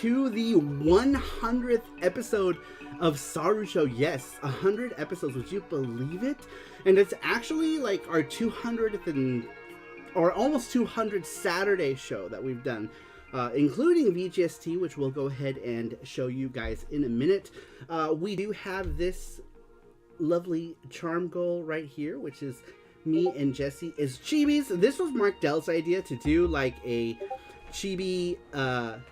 to the 100th episode of SaruShow. Yes, 100 episodes. Would you believe it? And it's actually like our 200th or almost 200 Saturday show that we've done, including VGST, which we'll go ahead and show you guys in a minute. We do have this lovely charm goal right here, which is me and Jesse as chibis. This was Mark Dell's idea to do like a chibi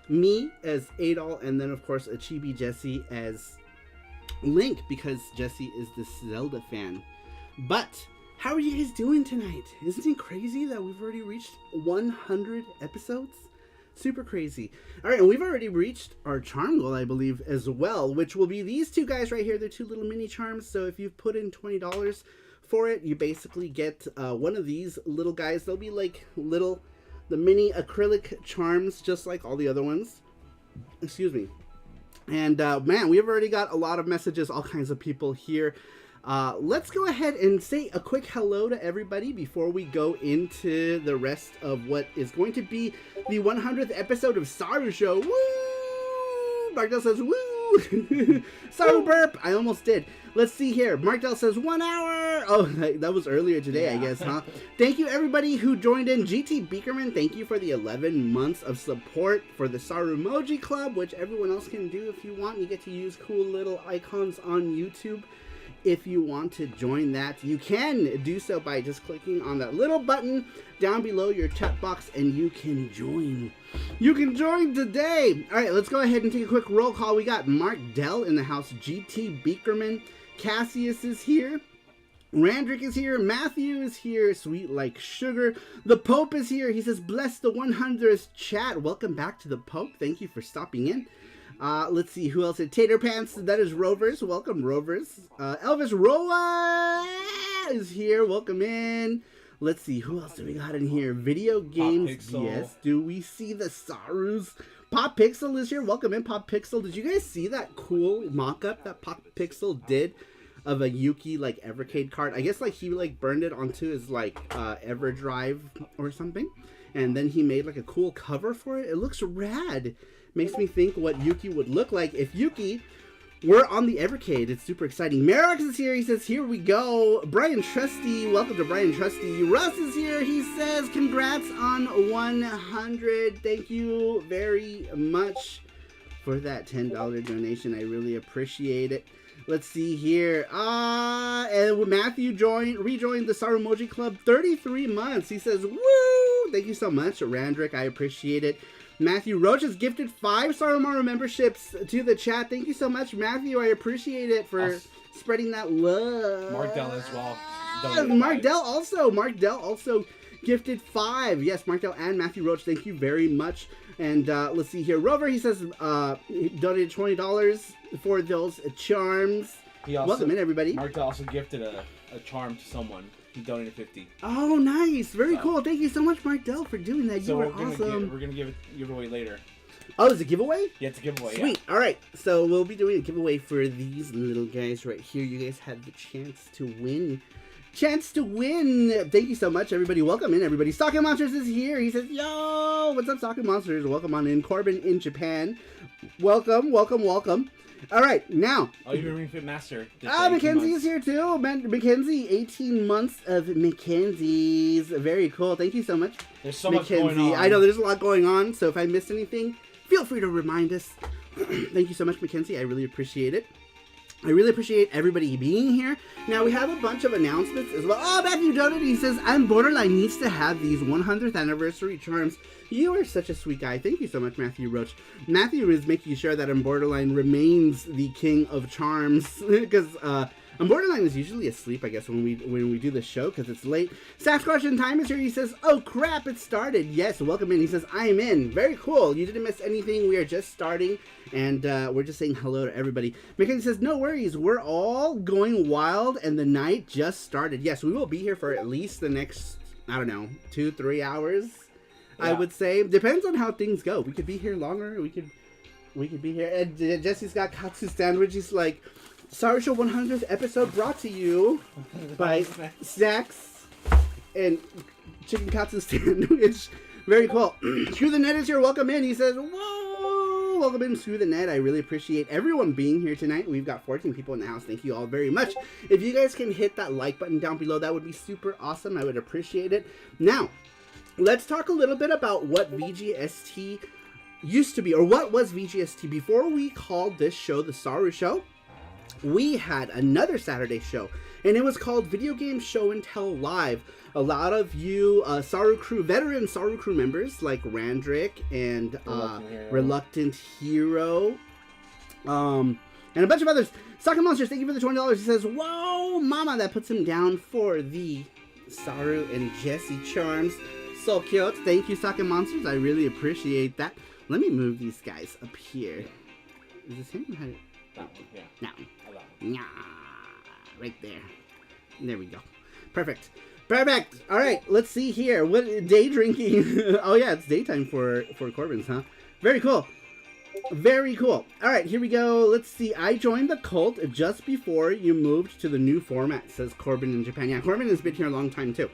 me as Adol, and then of course a chibi Jesse as Link, because Jesse is the Zelda fan. But how are you guys doing tonight? Isn't it crazy that we've already reached 100 episodes? Super crazy. All right, and we've already reached our charm goal, I believe, as well, which will be these two guys right here. They're two little mini charms. So if you've put in $20 for it, you basically get one of these little guys. They'll be like the mini acrylic charms, just like all the other ones. Excuse me. And man, we've already got a lot of messages, all kinds of people here. Let's go ahead and say a quick hello to everybody before we go into the rest of what is going to be the 100th episode of SaruShow. Woo! Mark Dell says, woo! Saru burp! I almost did. Let's see here. Mark Dell says 1 hour. Oh, that was earlier today, yeah. I guess, huh? Thank you, everybody who joined in. GT Beakerman, thank you for the 11 months of support for the Sarumoji Club, which everyone else can do if you want. You get to use cool little icons on YouTube. If you want to join that, you can do so by just clicking on that little button down below your chat box, and you can join. You can join today. All right, let's go ahead and take a quick roll call. We got Mark Dell in the house, GT Beakerman, Cassius is here, Randrick is here, Matthew is here, Sweet Like Sugar, the Pope is here. He says, bless the 100th chat. Welcome back to the Pope. Thank you for stopping in. Let's see who else. Tater Pants, that is Rovers. Welcome, Rovers. Elvis Roa is here. Welcome in. Let's see who else do we got in here. Video games. Yes. Do we see the Sarus? Pop Pixel is here. Welcome in, Pop Pixel. Did you guys see that cool mock-up that Pop Pixel did of a Yuki like Evercade card? I guess like he like burned it onto his like EverDrive or something, and then he made like a cool cover for it. It looks rad. Makes me think what Yuki would look like if Yuki were on the Evercade. It's super exciting. Merrick is here. He says, here we go. Brian Trusty. Welcome to Brian Trusty. Russ is here. He says, congrats on 100. Thank you very much for that $10 donation. I really appreciate it. Let's see here. And Matthew rejoined the Sarumoji Club. 33 months. He says, woo! Thank you so much, Randrick. I appreciate it. Matthew Roach has gifted 5 Sarumaru memberships to the chat. Thank you so much, Matthew. I appreciate it for spreading that love. Mark Dell as well. Mark Dell also gifted 5. Yes, Mark Dell and Matthew Roach. Thank you very much. And let's see here. Rover, he says, he donated $20 for those charms. Welcome in, everybody. Mark Dell also gifted a charm to someone. He donated 50. Oh, nice. Very cool. Thank you so much, Mark Dell, for doing that. You are awesome. We're going to give away later. Oh, it's a giveaway? Yeah, it's a giveaway. Sweet. Yeah. All right. So we'll be doing a giveaway for these little guys right here. You guys had the chance to win. Thank you so much, everybody. Welcome in, everybody. Stalking Monsters is here. He says, yo, what's up, Stalking Monsters? Welcome on in. Corbin in Japan. Welcome. All right, now. Oh, you've been Ring Fit Master. Mackenzie is here too. Mackenzie, 18 months of Mackenzie's. Very cool. Thank you so much, There's so much going on. I know there's a lot going on, so if I missed anything, feel free to remind us. Thank you so much, Mackenzie. I really appreciate it. I really appreciate everybody being here. Now, we have a bunch of announcements as well. Oh, Matthew donated. He says, I'm Borderline needs to have these 100th anniversary charms. You are such a sweet guy. Thank you so much, Matthew Roach. Matthew is making sure that Borderline remains the king of charms, because Borderline is usually asleep, I guess, when we do the show, because it's late. Sasquatch in Time is here. He says, oh crap, it started. Yes, welcome in. He says, I am in. Very cool. You didn't miss anything. We are just starting, and we're just saying hello to everybody. Mackenzie says, no worries. We're all going wild, and the night just started. Yes, we will be here for at least the next, I don't know, 2-3 hours. Yeah. I would say. Depends on how things go. We could be here longer. We could be here. And Jesse's got katsu sandwich. He's like, SaruShow 100th episode brought to you by Snacks and Chicken Katsu Sandwich. Very cool. Screw the Net is here. Welcome in. He says, whoa! welcome in through the net. I really appreciate everyone being here tonight. We've got 14 people in the house. Thank you all very much. If you guys can hit that like button down below, that would be super awesome. I would appreciate it. Now, let's talk a little bit about what VGST used to be, or what was VGST. Before we called this show the Saru Show, we had another Saturday show, and it was called Video Game Show and Tell Live. A lot of you veteran Saru Crew members like Randrick and Reluctant Hero, and a bunch of others. Saka Monsters, thank you for the $20. He says, "Whoa, mama," that puts him down for the Saru and Jesse charms. So cute. Thank you, Saka Monsters. I really appreciate that. Let me move these guys up here. Is this him? That one, yeah. That one. I love it. Yeah, right there. There we go. Perfect. Perfect. All right, let's see here. What day drinking? Oh yeah, it's daytime for Corbin's, huh? Very cool. Very cool. All right, here we go. Let's see. I joined the cult just before you moved to the new format, says Corbin in Japan. Yeah, Corbin has been here a long time too.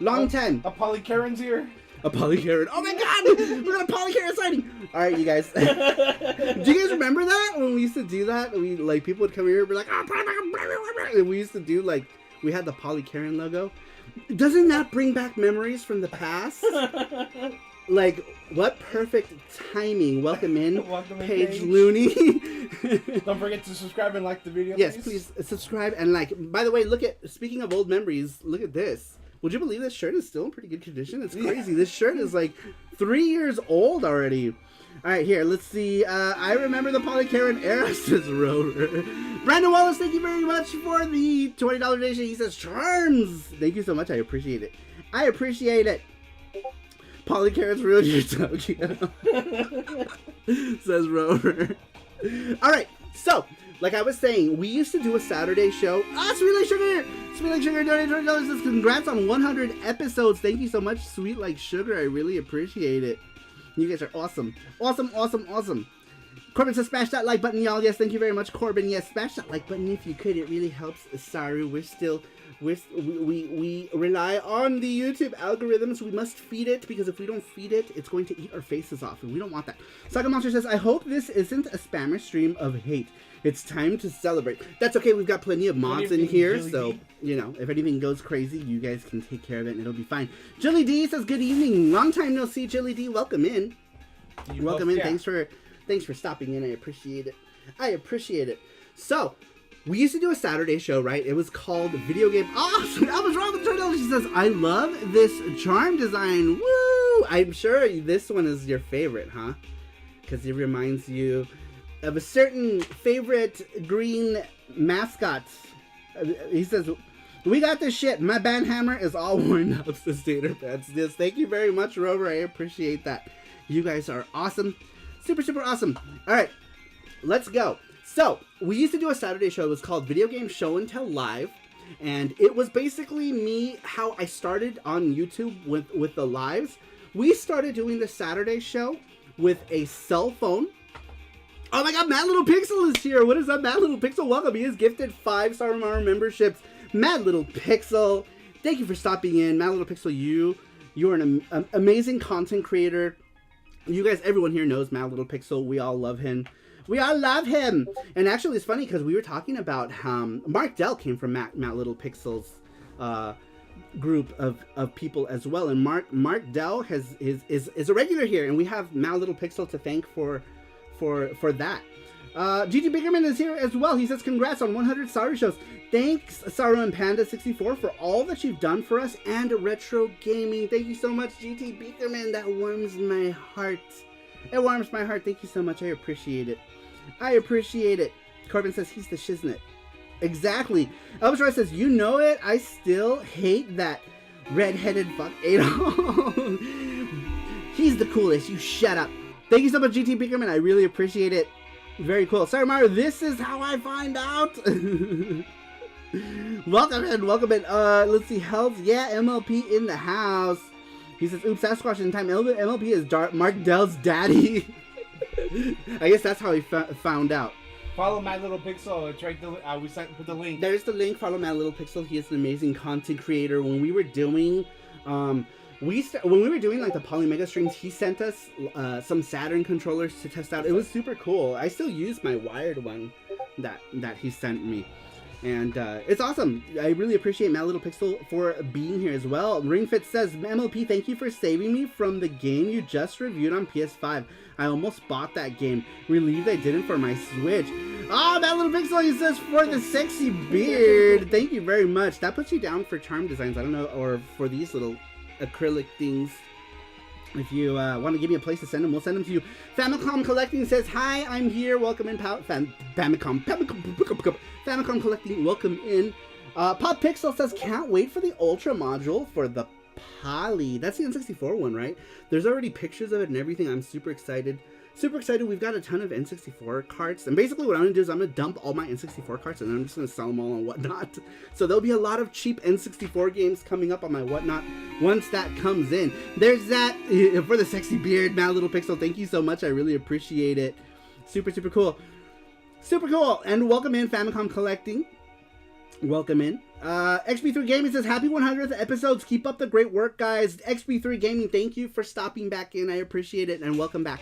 Long time. A Polly Karen's here. A Polly Karen. Oh my god! We got a Polly Karen sighting! Alright, you guys. Do you guys remember that? When we used to do that? We, like, people would come here and be like, and we used to do, like, we had the Polly Karen logo. Doesn't that bring back memories from the past? Like, what perfect timing. Welcome in, Paige Looney. Don't forget to subscribe and like the video, yes, please subscribe and like. By the way, speaking of old memories, look at this. Would you believe this shirt is still in pretty good condition? It's crazy. This shirt is like 3 years old already. All right, here, let's see. I remember the Polly Karen era, says Rover. Brandon Wallace, thank you very much for the $20 donation. He says, charms. Thank you so much. I appreciate it. I appreciate it. Polly Karen's ruined your Tokyo, says Rover. All right, so like I was saying, we used to do a Saturday show. Sweet Like Sugar! Sweet Like Sugar donated $20. Says, congrats on 100 episodes. Thank you so much, Sweet Like Sugar. I really appreciate it. You guys are awesome. Awesome, awesome, awesome. Corbin says, smash that like button, y'all. Yes, thank you very much, Corbin. Yes, smash that like button if you could. It really helps Saru. We rely on the YouTube algorithms. We must feed it, because if we don't feed it, it's going to eat our faces off, and we don't want that. Saga Monster says, I hope this isn't a spammer stream of hate. It's time to celebrate. That's okay. We've got plenty of mods in here, really so, you know, if anything goes crazy, you guys can take care of it, and it'll be fine. Jilly D says, good evening. Long time no see, Jilly D. Welcome in. Welcome in. Yeah. Thanks for stopping in. I appreciate it. I appreciate it. So, we used to do a Saturday show, right? It was called Video Game... Oh, I was wrong with $20. She says, I love this charm design. Woo! I'm sure this one is your favorite, huh? Because it reminds you of a certain favorite green mascot. He says, we got this shit. My band hammer is all worn up, says Tater Pants. Yes, thank you very much, Rover. I appreciate that. You guys are awesome. Super, super awesome. All right, let's go. So, we used to do a Saturday show. It was called Video Game Show and Tell Live. And it was basically me, how I started on YouTube with the lives. We started doing the Saturday show with a cell phone. Oh my god, Mad Little Pixel is here. What is up, Mad Little Pixel? Welcome. He is gifted 5 SaruMaro memberships. Mad Little Pixel, thank you for stopping in. Mad Little Pixel, you're an amazing content creator. You guys, everyone here knows Mad Little Pixel. We all love him. We all love him. And actually, it's funny because we were talking about Mark Dell came from Matt Little Pixel's group of people as well. And Mark Dell is a regular here, and we have Mad Little Pixel to thank for that. GG Biggerman is here as well. He says, congrats on 100 Saru shows. Thanks, Saru and Panda 64, for all that you've done for us and retro gaming. Thank you so much, GT Biggerman. That warms my heart. It warms my heart. Thank you so much. I appreciate it. I appreciate it. Corbin says he's the shiznit. Exactly. Elvis Roy says, you know it. I still hate that red-headed fuck Adolf. He's the coolest. You shut up. Thank you so much, GT Bickerman. I really appreciate it. Very cool. Sorry, Mario. This is how I find out. Welcome in. Welcome in. Let's see. Hells. Yeah, MLP in the house. He says, oops, Sasquatch in time. MLP is Mark Dell's daddy. I guess that's how he found out. Follow Mad Little Pixel. It's right there. We put the link. There's the link. Follow Mad Little Pixel. He is an amazing content creator. When we were doing when we were doing like the Polymega streams, he sent us some Saturn controllers to test out. It was super cool. I still use my wired one that he sent me. And it's awesome. I really appreciate Matt Little Pixel for being here as well. Ringfit says, MLP, thank you for saving me from the game you just reviewed on PS5. I almost bought that game. Relieved I didn't for my Switch. Oh, Matt Little Pixel, he says, for the sexy beard. Thank you very much. That puts you down for charm designs. I don't know, or for these little acrylic things. If you want to give me a place to send them, we'll send them to you. Famicom Collecting says, hi, I'm here. Welcome in, Famicom Collecting, welcome in. Pop Pixel says, can't wait for the Ultra module for the Poly. That's the N64 one, right? There's already pictures of it and everything. I'm super excited. Super excited. We've got a ton of N64 carts. And basically what I'm going to do is I'm going to dump all my N64 carts and then I'm just going to sell them all on Whatnot. So there'll be a lot of cheap N64 games coming up on my Whatnot once that comes in. There's that for the sexy beard, Matt Little Pixel. Thank you so much. I really appreciate it. Super, super cool. Super cool. And welcome in, Famicom Collecting. Welcome in. XB3 Gaming says, happy 100th episodes. Keep up the great work, guys. XB3 Gaming, thank you for stopping back in. I appreciate it. And welcome back.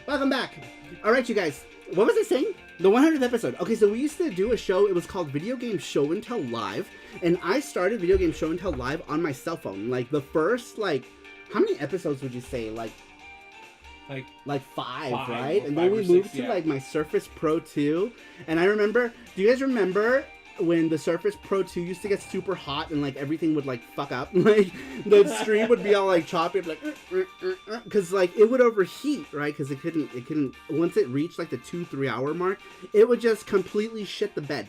Welcome back. All right, you guys. What was I saying? The 100th episode. Okay, so we used to do a show. It was called Video Game Show and Tell Live. And I started Video Game Show and Tell Live on my cell phone. Like, the first, like, how many episodes would you say? Like 5, right? And then we moved to, like, my Surface Pro 2. And I remember, do you guys remember when the Surface Pro 2 used to get super hot and like everything would like fuck up? Like the stream would be all like choppy, like because like it would overheat, right? Because it couldn't once it reached like the 2-3 hour mark, it would just completely shit the bed.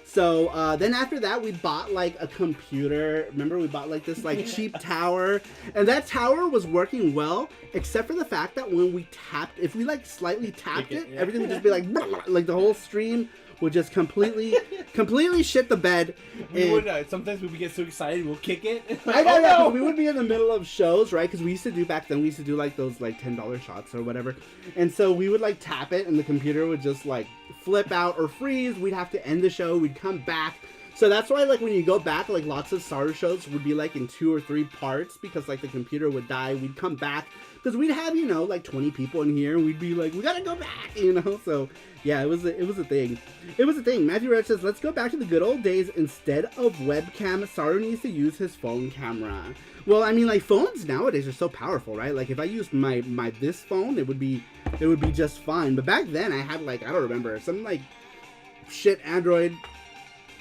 So then after that we bought like a computer. Remember, we bought like this like cheap tower, and that tower was working well except for the fact that when we tapped, if we like slightly tapped it, everything would just be like the whole stream would just completely shit the bed. We would, sometimes we would get so excited we'll kick it. I know, no. We would be in the middle of shows, right? Because we used to do back then, we used to do like those like $10 shots or whatever. And so we would like tap it and the computer would just like flip out or freeze. We'd have to end the show. We'd come back. So that's why like when you go back, like lots of Saru shows would be like in 2 or 3 parts because like the computer would die. We'd come back because we'd have, you know, like 20 people in here and we'd be like, we gotta go back, you know? So yeah, it was a thing. It was a thing. Matthew Red says, let's go back to the good old days. Instead of webcam, Saru needs to use his phone camera. Well, I mean, like phones nowadays are so powerful, right? Like if I used my this phone, it would be just fine. But back then I had like, I don't remember, some like shit Android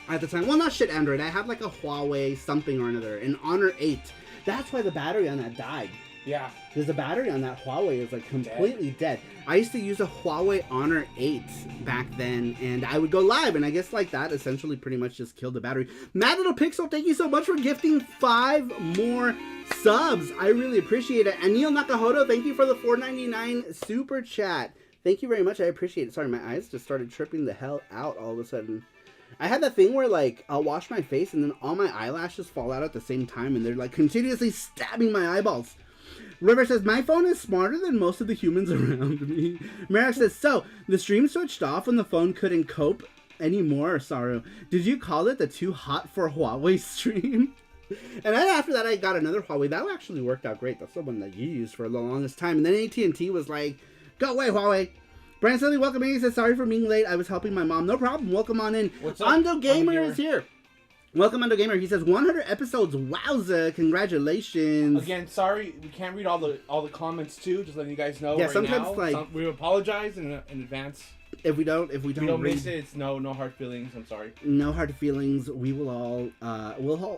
at the time. Well, not shit Android. I had like a Huawei something or another, an Honor 8. That's why the battery on that died. Yeah. Because the battery on that Huawei is like completely dead. I used to use a Huawei Honor 8 back then, and I would go live, and I guess like that essentially pretty much just killed the battery. Mad Little Pixel, thank you so much for gifting 5 more subs. I really appreciate it. And Neil Nakahoto, thank you for the $4.99 super chat. Thank you very much. I appreciate it. Sorry, my eyes just started tripping the hell out all of a sudden. I had that thing where like I'll wash my face and then all my eyelashes fall out at the same time, and they're like continuously stabbing my eyeballs. River says, my phone is smarter than most of the humans around me. Merrick says, so, the stream switched off when the phone couldn't cope anymore, Saru. Did you call it the too hot for Huawei stream? And then after that, I got another Huawei. That actually worked out great. That's the one that you used for the longest time. And then AT&T was like, go away, Huawei. Brand Sully, welcome in. He says, sorry for being late. I was helping my mom. No problem. Welcome on in. What's up? Ando Gamer is here. Welcome, Ando Gamer. He says 100 episodes. Wowza! Congratulations. Again, sorry we can't read all the comments too. Just letting you guys know. Yeah, right sometimes now. like we apologize in advance. If we don't miss it, it's no hard feelings. I'm sorry. No hard feelings. We will all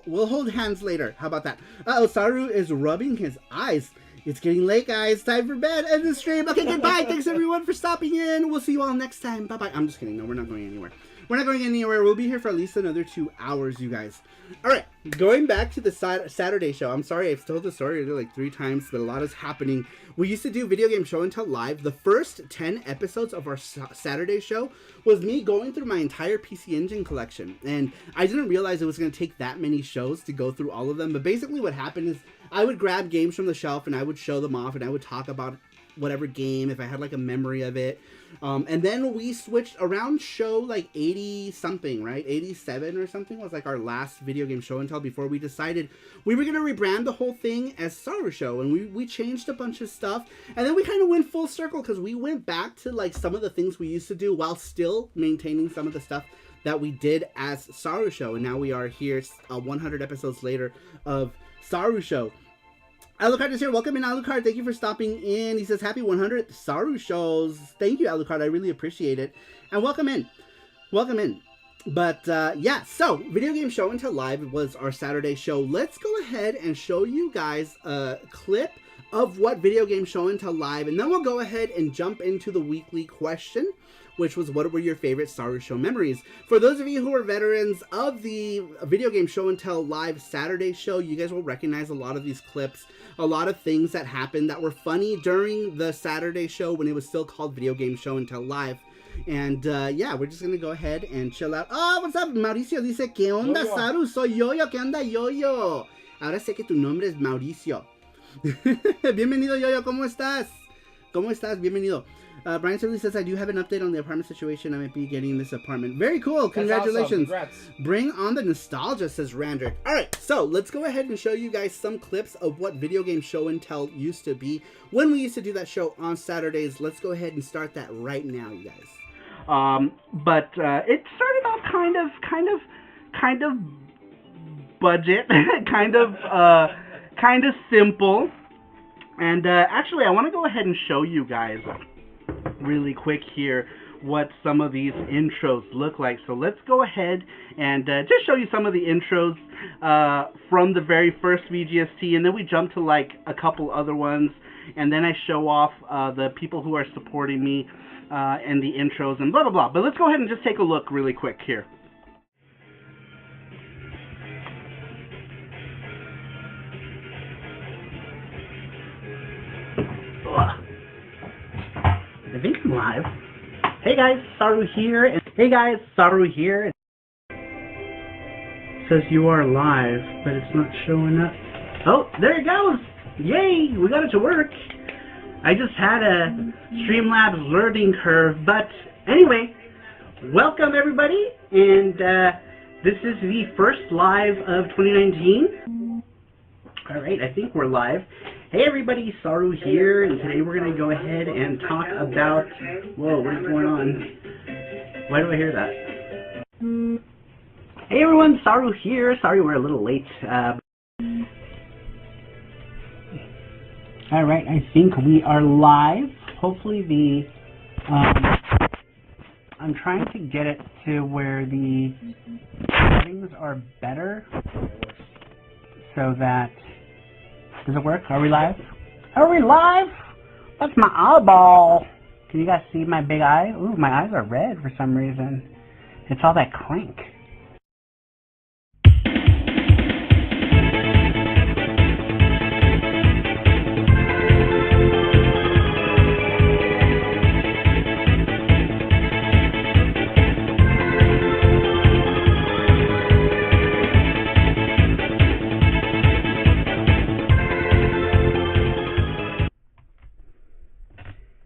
we'll hold hands later. How about that? Oh, Saru is rubbing his eyes. It's getting late, guys. Time for bed. End the stream. Okay, goodbye. Thanks everyone for stopping in. We'll see you all next time. Bye bye. I'm just kidding. No, we're not going anywhere. We're not going anywhere. We'll be here for at least another 2 hours, you guys. All right, going back to the Saturday show. I'm sorry, I've told the story like 3 times, but a lot is happening. We used to do Video Game Show and Tell Live. The first 10 episodes of our Saturday show was me going through my entire PC Engine collection. And I didn't realize it was going to take that many shows to go through all of them. But basically what happened is I would grab games from the shelf and I would show them off and I would talk about whatever game, if I had like a memory of it. And then we switched around show like 80 something, right? 87 or something was like our last video game show and tell before we decided we were going to rebrand the whole thing as SaruShow. And we changed a bunch of stuff. And then we kind of went full circle because we went back to like some of the things we used to do while still maintaining some of the stuff that we did as SaruShow. And now we are here 100 episodes later of SaruShow. Alucard is here. Welcome in, Alucard. Thank you for stopping in. He says, happy 100th SaruShows. Thank you, Alucard. I really appreciate it. And welcome in. Welcome in. But, yeah, so Video Game Show and Tell Live was our Saturday show. Let's go ahead and show you guys a clip of what Video Game Show and Tell Live. And then we'll go ahead and jump into the weekly question, which was, what were your favorite SaruShow memories? For those of you who are veterans of the Video Game Show and Tell Live Saturday show, you guys will recognize a lot of these clips, a lot of things that happened that were funny during the Saturday show when it was still called Video Game Show and Tell Live. And, yeah, we're just going to go ahead and chill out. Oh, what's up? Mauricio dice, ¿qué onda, Saru? Soy Yoyo. ¿Qué onda, Yoyo? Ahora sé que tu nombre es Mauricio. Bienvenido, Yoyo. ¿Cómo estás? ¿Cómo estás? Bienvenido. Brian Surley says, I do have an update on the apartment situation. I might be getting this apartment. Very cool. Congratulations. Awesome. Bring on the nostalgia, says Randrick. All right, so let's go ahead and show you guys some clips of what Video Game Show and Tell used to be when we used to do that show on Saturdays. Let's go ahead and start that right now, you guys. But it started off kind of budget, kind of simple. And actually, I want to go ahead and show you guys really quick here what some of these intros look like. So let's go ahead and just show you some of the intros from the very first VGST, and then we jump to like a couple other ones, and then I show off the people who are supporting me and the intros and blah blah blah. But let's go ahead and just take a look really quick here. I think I'm live. Hey guys, Saru here. And hey guys, Saru here. It says you are live, but it's not showing up. Oh, there it goes. Yay, we got it to work. I just had a Streamlabs learning curve, but anyway, welcome everybody, and this is the first live of 2019. All right, I think we're live. Hey everybody, Saru here, and today we're going to go ahead and talk about... Whoa, what is going on? Why do I hear that? Hey everyone, Saru here. Sorry we're a little late. Alright, I think we are live. Hopefully the... I'm trying to get it to where the settings are better so that... Does it work? Are we live? Are we live? That's my eyeball. Can you guys see my big eye? Ooh, my eyes are red for some reason. It's all that crank.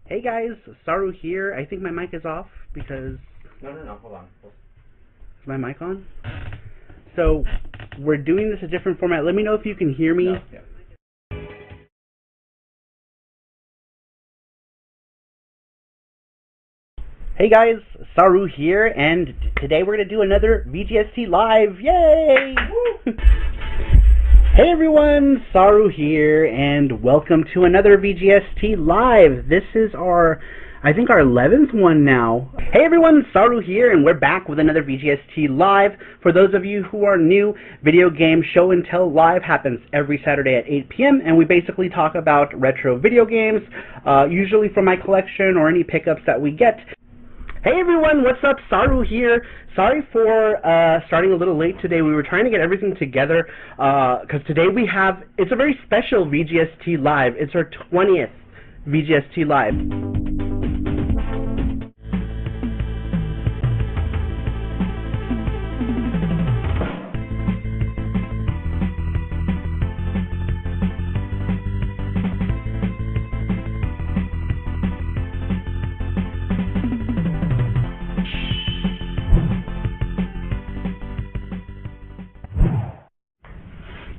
Hey guys, Saru here. I think my mic is off because... No, hold on. Is my mic on? So, we're doing this a different format. Let me know if you can hear me. No, yeah. Hey guys, Saru here, and today we're going to do another VGST Live. Yay! Woo! Hey everyone, Saru here, and welcome to another VGST Live. This is I think our 11th one now. Hey everyone, Saru here, and we're back with another VGST Live. For those of you who are new, Video Game Show and Tell Live happens every Saturday at 8 p.m., and we basically talk about retro video games, usually from my collection or any pickups that we get. Hey everyone, what's up? Saru here. Sorry for starting a little late today. We were trying to get everything together because today it's a very special VGST Live. It's our 20th VGST Live.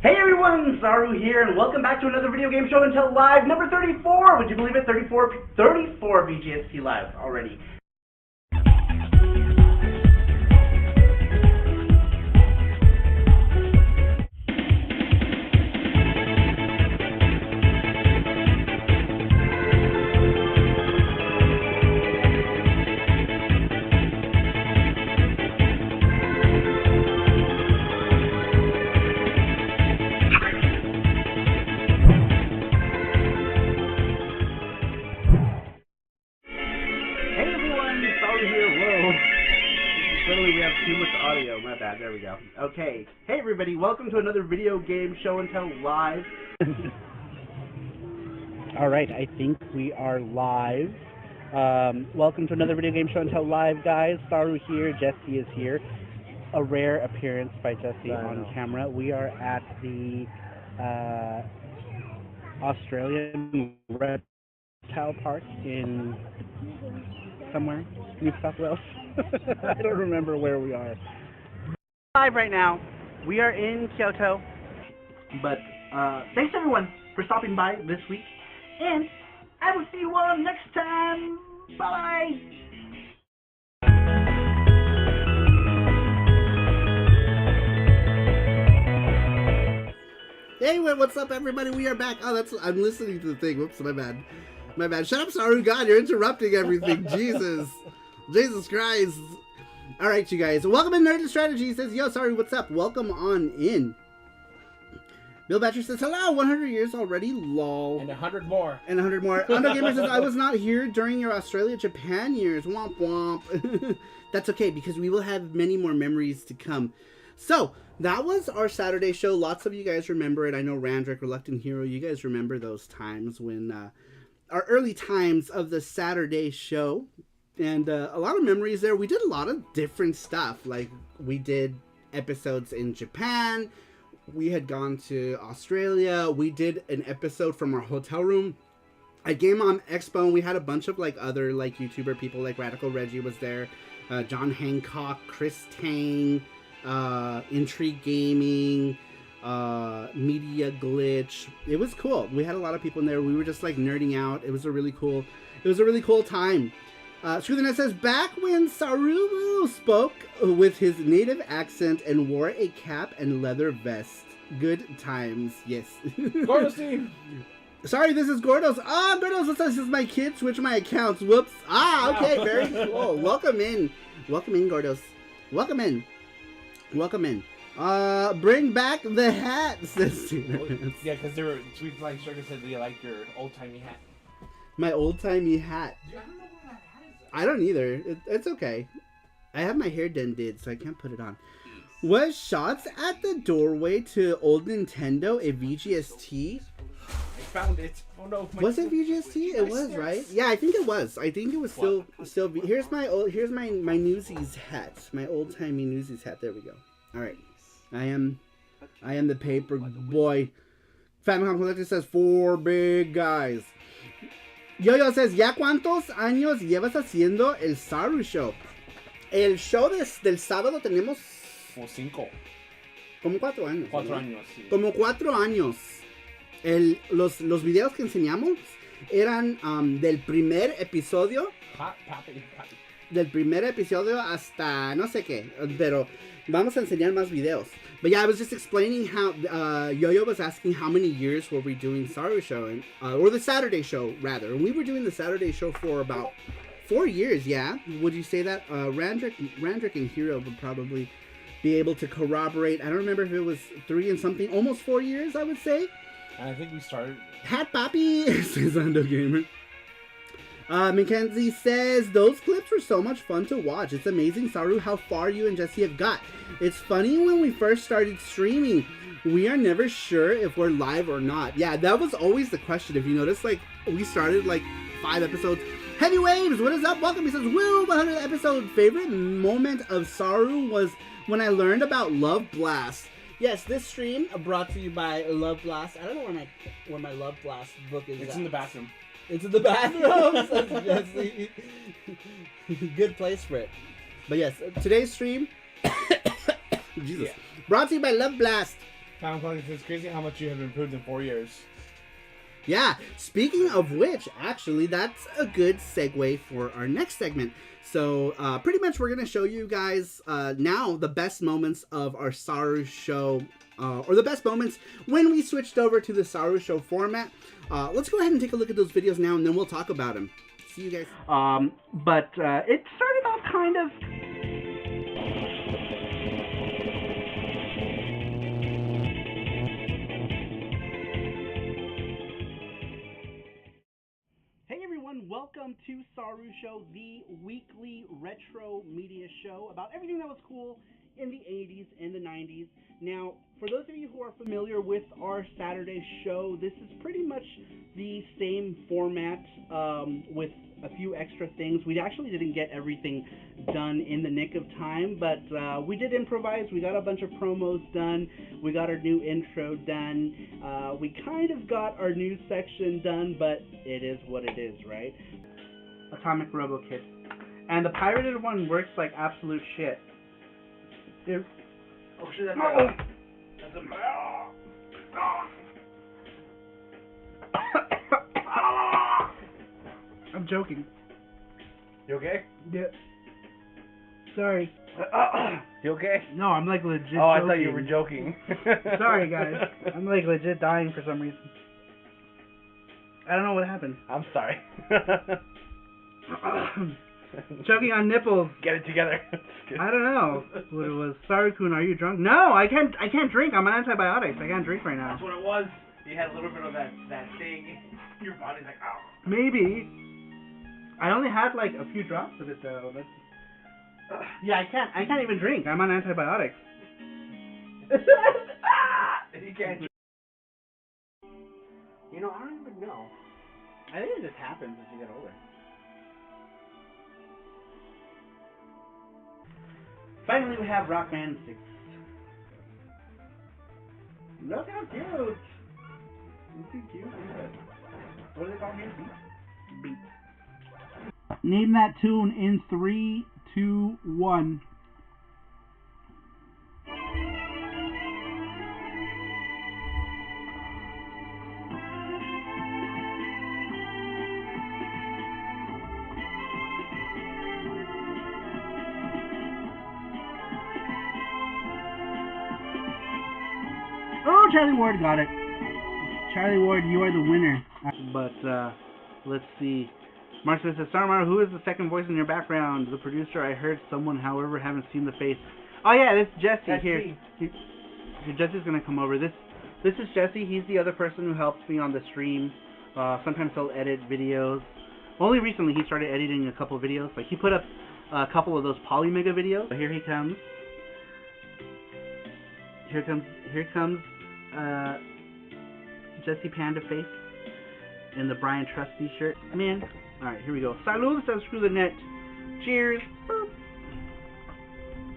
Hey everyone, Saru here, and welcome back to another video game show and tell live number 34. Would you believe it? 34 VGST live already. There we go. Okay. Hey everybody, welcome to another video game show and tell live. Alright, I think we are live. Welcome to another video game show and tell live, guys. Saru here, Jesse is here. A rare appearance by Jesse on camera. We are at the Australian Reptile Park in somewhere, New South Wales. I don't remember where we are. Live right now. We are in Kyoto, but thanks everyone for stopping by this week, and I will see you all next time. Bye. Hey, what's up, everybody? We are back. Oh, I'm listening to the thing. Whoops, my bad. My bad. Shut up, Saru. God, you're interrupting everything. Jesus Christ. All right, you guys. Welcome in, Nerd Strategy. Says, yo, sorry, what's up? Welcome on in. Bill Batcher says, hello, 100 years already, lol. And 100 more. And 100 more. Undo Gamer says, I was not here during your Australia-Japan years. Womp womp. That's okay, because we will have many more memories to come. So, that was our Saturday show. Lots of you guys remember it. I know Randrick, Reluctant Hero, you guys remember those times when, our early times of the Saturday show. And a lot of memories there. We did a lot of different stuff. Like, we did episodes in Japan. We had gone to Australia. We did an episode from our hotel room at Game On Expo. And we had a bunch of, like, other, like, YouTuber people. Like, Radical Reggie was there. John Hancock, Chris Tang, Intrigue Gaming, Media Glitch. It was cool. We had a lot of people in there. We were just, like, nerding out. It was a really cool time. Screwthenet says, back when SaruPro spoke with his native accent and wore a cap and leather vest. Good times, yes. Gordo's team. Sorry, this is Gordo's. Ah, Gordo's, what's up? This is my kid. Switch my accounts. Whoops. Ah, okay, very cool. Welcome in. Welcome in, Gordo's. Welcome in. Welcome in. Bring back the hat, says Yeah, because they were, Sweet Flying Sugar said they liked your old-timey hat. My old-timey hat. Dude, I don't know where that hat is. I don't either. It's okay. I have my hair did, so I can't put it on. Was shots at the doorway to old Nintendo a VGST? I found it. Oh no. Was it VGST? It was, right? Yeah, I think it was. I think it was still. Here's my Newsies hat. My old-timey Newsies hat. There we go. All right. I am the paper boy. Famicom Collector says 4 big guys. Yo-Yo says, ¿ya cuántos años llevas haciendo el Saru Show? El show del sábado tenemos... Como 5. Como 4 años. 4 ¿no? años, sí. Como 4 años. Los videos que enseñamos eran del primer episodio. Del primer episodio hasta no sé qué. Pero vamos a enseñar más videos. But yeah, I was just explaining how Yo-Yo was asking how many years were we doing Saru Show, and or the Saturday show rather. And we were doing the Saturday show for about 4 years. Yeah, would you say that? Randrick and Hero would probably be able to corroborate. I don't remember if it was 3 and something, almost 4 years. I would say. And I think we started. Hat Papi says Undo Gamer. Mackenzie says, those clips were so much fun to watch. It's amazing, Saru, how far you and Jesse have got. It's funny when we first started streaming, we are never sure if we're live or not. Yeah, that was always the question. If you notice, like, we started like 5 episodes. Heavy Waves, what is up? Welcome. He says, woo, 100th episode. Favorite moment of Saru was when I learned about Love Blast. Yes, this stream brought to you by Love Blast. I don't know where my Love Blast book is. It's in the bathroom. It's in the bathroom. Good place for it. But yes, today's stream, Jesus, brought to you by Love Blast. Tom Clancy, it's crazy how much you have improved in 4 years. Yeah, speaking of which, actually, that's a good segue for our next segment. So, pretty much we're going to show you guys now the best moments of our SaruShow, or the best moments when we switched over to the SaruShow format. Let's go ahead and take a look at those videos now, and then we'll talk about them. See you guys. But it started off kind of... Hey everyone, welcome to SaruShow, the weekly retro media show about everything that was cool in the 80s and the 90s. Now, for those of you who are familiar with our Saturday show, this is pretty much the same format with a few extra things. We actually didn't get everything done in the nick of time, but we did improvise. We got a bunch of promos done. We got our new intro done. We kind of got our news section done, but it is what it is, right? Atomic Robo Kit. And the pirated one works like absolute shit. Dude. Oh shit, that's I'm joking. You okay? Yeah. Sorry. You okay? No, I'm like legit joking. Oh, I thought you were joking. Sorry, guys. I'm like legit dying for some reason. I don't know what happened. I'm sorry. Choking on nipples. Get it together. I don't know what it was. Saru-kun, are you drunk? No, I can't drink. I'm on antibiotics. I can't drink right now. That's what it was. You had a little bit of that thing. Your body's like, ow. Maybe. I only had like a few drops of it though. That's... Yeah, I can't even drink. I'm on antibiotics. You can't drink. You know, I don't even know. I think it just happens as you get older. Finally, we have Rockman 6. Look how cute! Look how cute. What do they call here? Beat. Name that tune in 3, 2, 1. Oh, Charlie Ward got it. Charlie Ward, you are the winner. But, let's see. Mark says, Sarumaru, who is the second voice in your background? The producer, I heard someone, however, haven't seen the face. Oh yeah, this is Jesse. That's here. me. Jesse's gonna come over. This is Jesse. He's the other person who helps me on the stream. Sometimes he'll edit videos. Only recently he started editing a couple of videos. Like, he put up a couple of those Polymega videos. So here he comes. Here comes Jesse Panda Face in the Brian Trusty shirt. Man. Alright, here we go. Salud, says screw the net. Cheers. Boop.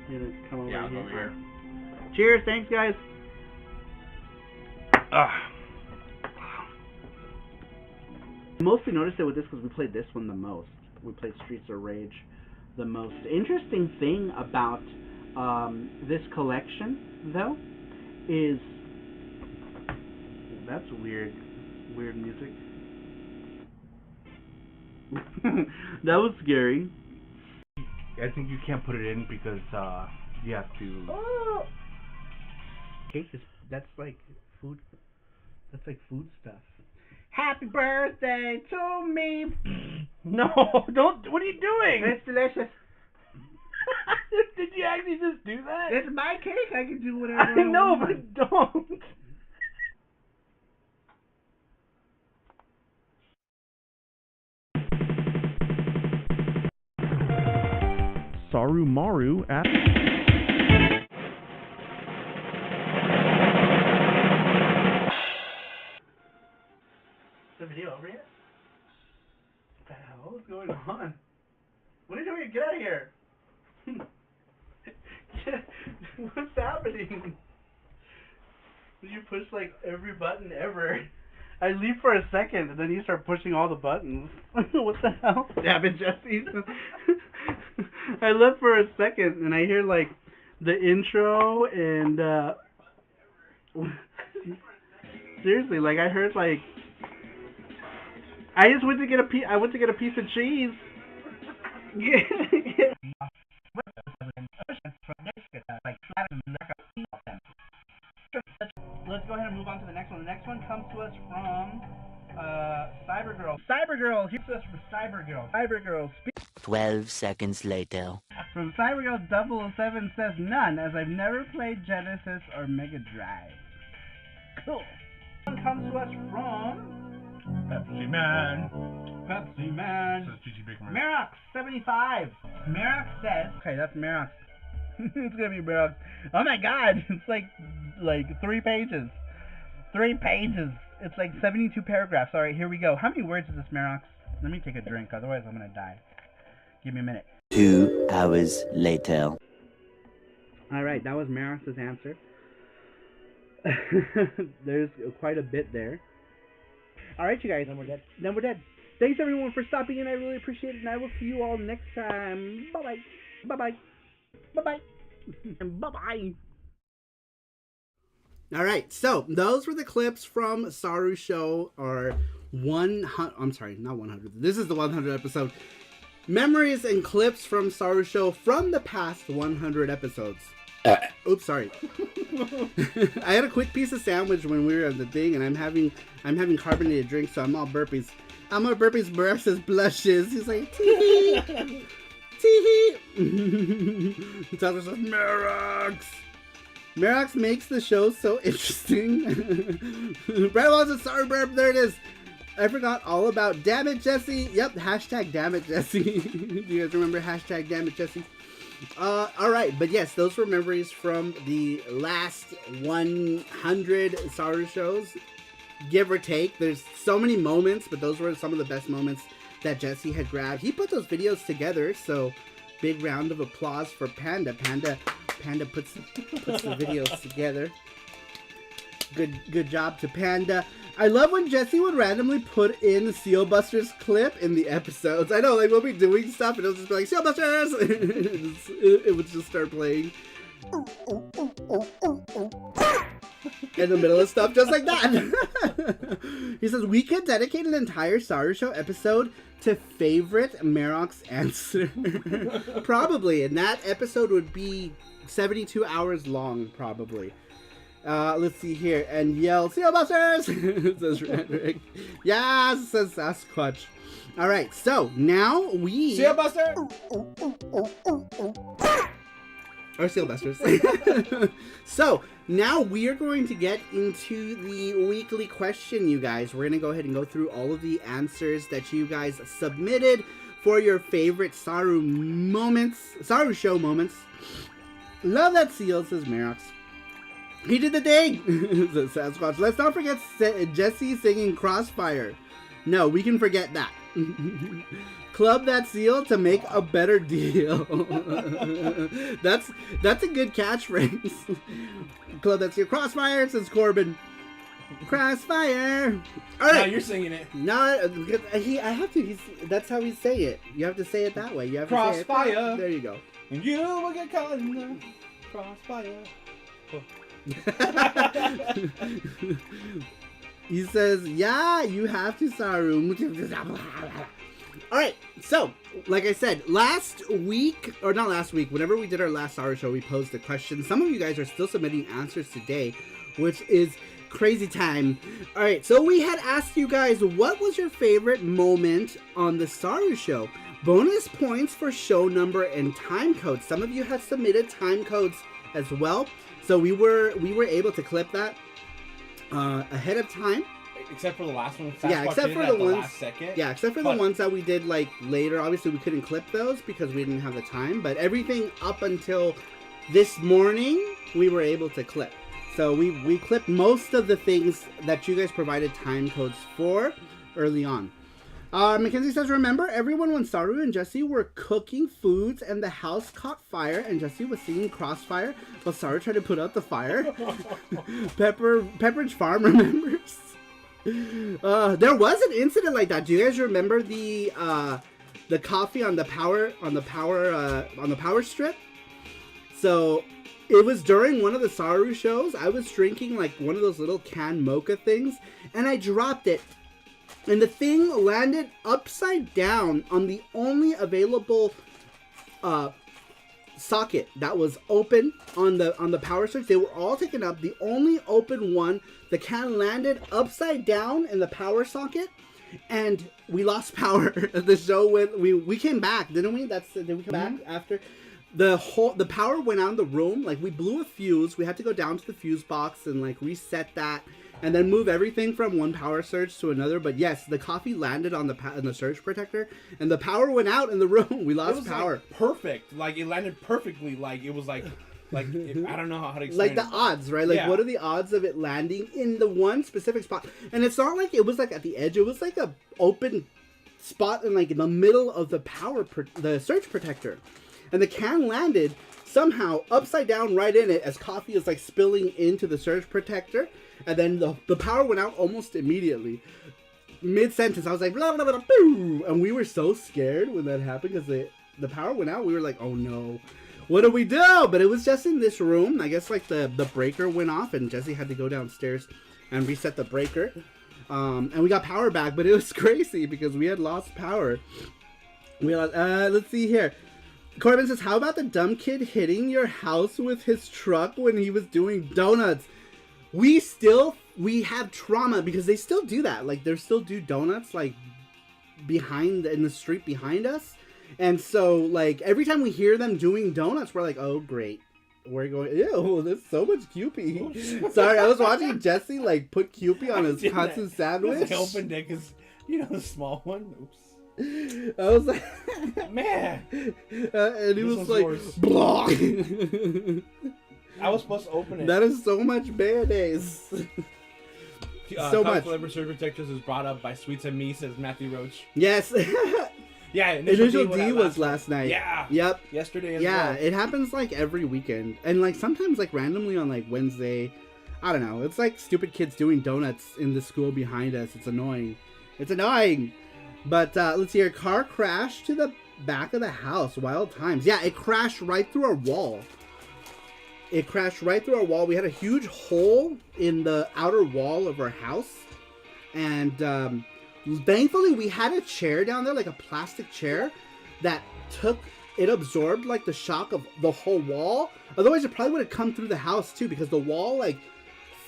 I'm gonna come over Over here. Cheers, thanks guys. I mostly noticed it with this because we played this one the most. We played Streets of Rage the most. The interesting thing about this collection, though, is... That's weird music. That was scary. I think you can't put it in because you have to. Oh. Cake is that's like food. That's like food stuff. Happy birthday to me. No, don't. What are you doing? It's delicious. Did you actually just do that? It's my cake. I can do whatever I know, want. but don't. Sarumaru at... The video over here? What the hell is going on? What are you doing? Get out of here! What's happening? You push like every button ever. I leave for a second and then you start pushing all the buttons. What the hell? Damn it, Jesse. I left for a second and I hear like the intro and Seriously, like I heard like I just went to get a piece. I went to get a piece of cheese. Let's go ahead and move on to the next one. The next one comes to us from Cybergirl. Cybergirl, here's us from Cybergirl. Cybergirl, 12 seconds later. from Cybergirl 007 says none, as I've never played Genesis or Mega Drive. Cool. One comes to us from Pepsi Man. Pepsi Man. Says GG Big Man. Merox 75. Merox says, okay, that's Merox. It's gonna be Merox. Oh my god, it's like 3 pages. 3 pages. It's like 72 paragraphs. Alright, here we go. How many words is this, Merox? Let me take a drink, otherwise I'm gonna die. Give me a minute. 2 hours later. Alright, that was Merox's answer. There's quite a bit there. Alright, you guys. Then we're dead. Thanks everyone for stopping in. I really appreciate it, and I will see you all next time. Bye-bye. Bye-bye. Bye-bye. Bye-bye. All right, so those were the clips from SaruShow, or 100. I'm sorry, not 100. This is the 100 episode. Memories and clips from SaruShow from the past 100 episodes. Oops, sorry. I had a quick piece of sandwich when we were at the thing, and I'm having carbonated drinks, so I'm all burpees. I'm all burpees versus blushes. He's like, tee tee. Tyler says, Merox. Merox makes the show so interesting. Brad wants a sorry burp. There it is. I forgot all about damn it, Jesse. Yep, hashtag damn it, Jesse. Do you guys remember hashtag damn it, Jesse? Alright, but yes, those were memories from the last 100 Saru shows, give or take. There's so many moments, but those were some of the best moments that Jesse had grabbed. He put those videos together, so big round of applause for Panda. Panda puts the videos together. Good job to Panda. I love when Jesse would randomly put in the Seal Busters clip in the episodes. I know, like, we'll be doing stuff and it'll just be like, Seal Busters! It would just start playing. In the middle of stuff, just like that. He says, we could dedicate an entire SaruShow episode to favorite Merox answer. Probably, and that episode would be 72 hours long, probably. Let's see here, and yell, Seal Busters! Says Rhetoric. Yes, says Sasquatch. Alright, so now we... Seal Buster! Or Seal Busters. So, now we are going to get into the weekly question, you guys. We're going to go ahead and go through all of the answers that you guys submitted for your favorite Saru show moments. Love that seal, says Merox. He did the thing, says Sasquatch. Let's not forget Jesse singing Crossfire. No, we can forget that. Club that seal to make a better deal. That's a good catchphrase. Club that seal. Crossfire, says Corbin. Crossfire. All right. Now you're singing it. No, I have to. That's how we say it. You have to say it that way. You have Crossfire. To say it. There you go. And you will get caught in the crossfire. Oh. He says, yeah, you have to, Saru. Alright, so, like I said, whenever we did our last Saru show, we posed a question. Some of you guys are still submitting answers today, which is crazy time. Alright, so we had asked you guys, what was your favorite moment on the Saru show? Bonus points for show number and time codes. Some of you have submitted time codes as well. So we were able to clip that ahead of time. Except for the last one. Yeah, except for the ones. Last second. Yeah, except for the ones that we did like later. Obviously, we couldn't clip those because we didn't have the time. But everything up until this morning, we were able to clip. So we clipped most of the things that you guys provided time codes for early on. Mackenzie says, remember everyone when Saru and Jesse were cooking foods and the house caught fire and Jesse was singing Crossfire while Saru tried to put out the fire? Pepperidge Farm remembers. There was an incident like that. Do you guys remember the coffee on the power strip? So It was during one of the Saru shows. I was drinking like one of those little canned mocha things, and I dropped it. And the thing landed upside down on the only available socket that was open on the power switch. They were all taken up. The only open one, the can landed upside down in the power socket, and we lost power. The show went. We came back, didn't we? Did we come back after? The power went out in the room. Like, we blew a fuse. We had to go down to the fuse box and like reset that, and then move everything from one power surge to another. But yes, the coffee landed on the surge protector, and the power went out in the room. We lost power. Like, perfect. Like, it landed perfectly. Like, it was like I don't know how to explain like the it. odds, right? Like, what are the odds of it landing in the one specific spot? And it's not like it was like at the edge. It was like a open spot in like in the middle of the surge protector. And the can landed somehow upside down right in it as coffee is like spilling into the surge protector. And then the power went out almost immediately. Mid-sentence, I was like, blah, blah, blah, boo! And we were so scared when that happened because the power went out. We were like, oh no, what do we do? But it was just in this room. I guess like the breaker went off and Jesse had to go downstairs and reset the breaker. And we got power back, but it was crazy because we had lost power. We lost, let's see here. Corbin says, how about the dumb kid hitting your house with his truck when he was doing donuts? We have trauma because they still do that. Like, they still do donuts, like, in the street behind us. And so, like, every time we hear them doing donuts, we're like, oh, great. We're going, ew, there's so much Kewpie. Sorry, I was watching Jesse, like, put Kewpie on his constant sandwich. I opened it because, the small one. Oops. I was like, man, and he was like, blah. I was supposed to open it. That is so much mayonnaise. So much. Flavor surge protectors is brought up by Sweets and Me, says Matthew Roach. Yes. Yeah, Initial D was last night. Yeah. Yep. Yesterday as well. Yeah, it happens like every weekend, and like sometimes like randomly on like Wednesday. I don't know. It's like stupid kids doing donuts in the school behind us. It's annoying. It's annoying. But let's see here. Car crashed to the back of the house. Wild times. Yeah, it crashed right through our wall. It crashed right through our wall. We had a huge hole in the outer wall of our house. And thankfully, we had a chair down there, like a plastic chair, that absorbed like the shock of the whole wall. Otherwise, it probably would have come through the house too, because the wall like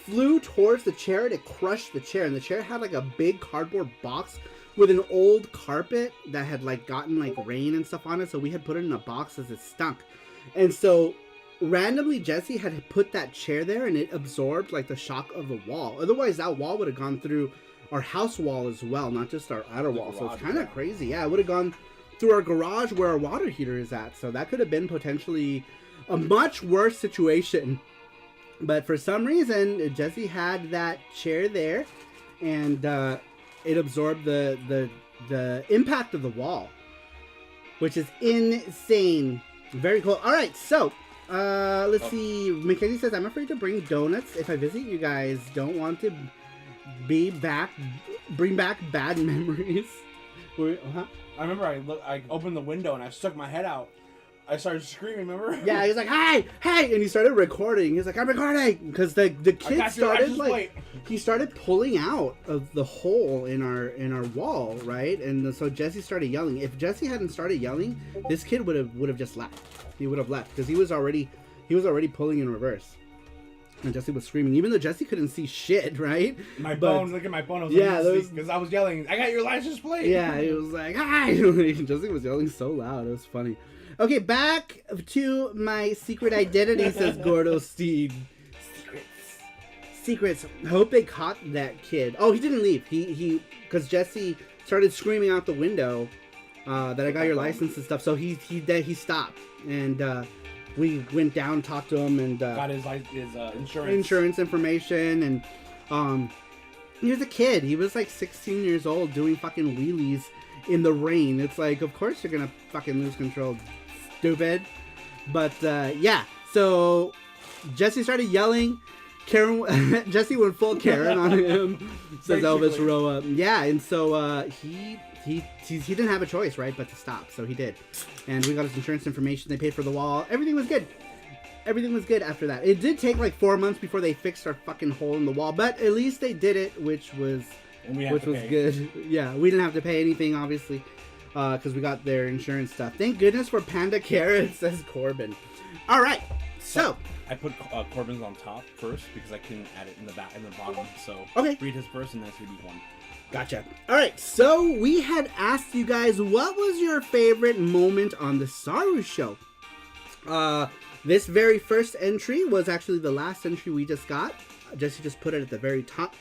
flew towards the chair and it crushed the chair. And the chair had like a big cardboard box with an old carpet that had like gotten like rain and stuff on it, so we had put it in a box as it stunk. And so randomly Jesse had put that chair there and it absorbed like the shock of the wall. Otherwise that wall would have gone through our house wall as well, not just our outer wall. So it's kind of crazy. Yeah, it would have gone through our garage where our water heater is at. So that could have been potentially a much worse situation. But for some reason Jesse had that chair there, and it absorbed the impact of the wall, which is insane. Very cool. All right, so let's see. Mackenzie says, I'm afraid to bring donuts if I visit you guys. Don't want to bring back bad memories. I remember I opened the window and I stuck my head out. I started screaming, remember? Yeah, he's like, hey, and he started recording. He's like, I'm recording, because the kid started he started pulling out of the hole in our wall, right? And so Jesse started yelling. If Jesse hadn't started yelling, this kid would have just left. He would have left because he was already pulling in reverse. And Jesse was screaming, even though Jesse couldn't see shit, right? Look at my phone. I was because I was yelling, I got your license plate. Yeah, he was like, hi. Jesse was yelling so loud. It was funny. Okay, back to my secret identity, says Gordo Steed. Secrets. Hope they caught that kid. Oh, he didn't leave. He because Jesse started screaming out the window that I got your license and stuff. So he stopped, and we went down, talked to him, and got his insurance information, and he was a kid. He was like 16 years old doing fucking wheelies in the rain. It's like, of course you're gonna fucking lose control, stupid. But yeah, so Jesse started yelling. Jesse went full Karen on him. Says Elvis Roa. Yeah, and so he didn't have a choice, right, but to stop. So he did, and we got his insurance information. They paid for the wall. Everything was good. everything was good after that. It did take like 4 months before they fixed our fucking hole in the wall, but at least they did it, which was good. Yeah, we didn't have to pay anything, obviously, because we got their insurance stuff. Thank goodness for Panda Carrot, says Corbin. All right, so I put Corbin's on top first because I couldn't add it in the back and the bottom. So okay, read his first, and that's gonna be one. Gotcha. All right, so we had asked you guys what was your favorite moment on the Saru Show. This very first entry was actually the last entry we just got. Jesse just put it at the very top.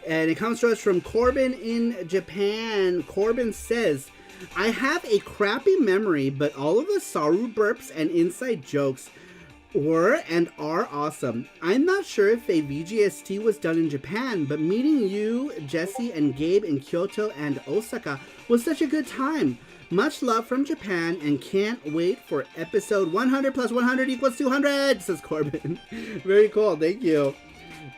And it comes to us from Corbin in Japan. Corbin says, I have a crappy memory, but all of the Saru burps and inside jokes were and are awesome. I'm not sure if a VGST was done in Japan, but meeting you, Jesse, and Gabe in Kyoto and Osaka was such a good time. Much love from Japan, and can't wait for episode 100 plus 100 equals 200, says Corbin. Very cool. Thank you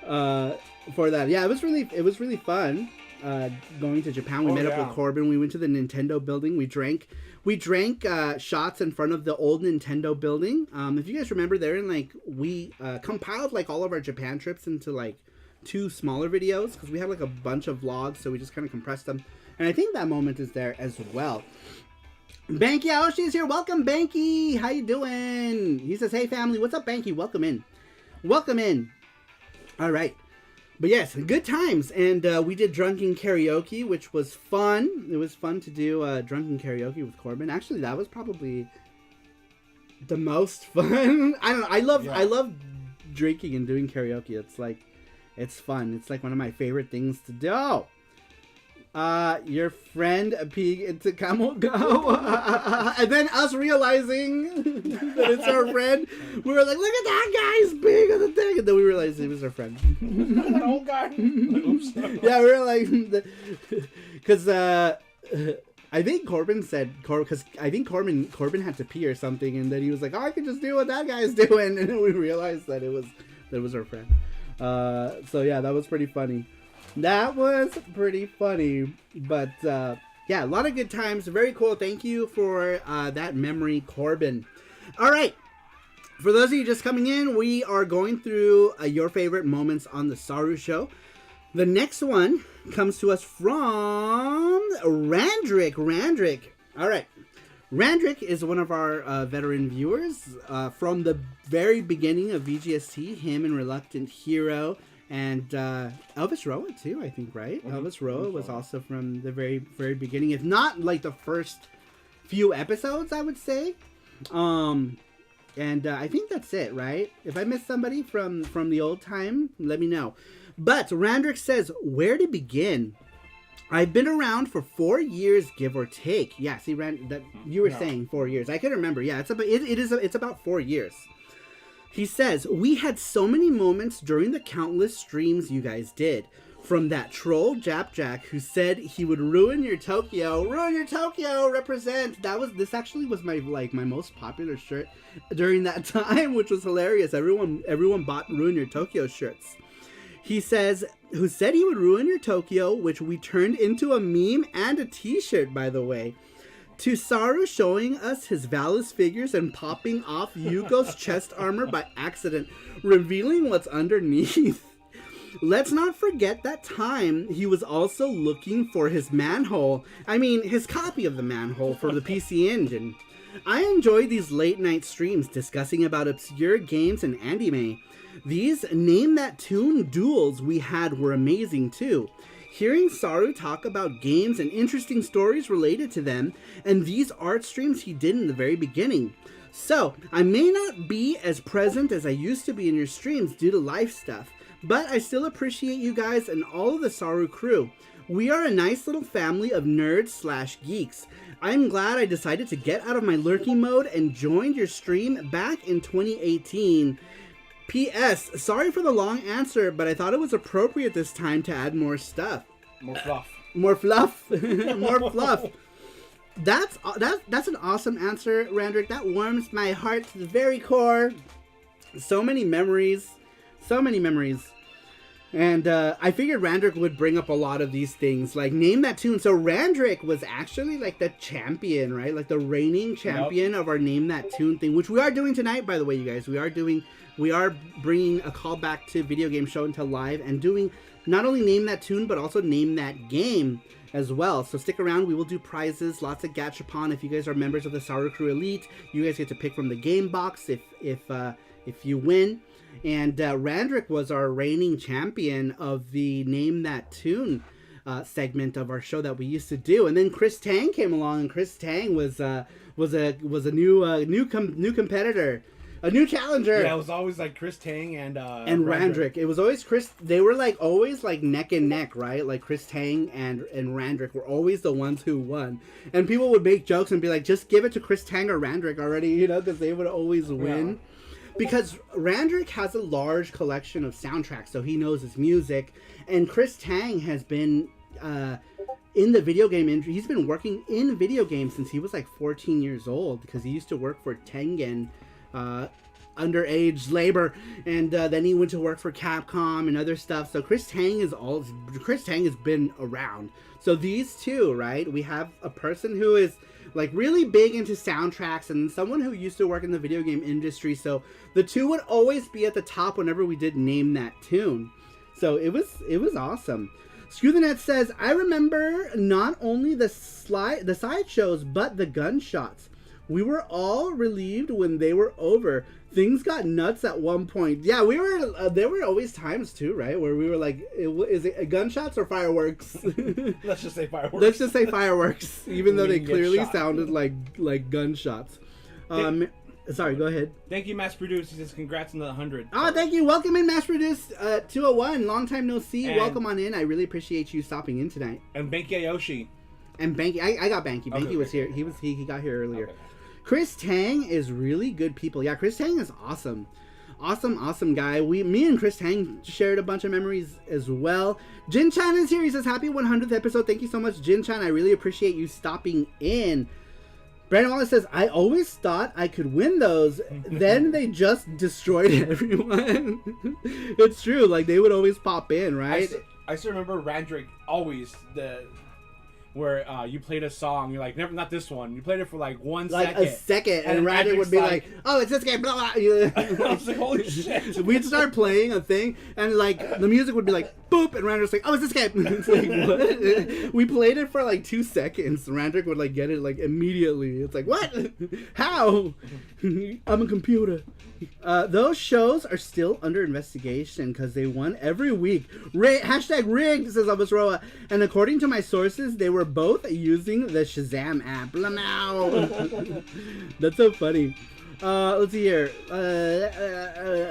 for that. Yeah, it was really fun going to Japan. We met up with Corbin. We went to the Nintendo building. We drank shots in front of the old Nintendo building. If you guys remember, we compiled like all of our Japan trips into like 2 smaller videos because we had like a bunch of vlogs, so we just kind of compressed them. And I think that moment is there as well. Banky Aoshi is here. Welcome, Banky. How you doing? He says, hey, family. What's up, Banky? Welcome in. Welcome in. All right. But yes, good times. And we did drunken karaoke, which was fun. It was fun to do drunken karaoke with Corbin. Actually, that was probably the most fun. I don't know. I love drinking and doing karaoke. It's fun. It's like one of my favorite things to do. Your friend peek into Camel Go, and then us realizing that it's our friend. We were like, "Look at that guy's big on the thing," and then we realized it was our friend. That old guy. Oops. Yeah, we were like, because I think Corbin said, because I think Corbin had to pee or something, and then he was like, "Oh, I can just do what that guy's doing," and then we realized that it was our friend. So yeah, that was pretty funny. That was pretty funny, but yeah, a lot of good times. Very cool. Thank you for that memory, Corbin. All right. For those of you just coming in, we are going through your favorite moments on the Saru Show. The next one comes to us from Randrick. All right. Randrick is one of our veteran viewers from the very beginning of VGST, him and Reluctant Hero. And Elvis Roa too, I think, right? Mm-hmm. Elvis Roa was also from the very, very beginning, if not like the first few episodes, I would say. And I think that's it, right? If I missed somebody from the old time, let me know. But Randrick says, where to begin? I've been around for 4 years, give or take. Yeah, see, you were saying 4 years. I can remember. Yeah, it's about 4 years. He says, we had so many moments during the countless streams you guys did. From that troll Japjack who said he would ruin your Tokyo, represent. This actually was my most popular shirt during that time, which was hilarious. Everyone bought Ruin Your Tokyo shirts. He says, who said he would ruin your Tokyo, which we turned into a meme and a t-shirt, by the way. To Saru showing us his Valis figures and popping off Yuko's chest armor by accident, revealing what's underneath. Let's not forget that time he was also looking for his his copy of the manhole for the PC Engine. I enjoy these late night streams discussing about obscure games and anime. These Name That Tune duels we had were amazing too. Hearing Saru talk about games and interesting stories related to them, and these art streams he did in the very beginning. So, I may not be as present as I used to be in your streams due to life stuff, but I still appreciate you guys and all of the Saru crew. We are a nice little family of nerds/geeks. I'm glad I decided to get out of my lurking mode and joined your stream back in 2018. P.S. Sorry for the long answer, but I thought it was appropriate this time to add more stuff. More fluff. More fluff. More fluff. That's an awesome answer, Randrick. That warms my heart to the very core. So many memories. And I figured Randrick would bring up a lot of these things, like name that tune. So Randrick was actually like the champion, right? Like the reigning champion of our name that tune thing, which we are doing tonight, by the way, you guys. We are bringing a callback to Video Game Show and Tell Live and doing not only name that tune, but also name that game as well. So stick around. We will do prizes, lots of gachapon. If you guys are members of the Saru Crew Elite, you guys get to pick from the game box if you win. And Randrick was our reigning champion of the Name That Tune segment of our show that we used to do. And then Chris Tang came along, and Chris Tang was a new competitor, a new challenger. Yeah, it was always like Chris Tang and Randrick. It was always Chris. They were like always like neck and neck, right? Like Chris Tang and Randrick were always the ones who won. And people would make jokes and be like, just give it to Chris Tang or Randrick already, you know, because they would always win. Yeah. Because Randrick has a large collection of soundtracks, so he knows his music. And Chris Tang has been in the video game industry. He's been working in video games since he was like 14 years old, because he used to work for Tengen, underage labor, and then he went to work for Capcom and other stuff. So Chris Tang has been around. So these two, right? We have a person who is like really big into soundtracks and someone who used to work in the video game industry. So the two would always be at the top whenever we did Name That Tune. So it was awesome. Screw the Net says, I remember not only the side shows, but the gunshots. We were all relieved when they were over. Things got nuts at one point. Yeah, we were. There were always times too, right, where we were like, "Is it gunshots or fireworks?" Let's just say fireworks. Let's just say fireworks, even though they clearly sounded like gunshots. Sorry, go ahead. Thank you, Mass Produced. He says, "Congrats on the 100." Oh, thank you. Welcome in, Mass Produced 201. Long time no see. And welcome on in. I really appreciate you stopping in tonight. And Banky Ayoshi. And Banky, I got Banky. Banky was here. He got here earlier. Okay. Chris Tang is really good people. Yeah, Chris Tang is awesome. Awesome guy. Me and Chris Tang shared a bunch of memories as well. Jin Chan is here. He says, happy 100th episode. Thank you so much, Jin Chan. I really appreciate you stopping in. Brandon Wallace says, I always thought I could win those. Then they just destroyed everyone. It's true. Like, they would always pop in, right? I still remember Randrick always, where you played a song, you're like, never, not this one. You played it for like 1 second. Like a second, and Randrick would be like, oh, it's this game, blah, blah. I was like, holy shit. We'd start playing a thing, and like, the music would be like, boop, and Randrick's like, oh, it's this game. It's like, what? We played it for like 2 seconds. Randrick would like get it like immediately. It's like, what? How? I'm a computer. Those shows are still under investigation because they won every week. Hashtag rigged, says Abasroa. And according to my sources, they were both using the Shazam app. That's so funny. Let's see here.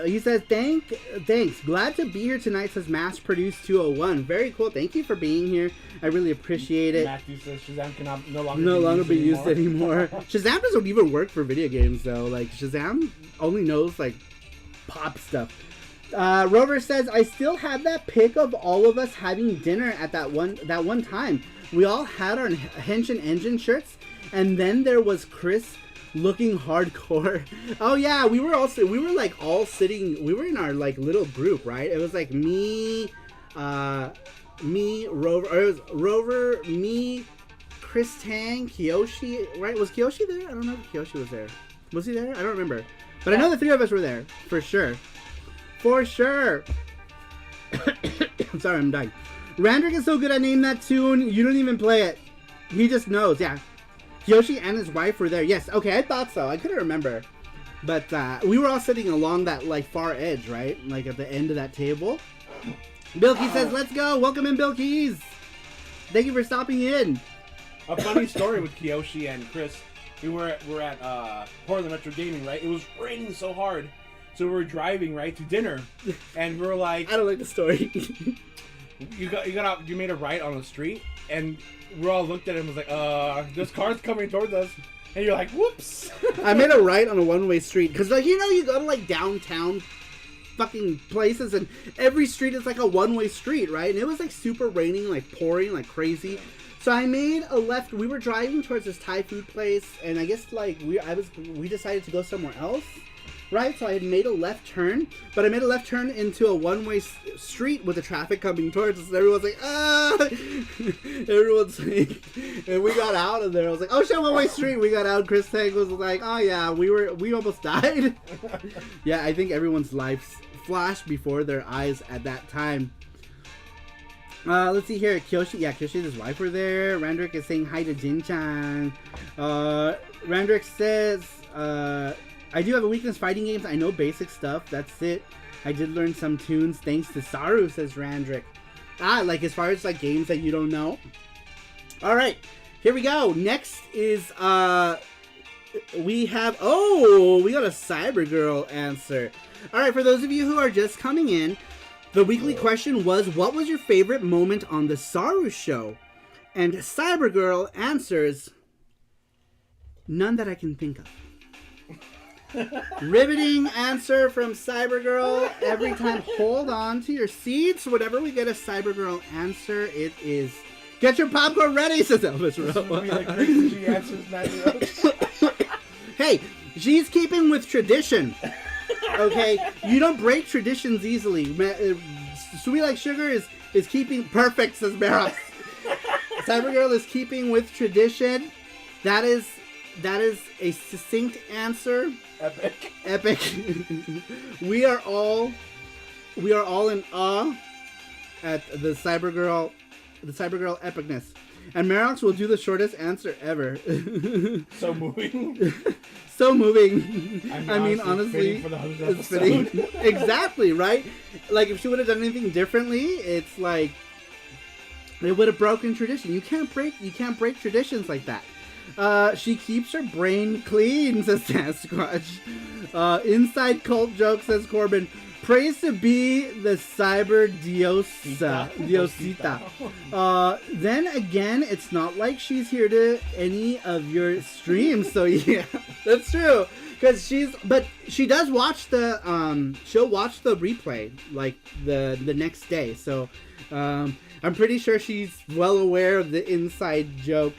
He says, thanks. Glad to be here tonight, says Mass Produced 201. Very cool. Thank you for being here. I really appreciate it. Matthew says Shazam cannot no longer be used anymore. Shazam doesn't even work for video games, though. Like, Shazam only knows, like, pop stuff. Rover says, I still have that pic of all of us having dinner at that one time. We all had our Henshin Engine shirts, and then there was Chris looking hardcore. Oh yeah, we were all sitting. We were in our like little group, right? It was like me, Rover. Or it was Rover, me, Chris Tang, Kiyoshi. Right? Was Kiyoshi there? I don't know if Kiyoshi was there. Was he there? I don't remember. But I know the three of us were there for sure. For sure. I'm sorry, I'm dying. Randrick is so good at Name That Tune. You don't even play it. He just knows. Yeah. Yoshi and his wife were there. Yes, okay, I thought so. I couldn't remember. But we were all sitting along that like far edge, right? Like at the end of that table. Bilky says, let's go. Welcome in, Bilkies. Thank you for stopping in. A funny story with Kiyoshi and Chris. We're at Portland Metro Gaming, right? It was raining so hard. So we were driving, right, to dinner. And we were like... I don't like the story. You made a right on the street, and we all looked at him and was like, this car's coming towards us. And you're like, whoops. I made a right on a one-way street. Because, like, you know, you go to, like, downtown fucking places, and every street is, like, a one-way street, right? And it was, like, super raining, like, pouring, like, crazy. So I made a left. We were driving towards this Thai food place, and I guess, like, we decided to go somewhere else. right? So I had made a left turn, but I made a left turn into a one-way street with the traffic coming towards us, and everyone's like, ah! Everyone's like, and we got out of there. I was like, oh shit, one-way street. We got out. Chris Tank was like, oh yeah, we almost died. Yeah, I think everyone's lives flashed before their eyes at that time. Let's see here. Kyoshi, yeah, Kyoshi and his wife were there. Randrick is saying hi to Jin-chan. Randrick says, I do have a weakness fighting games. I know basic stuff. That's it. I did learn some tunes thanks to Saru, says Randrick. Like as far as like games that you don't know. All right, here we go. Next is we got a Cyber Girl answer. All right, for those of you who are just coming in, the weekly question was, what was your favorite moment on the Saru show? And Cyber Girl answers, none that I can think of. Riveting answer from Cyber Girl. Every time, hold on to your seats. Whenever we get a Cyber Girl answer, it is, get your popcorn ready, says Elvis Rowe. Hey, she's keeping with tradition. Okay, you don't break traditions easily. Sweet Like Sugar is keeping perfect, says Merox. Cyber Girl is keeping with tradition. That is a succinct answer. Epic. We are all in awe at the Cyber Girl epicness. And Merox will do the shortest answer ever. So moving. So moving. I mean, honestly, it's fitting. Exactly, right? Like, if she would have done anything differently, it's like it would have broken tradition. You can't break traditions like that. She keeps her brain clean, says Sasquatch. Inside cult joke, says Corbin. Praise to be the Cyber Diosita. Then again, it's not like she's here to any of your streams, so yeah, that's true. Because she does watch she'll watch the replay like the next day. So I'm pretty sure she's well aware of the inside joke.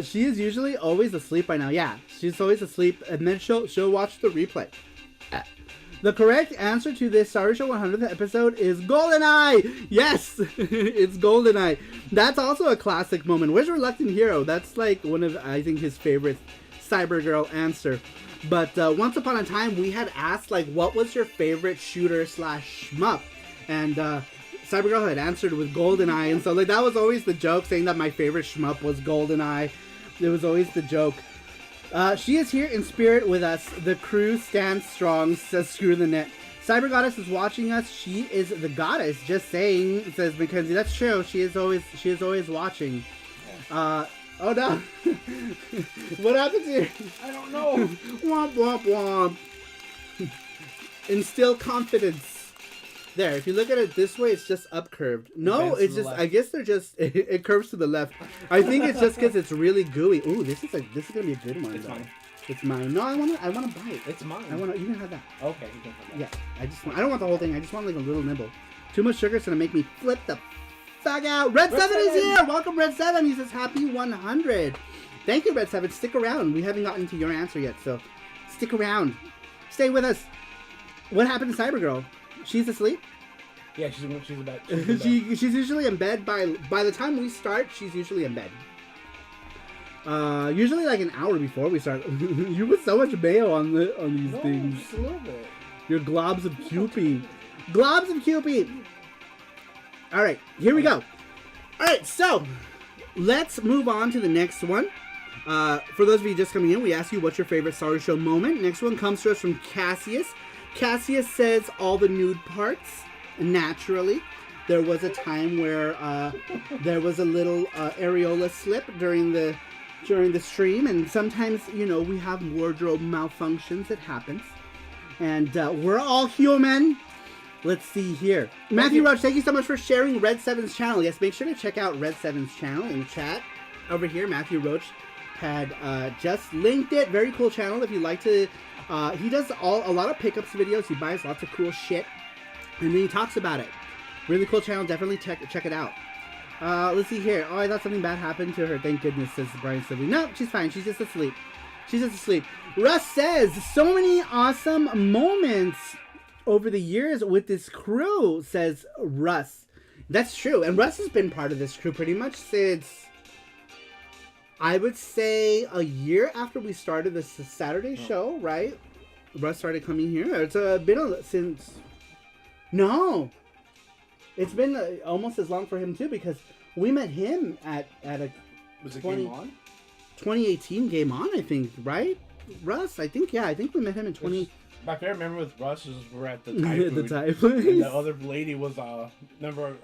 She is usually always asleep by now. Yeah, she's always asleep, and then she'll watch the replay. The correct answer to this SaruShow 100th episode is GoldenEye! Yes! It's GoldenEye. That's also a classic moment. Where's Reluctant Hero? That's like one of, I think, his favorite Cyber Girl answer. But once upon a time, we had asked, like, what was your favorite shooter / shmup? And Cyber Girl had answered with GoldenEye. And so, like, that was always the joke, saying that my favorite shmup was GoldenEye. It was always the joke. She is here in spirit with us. The crew stands strong, says Screw the Net. Cyber Goddess is watching us. She is the goddess, just saying, says Mackenzie. That's true. She is always watching. Oh no. What happened here? I don't know. Womp womp womp. Instill confidence. There, if you look at it this way, it's just up curved. No, it's just, I guess they're just, it curves to the left. I think it's just because it's really gooey. Ooh, this is gonna be a good one. It's mine. It's mine. No, I wanna bite. It's mine. You can have that. Okay, you can have that. Yeah, I don't want the whole thing. I just want like a little nibble. Too much sugar is gonna make me flip the fuck out. Red 7 is here. Welcome, Red 7. He says happy 100. Thank you, Red 7. Stick around. We haven't gotten to your answer yet, so stick around. Stay with us. What happened to Cyber Girl? She's asleep? Yeah, she's in bed. She's usually in bed by the time we start. She's usually in bed. Usually like an hour before we start. You put so much mayo on these things. Just a little bit. Your globs of Cupid. Globs of Cupid. All right, here we go. All right, so let's move on to the next one. For those of you just coming in, we asked you what's your favorite SaruShow moment. Next one comes to us from Cassius. Cassius says all the nude parts. Naturally, there was a time where there was a little areola slip during the stream, and sometimes, you know, we have wardrobe malfunctions. It happens, and we're all human. Let's see here. Matthew Roach, thank you so much for sharing Red 7's channel. Yes, make sure to check out Red 7's channel in the chat. Over here, Matthew Roach had just linked it. Very cool channel. If you like to, he does a lot of pickups videos. He buys lots of cool shit. And then he talks about it. Really cool channel. Definitely check it out. Let's see here. Oh, I thought something bad happened to her. Thank goodness, says Brian Sibley. No, she's fine. She's just asleep. She's just asleep. Russ says, so many awesome moments over the years with this crew, says Russ. That's true. And Russ has been part of this crew pretty much since, I would say, a year after we started this Saturday show, right? Russ started coming here. It's been since... No. It's been almost as long for him, too, because we met him at a... Was it Game On? 2018 Game On, I think, right? Russ, I think we met him in 20... Back there, I remember with Russ, we're at the Thai food. The Thai place. And the other lady was, remember...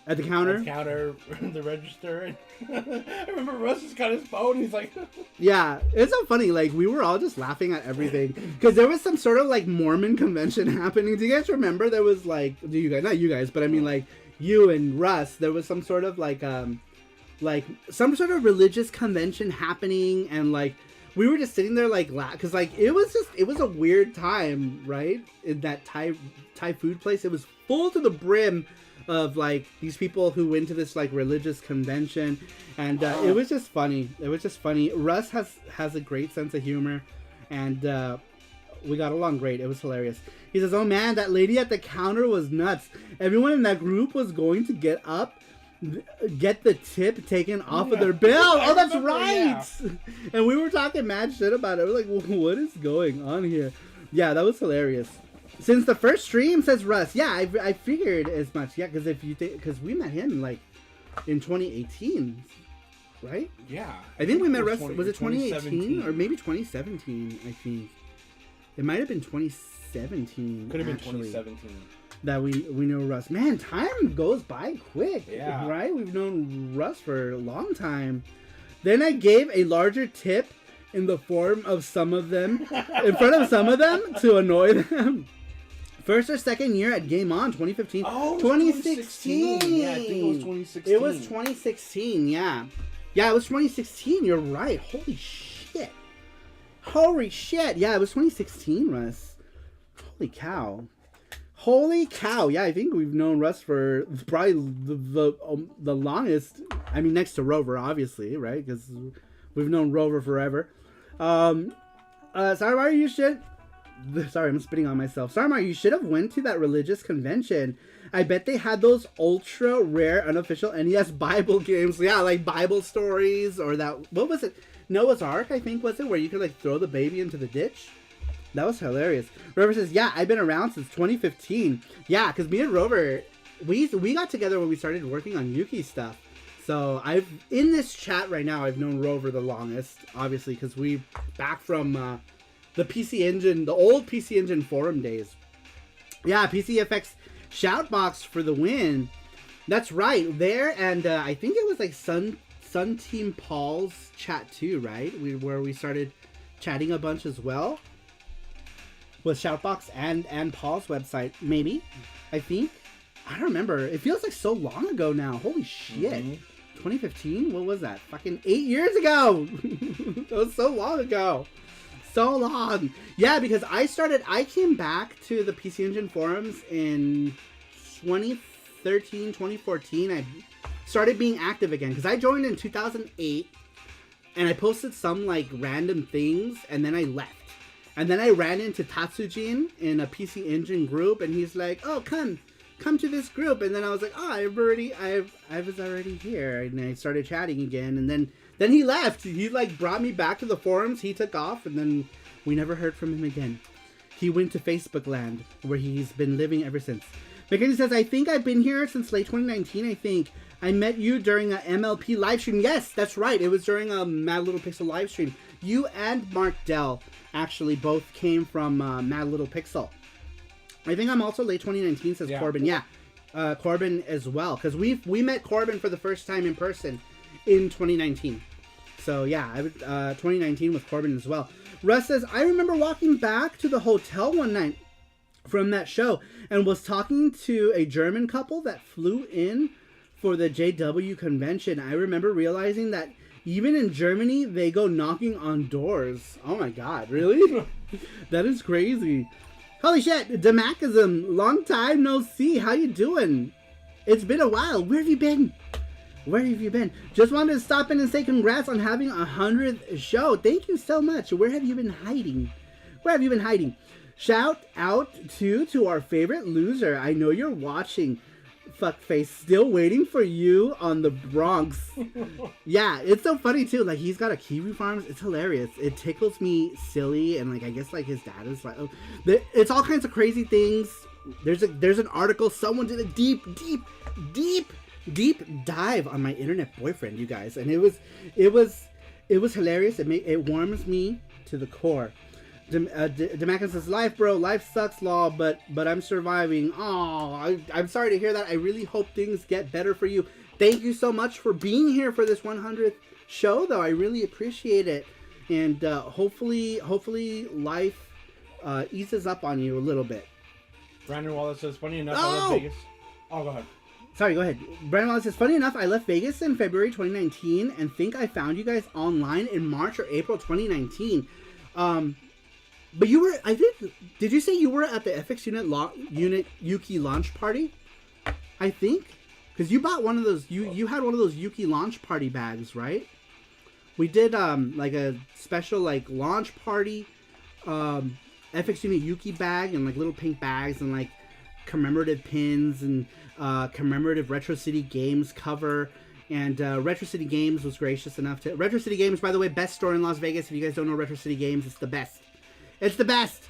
at the counter? At the counter, the register. And I remember Russ just got his phone, he's like... Yeah, it's so funny, like, we were all just laughing at everything. Because there was some sort of, like, Mormon convention happening. Do you guys remember there was, like... Not you guys, but I mean, like, you and Russ, there was some sort of, like some sort of religious convention happening, and, like, we were just sitting there, like, because, like, it was a weird time, right? In that Thai food place. It was full to the brim of, like, these people who went to this, like, religious convention, and it was just funny. Russ has a great sense of humor, and we got along great. It was hilarious. He says, oh man, that lady at the counter was nuts. Everyone in that group was going to get up, get the tip taken off of their bill. Oh, that's right. Yeah. And we were talking mad shit about it. We're like, what is going on here? Yeah, that was hilarious. Since the first stream, says Russ. Yeah, I figured as much. Yeah, because we met him like in 2018, right? Yeah. I think we met Russ. Was it 2018 or maybe 2017? I think it might have been 2017. Could have been 2017. That we know Russ. Man, time goes by quick. Yeah. Right? We've known Russ for a long time. Then I gave a larger tip in the form of some of them, in front of some of them to annoy them. First or second year at Game On, 2015. Oh, 2016. Yeah, I think it was 2016. It was 2016, yeah. Yeah, it was 2016. You're right. Holy shit. Yeah, it was 2016, Russ. Holy cow. Yeah, I think we've known Russ for probably the longest. I mean, next to Rover, obviously, right? Because we've known Rover forever. Sorry, you should... Sorry, I'm spitting on myself. Sarmar, you should have went to that religious convention. I bet they had those ultra rare unofficial NES Bible games. Yeah, like Bible stories or that... What was it? Noah's Ark, I think, was it? Where you could, like, throw the baby into the ditch? That was hilarious. Rover says, yeah, I've been around since 2015. Yeah, because me and Rover, we got together when we started working on Yuki stuff. So in this chat right now, I've known Rover the longest, obviously, because we back from the PC Engine, the old PC Engine forum days. Yeah, PCFX Shoutbox for the win. That's right, there, and I think it was like Sun Team Paul's chat too, right? Where we started chatting a bunch as well. With Shoutbox and Paul's website, maybe, I think. I don't remember. It feels like so long ago now. Holy shit. Mm-hmm. 2015? What was that? Fucking 8 years ago! That was so long ago. So long. Yeah, because I came back to the PC Engine forums in 2013, 2014. I started being active again, because I joined in 2008, and I posted some, like, random things, and then I left. And then I ran into Tatsujin in a PC Engine group, and he's like, "Oh, come to this group." And then I was like, "Oh, I was already here." And I started chatting again, and then he left. He like brought me back to the forums. He took off, and then we never heard from him again. He went to Facebook land, where he's been living ever since. Mackenzie says, "I think I've been here since late 2019. I think I met you during a MLP live stream." Yes, that's right. It was during a Mad Little Pixel live stream. You and Mark Dell actually both came from Mad Little Pixel. I think I'm also late 2019, says Corbin. Yeah, Corbin as well, because we met Corbin for the first time in person in 2019. So yeah, 2019 with Corbin as well. Russ says, I remember walking back to the hotel one night from that show and was talking to a German couple that flew in for the JW convention. I remember realizing that even in Germany, they go knocking on doors. Oh my god, really? That is crazy. Holy shit, Demachism, long time no see. How you doing? It's been a while. Where have you been? Where have you been? Just wanted to stop in and say congrats on having 100th show. Thank you so much. Where have you been hiding? Where have you been hiding? Shout out to our favorite loser. I know you're watching. Fuckface, still waiting for you on the Bronx. Yeah, it's so funny too. Like, he's got a kiwi farms. It's hilarious. It tickles me silly, and like, I guess like his dad is like, oh, it's all kinds of crazy things. There's an article. Someone did a deep dive on my internet boyfriend, you guys, and it was hilarious. It warms me to the core. Demakin says, life, bro. Life sucks, law, but I'm surviving. Oh, I'm sorry to hear that. I really hope things get better for you. Thank you so much for being here for this 100th show, though. I really appreciate it. And hopefully life eases up on you a little bit. Brandon Wallace says, funny enough, I left Vegas. Oh, go ahead. Sorry, go ahead. Brandon Wallace says, funny enough, I left Vegas in February 2019 and think I found you guys online in March or April 2019. But you were, I think, did you say you were at the FX Unit Yuki launch party? I think. Because you bought one of those, you had one of those Yuki launch party bags, right? We did, like a special, like, launch party, FX Unit Yuki bag and, like, little pink bags and, like, commemorative pins and, commemorative Retro City Games cover. And Retro City Games was gracious enough to... Retro City Games, by the way, best store in Las Vegas. If you guys don't know Retro City Games, it's the best. It's the best.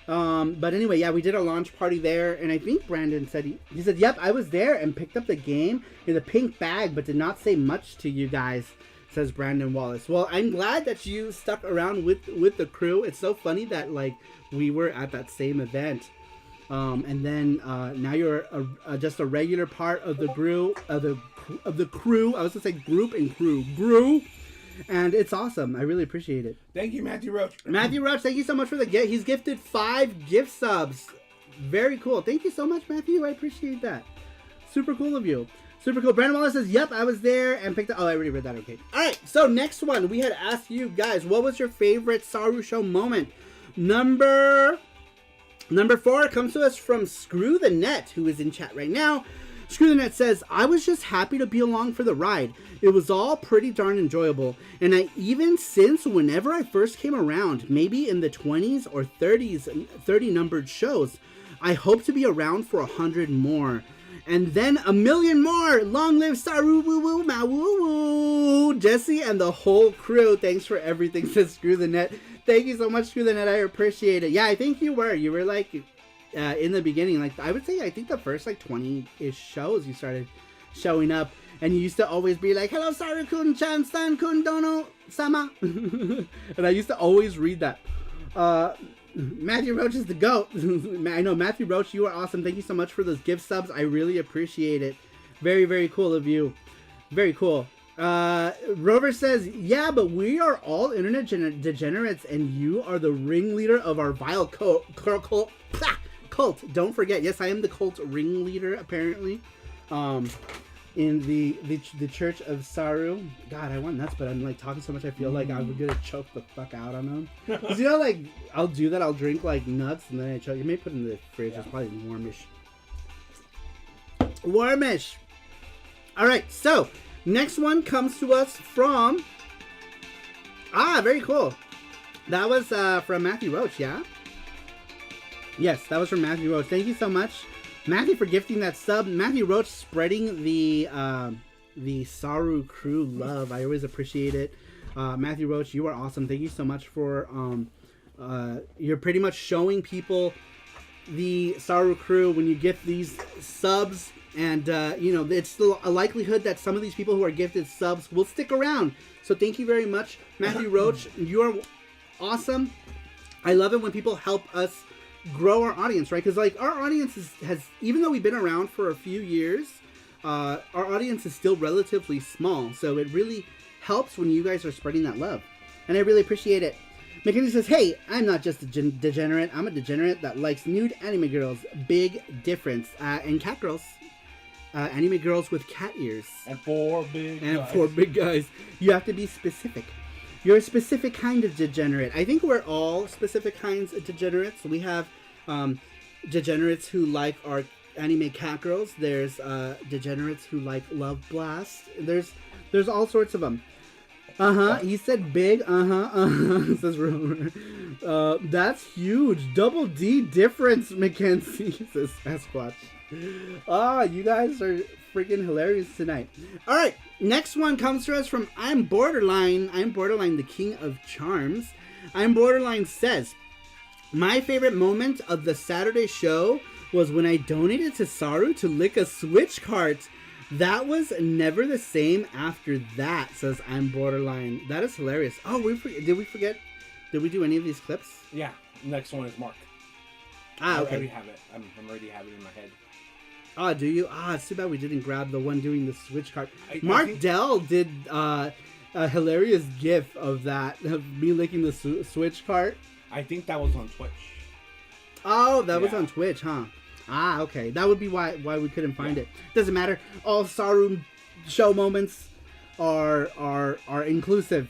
But anyway, yeah, we did a launch party there, and I think Brandon said he said, "Yep, I was there and picked up the game in a pink bag, but did not say much to you guys." Says Brandon Wallace. Well, I'm glad that you stuck around with the crew. It's so funny that like we were at that same event, and then now you're just a regular part of the crew. I was gonna say group and crew. And it's awesome. I really appreciate it. Thank you, Matthew Roach. Matthew Roach, thank you so much for the gift. He's gifted 5 gift subs. Very cool. Thank you so much, Matthew. I appreciate that. Super cool of you. Super cool. Brandon Wallace says, yep, I was there and picked up... Oh, I already read that. Okay. All right. So next one, we had asked you guys, what was your favorite Saru Show moment? Number 4 comes to us from Screw the Net, who is in chat right now. Screw the Net says, I was just happy to be along for the ride. It was all pretty darn enjoyable. And I even since whenever I first came around, maybe in the 20s or 30s, 30 numbered shows, I hope to be around for 100 more. And then 1,000,000 more. Long live Saru woo woo ma woo woo. Jesse and the whole crew. Thanks for everything, says Screw the Net. Thank you so much, Screw the Net. I appreciate it. Yeah, I think you were. You were like... in the beginning, like I would say, I think the first like 20-ish shows you started showing up, and you used to always be like, "Hello, Saru-kun, Chan-san, kun, dono, sama," and I used to always read that. Matthew Roach is the GOAT. I know, Matthew Roach, you are awesome. Thank you so much for those gift subs. I really appreciate it. Very, very cool of you. Very cool. Rover says, yeah, but we are all internet degenerates, and you are the ringleader of our vile cult. Don't forget, yes, I am the cult ringleader, apparently, in the Church of Saru. God, I want nuts, but I'm like talking so much, I feel like I'm gonna choke the fuck out on them. Cause you know, like I'll do that. I'll drink like nuts, and then I choke. You may put it in the fridge. Yeah. It's probably warmish. All right, so next one comes to us from. Very cool. That was from Matthew Roach, yeah. Yes, that was from Matthew Roach. Thank you so much, Matthew, for gifting that sub. Matthew Roach spreading the Saru crew love. I always appreciate it. Matthew Roach, you are awesome. Thank you so much for you're pretty much showing people the Saru crew when you gift these subs, and you know, it's still a likelihood that some of these people who are gifted subs will stick around. So thank you very much, Matthew Roach. You are awesome. I love it when people help us grow our audience, right? Because like our audience has even though we've been around for a few years, our audience is still relatively small, so it really helps when you guys are spreading that love, and I really appreciate it. McKinney says, hey, I'm not just a degenerate, I'm a degenerate that likes nude anime girls. Big difference. And cat girls, anime girls with cat ears, and 4 big guys. You have to be specific. You're a specific kind of degenerate. I think we're all specific kinds of degenerates. We have degenerates who like our anime cat girls. There's degenerates who like Love Blast. There's all sorts of them. He said big. Says Rover. That's huge. Double D difference, Mackenzie, says Sasquatch. You guys are freaking hilarious tonight. All right, next one comes to us from I'm Borderline, the king of charms. I'm Borderline says, my favorite moment of the Saturday show was when I donated to Saru to lick a Switch cart. That was never the same after that, says I'm Borderline. That is hilarious. Oh, did we forget? Did we do any of these clips? Yeah. Next one is Mark. Okay. I already have it. I'm already have it in my head. Oh, do you? It's too bad we didn't grab the one doing the Switch cart. Mark Dell did a hilarious gif of that, of me licking the Switch cart. I think that was on Twitch. Oh, that was on Twitch, huh? Okay. That would be why we couldn't find it. Doesn't matter. All Saru show moments are inclusive.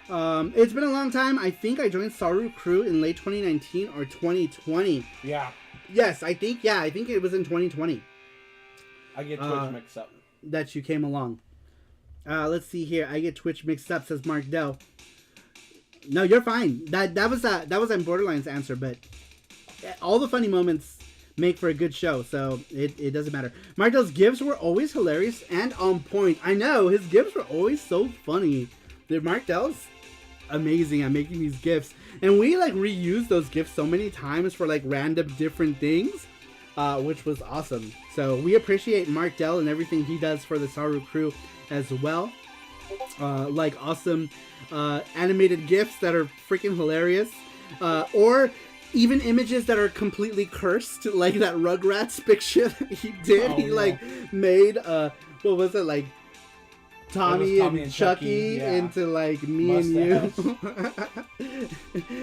It's been a long time. I think I joined Saru crew in late 2019 or 2020. Yeah. Yes, I think it was in 2020. I get Twitch mixed up. That you came along. Let's see here. I get Twitch mixed up, says Mark Dell. No, you're fine. That was on Borderline's answer, but all the funny moments make for a good show, so it doesn't matter. Mark Dell's gifs were always hilarious and on point. I know, his gifs were always so funny. Mark Dell's amazing at making these gifs, and we like reused those gifs so many times for like random different things, which was awesome. So we appreciate Mark Dell and everything he does for the Saru crew as well. Like awesome animated gifs that are freaking hilarious, or even images that are completely cursed, like that Rugrats picture that he did. Made what was it, like Tommy and Chucky into like me Mustache. And you.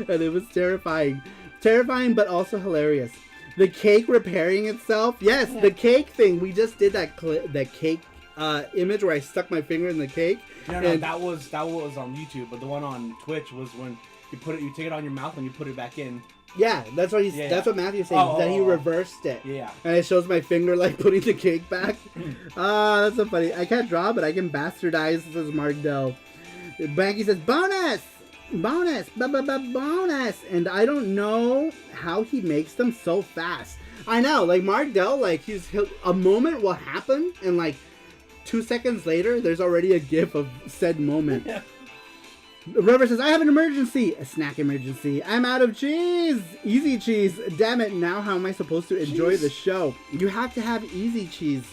And it was terrifying but also hilarious. The cake repairing itself, yes, the cake thing. We just did that cake image where I stuck my finger in the cake. No, that was on YouTube, but the one on Twitch was when you take it on your mouth and you put it back in. Yeah, that's what that's what Matthew's saying. That he reversed it. Yeah. And it shows my finger like putting the cake back. That's so funny. I can't draw, but I can bastardize, says Mark Dell. Banky says, bonus! Bonus! Bonus! And I don't know how he makes them so fast. I know, like Mark Dell, like a moment will happen and like 2 seconds later, there's already a gif of said moment. Rover says, I have an emergency. A snack emergency. I'm out of cheese. Easy cheese. Damn it. Now how am I supposed to enjoy the show? You have to have easy cheese.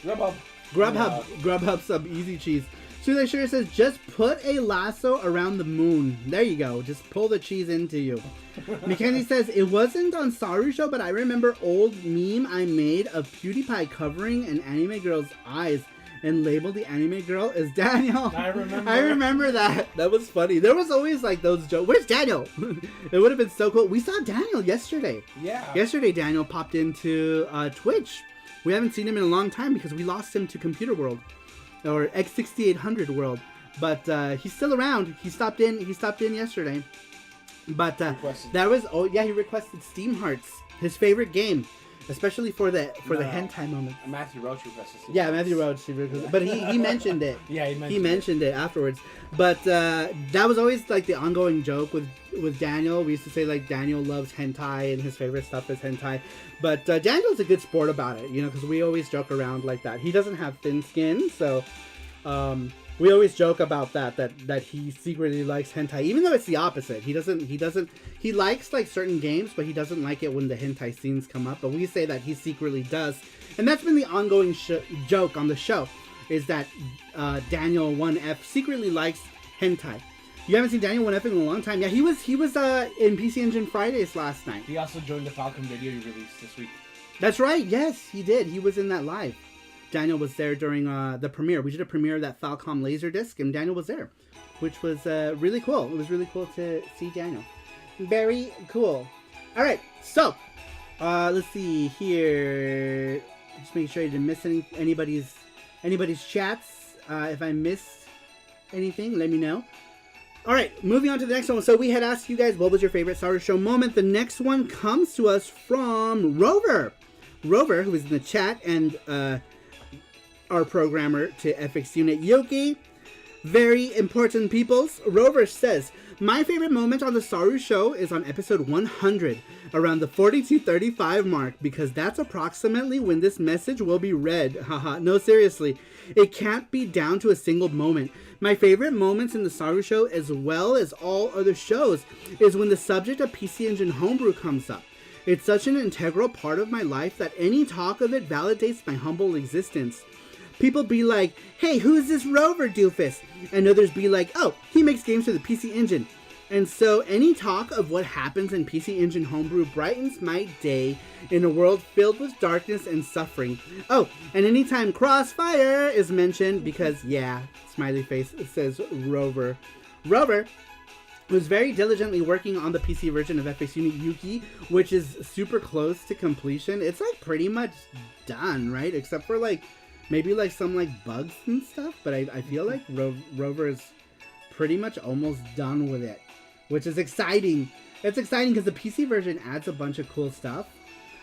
Grubhub sub easy cheese. Sule Sugar says, just put a lasso around the moon. There you go. Just pull the cheese into you. Mackenzie says, it wasn't on Saru Show, but I remember old meme I made of PewDiePie covering an anime girl's eyes and labeled the anime girl as Daniel. I remember that. That was funny. There was always like those jokes. Where's Daniel? It would have been so cool. We saw Daniel yesterday. Yeah. Yesterday, Daniel popped into Twitch. We haven't seen him in a long time because we lost him to Computer World or X6800 World. But he's still around. He stopped in yesterday. But he requested Steam Hearts, his favorite game. Especially for the hentai moment. Matthew Roach requested. Yeah, Matthew Roach. But he mentioned it. Yeah, he mentioned it afterwards. But that was always like the ongoing joke with Daniel. We used to say like Daniel loves hentai and his favorite stuff is hentai. But Daniel's a good sport about it, because we always joke around like that. He doesn't have thin skin, so we always joke about that he secretly likes hentai, even though it's the opposite. He likes like certain games, but he doesn't like it when the hentai scenes come up. But we say that he secretly does, and that's been the ongoing joke on the show, is that Daniel 1F secretly likes hentai. You haven't seen Daniel 1F in a long time. Yeah, he was in PC Engine Fridays last night. He also joined the Falcon video you released this week. That's right. Yes, he did. He was in that live. Daniel was there during the premiere. We did a premiere of that Falcom Laserdisc, and Daniel was there, which was really cool. It was really cool to see Daniel. Very cool. All right, so let's see here. Just make sure I didn't miss anybody's chats. If I missed anything, let me know. All right, moving on to the next one. So we had asked you guys, what was your favorite Saru Show moment? The next one comes to us from Rover. Rover, who is in the chat, and our programmer to FX Unit Yoki. Very important peoples. Rover says, my favorite moment on the Saru show is on episode 100, around the 42:35 mark, because that's approximately when this message will be read. Haha, no, seriously. It can't be down to a single moment. My favorite moments in the Saru show, as well as all other shows, is when the subject of PC Engine homebrew comes up. It's such an integral part of my life that any talk of it validates my humble existence. People be like, hey, who's this Rover doofus? And others be like, oh, he makes games for the PC Engine. And so any talk of what happens in PC Engine homebrew brightens my day in a world filled with darkness and suffering. Oh, and anytime Crossfire is mentioned, because yeah, smiley face, it says Rover. Rover was very diligently working on the PC version of FX Unit Yuki, which is super close to completion. It's like pretty much done, right? Except for like maybe like some like bugs and stuff, but I feel like Rover is pretty much almost done with it, which is exciting. It's exciting because the PC version adds a bunch of cool stuff,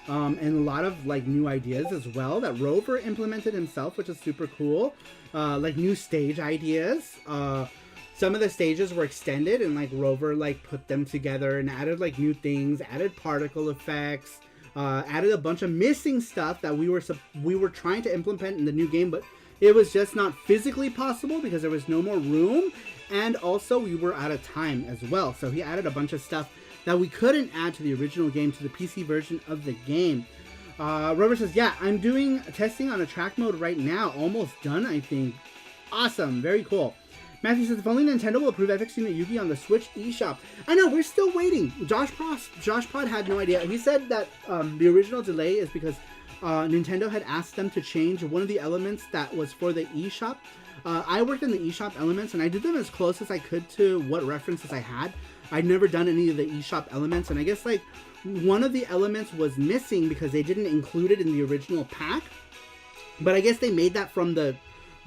and a lot of like new ideas as well that Rover implemented himself, which is super cool. Like new stage ideas. Some of the stages were extended, and like Rover like put them together and added like new things, added particle effects. Added a bunch of missing stuff that we were trying to implement in the new game, but it was just not physically possible because there was no more room, and also we were out of time as well. So he added a bunch of stuff that we couldn't add to the original game to the PC version of the game. Robert says, yeah, I'm doing testing on a track mode right now. Almost done, I think. Awesome. Very cool. Matthew says, if only Nintendo will approve FX Unit Yugi on the Switch eShop. I know, we're still waiting. Josh Pod had no idea. He said that the original delay is because Nintendo had asked them to change one of the elements that was for the eShop. I worked in the eShop elements, and I did them as close as I could to what references I had. I'd never done any of the eShop elements, and I guess like one of the elements was missing because they didn't include it in the original pack. But I guess they made that from the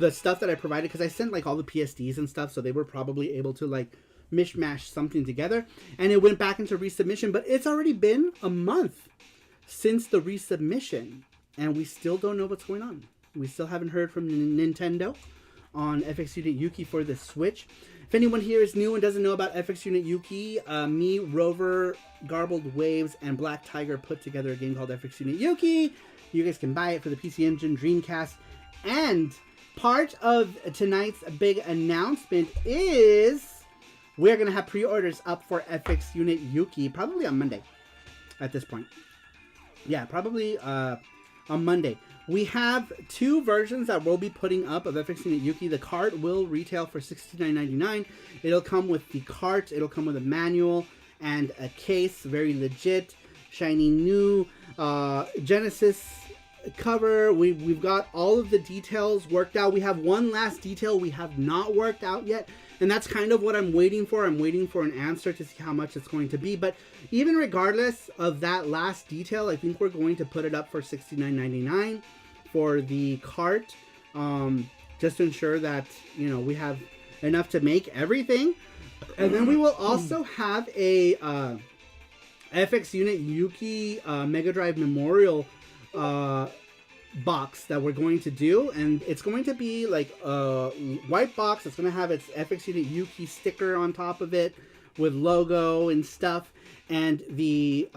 stuff that I provided, because I sent like all the PSDs and stuff, so they were probably able to like mishmash something together, and it went back into resubmission. But it's already been a month since the resubmission, and we still don't know what's going on. We still haven't heard from Nintendo on FX Unit Yuki for the Switch. If anyone here is new and doesn't know about FX Unit Yuki, me, Rover, Garbled Waves, and Black Tiger put together a game called FX Unit Yuki. You guys can buy it for the PC Engine, Dreamcast, and part of tonight's big announcement is we're going to have pre-orders up for FX Unit Yuki probably on Monday at this point. Yeah, probably on Monday. We have two versions that we'll be putting up of FX Unit Yuki. The cart will retail for $69.99. It'll come with the cart, it'll come with a manual and a case, very legit, shiny new Genesis cover. We've got all of the details worked out. We have one last detail we have not worked out yet, and that's kind of what I'm waiting for. I'm waiting for an answer to see how much it's going to be. But even regardless of that last detail, I think we're going to put it up for $69.99 for the cart, just to ensure that, you know, we have enough to make everything. And then we will also have a FX Unit Yuki Mega Drive Memorial box that we're going to do, and it's going to be like a white box. It's going to have its FX Unit Yuki sticker on top of it with logo and stuff, and the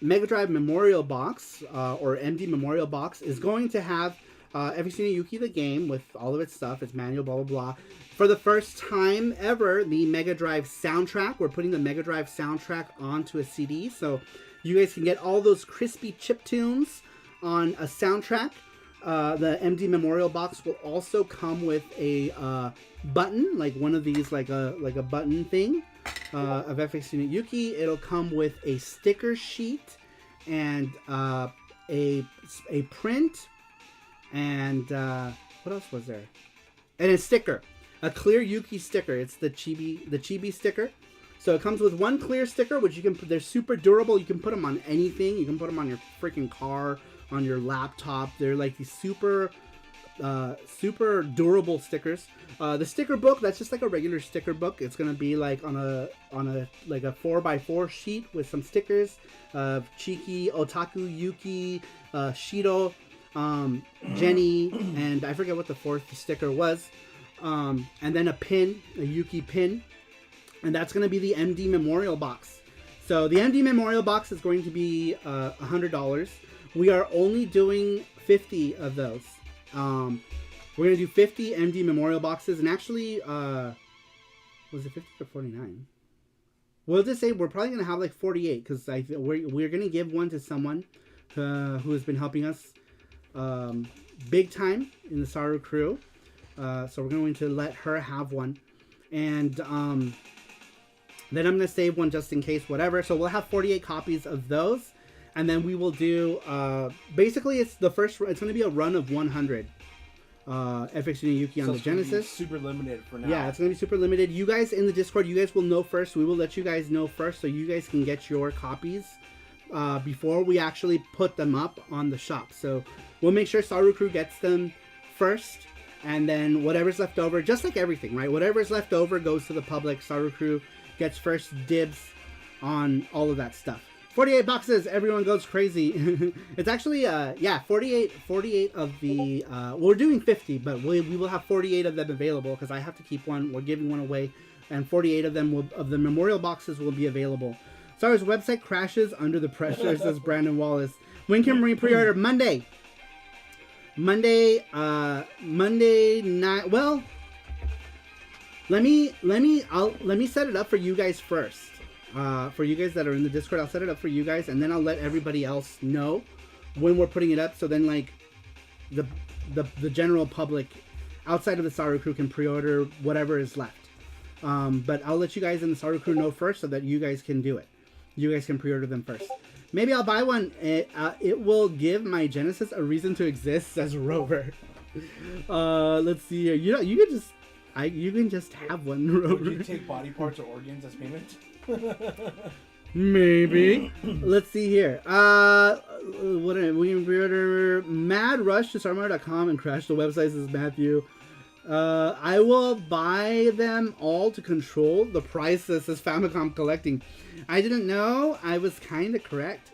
Mega Drive Memorial box or MD Memorial box is going to have FX Unit Yuki the game with all of its stuff, its manual, blah blah blah. For the first time ever, the Mega Drive soundtrack, we're putting the Mega Drive soundtrack onto a CD, so you guys can get all those crispy chip tunes on a soundtrack. The MD Memorial box will also come with a button, like one of these, like a button thing of FX Unit Yuki. It'll come with a sticker sheet and a print, and what else was there? And a sticker, a clear Yuki sticker. It's the chibi sticker. So it comes with one clear sticker, which you can put. They're super durable. You can put them on anything. You can put them on your freaking car, on your laptop. They're like these super super durable stickers. The sticker book, that's just like a regular sticker book. It's gonna be like on a like a 4x4 sheet with some stickers of Chiki, Otaku, Yuki, Shiro, Jenny, and I forget what the fourth sticker was. And then a pin, a Yuki pin, and that's gonna be the MD Memorial Box. So the MD Memorial Box is going to be $100. We are only doing 50 of those. We're going to do 50 MD Memorial Boxes. And actually, was it 50 or 49? We'll just say we're probably going to have like 48. Because we're going to give one to someone who has been helping us big time in the Saru crew. So we're going to let her have one. And then I'm going to save one just in case, whatever. So we'll have 48 copies of those. And then we will do, basically it's going to be a run of 100 FX Yuki on the Genesis. Super limited for now. Yeah, it's going to be super limited. You guys in the Discord, you guys will know first. We will let you guys know first so you guys can get your copies before we actually put them up on the shop. So we'll make sure Saru Crew gets them first. And then whatever's left over, just like everything, right? Whatever's left over goes to the public. Saru Crew gets first dibs on all of that stuff. 48 boxes, everyone goes crazy. It's actually, 48 of the, we're doing 50, but we will have 48 of them available because I have to keep one. We're giving one away, and 48 of them of the memorial boxes will be available. Saru's website crashes under the pressure, says Brandon Wallace. When can we pre-order? Monday night. Well, let me set it up for you guys first. For you guys that are in the Discord, I'll set it up for you guys, and then I'll let everybody else know when we're putting it up. So then, like, the general public outside of the Saru Crew can pre-order whatever is left. But I'll let you guys in the Saru Crew know first, so that you guys can do it. You guys can pre-order them first. Maybe I'll buy one. It will give my Genesis a reason to exist, says Rover. Let's see here. You can just have one, Rover. Would you take body parts or organs as payment? Maybe. Let's see here. What we can pre-order Mad Rush to SaruMo.com and crash the website, says Matthew. I will buy them all to control the price, says Famicom Collecting. I didn't know. I was kind of correct,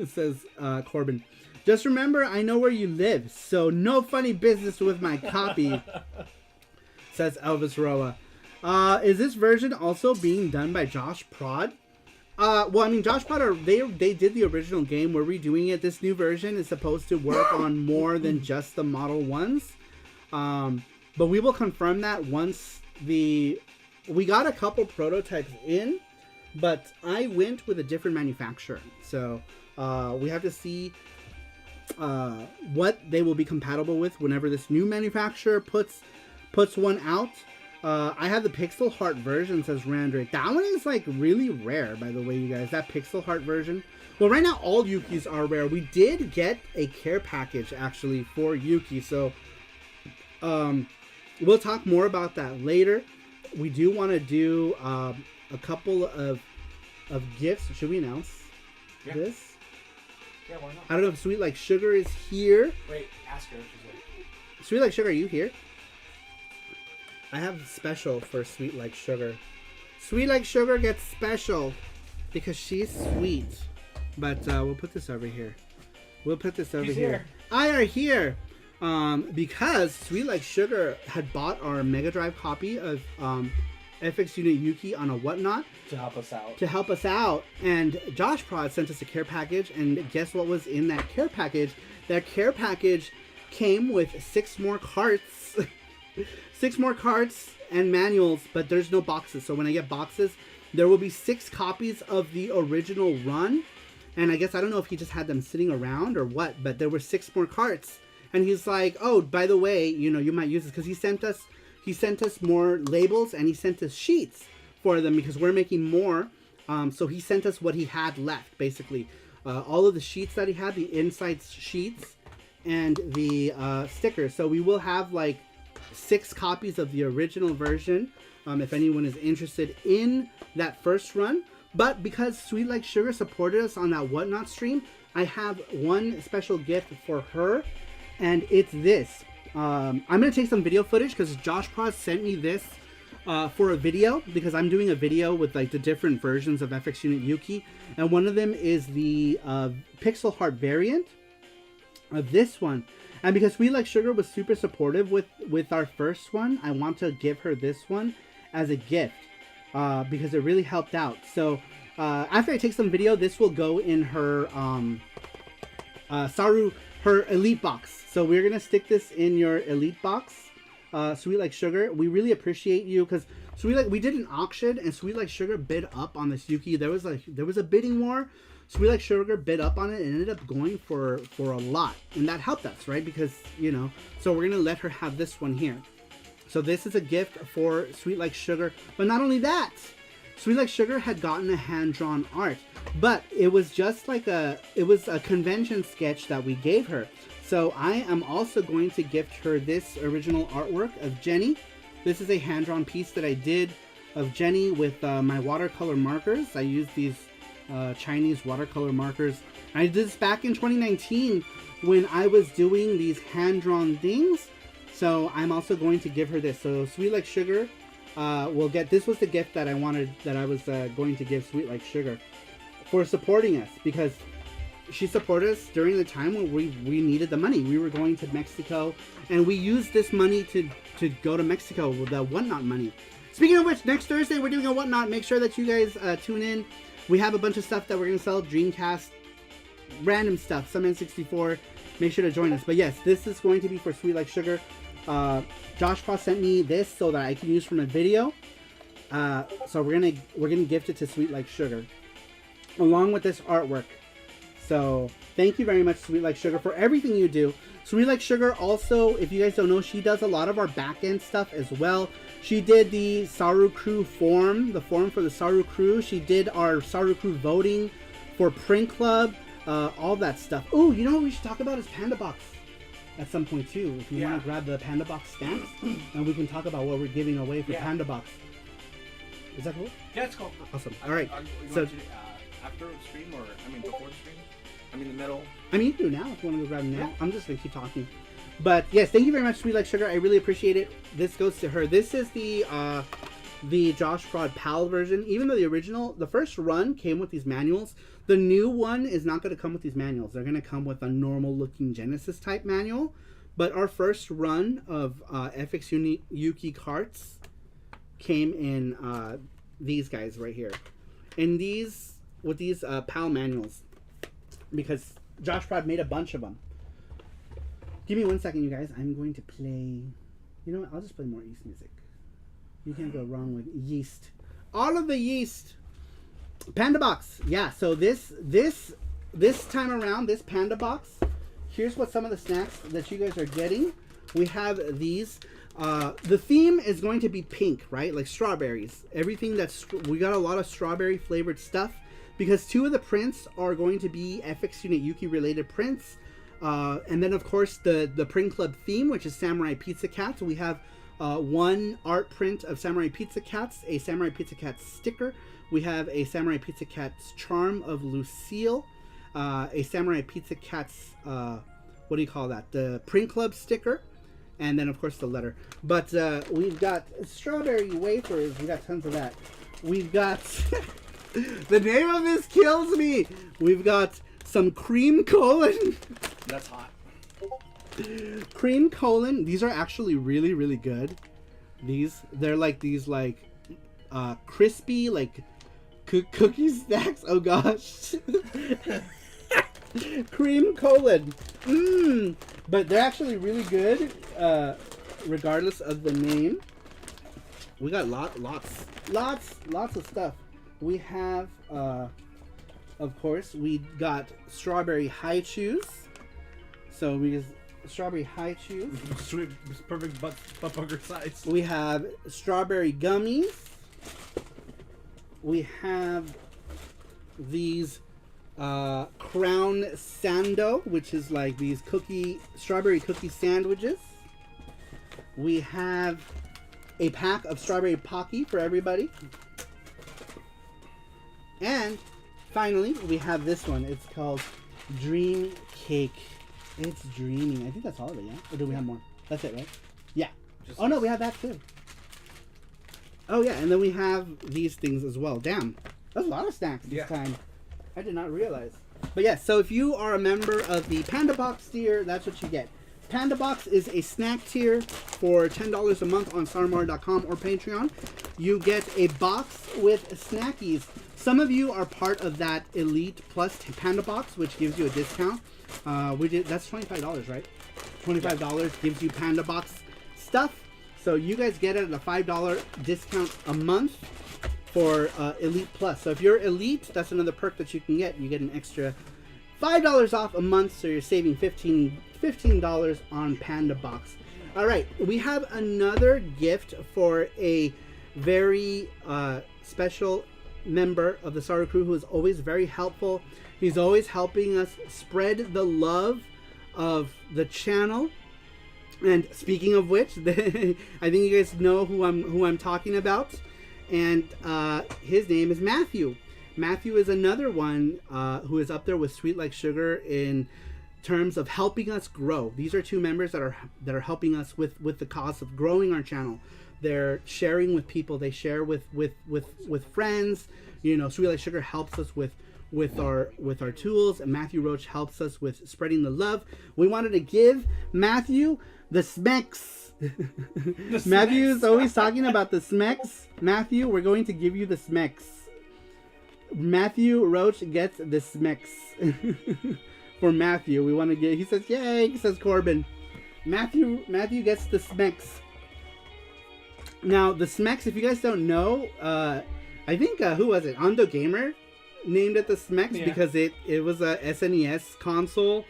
says Corbin. Just remember, I know where you live, so no funny business with my copy, says Elvis Roa. Is this version also being done by Josh Prod? Well, I mean, Josh Prod, they did the original game. We're redoing it. This new version is supposed to work on more than just the Model 1s. But we will confirm that once we got a couple prototypes in, but I went with a different manufacturer. So we have to see what they will be compatible with whenever this new manufacturer puts one out. I have the Pixel Heart version, says Randrick. That one is like really rare, by the way, you guys. That Pixel Heart version. Well, right now all Yukis are rare. We did get a care package actually for Yuki, so we'll talk more about that later. We do want to do a couple of gifts. Should we announce this? Yeah, why not? I don't know if Sweet Like Sugar is here. Wait, ask her if she's like... Sweet Like Sugar, are you here? I have special for Sweet Like Sugar. Sweet Like Sugar gets special because she's sweet. But we'll put this over here. We'll put this over here. I are here because Sweet Like Sugar had bought our Mega Drive copy of FX Unit Yuki on a whatnot. To help us out. To help us out. And Josh Prod sent us a care package. And guess what was in that care package? That care package came with 6 more carts. 6 more carts and manuals, but there's no boxes. So when I get boxes, there will be 6 copies of the original run. And I guess, I don't know if he just had them sitting around or what, but there were 6 more carts. And he's like, oh, by the way, you know, you might use this, because he sent us more labels, and he sent us sheets for them because we're making more. So he sent us what he had left, basically. All of the sheets that he had, the inside sheets, and the stickers. So we will have like 6 copies of the original version, if anyone is interested in that first run. But because Sweet Like Sugar supported us on that Whatnot stream, I have one special gift for her, and it's this. I'm gonna take some video footage because Josh Prod sent me this for a video, because I'm doing a video with like the different versions of FX Unit Yuki, and one of them is the pixel heart variant of this one. And because Sweet Like Sugar was super supportive with our first one, I want to give her this one as a gift because it really helped out. So after I take some video, this will go in her her elite box. So we're gonna stick this in your elite box, Sweet Like Sugar. We really appreciate you, because we did an auction and Sweet Like Sugar bid up on this Yuki. There was a bidding war. Sweet Like Sugar bid up on it and ended up going for a lot, and that helped us, right? Because, you know, so we're gonna let her have this one here. So this is a gift for Sweet Like Sugar. But not only that, Sweet Like Sugar had gotten a hand-drawn art, but it was just like a convention sketch that we gave her. So I am also going to gift her this original artwork of Jenny. This is a hand-drawn piece that I did of Jenny with my watercolor markers. I used these Chinese watercolor markers. I did this back in 2019 when I was doing these hand-drawn things. So I'm also going to give her this. So Sweet Like Sugar will get, this was the gift that I was going to give Sweet Like Sugar for supporting us, because she supported us during the time when we needed the money. We were going to Mexico, and we used this money to go to Mexico with the Whatnot money. Speaking of which, next Thursday we're doing a Whatnot. Make sure that you guys tune in. We have a bunch of stuff that we're going to sell. Dreamcast, random stuff, some N64. Make sure to join us. But yes, this is going to be for Sweet Like Sugar. Josh Paul sent me this so that I can use from a video. So we're gonna gift it to Sweet Like Sugar, along with this artwork. So thank you very much, Sweet Like Sugar, for everything you do. Sweet Like Sugar also, if you guys don't know, she does a lot of our back-end stuff as well. She did the SaruCro form, the form for the SaruCro. She did our SaruCro voting for Print Club, all that stuff. Oh, you know what we should talk about is Panda Box at some point too. If you want to grab the Panda Box stamps, and we can talk about what we're giving away for Panda Box. Is that cool? Yeah, it's cool. Awesome. All right. So after the stream, or I mean before the stream? I mean the middle. I mean, you can do it now if you want to go grab it now. I'm just gonna keep talking. But yes, thank you very much, Sweet Like Sugar. I really appreciate it. This goes to her. This is the Josh Prod PAL version. Even though the first run came with these manuals, the new one is not going to come with these manuals. They're going to come with a normal looking Genesis type manual. But our first run of FX Unit Yuki carts came in these guys right here. And these, with these PAL manuals. Because Josh Prod made a bunch of them. Give me 1 second, you guys. I'm going to play... You know what? I'll just play more Yeast music. You can't go wrong with yeast. All of the yeast. Panda Box. Yeah, so this time around, this Panda Box, here's what some of the snacks that you guys are getting. We have these. The theme is going to be pink, right? Like strawberries. Everything that's... We got a lot of strawberry flavored stuff, because 2 of the prints are going to be FX Unit Yuki related prints. And then, of course, the Print Club theme, which is Samurai Pizza Cats. We have 1 art print of Samurai Pizza Cats, a Samurai Pizza Cats sticker. We have a Samurai Pizza Cats charm of Lucille, a Samurai Pizza Cats, what do you call that? The Print Club sticker, and then, of course, the letter. But we've got strawberry wafers. We got tons of that. We've got... The name of this kills me. We've got some cream colon. That's hot. Cream colon. These are actually really, really good. They're like these like crispy like cookie snacks. Oh gosh. Cream colon. But they're actually really good, regardless of the name. We got lots of stuff. We have, of course, we got strawberry high chews. So we just strawberry high chews. Sweet, perfect butt bugger size. We have strawberry gummies. We have these Crown Sando, which is like these strawberry cookie sandwiches. We have a pack of strawberry Pocky for everybody. And finally, we have this one. It's called Dream Cake. It's dreamy. I think that's all of it, yeah? Or do we have more? That's it, right? Yeah. Just Oh no, we have that too. Oh yeah, and then we have these things as well. Damn, that's a lot of snacks this time. I did not realize. But yeah, so if you are a member of the Panda Box tier, that's what you get. Panda Box is a snack tier for $10 a month on SaruMar.com or Patreon. You get a box with snackies. Some of you are part of that Elite Plus Panda Box, which gives you a discount. That's $25, right? $25 gives you Panda Box stuff. So you guys get it at a $5 discount a month for Elite Plus. So if you're Elite, that's another perk that you can get. You get an extra $5 off a month, so you're saving $15 on Panda Box. All right, we have another gift for a very special member of the Saru crew who is always very helpful. He's always helping us spread the love of the channel. And speaking of which, I think you guys know who I'm talking about. And his name is Matthew. Matthew is another one who is up there with Sweet Like Sugar in terms of helping us grow. These are two members that are helping us with the cause of growing our channel. They're sharing with people. They share with friends. You know, Sweet Like Sugar helps us with our tools, and Matthew Roach helps us with spreading the love. We wanted to give Matthew the smecks. Matthew is always talking about the smecks. Matthew, we're going to give you the smecks. Matthew Roach gets the smecks. For Matthew, we want to get. He says, "Yay!" He says, Corbin. Matthew gets the smecks. Now the smecks, if you guys don't know, I think who was it? Ando Gamer named it the smecks because it was a SNES console.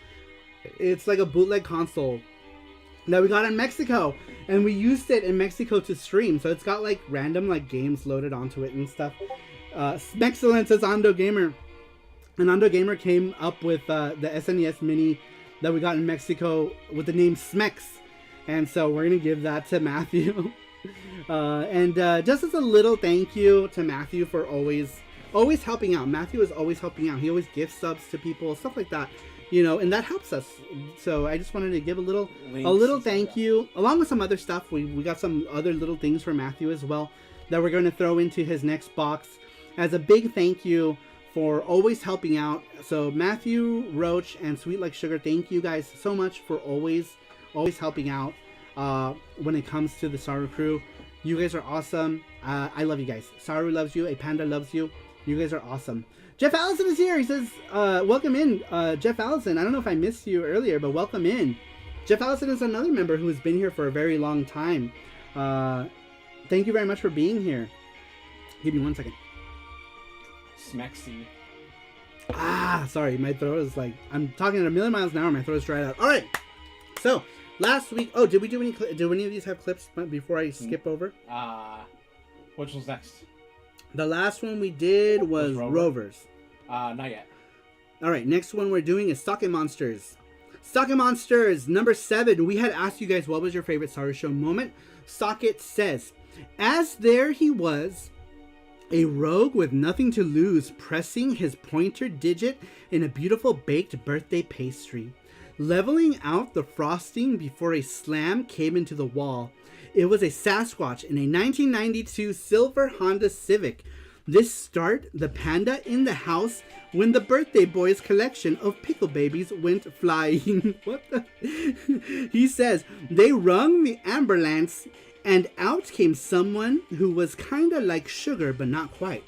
It's like a bootleg console that we got in Mexico, and we used it in Mexico to stream. So it's got like random like games loaded onto it and stuff. Smexcellent says Ando Gamer, and Ando Gamer came up with the SNES Mini that we got in Mexico with the name Smecks, and so we're gonna give that to Matthew. And just as a little thank you to Matthew for always helping out. Matthew is always helping out. He always gives subs to people, stuff like that, you know, and that helps us. So I just wanted to give a little thank you, along with some other stuff. We got some other little things for Matthew as well that we're going to throw into his next box as a big thank you for always helping out. So Matthew Roach and Sweet Like Sugar, thank you guys so much for always helping out when it comes to the Saru crew. You guys are awesome. I love you guys. Saru loves you. A Panda loves you. You guys are awesome. Jeff Allison is here. He says, welcome in, Jeff Allison. I don't know if I missed you earlier, but welcome in. Jeff Allison is another member who has been here for a very long time. Thank you very much for being here. Give me 1 second. Smexy. Sorry. My throat is like, I'm talking at a million miles an hour. My throat is dried out. All right. So, last week, did we do any of these have clips before I skip over? Which was next? The last one we did was Rovers. Not yet. Alright, next one we're doing is Socket Monsters. Socket Monsters, number 7. We had asked you guys what was your favorite Saru Show moment. Socket says, as there he was, a rogue with nothing to lose, pressing his pointer digit in a beautiful baked birthday pastry, leveling out the frosting before a slam came into the wall. It was a Sasquatch in a 1992 silver Honda Civic. This start the panda in the house when the birthday boy's collection of pickle babies went flying. What the? He says, they rung the ambulance and out came someone who was kinda like Sugar but not quite.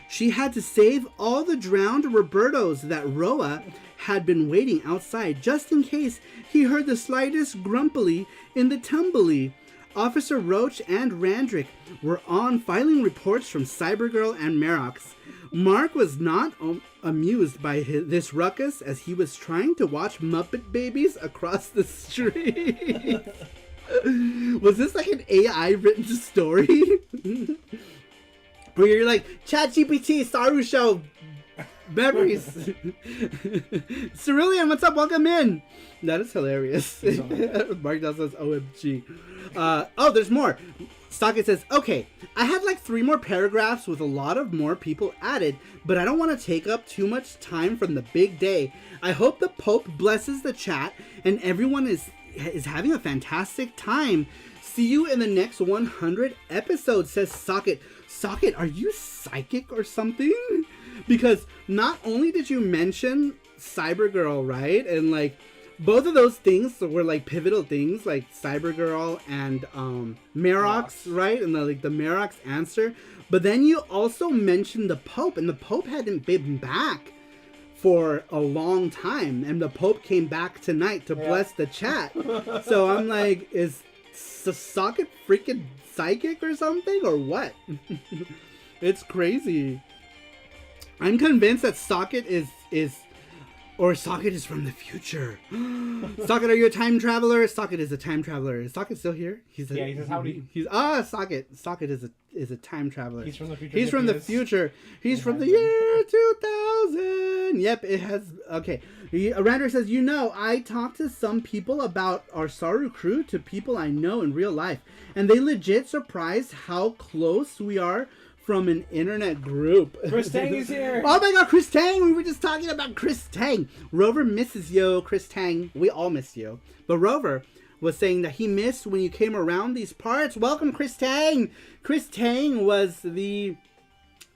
She had to save all the drowned Robertos that Roa had been waiting outside just in case he heard the slightest grumpily in the tumbly. Officer Roach and Randrick were on filing reports from Cybergirl and Merox. Mark was not amused by this ruckus as he was trying to watch Muppet Babies across the street. Was this like an AI written story? Where you're like, ChatGPT, Saru Show, memories. Cerulean, what's up? Welcome in. That is hilarious. Mark Dell says, OMG. There's more. Stockett says, okay, I had like 3 more paragraphs with a lot of more people added, but I don't want to take up too much time from the big day. I hope the Pope blesses the chat and everyone is is having a fantastic time. See you in the next 100 episodes, says Socket. Socket, are you psychic or something? Because not only did you mention Cybergirl, right? And like both of those things were like pivotal things, like Cybergirl and Merox, right? And the Merox answer. But then you also mentioned the Pope, and the Pope hadn't been back for a long time, and the Pope came back tonight to bless the chat. So I'm like, is Socket freaking psychic or something, or what? It's crazy. I'm convinced that Socket is Socket is from the future. Socket, are you a time traveler? Socket is a time traveler. Is Socket still here? He says howdy. Socket is a time traveler. He's from the future. He's from the future. He's from the year 2000. Yep, it has. Okay. Rander says, I talked to some people about our Saru crew to people I know in real life, and they legit surprised how close we are from an internet group. Chris Tang is here. Oh my god, Chris Tang. We were just talking about Chris Tang. Rover misses you, Chris Tang. We all miss you. But Rover was saying that he missed when you came around these parts. Welcome, Chris Tang. Chris Tang was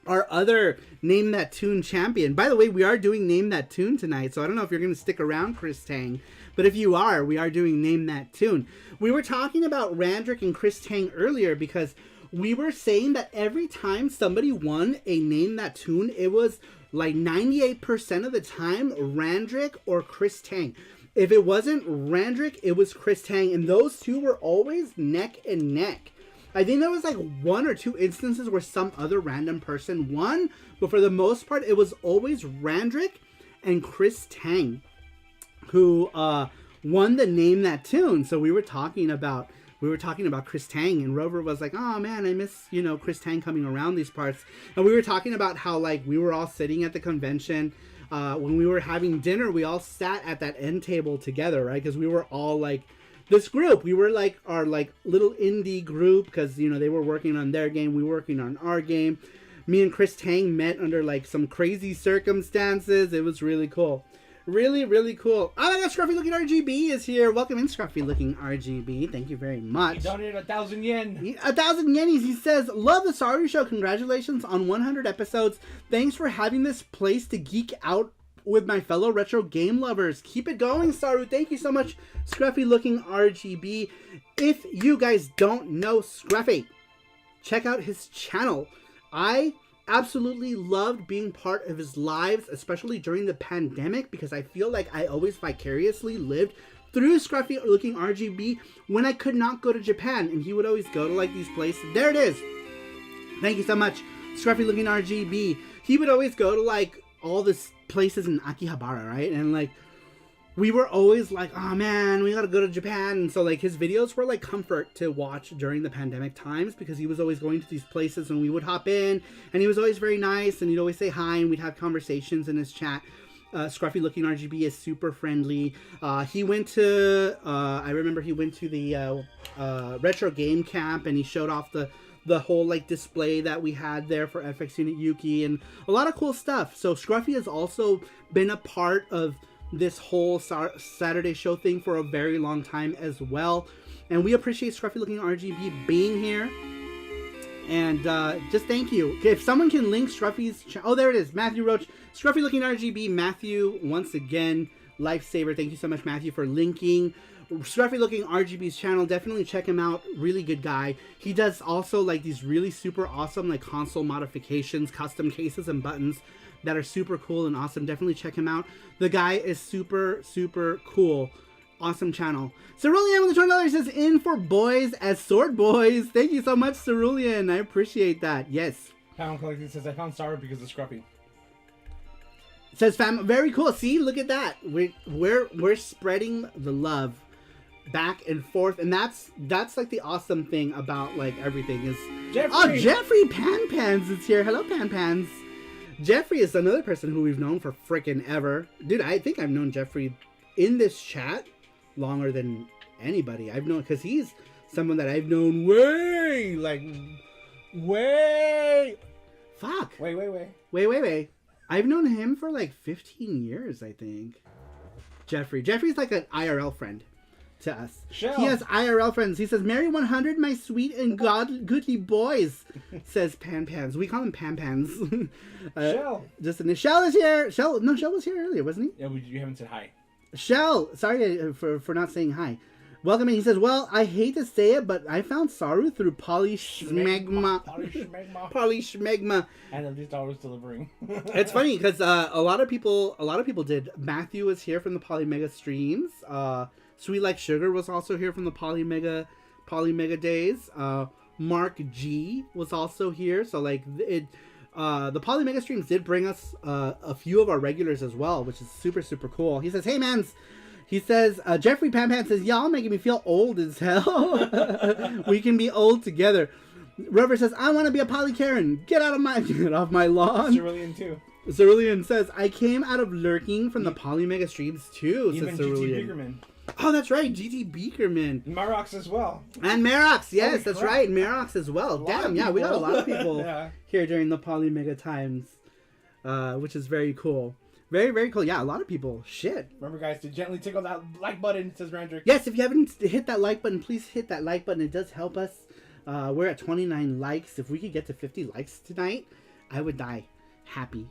our other Name That Tune champion. By the way, we are doing Name That Tune tonight, so I don't know if you're going to stick around, Chris Tang. But if you are, we are doing Name That Tune. We were talking about Randrick and Chris Tang earlier because we were saying that every time somebody won a Name That Tune, it was like 98% of the time Randrick or Chris Tang. If it wasn't Randrick, it was Chris Tang, and those two were always neck and neck. I think there was like one or two instances where some other random person won, but for the most part, it was always Randrick and Chris Tang who won the Name That Tune. So we were talking about Chris Tang, and Rover was like, oh man, I miss, Chris Tang coming around these parts. And we were talking about how like we were all sitting at the convention. When we were having dinner, we all sat at that end table together, right? Because we were all like this group. We were like our like little indie group because, they were working on their game. We were working on our game. Me and Chris Tang met under like some crazy circumstances. It was really cool. Really, really cool. Oh my god, Scruffy Looking RGB is here. Welcome in, Scruffy Looking RGB. Thank you very much. He donated 1,000 yen. 1,000 yenis. He says, love the Saru Show. Congratulations on 100 episodes. Thanks for having this place to geek out with my fellow retro game lovers. Keep it going, Saru. Thank you so much, Scruffy Looking RGB. If you guys don't know Scruffy, check out his channel. I absolutely loved being part of his lives, especially during the pandemic, because I feel like I always vicariously lived through Scruffy Looking RGB when I could not go to Japan, and he would always go to like these places. There it is. Thank you so much, Scruffy Looking RGB. He would always go to like all these places in Akihabara, right? And like we were always like, oh man, we gotta go to Japan. And so like his videos were like comfort to watch during the pandemic times, because he was always going to these places and we would hop in, and he was always very nice, and he'd always say hi, and we'd have conversations in his chat. Scruffy Looking RGB is super friendly. He went to I remember he went to the retro game camp, and he showed off the whole like display that we had there for FX Unit Yuki, and a lot of cool stuff. So Scruffy has also been a part of this whole Saturday show thing for a very long time as well, and we appreciate Scruffy Looking RGB being here, and just thank you. If someone can link Scruffy's oh, there it is, Matthew Roach, Scruffy Looking RGB. Matthew, once again, lifesaver. Thank you so much, Matthew, for linking Scruffy Looking RGB's channel. Definitely check him out. Really good guy. He does also like these really super awesome like console modifications, custom cases and buttons that are super cool and awesome. Definitely check him out. The guy is super, super cool. Awesome channel. Cerulean with the $20 says, in for boys as sword boys. Thank you so much, Cerulean. I appreciate that. Yes. Pound Collecting says, I found Saru because of Scruffy. Says fam, very cool. See, look at that. We're spreading the love back and forth, and that's like the awesome thing about like everything is Jeffrey. Oh, Jeffrey Panpans is here. Hello, Panpans. Jeffrey is another person who we've known for frickin' ever. Dude, I think I've known Jeffrey in this chat longer than anybody. I've known, because he's someone that I've known way. Fuck. Wait. I've known him for like 15 years, I think. Jeffrey's like an IRL friend. to us. Shell. He has IRL friends. He says, Mary 100, my sweet and goodly boys, says Pan Pans. We call him Pan Pans. Shell. Shell is here. Shell was here earlier, wasn't he? Yeah, you haven't said hi. Shell, sorry for not saying hi. Welcome in. He says, well, I hate to say it, but I found Saru through Polyschmegma. Polyschmegma. And at least I was delivering. It's funny because a lot of people did. Matthew was here from the Polymega streams. Sweet Like Sugar was also here from the Polymega days. Mark G was also here. So like the Polymega streams did bring us a few of our regulars as well, which is super, super cool. He says, hey mans. He says, Jeffrey Pampan says, y'all making me feel old as hell. We can be old together. Rover says, I want to be a Poly Karen. Get off my lawn. Cerulean too. Cerulean says, I came out of lurking from the Polymega streams too. Even says GT Beakerman. Oh, that's right. GT Beakerman. Marox as well. And Marox. Yes, Holy that's crap. right. Marox as well. Damn, yeah, we got a lot of people Yeah. here during the Polymega times, which is very cool. Very, very cool. Yeah, a lot of people. Shit. Remember, guys, to gently tickle that like button, says Randrick. Yes, if you haven't hit that like button, please hit that like button. It does help us. We're at 29 likes. If we could get to 50 likes tonight, I would die happy.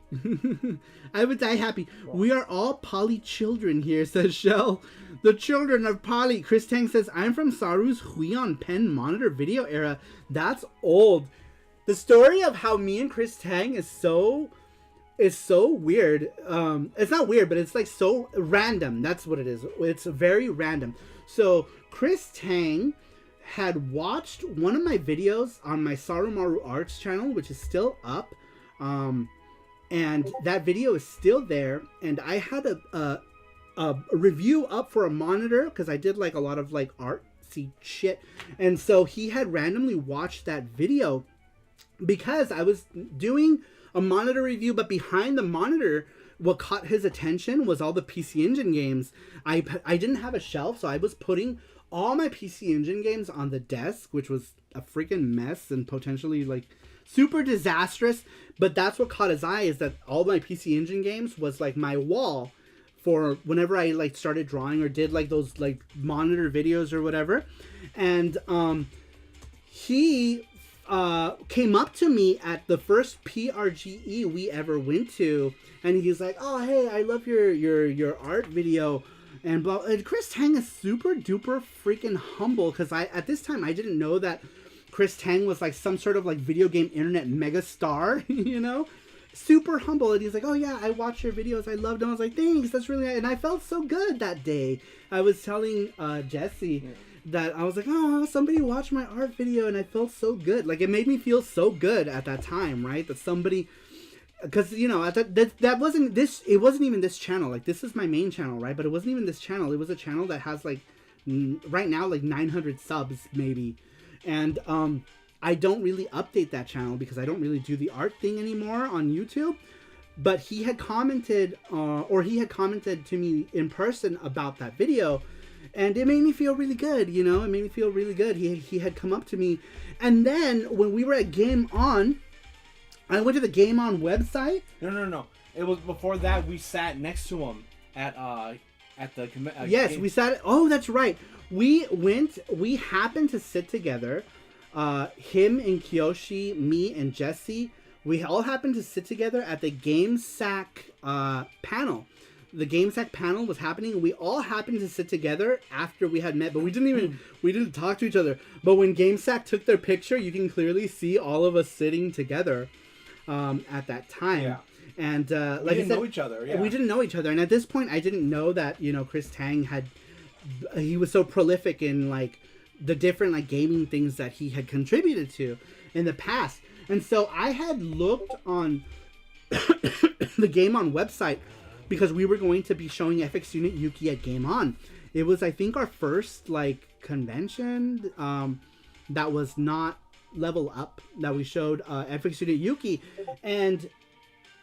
I would die happy. We are all Poly children here, says Shell. The children of Poly. Chris Tang says, I'm from Saru's Huion Pen monitor video era. That's old. The story of how me and Chris Tang is so weird. It's not weird, but it's like so random. That's what it is. It's very random. So Chris Tang had watched one of my videos on my Sarumaru Arts channel, which is still up. And that video is still there. And I had a review up for a monitor because I did like a lot of like artsy shit. And so he had randomly watched that video because I was doing a monitor review, but behind the monitor, what caught his attention was all the PC Engine games. I didn't have a shelf, so I was putting all my PC Engine games on the desk, which was a freaking mess and potentially like super disastrous. But that's what caught his eye, is that all my PC Engine games was like my wall for whenever I like started drawing or did like those like monitor videos or whatever. And he came up to me at the first PRGE we ever went to, and he's like, oh hey, I love your art video and blah. And Chris Tang is super duper freaking humble, because at this time I didn't know that Chris Tang was like some sort of like video game internet mega star, you know, super humble. And he's like, oh yeah, I watched your videos, I loved them. I was like, thanks, that's really nice. And I felt so good that day. I was telling Jesse that I was like, oh, somebody watched my art video, and I felt so good. Like, it made me feel so good at that time, right? That somebody, because, you know, that wasn't this, it wasn't even this channel. Like, this is my main channel, right? But it wasn't even this channel. It was a channel that has, like, right now, like 900 subs, maybe. And I don't really update that channel because I don't really do the art thing anymore on YouTube. But he had commented, or he had commented to me in person about that video. And it made me feel really good, you know? It made me feel really good. He had come up to me. And then, when we were at Game On, I went to the Game On website. No. It was before that we sat next to him at the... yes, game. we sat... Oh, that's right. We happened to sit together. Him and Kiyoshi, me and Jesse. We all happened to sit together at the GameSack panel. The GameSack panel was happening. We all happened to sit together after we had met, but we didn't talk to each other. But when GameSack took their picture, you can clearly see all of us sitting together at that time. Yeah. And like we didn't know each other. Yeah. We didn't know each other. And at this point, I didn't know that, you know, Chris Tang he was so prolific in like the different like gaming things that he had contributed to in the past. And so I had looked on the Game On website, because we were going to be showing FX Unit Yuki at Game On. It was, I think, our first like convention that was not Level Up, that we showed FX Unit Yuki. And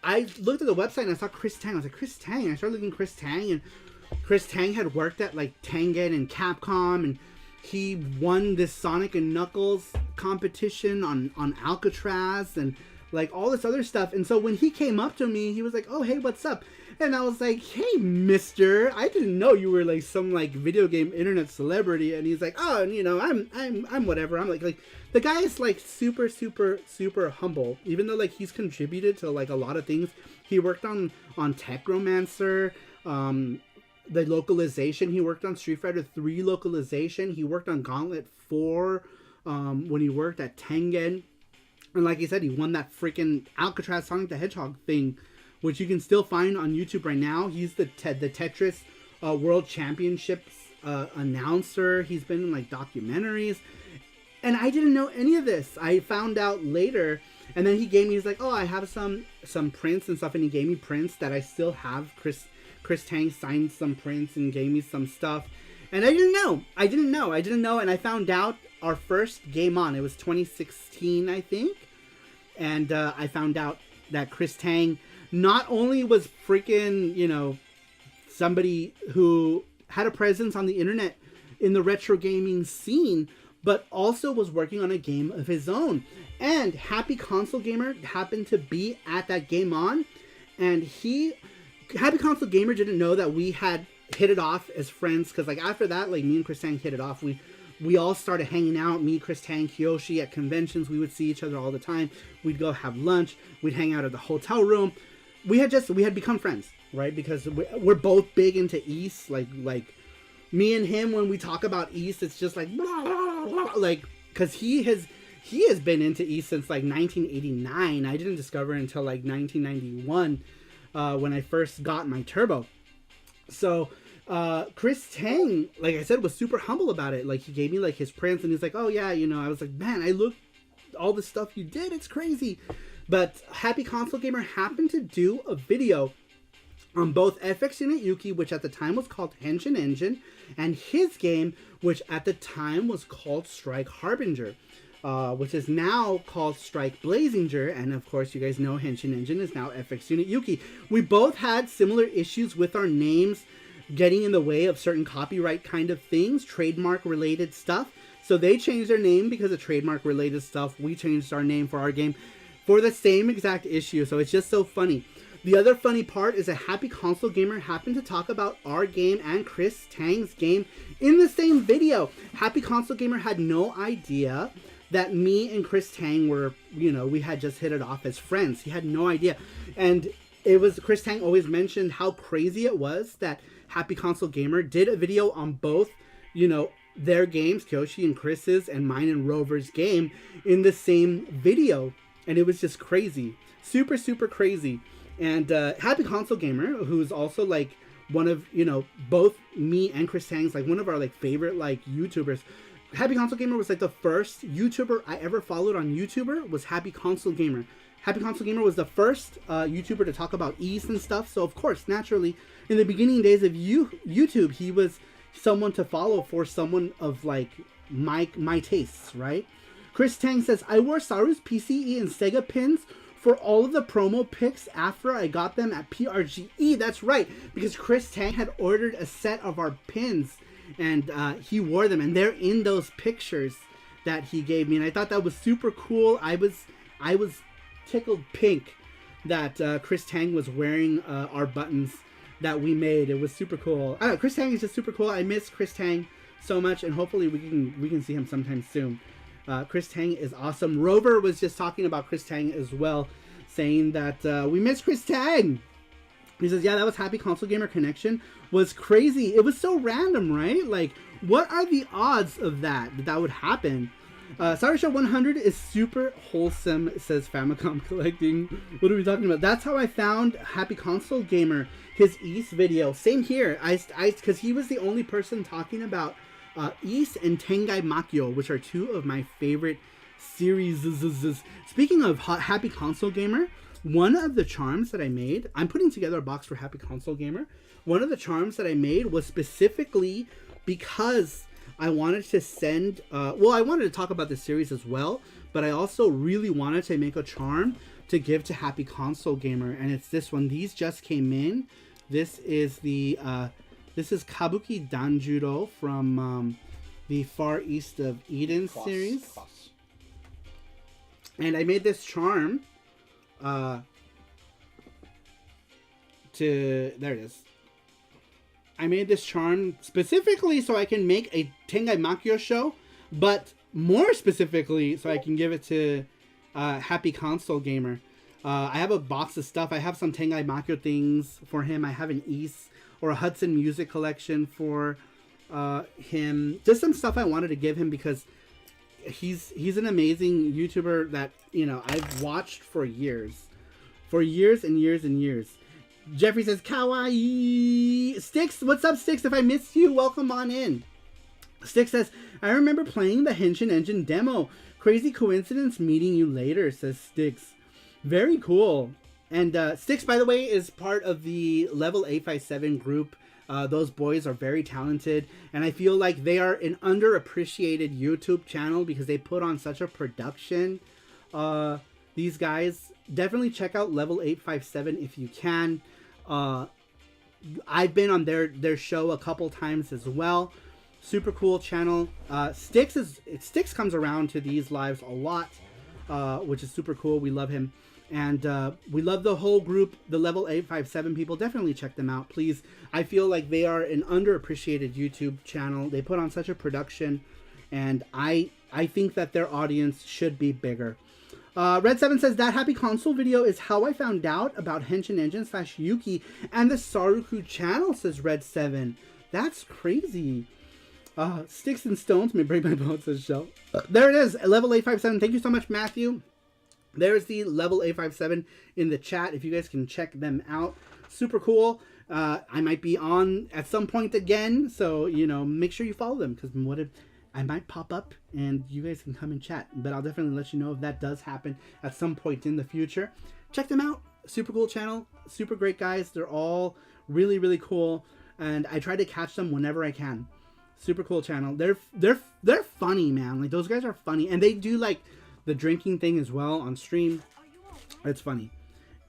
I looked at the website and I saw Chris Tang. I was like, Chris Tang? And I started looking at Chris Tang, and Chris Tang had worked at like Tengen and Capcom, and he won this Sonic and Knuckles competition on Alcatraz, and like all this other stuff. And so when he came up to me, he was like, "Oh, hey, what's up?" And I was like, "Hey, mister, I didn't know you were like some like video game internet celebrity." And he's like, "Oh, and, you know, I'm whatever." I'm like the guy is like super humble, even though like he's contributed to like a lot of things. He worked on Techromancer, the localization. He worked on Street Fighter 3 localization. He worked on Gauntlet 4 when he worked at Tengen. And like he said, he won that freaking Alcatraz Sonic the Hedgehog thing, which you can still find on YouTube right now. He's the Tetris World Championships announcer. He's been in like documentaries. And I didn't know any of this. I found out later. And then he's like, "Oh, I have some prints and stuff." And he gave me prints that I still have. Chris Tang signed some prints and gave me some stuff. And I didn't know. And I found out our first game on. It was 2016, I think. And I found out that Chris Tang not only was freaking, you know, somebody who had a presence on the internet in the retro gaming scene, but also was working on a game of his own. And Happy Console Gamer happened to be at that game on. And Happy Console Gamer didn't know that we had hit it off as friends. Because like after that, like me and Chris Tang hit it off. We all started hanging out. Me, Chris Tang, Kiyoshi at conventions. We would see each other all the time. We'd go have lunch. We'd hang out at the hotel room. We had become friends, right? Because we're both big into East. Like me and him, when we talk about East, it's just like blah, blah, blah, like, because he has been into East since like 1989. I didn't discover it until like 1991 when I first got my Turbo. So Chris Tang, like I said, was super humble about it. Like he gave me like his prints and he's like, "Oh yeah, you know," I was like, "Man, I looked all the stuff you did, it's crazy." But Happy Console Gamer happened to do a video on both FX Unit Yuki, which at the time was called Henshin Engine, and his game, which at the time was called Strike Harbinger, which is now called Strike Blazinger, and of course you guys know Henshin Engine is now FX Unit Yuki. We both had similar issues with our names getting in the way of certain copyright kind of things, trademark related stuff. So they changed their name because of trademark related stuff. We changed our name for our game for the same exact issue. So it's just so funny. The other funny part is that Happy Console Gamer happened to talk about our game and Chris Tang's game in the same video. Happy Console Gamer had no idea that me and Chris Tang were, you know, we had just hit it off as friends. He had no idea. And it was, Chris Tang always mentioned how crazy it was that Happy Console Gamer did a video on both, you know, their games, Kyoshi and Chris's, and mine and Rover's game in the same video. And it was just crazy. Super crazy. And Happy Console Gamer, who's also like one of, you know, both me and Chris Tang's like one of our like favorite like YouTubers. Happy Console Gamer was like the first YouTuber I ever followed on YouTuber was Happy Console Gamer. Happy Console Gamer was the first YouTuber to talk about East and stuff. So of course, naturally, in the beginning days of YouTube, he was someone to follow for someone of like my tastes, right? Chris Tang says, "I wore Saru's PCE and Sega pins for all of the promo pics after I got them at PRGE." That's right, because Chris Tang had ordered a set of our pins and he wore them, and they're in those pictures that he gave me, and I thought that was super cool. I was tickled pink that Chris Tang was wearing our buttons that we made. It was super cool. Chris Tang is just super cool. I miss Chris Tang so much, and hopefully we can see him sometime soon. Chris Tang is awesome. Rover was just talking about Chris Tang as well, saying that we miss Chris Tang. He says, "Yeah, that was Happy Console Gamer connection. Was crazy. It was so random, right? Like, what are the odds of that would happen?" SaruShow 100 is super wholesome, says Famicom Collecting. What are we talking about? That's how I found Happy Console Gamer, his East video. Same here. Because he was the only person talking about East and Tengai Makyo, which are two of my favorite series. Speaking of Happy Console Gamer, one of the charms that I made, I'm putting together a box for Happy Console Gamer. One of the charms that I made was specifically because I wanted to send, I wanted to talk about this series as well, but I also really wanted to make a charm to give to Happy Console Gamer, and it's this one. These just came in. This is the, this is Kabuki Danjuro from the Far East of Eden series. And I made this charm there it is. I made this charm specifically so I can make a Tengai Makyo show, but more specifically so I can give it to Happy Console Gamer. I have a box of stuff. I have some Tengai Makyo things for him. I have an East or a Hudson Music collection for him. Just some stuff I wanted to give him because he's an amazing YouTuber that, you know, I've watched for years. For years and years and years. Jeffrey says, Kawaii! Sticks, what's up, Sticks? If I missed you, welcome on in. Sticks says, I remember playing the Henshin Engine demo. Crazy coincidence meeting you later, says Sticks. Very cool. And Sticks, by the way, is part of the Level 857 group. Those boys are very talented. And I feel like they are an underappreciated YouTube channel because they put on such a production. These guys, definitely check out Level 857 if you can. I've been on their show a couple times as well. Super cool channel. Sticks comes around to these lives a lot, which is super cool. We love him, and we love the whole group. The Level 857 people, definitely check them out, please. I feel like they are an underappreciated YouTube channel. They put on such a production, and I think that their audience should be bigger. Red7 says, that Happy Console video is how I found out about Henshin Engine / Yuki and the Saruku channel, says Red7. That's crazy. Sticks and stones may break my bones, says Shell. There it is, Level 857. Thank you so much, Matthew. There's the Level 857 in the chat if you guys can check them out. Super cool. I might be on at some point again, so, you know, make sure you follow them because what if I might pop up and you guys can come and chat. But I'll definitely let you know if that does happen at some point in the future. Check them out. Super cool channel. Super great guys. They're all really, really cool. And I try to catch them whenever I can. Super cool channel. They're funny, man. Like, those guys are funny. And they do, like, the drinking thing as well on stream. It's funny.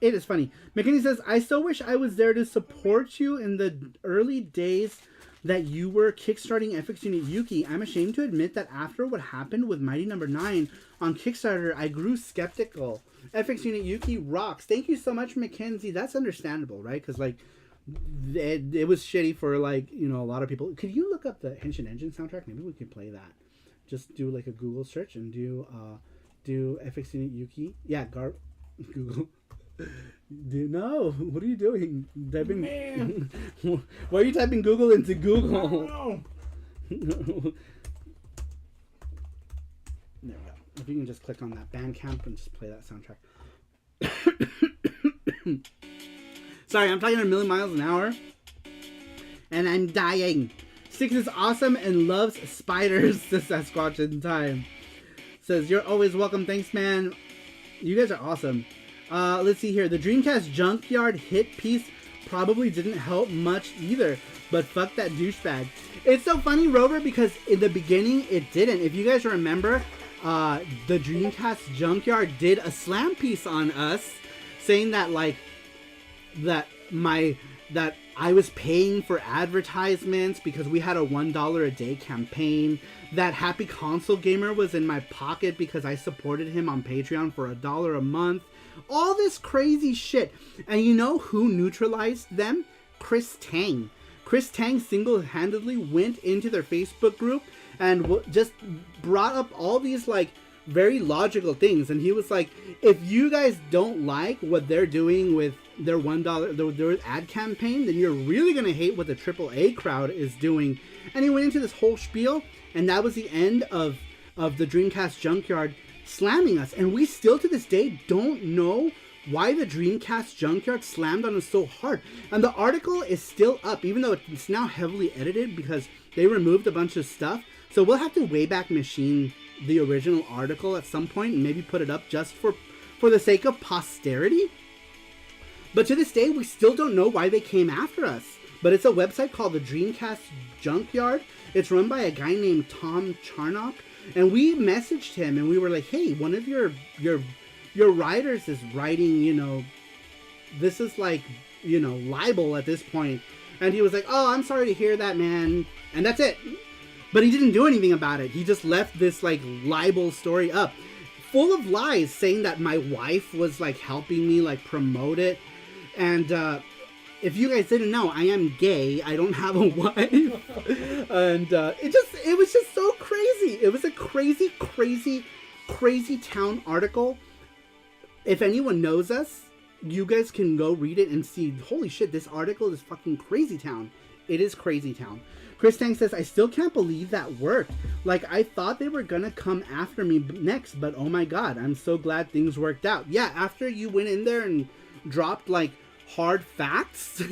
It is funny. McKinney says, I still wish I was there to support you in the early days that you were kickstarting FX Unit Yuki. I'm ashamed to admit that after what happened with Mighty No. 9 on Kickstarter, I grew skeptical. FX Unit Yuki rocks. Thank you so much, Mackenzie. That's understandable, right? Because, like, it was shitty for, like, you know, a lot of people. Could you look up the Henshin Engine soundtrack? Maybe we could play that. Just do, like, a Google search and do FX Unit Yuki. Yeah, Google. No, what are you doing? Typing. Man. Why are you typing Google into Google? I don't know. There we go. If you can just click on that Bandcamp and just play that soundtrack. Sorry, I'm talking a million miles an hour. And I'm dying. Six is awesome and loves spiders, says Sasquatch in time. Says, you're always welcome. Thanks, man. You guys are awesome. Let's see here. The Dreamcast Junkyard hit piece probably didn't help much either. But fuck that douchebag. It's so funny, Rover, because in the beginning it didn't. If you guys remember, the Dreamcast Junkyard did a slam piece on us, saying that, like, that I was paying for advertisements because we had a $1 a day campaign. That Happy Console Gamer was in my pocket because I supported him on Patreon for $1 a month. All this crazy shit. And you know who neutralized them? Chris Tang. Chris Tang single-handedly went into their Facebook group and just brought up all these, like, very logical things. And he was like, if you guys don't like what they're doing with their $1 their ad campaign, then you're really gonna hate what the AAA crowd is doing. And he went into this whole spiel, and that was the end of the Dreamcast Junkyard slamming us. And we still to this day don't know why the Dreamcast Junkyard slammed on us so hard. And the article is still up, even though it's now heavily edited because they removed a bunch of stuff. So we'll have to Wayback Machine the original article at some point and maybe put it up just for the sake of posterity. But to this day, we still don't know why they came after us. But it's a website called the Dreamcast Junkyard. It's run by a guy named Tom Charnock. And we messaged him and we were like, hey, one of your writers is writing, you know, this is like, you know, libel at this point. And he was like, oh, I'm sorry to hear that, man. And that's it. But he didn't do anything about it. He just left this, like, libel story up. full of lies, saying that my wife was like helping me like promote it. And if you guys didn't know, I am gay. I don't have a wife. And it was just so crazy. It was a crazy, crazy, crazy town article. If anyone knows us, you guys can go read it and see, holy shit, this article is fucking crazy town. It is crazy town. Chris Tang says, I still can't believe that worked. Like, I thought they were gonna come after me next, but oh my god, I'm so glad things worked out. Yeah, after you went in there and dropped, like, hard facts,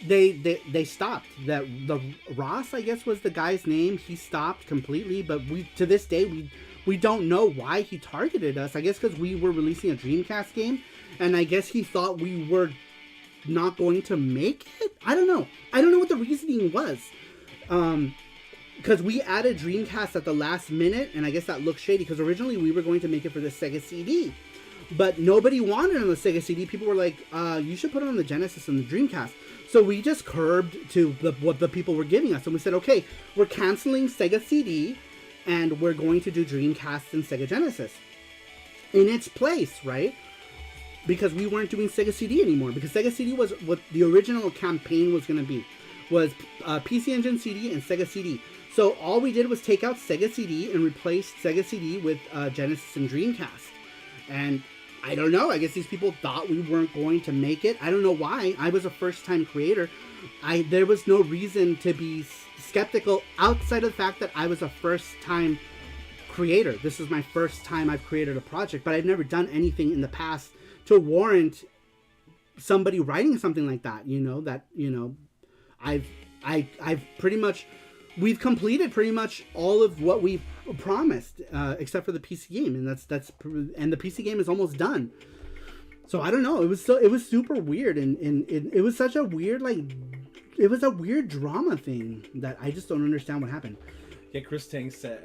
they stopped. The Ross, I guess, was the guy's name. He stopped completely, but to this day, we don't know why he targeted us. I guess because we were releasing a Dreamcast game, and I guess he thought we were not going to make it. I don't know what the reasoning was, because we added Dreamcast at the last minute, and I guess that looked shady, because originally we were going to make it for the Sega CD, but nobody wanted it on the Sega CD. People were like, you should put it on the Genesis and the Dreamcast. So we just curbed to what the people were giving us, and we said, okay, we're canceling Sega CD, and we're going to do Dreamcast and Sega Genesis in its place, right? Because we weren't doing Sega CD anymore. Because Sega CD was what the original campaign was going to be. Was PC Engine CD and Sega CD. So all we did was take out Sega CD and replace Sega CD with Genesis and Dreamcast. And I don't know. I guess these people thought we weren't going to make it. I don't know why. I was a first-time creator. There was no reason to be skeptical outside of the fact that I was a first-time creator. This is my first time I've created a project. But I've never done anything in the past to warrant somebody writing something like that, I've pretty much, we've completed pretty much all of what we've promised, except for the PC game, and and the PC game is almost done. So I don't know, it was super weird, and it was such a weird, it was a weird drama thing that I just don't understand what happened. Yeah, Chris Tang said,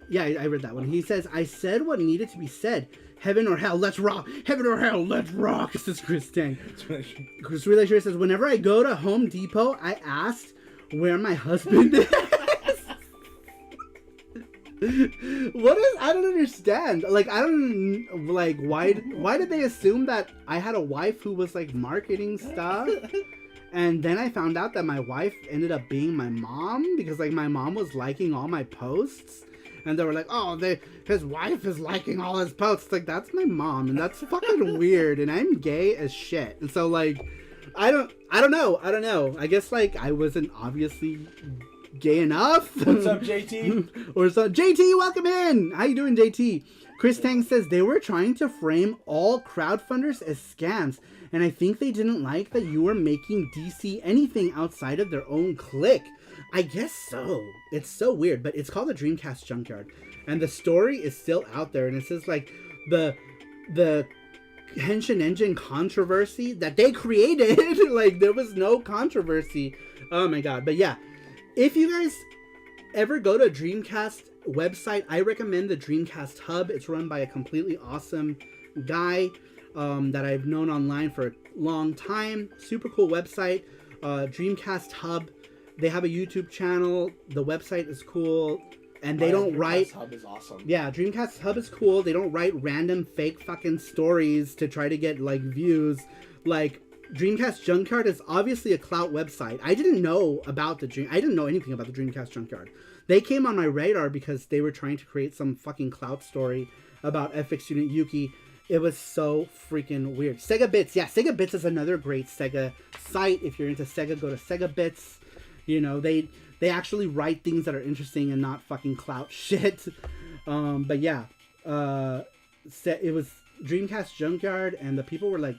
yeah, I read that one. He says, I said what needed to be said. Heaven or hell, let's rock. Heaven or hell, let's rock. This is Chris Tang. Chris Relationer says, whenever I go to Home Depot, I asked where my husband is. I don't understand. Why did they assume that I had a wife who was marketing stuff? And then I found out that my wife ended up being my mom, because my mom was liking all my posts, and they were like, oh, his wife is liking all his posts. That's my mom, and that's fucking weird, and I'm gay as shit. And so I don't know. I guess I wasn't obviously gay enough. What's up, JT? Or so JT, welcome in. How you doing, JT? Chris Tang says they were trying to frame all crowdfunders as scams, and I think they didn't like that you were making DC anything outside of their own clique. I guess so. It's so weird, but it's called the Dreamcast Junkyard, and the story is still out there, and it says the Henshin Engine controversy that they created. There was no controversy. Oh my god. But yeah, if you guys ever go to a Dreamcast website, I recommend the Dreamcast Hub. It's run by a completely awesome guy that I've known online for a long time. Super cool website. Dreamcast Hub. They have a YouTube channel. The website is cool. And they don't write... Dreamcast Hub is awesome. Yeah, Dreamcast Hub is cool. They don't write random fake fucking stories to try to get views. Dreamcast Junkyard is obviously a clout website. I didn't know anything about the Dreamcast Junkyard. They came on my radar because they were trying to create some fucking clout story about FX Student Yuki. It was so freaking weird. Sega Bits. Yeah, Sega Bits is another great Sega site. If you're into Sega, go to Sega Bits. They actually write things that are interesting and not fucking clout shit. But yeah, it was Dreamcast Junkyard, and the people were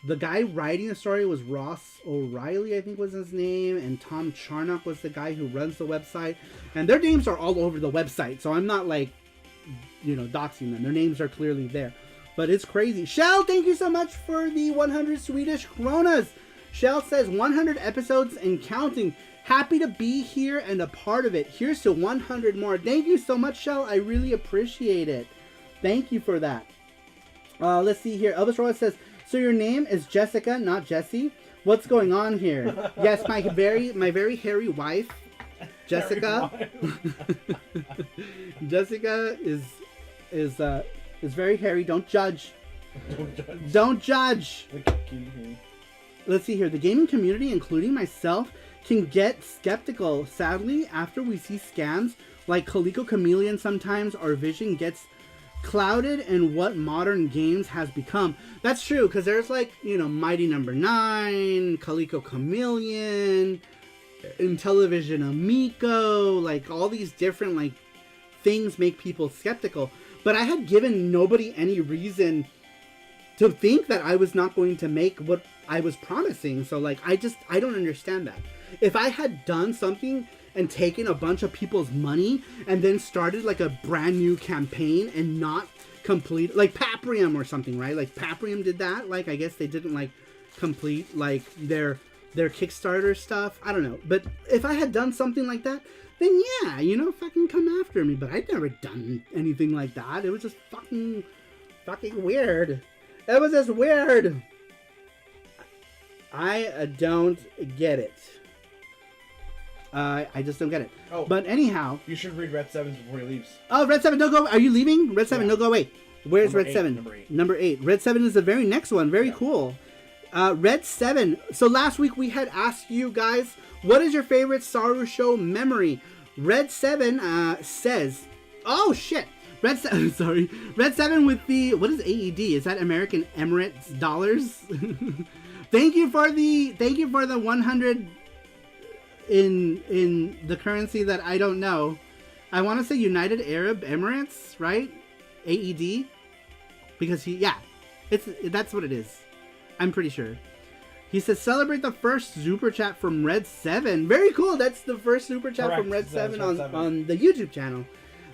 the guy writing the story was Ross O'Reilly, I think was his name, and Tom Charnock was the guy who runs the website, and their names are all over the website, so I'm not doxing them. Their names are clearly there, but it's crazy. Shell, thank you so much for the 100 Swedish kronas. Shell says 100 episodes and counting. Happy to be here and a part of it. Here's to 100 more. Thank you so much, Shell. I really appreciate it. Thank you for that. Let's see here. Elvis Roy says, so your name is Jessica, not Jessie? What's going on here? Yes, my very hairy wife Jessica. Jessica is very hairy. Don't judge. Don't judge. Let's see here. The gaming community, including myself, can get skeptical. Sadly, after we see scams like Calico Chameleon, sometimes our vision gets clouded in what modern games has become. That's true, because there's like, Mighty Number 9, Calico Chameleon, Intellivision Amico, like all these different like things make people skeptical. But I had given nobody any reason to think that I was not going to make what I was promising. So like, I don't understand that. If I had done something and taken a bunch of people's money and then started like a brand new campaign and not complete, like Paprium or something, right? Like Paprium did that. Like, I guess they didn't like complete like their Kickstarter stuff. I don't know. But if I had done something like that, then yeah, fucking come after me. But I'd never done anything like that. It was just fucking weird. It was just weird. I don't get it. I just don't get it. Oh, but anyhow, you should read Red 7 before he leaves. Oh, Red 7, don't go. Are you leaving? Red 7, yeah. No, go away. Where's Number Red 8, 7? Number 8. Red 7 is the very next one. Very cool. Red 7. So last week we had asked you guys, what is your favorite SaruShow memory? Red 7 says, oh shit. Red 7, sorry. Red 7 with the, what is AED? Is that American Emirates dollars? Thank you for the 100 in the currency that I don't know. I want to say United Arab Emirates, right? AED, because that's what it is. I'm pretty sure. He says celebrate the first super chat from Red 7. Very cool. That's the first super chat from Red 7 on the YouTube channel.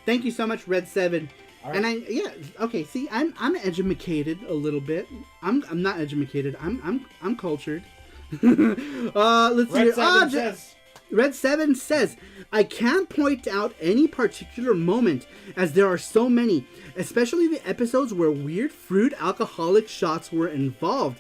Thank you so much, Red 7. Right. And okay. See, I'm educated a little bit. I'm not educated. I'm cultured. Let's see. Red 7 says, I can't point out any particular moment as there are so many, especially the episodes where weird fruit alcoholic shots were involved.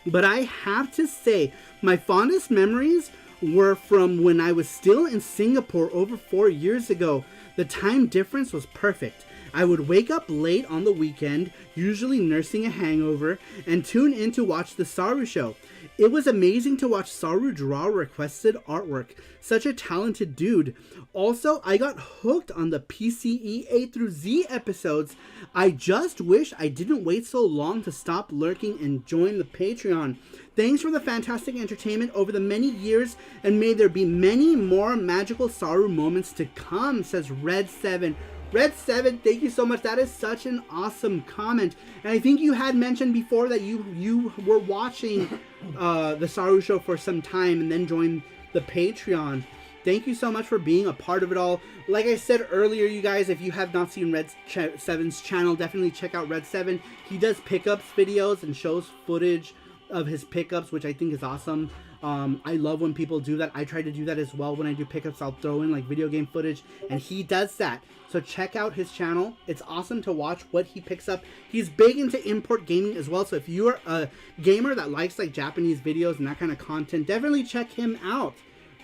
But I have to say, my fondest memories were from when I was still in Singapore over 4 years ago. The time difference was perfect. I would wake up late on the weekend, usually nursing a hangover, and tune in to watch the Saru show. It was amazing to watch Saru draw requested artwork. Such a talented dude. Also, I got hooked on the PCE A through Z episodes. I just wish I didn't wait so long to stop lurking and join the Patreon. Thanks for the fantastic entertainment over the many years, and may there be many more magical Saru moments to come, says Red 7. Red 7, thank you so much. That is such an awesome comment. And I think you had mentioned before that you were watching the Saru show for some time and then joined the Patreon. Thank you so much for being a part of it all. Like I said earlier, you guys, if you have not seen Red 7's channel, definitely check out Red 7. He does pickups videos and shows footage of his pickups, which I think is awesome. I love when people do that. I try to do that as well. When I do pickups, I'll throw in like video game footage, and he does that. So check out his channel. It's awesome to watch what he picks up. He's big into import gaming as well. So if you're a gamer that likes like Japanese videos and that kind of content, definitely check him out.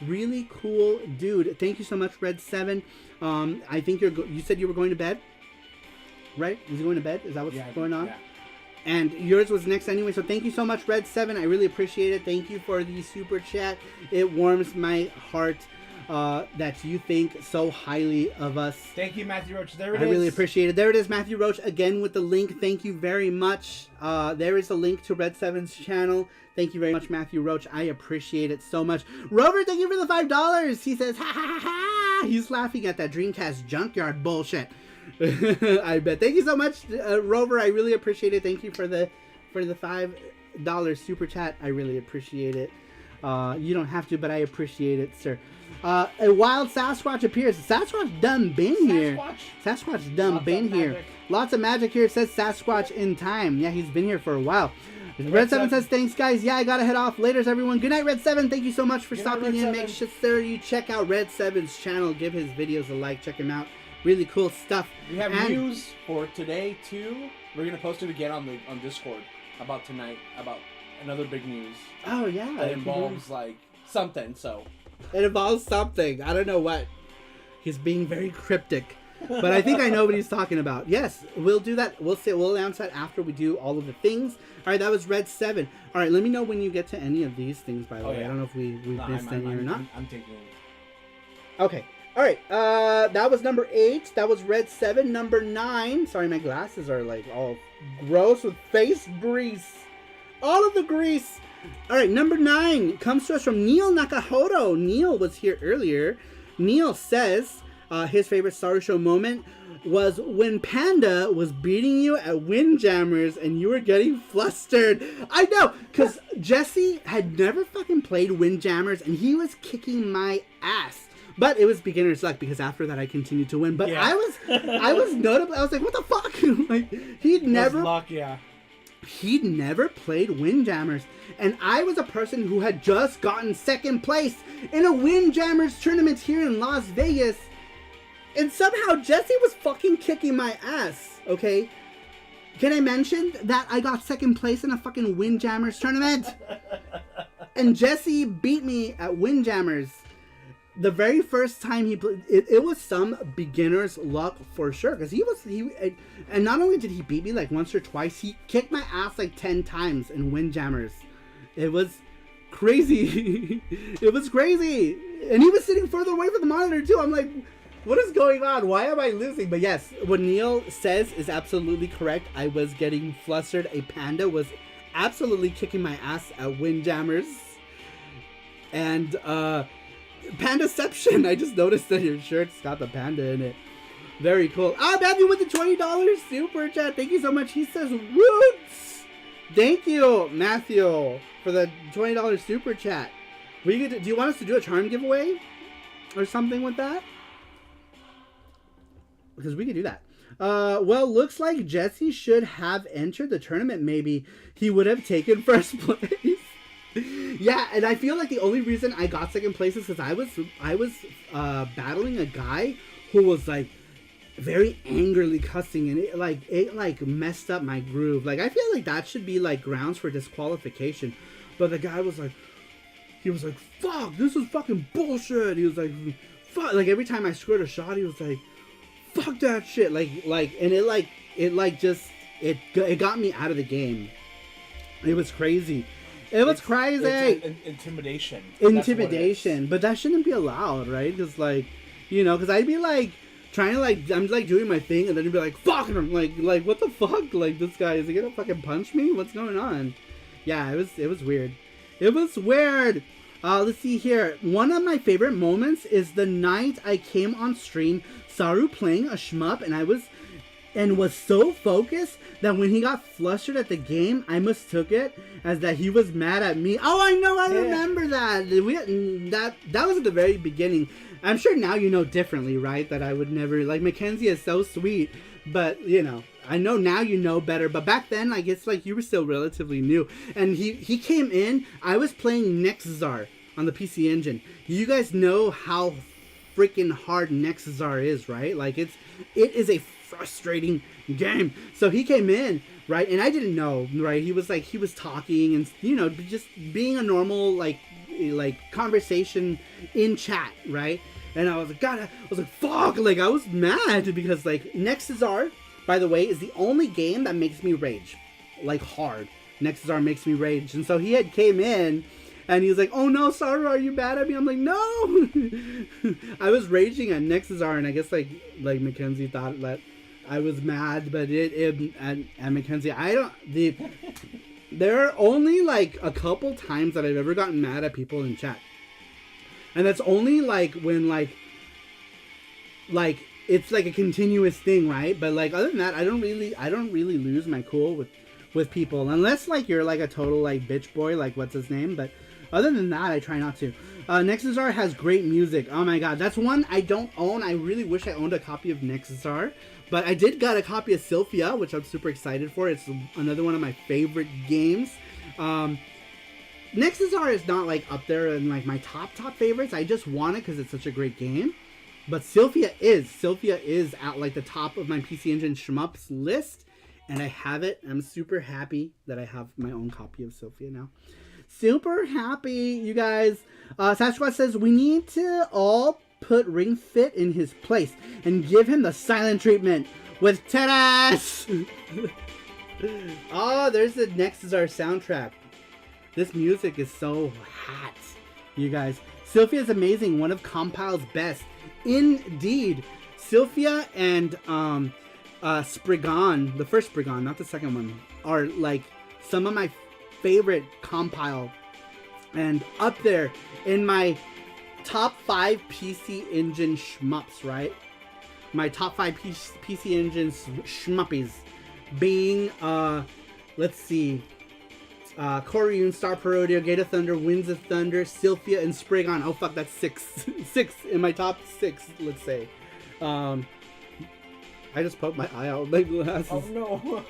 Really cool dude. Thank you so much, Red 7. I think you said you were going to bed, right? Was he going to bed? Is that what's going on? Yeah. And yours was next anyway, so thank you so much, Red 7. I really appreciate it. Thank you for the super chat. It warms my heart that you think so highly of us. Thank you, Matthew Roach. There it is. I really appreciate it. There it is, Matthew Roach, again with the link. Thank you very much. There is a link to Red 7's channel. Thank you very much, Matthew Roach. I appreciate it so much. Rover, thank you for the $5. He says, ha ha ha ha. He's laughing at that Dreamcast junkyard bullshit. I bet. Thank you so much, Rover. I really appreciate it. Thank you for the $5 super chat. I really appreciate it. You don't have to, but I appreciate it, sir. A wild Sasquatch appears. Sasquatch done been here. Sasquatch done been here. Lots of magic here. It says Sasquatch in time. Yeah, he's been here for a while. Red 7 says, thanks, guys. Yeah, I gotta head off. Laters, everyone. Good night, Red 7. Thank you so much for stopping in. Make sure you check out Red 7's channel. Give his videos a like. Check him out. Really cool stuff. We have news for today too. We're gonna post it again on Discord about tonight, about another big news. Oh yeah, that involves like something. So It involves something. I don't know what. He's being very cryptic. But I think I know what he's talking about. Yes, we'll do that. We'll announce that after we do all of the things. All right, that was Red 7. All right, let me know when you get to any of these things, by the way. Yeah. I don't know if we've missed any or not. I'm taking it. Okay. All right. That was number 8. That was Red 7. Number 9. Sorry, my glasses are like all gross with face grease. All of the grease. All right, number 9 comes to us from Neil Nakahoro. Neil was here earlier. Neil says his favorite SaruShow moment was when Panda was beating you at Windjammers and you were getting flustered. I know, because Jesse had never fucking played Windjammers and he was kicking my ass. But it was beginner's luck because after that I continued to win. But yeah. I was notable. I was like, what the fuck? Like he'd never played Windjammers. And I was a person who had just gotten second place in a Windjammers tournament here in Las Vegas. And somehow Jesse was fucking kicking my ass, okay? Can I mention that I got second place in a fucking Windjammers tournament? And Jesse beat me at Windjammers. The very first time he played, it was some beginner's luck for sure. Because and not only did he beat me like once or twice, he kicked my ass like 10 times in Windjammers. It was crazy. It was crazy. And he was sitting further away from the monitor too. I'm like, what is going on? Why am I losing? But yes, what Neil says is absolutely correct. I was getting flustered. A panda was absolutely kicking my ass at Windjammers. And, Pandaception. I just noticed that your shirt's got the panda in it. Very cool. Matthew with the $20 super chat. Thank you so much. He says, Roots! Thank you, Matthew, for the $20 super chat. Do you want us to do a charm giveaway? Or something with that? Because we could do that. Well, looks like Jesse should have entered the tournament. Maybe he would have taken first place. Yeah, and I feel like the only reason I got second place is because I was battling a guy who was like very angrily cussing, and it messed up my groove. Like I feel like that should be like grounds for disqualification, but the guy was like, fuck, this is fucking bullshit. He was like, fuck, like every time I scored a shot, he was like, fuck that shit, and it got me out of the game. It was crazy. It's crazy. It's intimidation, but that shouldn't be allowed, right? Because because I'd be like trying to I'm like doing my thing, and then you'd be like, fuck, and I'm like what the fuck? Like this guy, is he gonna fucking punch me? What's going on? Yeah, it was weird. It was weird. Let's see here. One of my favorite moments is the night I came on stream, Saru playing a shmup, and was so focused that when he got flustered at the game, I mistook it as that he was mad at me. Oh, I know, I remember that. That was at the very beginning. I'm sure now you know differently, right? That I would never, Mackenzie is so sweet, but, I know now you know better, but back then, it's like you were still relatively new. And he came in, I was playing Nextzar on the PC Engine. You guys know how freaking hard Nextzar is, right? It is a frustrating game. So he came in, right, and I didn't know, right? He was talking and just being a normal conversation in chat, right? And I was like, God, I was like, fuck, I was mad because Nextzar, by the way, is the only game that makes me rage, hard. Nextzar makes me rage, and so he had came in. And he was like, oh no, Saru, are you mad at me? I'm like, no! I was raging at Nextzar, and I guess Mackenzie thought that I was mad, but and Mackenzie, there are only a couple times that I've ever gotten mad at people in chat. And that's only when it's a continuous thing, right? But other than that, I don't really lose my cool with people, unless you're a total bitch boy, what's his name, but other than that, I try not to. Nextzar has great music. Oh my god, that's one I don't own. I really wish I owned a copy of Nextzar, but I did got a copy of Sylphia, which I'm super excited for. It's another one of my favorite games. Nextzar is not up there in my top favorites. I just want it because it's such a great game. But Sylphia is at the top of my PC Engine shmups list, and I have it. I'm super happy that I have my own copy of Sylphia now. Super happy, you guys. Sasquatch says we need to all put Ring Fit in his place and give him the silent treatment with Tedas. Oh, there's the next is our soundtrack. This music is so hot, you guys. Sylphia is amazing, one of Compile's best. Indeed. Sylphia and Spriggan, the first Spriggan, not the second one, are like some of my favorite Compile. And up there in my top 5 PC Engine shmups, right? My top 5 PC Engine shmuppies being, let's see, Koryun, Star Parodio, Gate of Thunder, Winds of Thunder, Sylphia, and Spriggan. Oh fuck, that's 6. 6 in my top 6, let's say. I just poked my eye out with my glasses. Oh no.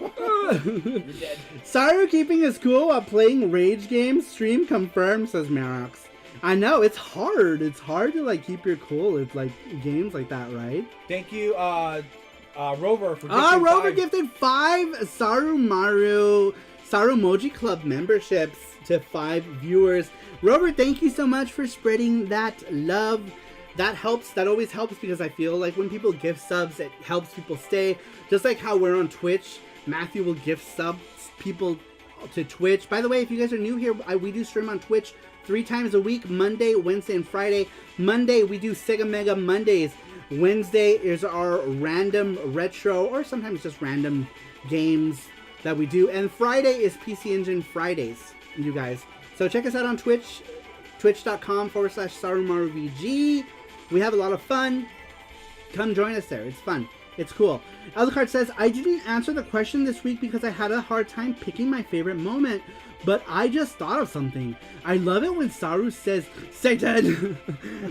You're dead. Saru keeping his cool while playing rage games. Stream confirmed, says Marox. I know, it's hard. It's hard to like keep your cool. It's like games like that, right? Thank you, Rover, for gifting Rover 5. gifted 5 Sarumoji Club memberships to 5 viewers. Rover, thank you so much for spreading that love. That helps. That always helps because I feel like when people give subs, it helps people stay. Just like how we're on Twitch, Matthew will gift subs people to Twitch. By the way, if you guys are new here, we do stream on Twitch 3 times a week, Monday, Wednesday, and Friday. Monday, we do Sega Mega Mondays. Wednesday is our random retro, or sometimes just random games that we do. And Friday is PC Engine Fridays, you guys. So check us out on Twitch, twitch.com/SaruMaruVG. We have a lot of fun. Come join us there. It's fun. It's cool. Eldcard says, I didn't answer the question this week because I had a hard time picking my favorite moment, but I just thought of something. I love it when Saru says, Satan!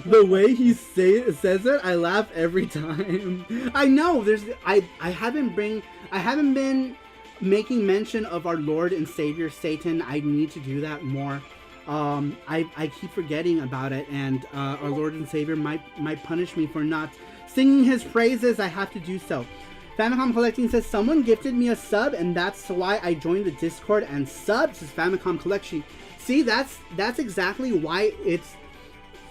The way he says it, I laugh every time. I know, I haven't been making mention of our Lord and Savior Satan. I need to do that more. I keep forgetting about it, and our Lord and Savior might punish me for not singing his praises. I have to do so. Famicom Collecting says, someone gifted me a sub, and that's why I joined the Discord and subbed, says Famicom Collection. See, that's exactly why it's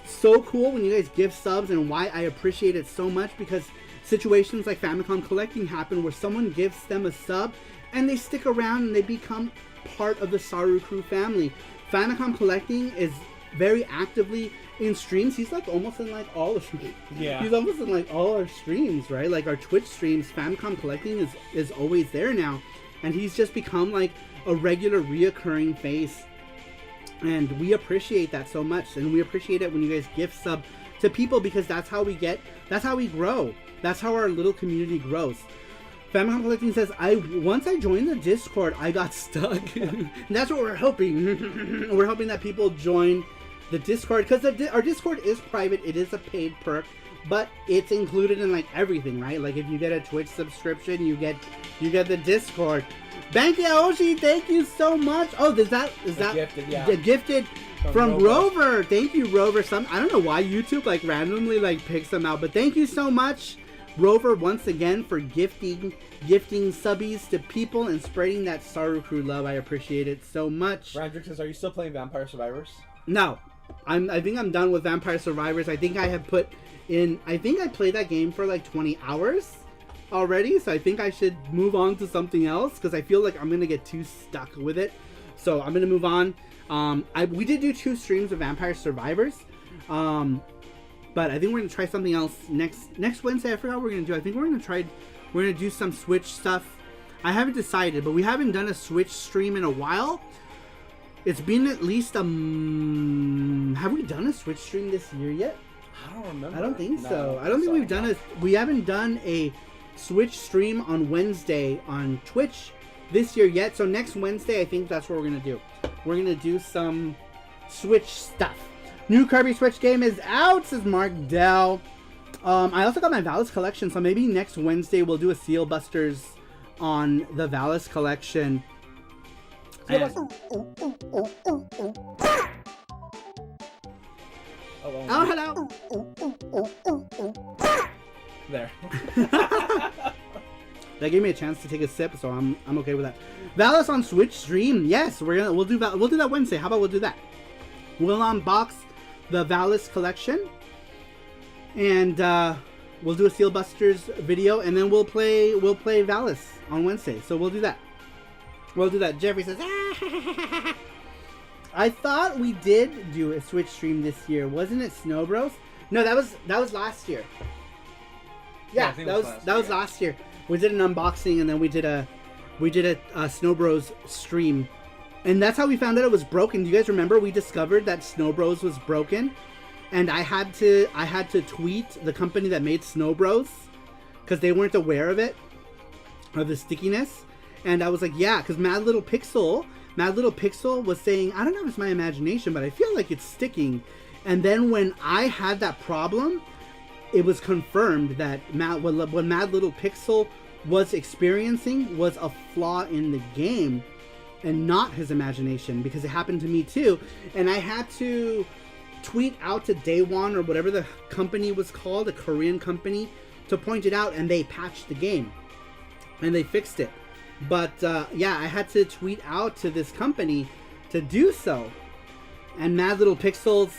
so cool when you guys give subs, and why I appreciate it so much, because situations like Famicom Collecting happen where someone gives them a sub, and they stick around and they become part of the Saru Crew family. Famicom Collecting is very actively in streams. He's like almost in like all the streams. Yeah. He's almost in like all our streams, right? Like our Twitch streams, Famicom Collecting is always there now. And he's just become like a regular reoccurring face. And we appreciate that so much. And we appreciate it when you guys gift sub to people, because that's how we grow. That's how our little community grows. Famicom Collecting says, once I joined the Discord, I got stuck. That's what we're hoping. We're hoping that people join the Discord, because our Discord is private. It is a paid perk, but it's included in like everything, right? Like if you get a Twitch subscription, you get the Discord. Banky Aoshi, thank you so much. Oh, is that gifted, yeah. The gifted from Rover. Thank you, Rover. I don't know why YouTube like randomly like picks them out, but thank you so much, Rover, once again for gifting subbies to people and spreading that Saru Crew love. I appreciate it so much. Randrick says, are you still playing Vampire Survivors? No. I think I'm done with Vampire Survivors. I think I have put in, I think I played that game for like 20 hours already, so I think I should move on to something else, because I feel like I'm gonna get too stuck with it. So I'm gonna move on. We did do 2 streams of Vampire Survivors, but I think we're gonna try something else next Wednesday. I forgot what we're gonna do. I think we're gonna do some Switch stuff. I haven't decided, but we haven't done a Switch stream in a while. It's been at least have we done a Switch stream this year yet? I don't remember. I don't think No, so. I don't think we've done we haven't done a Switch stream on Wednesday on Twitch this year yet. So next Wednesday, I think that's what we're gonna do. We're gonna do some Switch stuff. New Kirby Switch game is out, says Mark Dell. I also got my Valis collection, so maybe next Wednesday we'll do a Seal Busters on the Valis collection. Oh, hello. There. That gave me a chance to take a sip, so I'm okay with that. Valis on Switch stream. Yes, we'll do that Wednesday. How about we'll do that? We'll unbox the Valis collection, and we'll do a Seal Busters video, and then we'll play Valis on Wednesday. So we'll do that. We'll do that. Jeffrey says, ah! I thought we did do a Switch stream this year. Wasn't it Snow Bros? No, that was last year. Yeah, that was last year. We did an unboxing, and then we did a Snow Bros stream, and that's how we found out it was broken. Do you guys remember? We discovered that Snow Bros was broken, and I had to tweet the company that made Snow Bros because they weren't aware of the stickiness, and I was like, yeah, because Mad Little Pixel was saying, I don't know if it's my imagination, but I feel like it's sticking. And then when I had that problem, it was confirmed that what Mad Little Pixel was experiencing was a flaw in the game and not his imagination, because it happened to me too. And I had to tweet out to Day One or whatever the company was called, a Korean company, to point it out, and they patched the game and they fixed it. But yeah, I had to tweet out to this company to do so. And Mad Little Pixel's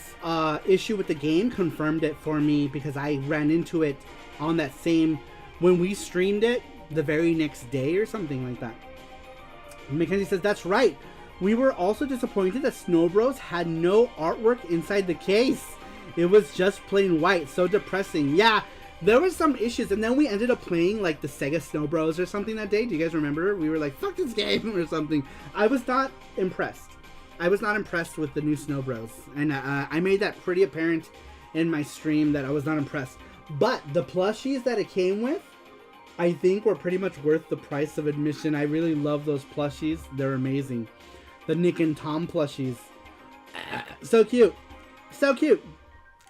issue with the game confirmed it for me, because I ran into it on that same, when we streamed it the very next day or something like that. Mackenzie says, that's right. We were also disappointed that Snow Bros had no artwork inside the case. It was just plain white. So depressing. Yeah, there was some issues. And then we ended up playing like the Sega Snow Bros or something that day. Do you guys remember? We were like, fuck this game or something. I was not impressed. I was not impressed with the new Snow Bros, and I made that pretty apparent in my stream that I was not impressed. But the plushies that it came with, I think were pretty much worth the price of admission. I really love those plushies. They're amazing. The Nick and Tom plushies. So cute. So cute.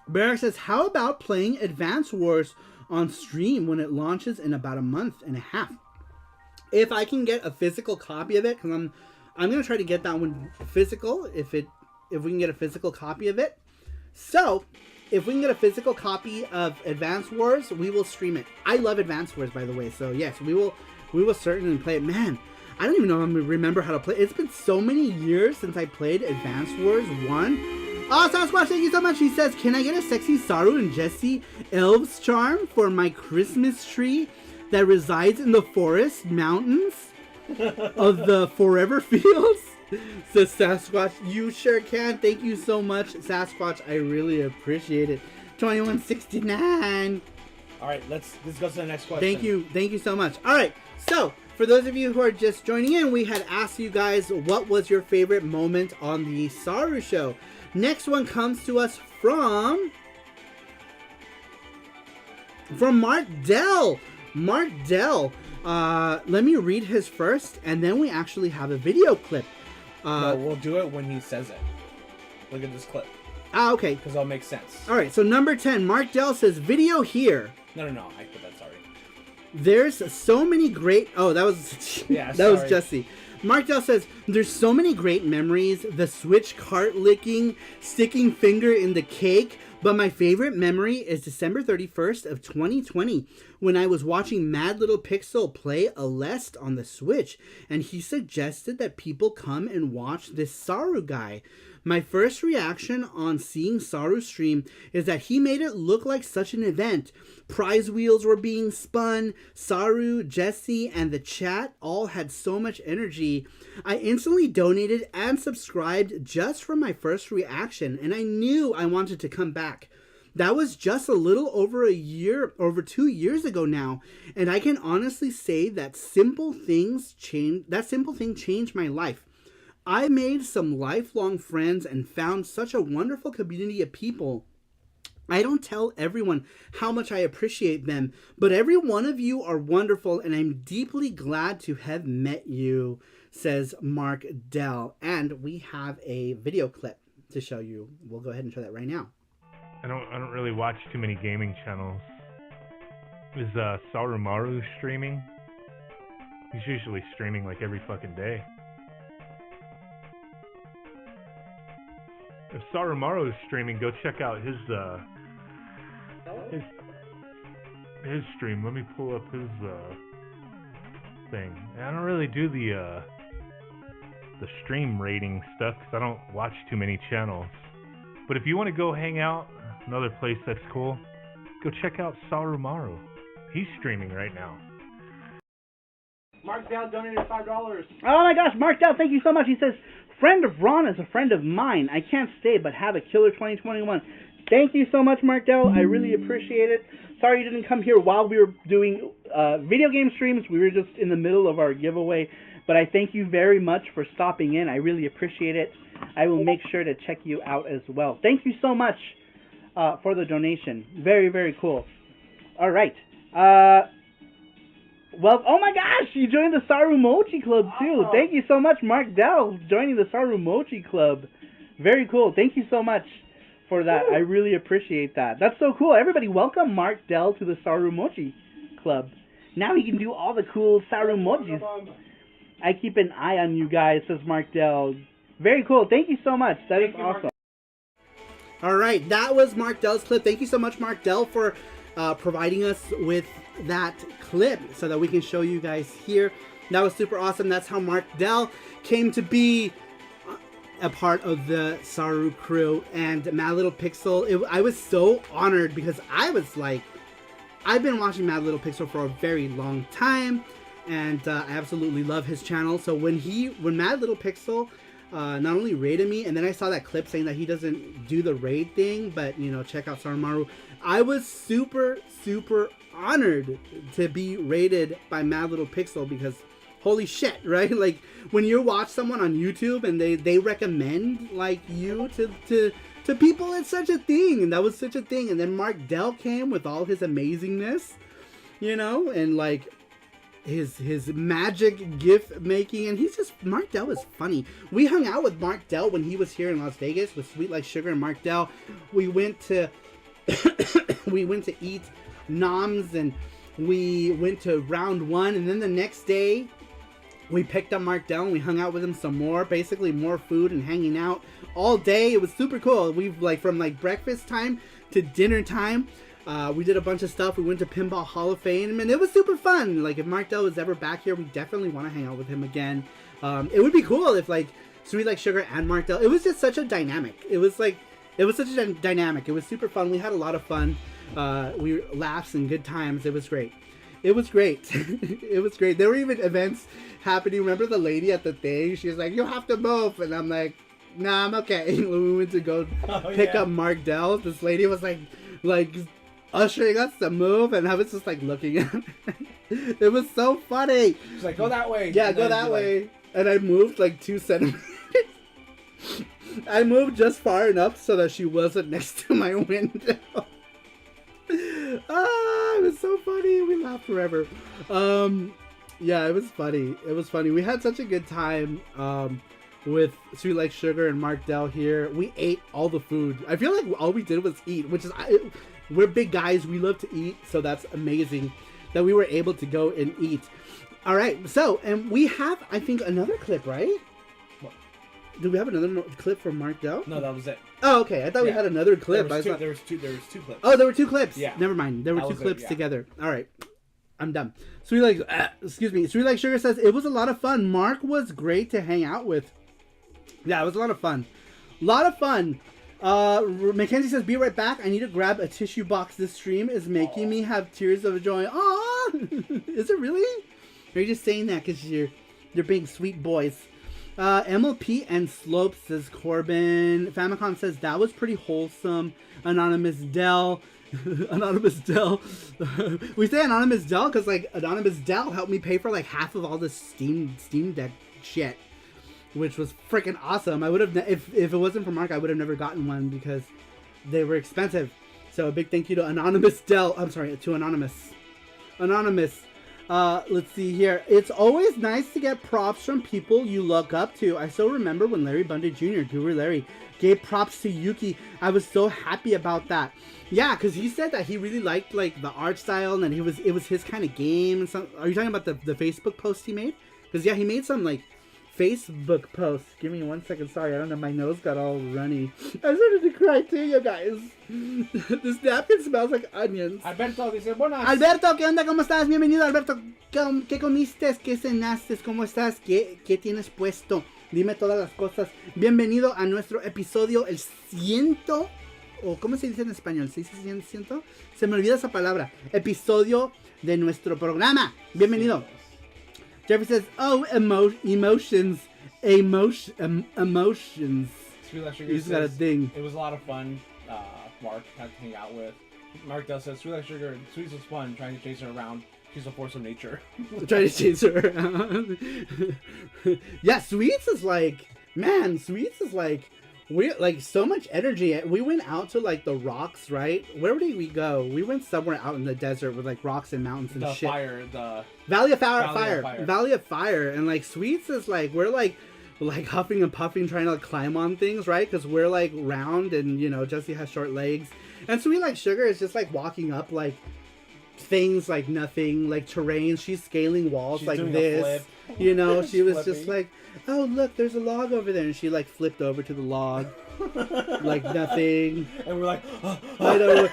Barrack says, how about playing Advance Wars on stream when it launches in about a month and a half? If I can get a physical copy of it, because I'm gonna try to get that one physical if we can get a physical copy of it. So if we can get a physical copy of Advance Wars, we will stream it. I love Advance Wars, by the way. So yes, we will certainly play it. Man, I don't even know if I remember how to play. It's been so many years since I played Advance Wars 1. Oh, Sasquatch, thank you so much. He says, can I get a sexy Saru and Jesse elves charm for my Christmas tree that resides in the forest mountains of the Forever Fields? Says Sasquatch. You sure can. Thank you so much, Sasquatch. I really appreciate it. 2169. All right, let's go to the next question. Thank you so much. All right, so for those of you who are just joining in, we had asked you guys what was your favorite moment on the Saru Show. Next one comes to us from Mark Dell. Mark Dell. Let me read his first, and then we actually have a video clip. No, we'll do it when he says it. Look at this clip. Okay. Because that'll make sense. All right, so number 10, Mark Dell says, video here. No, I put that, sorry. There's so many great... Oh, that was... Yeah, that was Jesse. Mark Dell says, there's so many great memories. The Switch cart licking, sticking finger in the cake. But my favorite memory is December 31st of 2020, when I was watching Mad Little Pixel play Aleste on the Switch, and he suggested that people come and watch this Saru guy. My first reaction on seeing Saru stream is that he made it look like such an event. Prize wheels were being spun. Saru, Jesse, and the chat all had so much energy. I instantly donated and subscribed just from my first reaction, and I knew I wanted to come back. That was just a little over 2 years ago now, and I can honestly say that simple thing changed my life. I made some lifelong friends and found such a wonderful community of people. I don't tell everyone how much I appreciate them, but every one of you are wonderful, and I'm deeply glad to have met you, says Mark Dell. And we have a video clip to show you. We'll go ahead and show that right now. I don't really watch too many gaming channels. Is Sarumaru streaming? He's usually streaming like every fucking day. If Sarumaru is streaming, go check out his stream. Let me pull up his thing. I don't really do the stream rating stuff because I don't watch too many channels. But if you want to go hang out, another place that's cool, go check out SaruMaru. He's streaming right now. Mark Dell donated $5. Oh my gosh, Mark Dell, thank you so much. He says, friend of Ron is a friend of mine. I can't stay, but have a killer 2021. Thank you so much, Mark Dell. I really appreciate it. Sorry you didn't come here while we were doing video game streams. We were just in the middle of our giveaway. But I thank you very much for stopping in. I really appreciate it. I will make sure to check you out as well. Thank you so much for the donation. Very, very cool. All right. Well, oh my gosh, you joined the Saru Mochi Club too. Oh. Thank you so much, Mark Dell, joining the Saru Mochi Club. Very cool. Thank you so much for that. Woo. I really appreciate that. That's so cool. Everybody, welcome Mark Dell to the Saru Mochi Club. Now he can do all the cool Saru Mojis. I keep an eye on you guys, says Mark Dell. Very cool. Thank you so much. That is awesome. All right, that was Mark Dell's clip. Thank you so much, Mark Dell, for providing us with that clip so that we can show you guys here. That was super awesome. That's how Mark Dell came to be a part of the Saru crew and Mad Little Pixel. I was so honored because I was like, I've been watching Mad Little Pixel for a very long time, and I absolutely love his channel. So when Mad Little Pixel not only raided me, and then I saw that clip saying that he doesn't do the raid thing, but you know, check out SaruMaru, I was super, super honored to be raided by Mad Little Pixel because holy shit, right? Like when you watch someone on YouTube and they recommend like you to people, it's such a thing, and that was such a thing. And then Mark Dell came with all his amazingness, you know, and like his magic gift making, and Mark Dell is funny. We hung out with Mark Dell when he was here in Las Vegas with Sweet Like Sugar and Mark Dell. We went to eat noms, and we went to round one, and then the next day we picked up Mark Dell and we hung out with him some more, basically more food and hanging out all day. It was super cool. We've like from like breakfast time to dinner time. We did a bunch of stuff. We went to Pinball Hall of Fame, and it was super fun. Like, if Mark Dell was ever back here, we definitely want to hang out with him again. It would be cool if, like, Sweet Like Sugar and Mark Dell, it was just such a dynamic. It was such a dynamic. It was super fun. We had a lot of fun. We laughs and good times. It was great. It was great. It was great. There were even events happening. Remember the lady at the thing? She was like, you have to move. And I'm like, nah, I'm okay. When we went to go pick up Mark Dell, this lady was like ushering us to move, and I was just like looking at her. It was so funny. She's like, go that way. Yeah, go that way. Like... And I moved like 2 centimeters. I moved just far enough so that she wasn't next to my window. It was so funny. We laughed forever. Yeah, it was funny. It was funny. We had such a good time with Sweet Like Sugar and Mark Dell here. We ate all the food. I feel like all we did was eat, which is... we're big guys. We love to eat, so that's amazing that we were able to go and eat. All right, so, and we have, I think, another clip, right? What? Do we have another clip from Mark Dell? No, that was it. Oh, okay. I thought we had another clip. There was two clips. Oh, there were 2 clips. Yeah. Never mind. There were 2 clips together. All right. I'm done. Sweet Like Sugar says, it was a lot of fun. Mark was great to hang out with. Yeah, it was a lot of fun. Mackenzie says, be right back. I need to grab a tissue box. This stream is making me have tears of joy. Aww. Is it really? Or are you just saying that because you're being sweet boys? MLP and Slopes says Corbin. Famicom says, that was pretty wholesome. Anonymous Dell. Anonymous Dell. We say Anonymous Dell because like Anonymous Dell helped me pay for like half of all this Steam Deck shit, which was freaking awesome. I would have, if it wasn't for Mark, I would have never gotten one because they were expensive. So a big thank you to Anonymous Dell. I'm sorry, to Anonymous. Let's see here. It's always nice to get props from people you look up to. I still remember when Larry Bundy Jr., Guru Larry, gave props to Yuki. I was so happy about that. Yeah, because he said that he really liked like the art style and it was his kind of game. And some, are you talking about the Facebook post he made? Because yeah, he made some like Facebook post. Give me 1 second. Sorry, I don't know. My nose got all runny. I started to cry too, you guys. This napkin smells like onions. Alberto dice, buenas. Alberto, ¿qué onda? ¿Cómo estás? Bienvenido, Alberto. ¿Qué comiste? ¿Qué cenaste? ¿Cómo estás? ¿Qué tienes puesto? Dime todas las cosas. Bienvenido a nuestro episodio, el 100... ¿O cómo se dice en español? ¿Se dice 100? Se me olvida esa palabra. Episodio de nuestro programa. Bienvenido. Jeffrey says, oh, emotions. Emotions. He's got a thing. It was a lot of fun. Mark had to hang out with. Mark does says, Sweet Like Sugar and Sweets was fun trying to chase her around. She's a force of nature. Trying to chase her around. Yeah, Sweets is like, we like so much energy. We went out to like the rocks, right? Where did we go? We went somewhere out in the desert with like rocks and mountains and shit. Valley of Fire. And like Sweets is like, we're like huffing and puffing trying to like climb on things, right? Because we're like round and you know Jessie has short legs. And Sweet Like Sugar is just like walking up like things like nothing, like terrain. She's scaling walls. She's like this. You know, she was just like, oh look, there's a log over there, and she like flipped over to the log, like nothing. And we're like, I don't.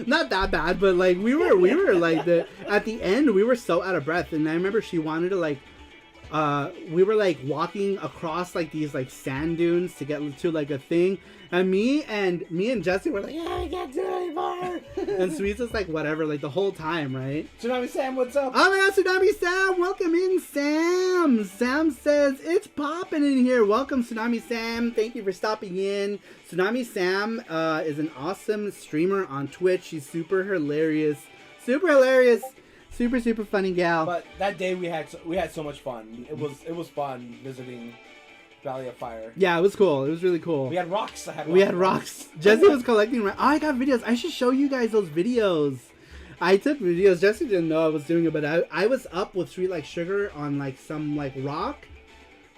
Not that bad, but like we were like at the end we were so out of breath, and I remember she wanted to like. We were like walking across like these like sand dunes to get to like a thing, and me and Jessie were like, yeah, we can't do it anymore. And Sweets was like, whatever, like the whole time, right? Tsunami Sam, what's up? Oh my God, Tsunami Sam, welcome in, Sam. Sam says it's popping in here. Welcome, Tsunami Sam. Thank you for stopping in. Tsunami Sam is an awesome streamer on Twitch. She's super hilarious. Super funny gal. But that day we had so much fun. It was fun visiting Valley of Fire. Yeah, it was cool. It was really cool. We had rocks. We had rocks. Jessie was collecting. Oh, I got videos. I should show you guys those videos. I took videos. Jessie didn't know I was doing it, but I was up with Sweet Like Sugar on like some like rock.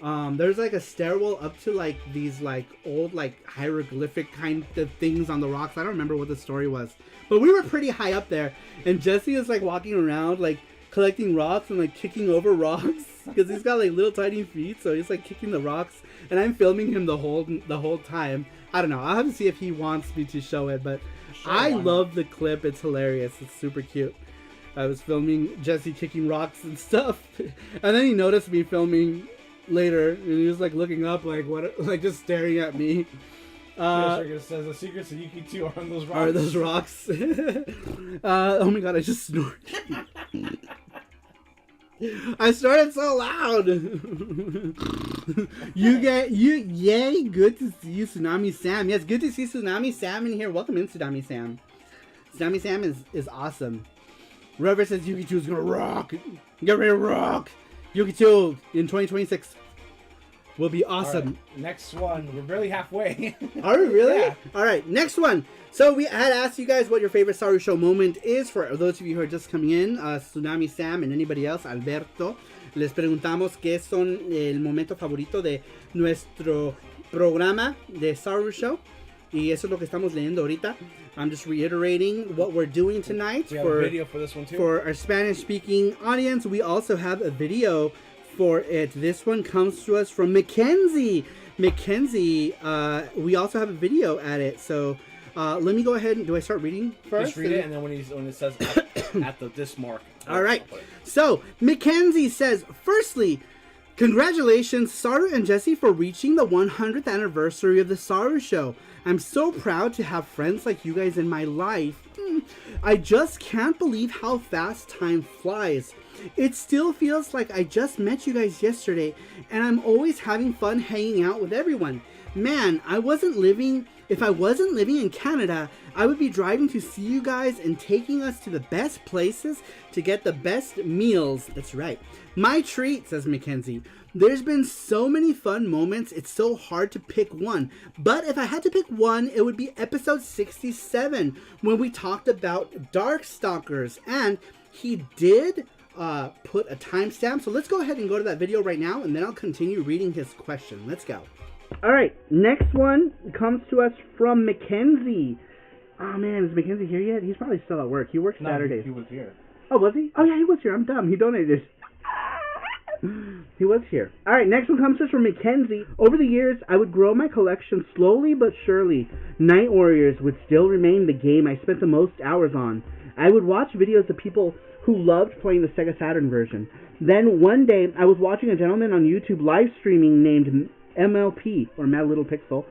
There's like a stairwell up to like these like old like hieroglyphic kind of things on the rocks. I don't remember what the story was, but we were pretty high up there, and Jessie is like walking around like collecting rocks and like kicking over rocks because he's got like little tiny feet, so he's like kicking the rocks, and I'm filming him the whole time. I don't know. I'll have to see if he wants me to show it, but sure, I love the clip. It's hilarious. It's super cute. I was filming Jessie kicking rocks and stuff, and then he noticed me filming later, and he was like looking up, like what, like just staring at me. Sugar says the secrets of Yuki 2 are on those rocks. Are those rocks? Oh my God! I just snorted. I started so loud. Yay! Good to see you, Tsunami Sam. Yes, good to see Tsunami Sam in here. Welcome in, Tsunami Sam. Tsunami Sam is awesome. Rover says Yuki 2 is gonna rock. Get ready to rock. Yuki 2 in 2026 will be awesome. Right, next one. We're barely halfway. Are we really? Yeah. Alright, next one. So we had asked you guys what your favorite SaruShow moment is. For those of you who are just coming in, Tsunami Sam and anybody else, Alberto, les preguntamos qué son el momento favorito de nuestro programa de SaruShow. Y eso es lo que estamos leyendo ahorita. I'm just reiterating what we're doing tonight. We have a video for this one too. For our Spanish-speaking audience, we also have a video for it. This one comes to us from Mackenzie. Mackenzie, we also have a video at it. So let me go ahead and do I start reading first? Just read it, and then when it says at this mark. All right. So Mackenzie says, firstly, congratulations, Saru and Jessie, for reaching the 100th anniversary of the Saru Show. I'm so proud to have friends like you guys in my life. I just can't believe how fast time flies. It still feels like I just met you guys yesterday, and I'm always having fun hanging out with everyone. Man, if I wasn't living in Canada, I would be driving to see you guys and taking us to the best places to get the best meals. That's right. My treat, says Mackenzie. There's been so many fun moments, it's so hard to pick one. But if I had to pick one, it would be episode 67, when we talked about Darkstalkers. And he did put a timestamp. So let's go ahead and go to that video right now, and then I'll continue reading his question. Let's go. All right, next one comes to us from Mackenzie. Oh man, is Mackenzie here yet? He's probably still at work. He works Saturdays. He was here. Oh, was he? Oh yeah, he was here. I'm dumb. He donated. He was here. Alright, next one comes to us from Mackenzie. Over the years, I would grow my collection slowly but surely. Night Warriors would still remain the game I spent the most hours on. I would watch videos of people who loved playing the Sega Saturn version. Then one day, I was watching a gentleman on YouTube live streaming named MLP, or Mad Little Pixel.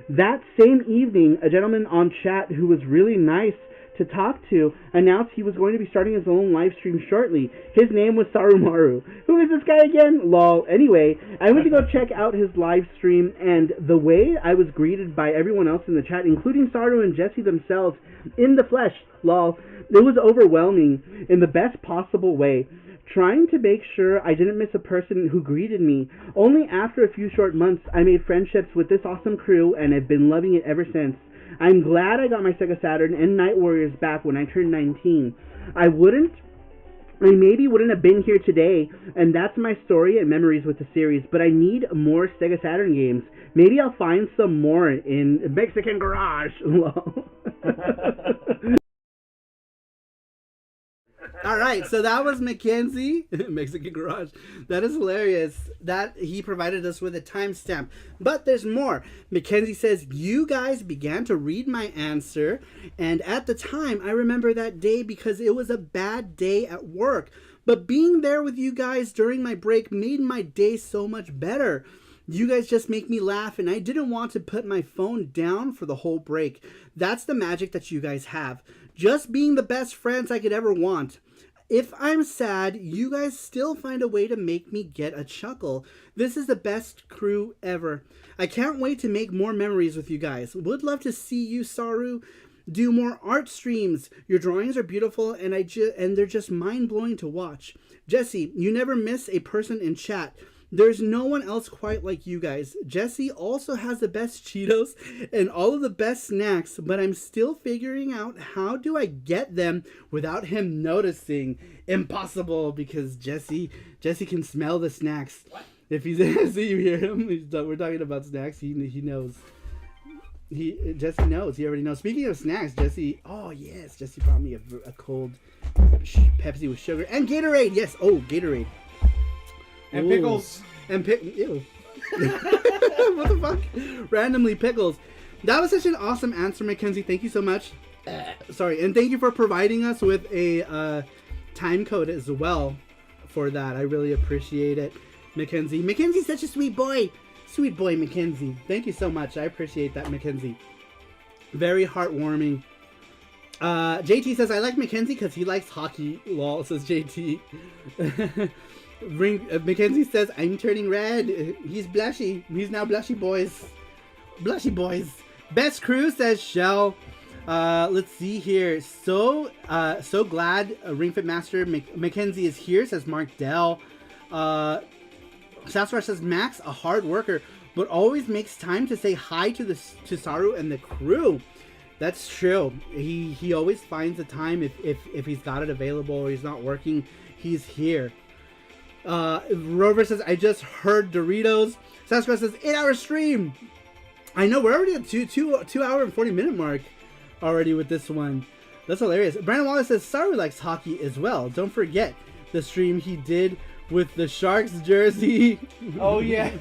That same evening, a gentleman on chat who was really nice to talk to announced he was going to be starting his own live stream shortly. His name was Sarumaru. Who is this guy again? Lol. Anyway, I went to go check out his live stream, and the way I was greeted by everyone else in the chat, including Saru and Jesse themselves, in the flesh, lol, it was overwhelming in the best possible way. Trying to make sure I didn't miss a person who greeted me. Only after a few short months, I made friendships with this awesome crew, and have been loving it ever since. I'm glad I got my Sega Saturn and Night Warriors back when I turned 19. I maybe wouldn't have been here today, and that's my story and memories with the series, but I need more Sega Saturn games. Maybe I'll find some more in Mexican Garage. All right, so that was Mackenzie, Mexican Garage. That is hilarious that he provided us with a timestamp. But there's more. Mackenzie says, you guys began to read my answer, and at the time, I remember that day because it was a bad day at work. But being there with you guys during my break made my day so much better. You guys just make me laugh, and I didn't want to put my phone down for the whole break. That's the magic that you guys have. Just being the best friends I could ever want. If I'm sad, you guys still find a way to make me get a chuckle. This is the best crew ever. I can't wait to make more memories with you guys. Would love to see you, Saru, do more art streams. Your drawings are beautiful, and they're just mind-blowing to watch. Jesse, you never miss a person in chat. There's no one else quite like you guys. Jesse also has the best Cheetos and all of the best snacks, but I'm still figuring out how do I get them without him noticing. Impossible, because Jesse can smell the snacks. What? If he's so you hear him, we're talking about snacks. He knows. Jesse knows. He already knows. Speaking of snacks, Jesse brought me a cold Pepsi with sugar and Gatorade. Yes, Gatorade. And pickles. And ew. What the fuck? Randomly pickles. That was such an awesome answer, Mackenzie. Thank you so much. Sorry. And thank you for providing us with a time code as well for that. I really appreciate it, Mackenzie. Mackenzie's such a sweet boy. Sweet boy, Mackenzie. Thank you so much. I appreciate that, Mackenzie. Very heartwarming. JT says, I like Mackenzie because he likes hockey. Lol, says JT. Mackenzie says, I'm turning red. He's blushy. He's now blushy boys. Blushy boys. Best crew, says Shell. Let's see here. So glad Ring Fit Master Mackenzie is here, says Mark Dell. Sasquatch says, Max, a hard worker, but always makes time to say hi to Saru and the crew. That's true. He always finds the time if he's got it available or he's not working. He's here. Rover says, I just heard Doritos. Sasquatch says, 8-hour stream. I know, we're already at 2 hour and 40 minute mark already with this one. That's hilarious. Brandon Wallace says, Saru likes hockey as well. Don't forget the stream he did with the Sharks jersey. Oh yeah.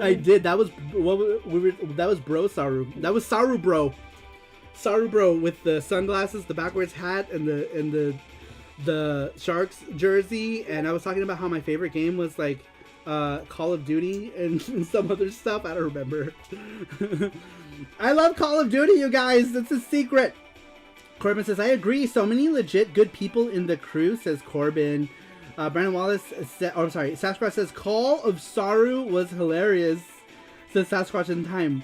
I did. That was that was Bro Saru. That was SaruPro. SaruPro with the sunglasses, the backwards hat, and the Sharks jersey. And I was talking about how my favorite game was like Call of Duty and some other stuff. I don't remember. I love Call of Duty, you guys. That's a secret. Corbin says, I agree. So many legit good people in the crew, says Corbin. Brandon Wallace Sasquatch says, Call of Saru was hilarious, says Sasquatch in time.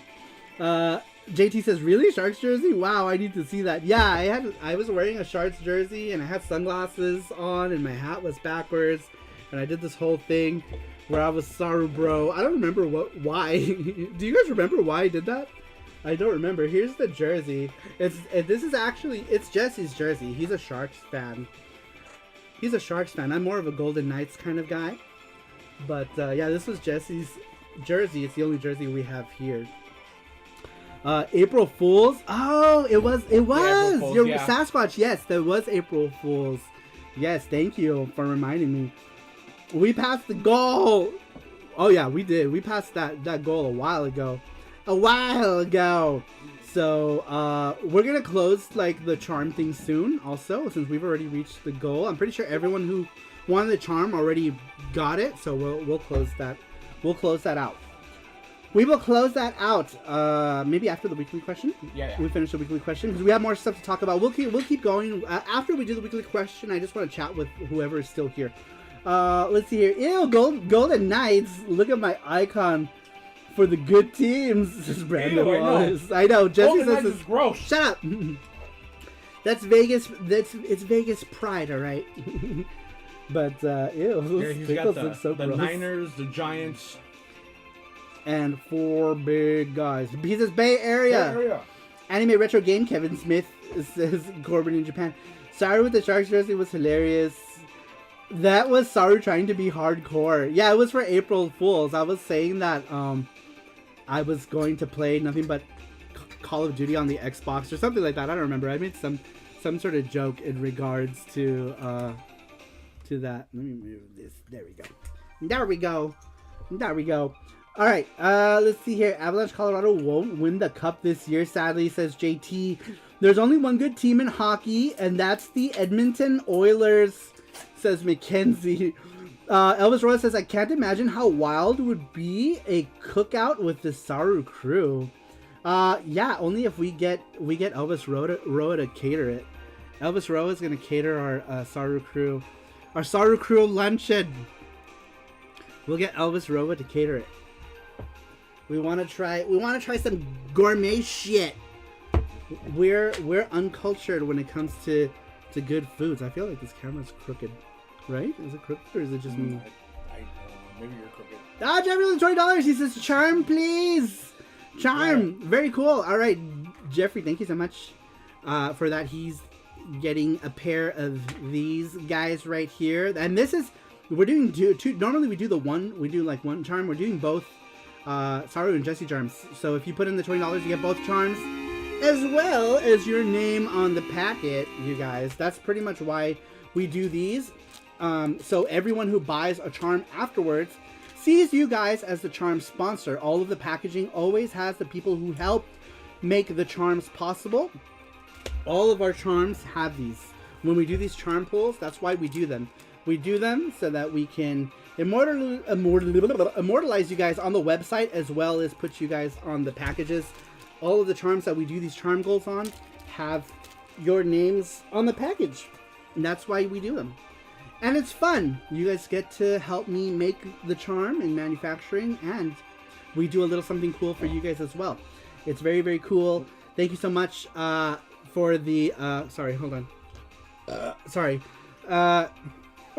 JT says, really? Sharks jersey? Wow, I need to see that. Yeah, I was wearing a Sharks jersey and I had sunglasses on and my hat was backwards and I did this whole thing where I was SaruPro. I don't remember why. Do you guys remember why I did that? I don't remember. Here's the jersey. It's Jesse's jersey. He's a Sharks fan. I'm more of a Golden Knights kind of guy. But yeah, this was Jesse's jersey. It's the only jersey we have here. April Fools. Oh, it was. Yeah, Fools, your Sasquatch. Yes, there was April Fools. Yes, thank you for reminding me. We passed the goal. Oh yeah, we did. We passed that goal a while ago. So we're gonna close like the charm thing soon. Also, since we've already reached the goal, I'm pretty sure everyone who wanted the charm already got it. So we'll close that. We'll close that out. We will close that out. Maybe after the weekly question. Yeah. We finish the weekly question because we have more stuff to talk about. We'll keep going. After we do the weekly question, I just want to chat with whoever is still here. Let's see here. Ew, Golden Knights. Look at my icon for the good teams. This is Brandon Wallace. I know. Jesse Golden says Knights this. is gross. Shut up. That's Vegas. It's Vegas pride, all right. But ew, Here, he's got look so the gross. Niners, the Giants, and 4 big guys. He says Bay Area. Anime retro game. Kevin Smith says Corbin in Japan. Saru with the Sharks jersey was hilarious. That was Saru trying to be hardcore. Yeah, it was for April Fools. I was saying that I was going to play nothing but Call of Duty on the Xbox or something like that. I don't remember. I made some sort of joke in regards to that. Let me move this. There we go. All right. Let's see here. Avalanche Colorado won't win the cup this year, sadly, says JT. There's only one good team in hockey, and that's the Edmonton Oilers, says Mackenzie. Elvis Roy says, I can't imagine how wild would be a cookout with the Saru crew. Yeah, only if we get Elvis Roa to cater it. Elvis Roa is going to cater our Saru crew. Our Saru crew luncheon. We'll get Elvis Roa to cater it. We want to try some gourmet shit. We're uncultured when it comes to good foods. I feel like this camera's crooked. Right? Is it crooked or is it just me? Maybe you're crooked. Ah, Jeffrey with $20. He says, charm, please. Charm. Yeah. Very cool. All right. Jeffrey, thank you so much for that. He's getting a pair of these guys right here. And this is, we're doing two. Normally we do like one charm. We're doing both Saru and Jesse charms. So if you put in the $20, you get both charms as well as your name on the packet, you guys. That's pretty much why we do these. So everyone who buys a charm afterwards sees you guys as the charm sponsor. All of the packaging always has the people who helped make the charms possible. All of our charms have these. When we do these charm pulls, that's why we do them. We do them so that we can immortalize you guys on the website as well as put you guys on the packages. All of the charms that we do these charm goals on have your names on the package. And that's why we do them. And it's fun. You guys get to help me make the charm in manufacturing, and we do a little something cool for you guys as well. It's very, very cool. Thank you so much for the sorry, hold on.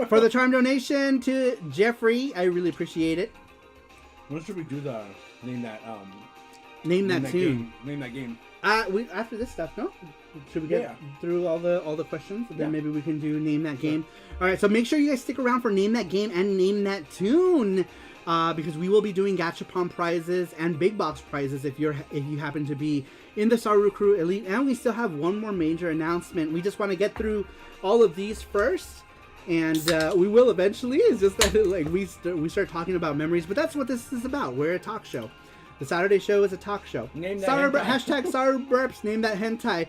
For the charm donation to Jeffrey. I really appreciate it. When should we do the name that tune? Name that game. We after this stuff, no? Should we get through all the questions? And then maybe we can do Name That Game. All right, so make sure you guys stick around for Name That Game and Name That Tune, because we will be doing Gachapon prizes and Big Box prizes if you happen to be in the Saru Crew Elite. And we still have one more major announcement. We just want to get through all of these first, and we will eventually. It's just that like we start talking about memories, but that's what this is about. We're a talk show. The Saturday show is a talk show. Name that hentai. Hashtag SaruBurps. Name that hentai.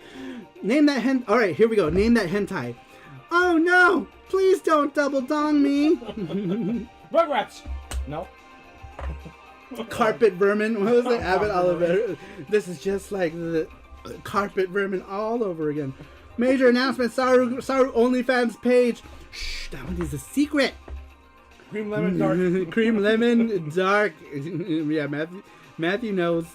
Name that hentai. All right, here we go. Name that hentai. Oh no! Please don't double dong me. Rugrats. No. Carpet vermin. What was it? Abbott Oliver. This is just like the carpet vermin all over again. Major announcement. Saru OnlyFans page. Shh, that one is a secret. Cream lemon dark. Cream lemon dark. Yeah, Matthew knows.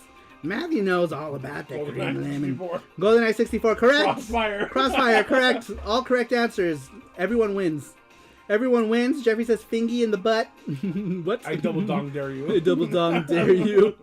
Matthew knows all about that. Cream lemon. GoldenEye 64, correct. Crossfire, correct. All correct answers. Everyone wins. Everyone wins. Jeffrey says fingy in the butt. What? I double dong dare you. I double dong dare you.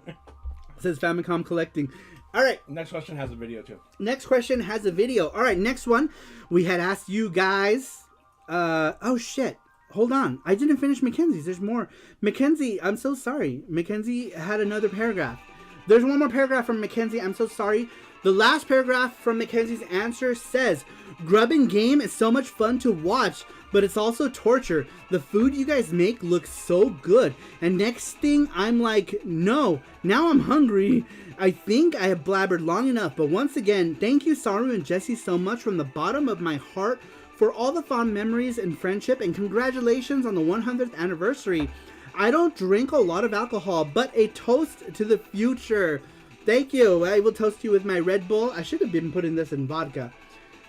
Says Famicom collecting. All right. Next question has a video too. Next question has a video. All right. Next one. We had asked you guys. Oh shit. Hold on. I didn't finish Mackenzie's. There's more. Mackenzie, I'm so sorry. Mackenzie had another paragraph. There's one more paragraph from Mackenzie. I'm so sorry. The last paragraph from Mackenzie's answer says, "Grubbin game is so much fun to watch, but it's also torture. The food you guys make looks so good. And next thing I'm like, no, now I'm hungry. I think I have blabbered long enough, but once again, thank you Saru and Jesse so much from the bottom of my heart for all the fond memories and friendship, and congratulations on the 100th anniversary. I don't drink a lot of alcohol, but a toast to the future." Thank you. I will toast you with my Red Bull. I should have been putting this in vodka.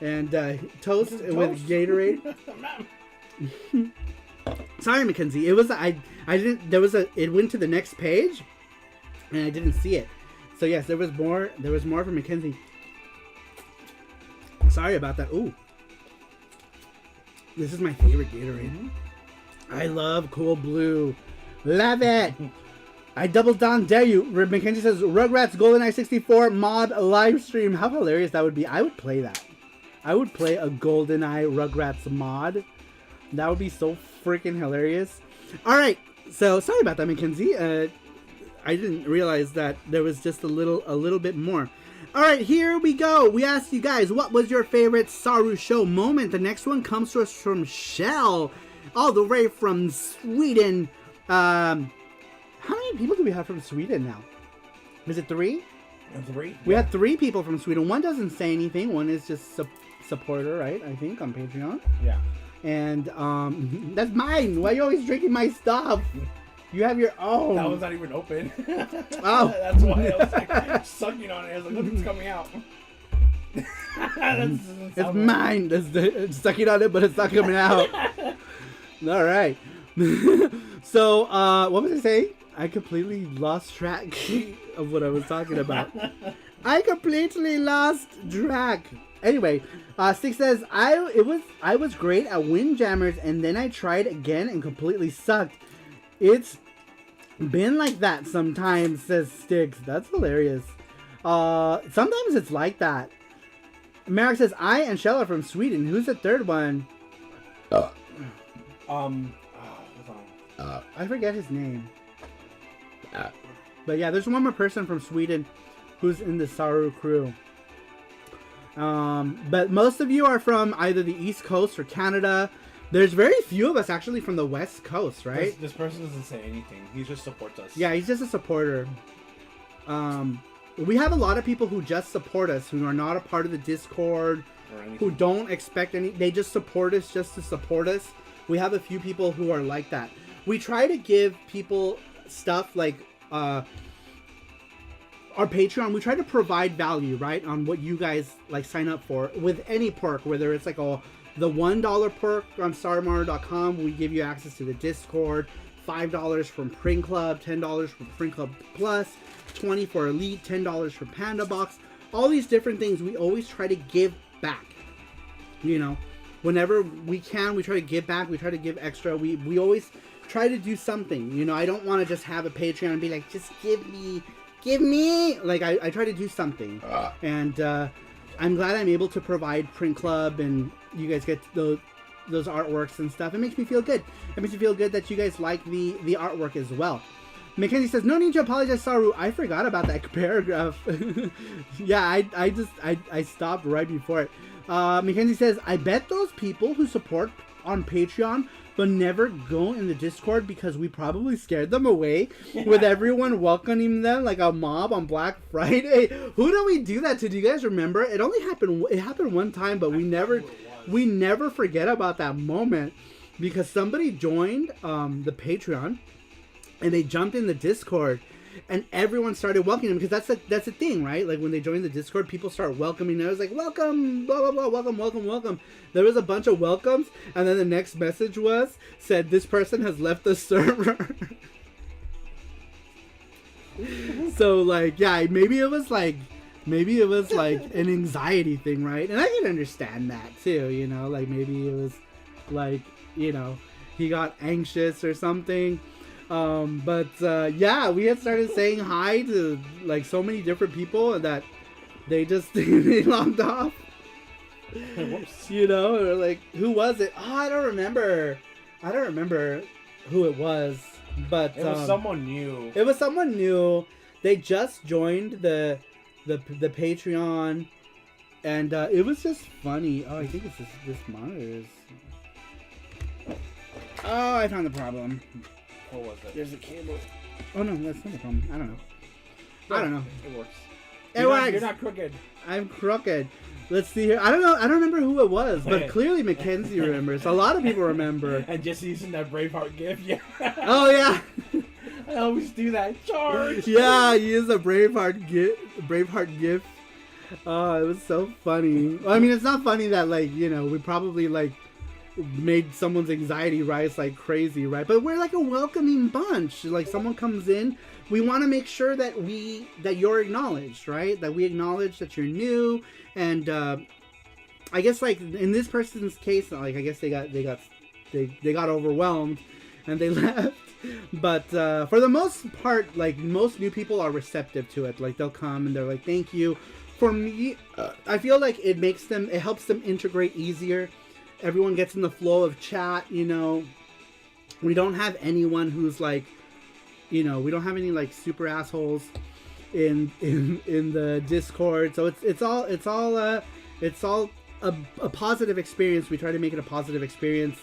And toast with Gatorade. Sorry, Mackenzie. It was I didn't. It went to the next page, and I didn't see it. So yes, there was more. There was more from Mackenzie. Sorry about that. Ooh, this is my favorite Gatorade. I love Cool Blue. Love it. I double down dare you. Mackenzie says Rugrats GoldenEye 64 mod live stream. How hilarious that would be. I would play that. I would play a GoldenEye Rugrats mod. That would be so freaking hilarious. All right. So sorry about that, Mackenzie. I didn't realize that there was just a little bit more. All right, here we go. We asked you guys, what was your favorite Saru Show moment? The next one comes to us from Shell, all the way from Sweden. How many people do we have from Sweden now? Is it 3? 3? We had 3 people from Sweden. One doesn't say anything. One is just supporter, right? I think on Patreon. Yeah. And that's mine. Why are you always drinking my stuff? You have your own. That one's not even open. Oh. That's why I was like sucking on it. I was like, look, it's coming out. It's mine. It's sucking on it, but it's not coming out. All right. So, what was I saying? I completely lost track of what I was talking about. I completely lost track. Anyway, Six says I was great at Windjammers, and then I tried again and completely sucked. It's been like that sometimes, says Sticks. That's hilarious. Sometimes it's like that. Merrick says I and Shell are from Sweden. Who's the third one? Hold on. I forget his name. But yeah, there's one more person from Sweden who's in the Saru crew. But most of you are from either the East Coast or Canada. There's very few of us actually from the West Coast, right? This person doesn't say anything. He just supports us. Yeah, he's just a supporter. We have a lot of people who just support us, who are not a part of the Discord, who don't expect any. They just support us just to support us. We have a few people who are like that. We try to give people stuff like our Patreon. We try to provide value, right, on what you guys like sign up for with any perk, whether it's like the $1 perk on StarMar.com. We give you access to the Discord. $5 from Print Club, $10 from Print Club Plus, $20 for Elite, $10 for Panda Box. All these different things we always try to give back. You know, whenever we can, we try to give back. We try to give extra. We always try to do something. You know, I don't want to just have a Patreon and be like, just give me. Like, I try to do something. And I'm glad I'm able to provide Print Club and you guys get those artworks and stuff. It makes me feel good. It makes me feel good that you guys like the artwork as well. Mackenzie says, no need to apologize, Saru. I forgot about that paragraph. Yeah, I stopped right before it. Mackenzie says, I bet those people who support on Patreon but never go in the Discord because we probably scared them away with everyone welcoming them like a mob on Black Friday. Who do we do that to? Do you guys remember? It only happened. It happened one time, but we never forget about that moment because somebody joined the Patreon and they jumped in the Discord. And everyone started welcoming them because that's the thing, right? Like when they join the Discord, people start welcoming them. I was like, welcome, blah, blah, blah, welcome, welcome, welcome. There was a bunch of welcomes. And then the next message said, this person has left the server. So like, yeah, maybe it was like an anxiety thing, right? And I can understand that too, you know, like maybe it was like, you know, he got anxious or something. Yeah, we had started saying hi to like so many different people that they just they logged off. Whoops. You know, or like, who was it? Oh, I don't remember who it was, but it was someone new. It was someone new. They just joined the the Patreon, and it was just funny. Oh, I think it's this monitor is. Oh, I found the problem. What was it? There's a cable. Oh no, that's not the problem. I don't know. I don't know. It works. You're not crooked. I'm crooked. Let's see here. I don't know. I don't remember who it was, but clearly Mackenzie remembers. A lot of people remember. And just using that Braveheart gif, yeah. Oh yeah. I always do that. Charge. Yeah, he is a Braveheart gif. Oh, it was so funny. Well, I mean, it's not funny that like we probably like made someone's anxiety rise like crazy, right? But we're like a welcoming bunch. Like someone comes in, we want to make sure that you're acknowledged, right? That we acknowledge that you're new, and I guess like in this person's case, like I guess they got overwhelmed and they left. But for the most part, like most new people are receptive to it. Like they'll come and they're like, "Thank you." For me, I feel like it helps them integrate easier. Everyone gets in the flow of chat, We don't have anyone who's like, we don't have any like super assholes in the Discord. So it's all a positive experience. We try to make it a positive experience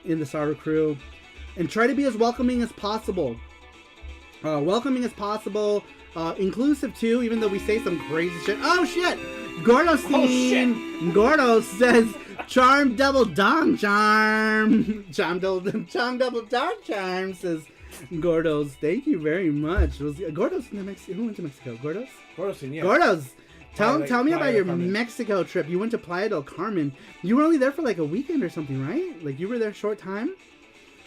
in the Saru crew, and try to be as welcoming as possible. Inclusive too, even though we say some crazy shit. Oh shit! Gordo scene. Gordo says, "Charm double dong charm." Charm double dong charm says Gordo's. Thank you very much. Was Gordo's in Mexico? Who went to Mexico? Gordo's. Yeah. Gordo's. Tell me about your Mexico trip. You went to Playa del Carmen. You were only there for like a weekend or something, right? Like you were there short time.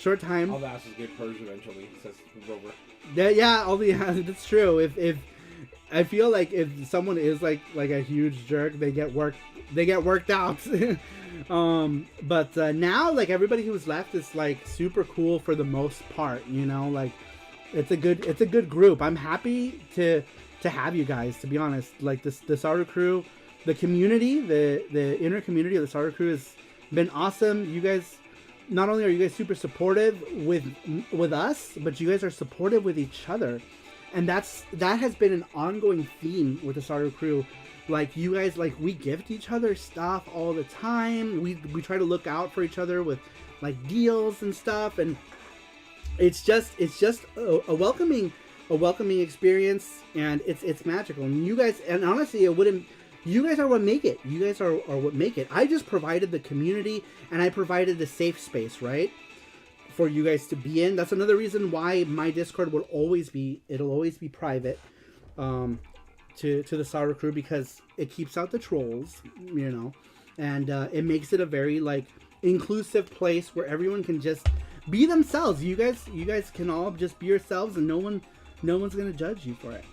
All the asses get purged eventually, says Rover. Yeah, that's true. If I feel like if someone is like a huge jerk, they get worked out. But now like everybody who's left is like super cool for the most part. Like it's a good group. I'm happy to have you guys. To be honest, like the Saru crew, the community, the inner community of the Saru crew has been awesome. You guys. Not only are you guys super supportive with us, but you guys are supportive with each other, and that has been an ongoing theme with the Saru crew. Like you guys, like we gift each other stuff all the time. We try to look out for each other with like deals and stuff, and it's just a welcoming experience, and it's magical. And you guys, and honestly, you guys are what make it. You guys are what make it. I just provided the community, and I provided the safe space, right? For you guys to be in. That's another reason why my Discord it'll always be private to the Saru crew, because it keeps out the trolls, and it makes it a very like inclusive place where everyone can just be themselves. You guys can all just be yourselves, and no one's gonna judge you for it.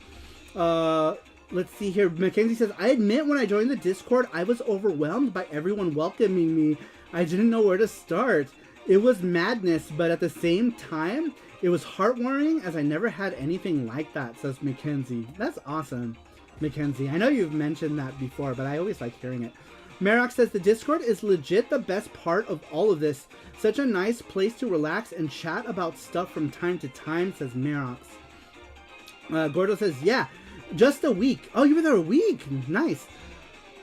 Let's see here. Mackenzie says, "I admit when I joined the Discord, I was overwhelmed by everyone welcoming me. I didn't know where to start. It was madness, but at the same time, it was heartwarming as I never had anything like that," says Mackenzie. That's awesome, Mackenzie. I know you've mentioned that before, but I always like hearing it. Marok says, "The Discord is legit the best part of all of this. Such a nice place to relax and chat about stuff from time to time," says Marok. Gordo says, "Yeah. Just a week." Oh, you were there a week. Nice.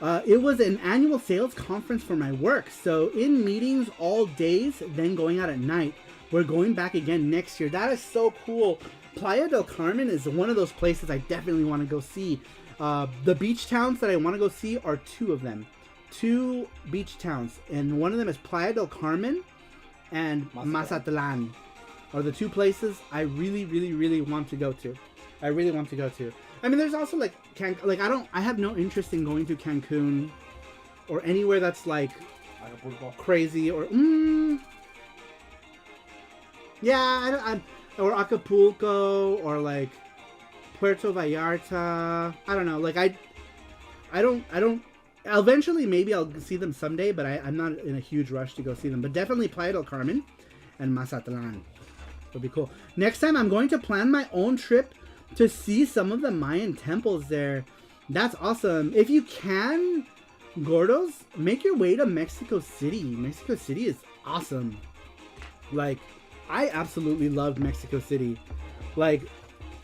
It was an annual sales conference for my work, so in meetings all days, then going out at night. We're going back again next year. That is so cool. Playa del Carmen is one of those places I definitely want to go see. The beach towns that I want to go see are two of them. 2 beach towns, and one of them is Playa del Carmen and Mazatlan are the 2 places I really, really, really want to go to. I mean, there's also like I have no interest in going to Cancun or anywhere that's like crazy or or Acapulco or like Puerto Vallarta. I don't know. Like I don't. Eventually, maybe I'll see them someday, but I'm not in a huge rush to go see them. But definitely Playa del Carmen and Mazatlan would be cool. Next time, I'm going to plan my own trip to see some of the Mayan temples there. That's awesome. If you can, Gordos, make your way to Mexico City. Mexico City is awesome. Like, I absolutely loved Mexico City. Like,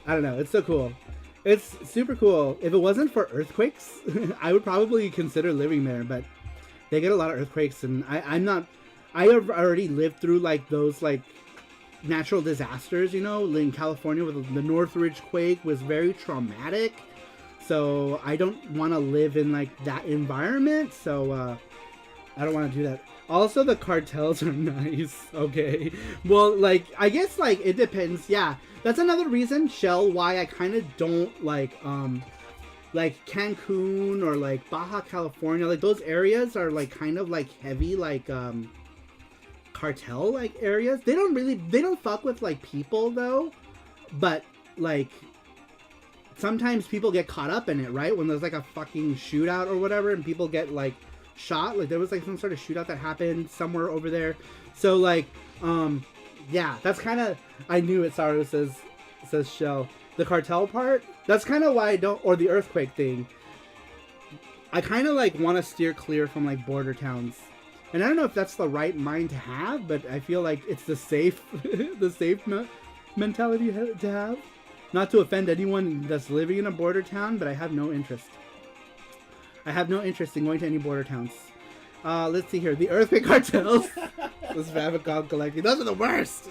I don't know, it's so cool. It's super cool. If it wasn't for earthquakes, I would probably consider living there, but they get a lot of earthquakes, and I'm not. I have already lived through like those like natural disasters, you know, in California with the Northridge quake was very traumatic. So I don't want to live in like that environment. So I don't want to do that. Also, the cartels are nice. Okay. Well, like, I guess, like, it depends. Yeah. That's another reason, Shell, why I kind of don't like Cancun or, like, Baja California. Like, those areas are, like, kind of, like, heavy, like, cartel, like, areas. They don't fuck with, like, people, though. But, like, sometimes people get caught up in it, right? When there's, like, a fucking shootout or whatever and people get, like, shot. Like, there was like some sort of shootout that happened somewhere over there. So like yeah, that's kind of, I knew it. Saru says Shell. The cartel part, that's kind of why I don't, or the earthquake thing, I kind of like want to steer clear from like border towns. And I don't know if that's the right mind to have, but I feel like it's the safe mentality to have. Not to offend anyone that's living in a border town, but I have no interest. I have no interest in going to any border towns. Let's see here. The earthquake cartels. This Favicon collecting. Those are the worst.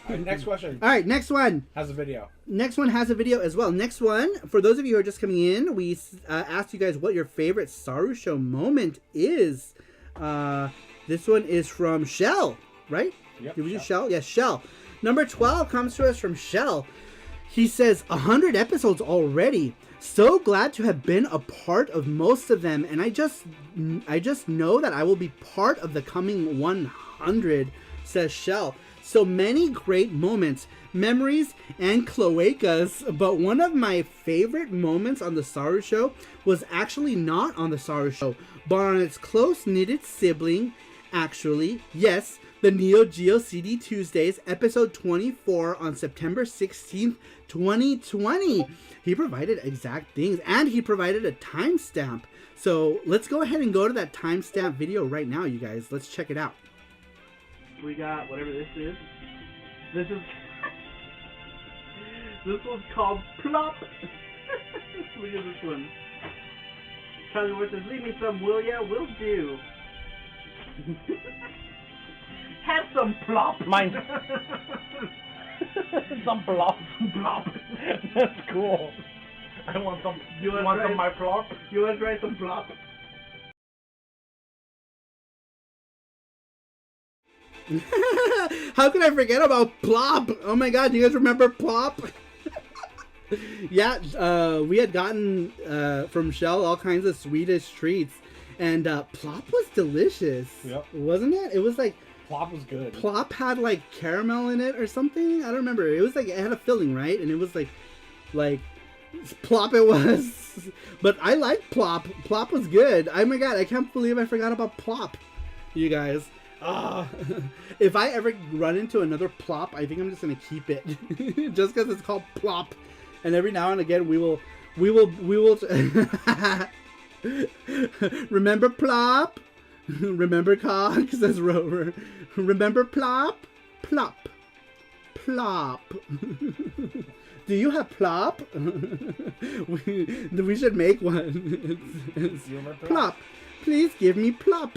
All right, next question. All right, next one. Has a video. Next one has a video as well. Next one, for those of you who are just coming in, we asked you guys what your favorite SaruShow moment is. This one is from Shell, right? Yep, Did we do Shell? Yes, Shell. Number 12 comes to us from Shell. He says, 100 episodes already. So glad to have been a part of most of them, and I just know that I will be part of the coming 100, says Shell. So many great moments, memories, and cloacas, but one of my favorite moments on the Saru Show was actually not on the Saru Show, but on its close-knitted sibling, actually, yes, the neo-geo CD Tuesdays, episode 24 on September 16th, 2020. He provided exact things, and he provided a timestamp. So let's go ahead and go to that timestamp video right now, you guys. Let's check it out. We got whatever this is. This one's called Plop. Look at this one. Charlie Ward says, leave me some, will ya? Will do. Have some plop. Mine. Some plop. Plop. That's cool. I want some. You want some of my plop? You want to try some plop? How can I forget about Plop? Oh my god, do you guys remember Plop? Yeah, we had gotten from Shell all kinds of Swedish treats, and Plop was delicious. Yep. Wasn't it? It was like, Plop was good. Plop had like caramel in it or something. I don't remember. It was like, it had a filling, right? And it was like Plop it was. But I liked Plop. Plop was good. Oh my god, I can't believe I forgot about Plop, you guys. If I ever run into another Plop, I think I'm just gonna keep it. Just because it's called Plop. And every now and again we will remember Plop? Remember Cock, says Rover. Remember Plop? Plop. Plop. Do you have Plop? we should make one. It's Plop. Please give me Plop.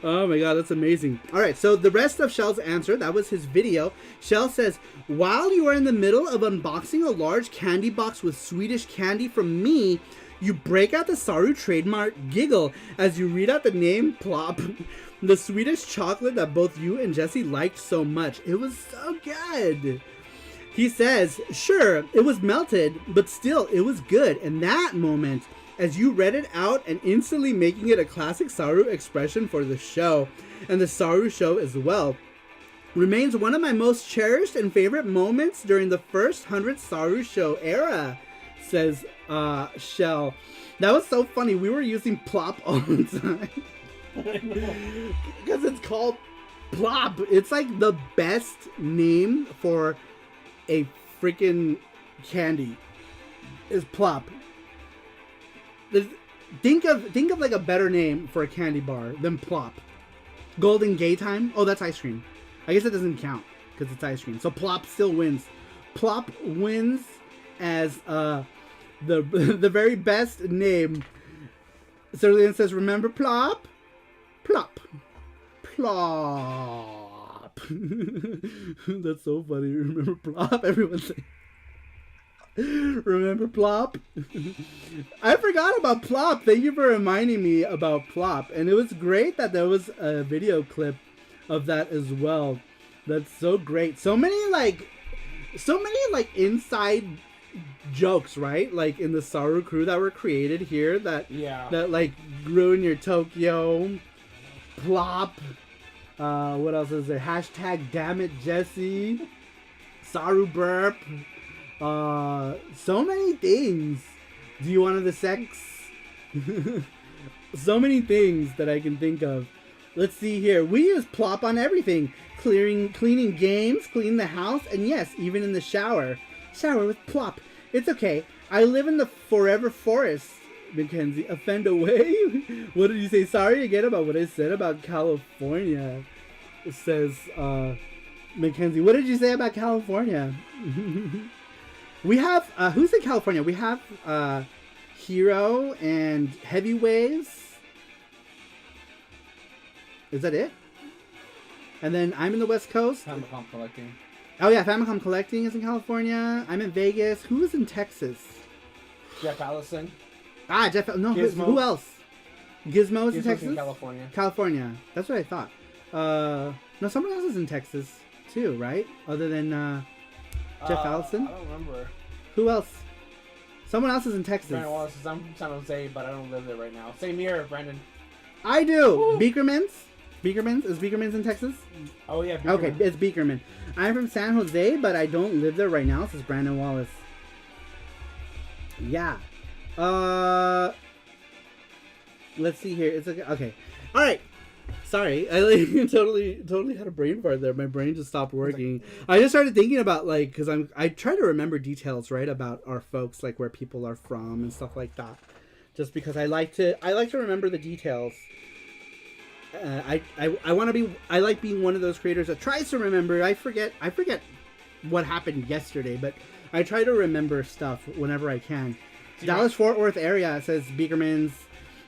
Oh my god, that's amazing. Alright, so the rest of Shell's answer, that was his video. Shell says, while you are in the middle of unboxing a large candy box with Swedish candy from me, you break out the Saru trademark giggle as you read out the name Plop, the Swedish chocolate that both you and Jesse liked so much. It was so good. He says, sure, it was melted, but still, it was good. And that moment, as you read it out and instantly making it a classic Saru expression for the show, and the Saru Show as well, remains one of my most cherished and favorite moments during the first 100 Saru Show era, says Shell. That was so funny. We were using Plop all the time. Because it's called Plop. It's like the best name for a freaking candy. Is Plop. Think of like a better name for a candy bar than Plop. Golden Gay Time? Oh, that's ice cream. I guess it doesn't count because it's ice cream. So Plop still wins. Plop wins, as the the very best name. Cerulean says, remember Plop? Plop. Plop. That's so funny. Remember Plop? Everyone say, remember Plop? I forgot about Plop. Thank you for reminding me about Plop. And it was great that there was a video clip of that as well. That's so great. So many inside jokes, right? Like in the Saru crew that were created here that like ruin your Tokyo. Plop. What else is there? Hashtag damn it Jesse. Saru burp. So many things. Do you want the sex? So many things that I can think of. Let's see here. We use Plop on everything. Cleaning games, cleaning the house, and yes, even in the shower. Shower with Plop. It's okay. I live in the forever forest, Mackenzie. Offend away? What did you say? Sorry again about what I said about California. It says, Mackenzie. What did you say about California? We have, who's in California? We have, Hero and Heavy Waves. Is that it? And then I'm in the West Coast. Famicom Collecting. Oh yeah, Famicom Collecting is in California. I'm in Vegas. Who is in Texas? Jeff Allison. Ah, Jeff. No, who else? Gizmo is in Texas. In California. California. That's what I thought. No, someone else is in Texas too, right? Other than Jeff Allison. I don't remember. Who else? Someone else is in Texas. Brandon Wallace is. I'm from San Jose, but I don't live there right now. Same here, Brandon. I do. Woo. Beakerman's. Is Beakerman's in Texas? Oh yeah. Beakerman. Okay, it's Beakerman. I'm from San Jose, but I don't live there right now. This is Brandon Wallace. Yeah. Let's see here. It's okay. All right. Sorry, I totally had a brain fart there. My brain just stopped working. I just started thinking about because I try to remember details, right, about our folks, like where people are from and stuff like that. Just because I like to remember the details. I like being one of those creators that tries to remember. I forget what happened yesterday, but I try to remember stuff whenever I can. Dallas Fort Worth area says Beakerman's.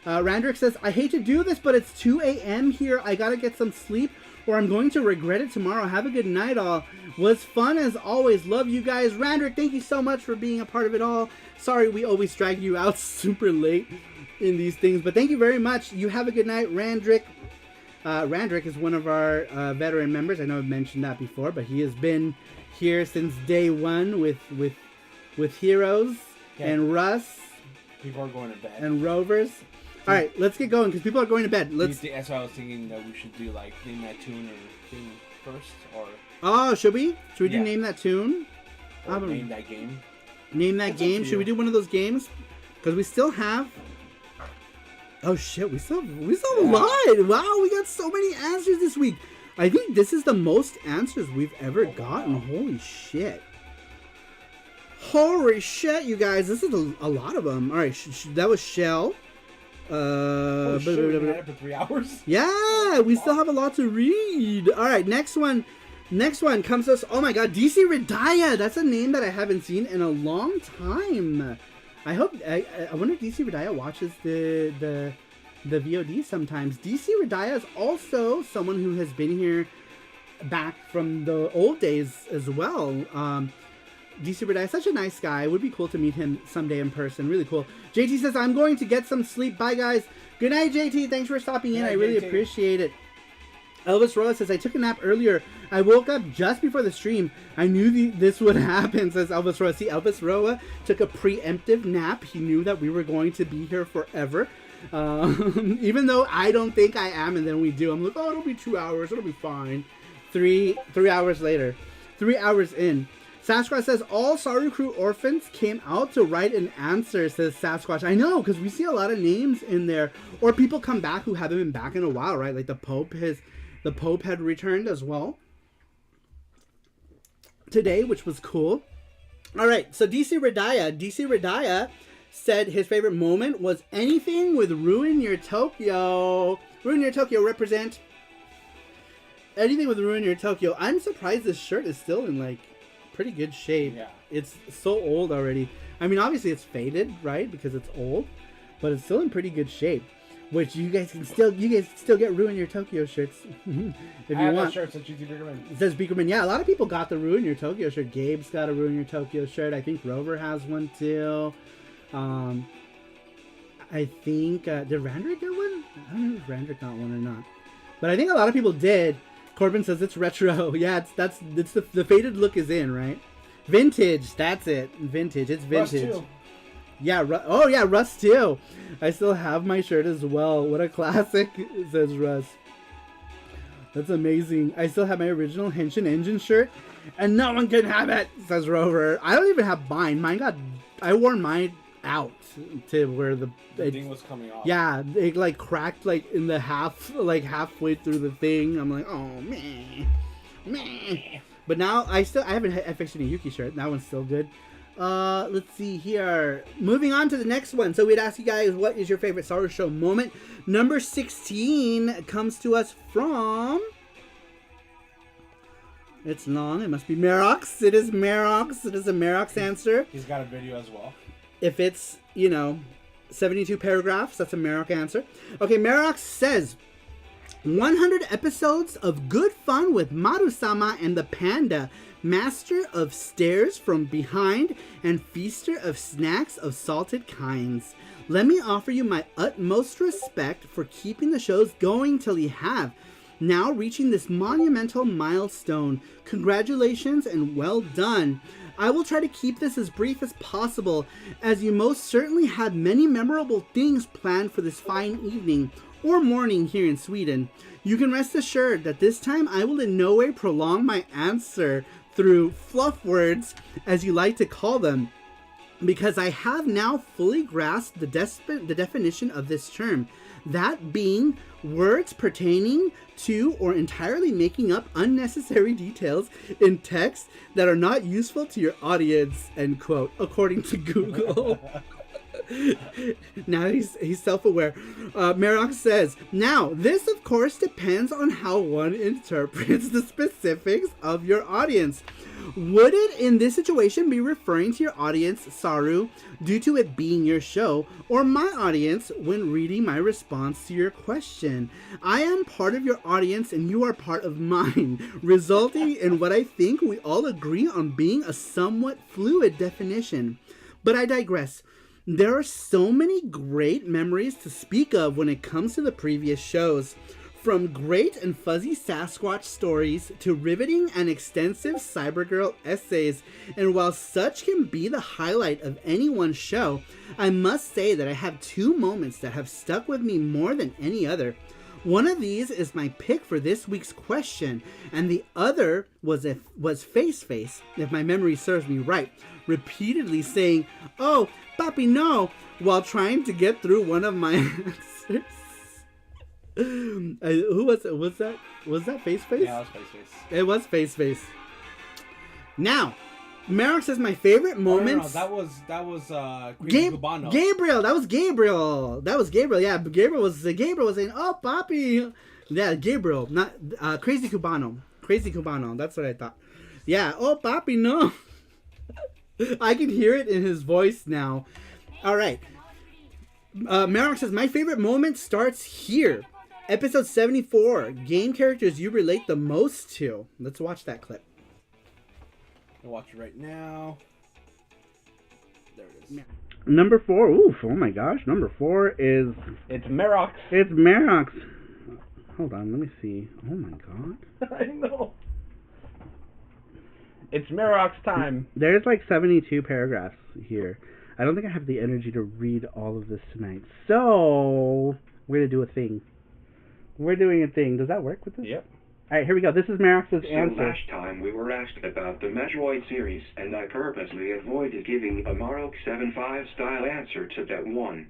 Randrick says, I hate to do this, but it's 2 a.m. here. I gotta get some sleep or I'm going to regret it tomorrow. Have a good night all. Was fun as always. Love you guys. Randrick, thank you so much for being a part of it all. Sorry we always drag you out super late in these things, but thank you very much. You have a good night, Randrick. Randrick is one of our veteran members. I know I've mentioned that before, but he has been here since day one with Heroes and Russ. People are going to bed. And Rovers. All right, let's get going because people are going to bed. That's why I was thinking that we should do like name that tune or thing first, or. Oh, should we? Should we do name that tune? Or name that game. Name that game. Should we do one of those games? Because we still have. Oh shit, we still have a lot. Wow, we got so many answers this week. I think this is the most answers we've ever gotten. Wow. Holy shit. Holy shit, you guys. This is a lot of them. All right, that was Shell. Oh shit, we've been at it for 3 hours? Yeah, we still have a lot to read. All right, next one comes to us. Oh my god, DC Redaya. That's a name that I haven't seen in a long time. I wonder if DC Redaya watches the VOD sometimes. DC Redaya is also someone who has been here back from the old days as well. DC Redaya is such a nice guy. It would be cool to meet him someday in person. Really cool. JT says, I'm going to get some sleep. Bye, guys. Good night, JT. Thanks for stopping in. I really appreciate it. Elvis Roa says, I took a nap earlier. I woke up just before the stream. I knew this would happen, says Elvis Roa. See, Elvis Roa took a preemptive nap. He knew that we were going to be here forever. Even though I don't think I am, and then we do. I'm like, oh, it'll be 2 hours. It'll be fine. Three hours later. 3 hours in. Sasquatch says, all Saru Crew orphans came out to write an answer, says Sasquatch. I know, because we see a lot of names in there. Or people come back who haven't been back in a while, right? Like the Pope had returned as well today, which was cool. All right, so DC Redaya said his favorite moment was anything with Ruin Your Tokyo. Ruin Your Tokyo represent. Anything with Ruin Your Tokyo. I'm surprised this shirt is still in like pretty good shape. Yeah. It's so old already. I mean, obviously it's faded, right? Because it's old, but it's still in pretty good shape. Which you guys can still get Ruin Your Tokyo shirts if you I have want. that shirt, says GT Bickerman. It says Beakerman. Yeah, a lot of people got the Ruin Your Tokyo shirt. Gabe's got a Ruin Your Tokyo shirt. I think Rover has one too. I think did Randrick get one? I don't know if Randrick got one or not, but I think a lot of people did. Corbin says it's retro. Yeah, it's the faded look is in, right? Vintage. That's it. Vintage. It's vintage. Rust too. Yeah. Oh yeah, Russ too. I still have my shirt as well. What a classic, says Russ. That's amazing. I still have my original Henshin Engine shirt, and no one can have it, says Rover. I don't even have mine. I wore mine out to where the thing was coming off. Yeah, it like cracked like in the halfway through the thing. I'm like, oh man. But now I have an FX and Yuki shirt. That one's still good. Let's see here. Moving on to the next one. So we'd ask you guys, what is your favorite SaruShow moment? Number 16 comes to us from... It's long. It must be Merox. It is Merox. It is a Merox answer. He's got a video as well. If it's, 72 paragraphs, that's a Merox answer. Okay, Merox says... 100 episodes of good fun with Maru-sama and the panda, master of stares from behind and feaster of snacks of salted kinds. Let me offer you my utmost respect for keeping the shows going till you have. Now reaching this monumental milestone. Congratulations and well done. I will try to keep this as brief as possible, as you most certainly had many memorable things planned for this fine evening or morning here in Sweden. You can rest assured that this time I will in no way prolong my answer through fluff words, as you like to call them, because I have now fully grasped the definition of this term, that being words pertaining to or entirely making up unnecessary details in text that are not useful to your audience, end quote, according to Google. Now he's self-aware. Merox says, now, this of course depends on how one interprets the specifics of your audience. Would it in this situation be referring to your audience, Saru, due to it being your show, or my audience when reading my response to your question? I am part of your audience and you are part of mine, resulting in what I think we all agree on being a somewhat fluid definition. But I digress. There are so many great memories to speak of when it comes to the previous shows. From great and fuzzy Sasquatch stories to riveting and extensive Cybergirl essays, and while such can be the highlight of any one show, I must say that I have two moments that have stuck with me more than any other. One of these is my pick for this week's question, and the other was Face, if my memory serves me right, repeatedly saying, "Oh, Papi, no," while trying to get through one of my answers. Who was it? Was that Face? Yeah, it was Face. It was Face. Now, Merox says my favorite moments. No, that was Cubano. Gabriel. That was Gabriel. Yeah, Gabriel was saying, "Oh, Papi." Yeah, Gabriel, not Crazy Cubano. That's what I thought. Yeah. Oh, Papi, no. I can hear it in his voice now. All right. Merox says my favorite moment starts here. Episode 74. Game characters you relate the most to. Let's watch that clip. I'll watch it right now. There it is. Number 4. Oof, oh my gosh. Number 4 is... It's Merox. It's Merox. Hold on, let me see. Oh my god. I know. It's Merox time. There's like 72 paragraphs here. I don't think I have the energy to read all of this tonight. So, we're going to do a thing. We're doing a thing. Does that work with this? Yep. Alright, here we go. This is Merox's answer. So last time we were asked about the Metroid series, and I purposely avoided giving a Marok 7.5 style answer to that one.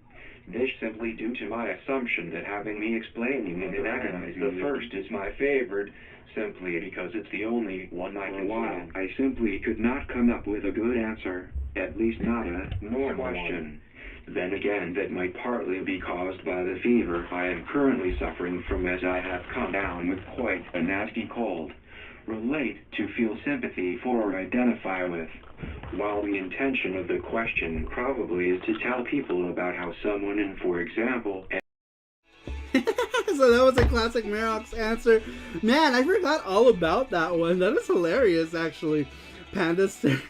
This simply due to my assumption that having me explaining and antagonizing the first is my favorite, simply because it's the only one I can find. I simply could not come up with a good answer, at least not a normal question. Then again, that might partly be caused by the fever I am currently suffering from, as I have come down with quite a nasty cold. relate to, feel sympathy for, or identify with. While the intention of the question probably is to tell people about how someone in, for example, So that was a classic Merox answer. Man, I forgot all about that one. That is hilarious, actually. Panda stare.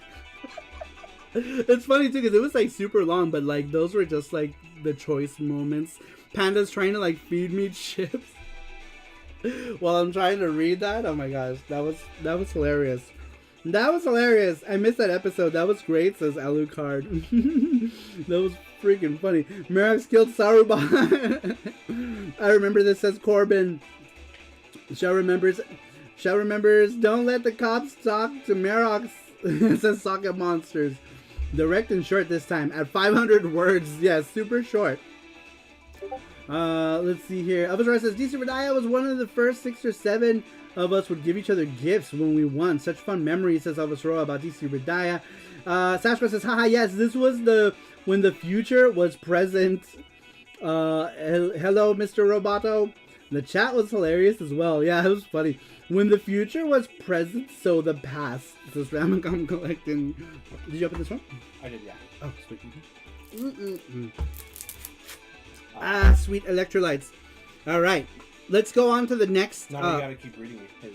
It's funny too, because it was like super long, but like those were just like the choice moments. Panda's trying to like feed me chips while I'm trying to read that. Oh my gosh, that was hilarious. That was hilarious. I missed that episode. That was great, says Alucard. That was freaking funny. Merox killed Saruba. I remember this, says Corbin. Shell remembers. Don't let the cops talk to Merox. Says Socket Monsters. Direct and short this time. At 500 words. Yes, super short. Let's see here. Elvis says DC Radaya was one of the first 6 or 7 of us would give each other gifts when we won. Such fun memories, says Elvis Roa about DC Radaya. Sasquatch says, haha, yes, this was when the future was present. Hello, Mr. Roboto. The chat was hilarious as well. Yeah, it was funny. When the future was present, so the past. This is Ramacom collecting. Did you open this one? I did, yeah. Oh, sweet. Sweet electrolytes. All right. Let's go on to the next. Now we gotta keep reading his.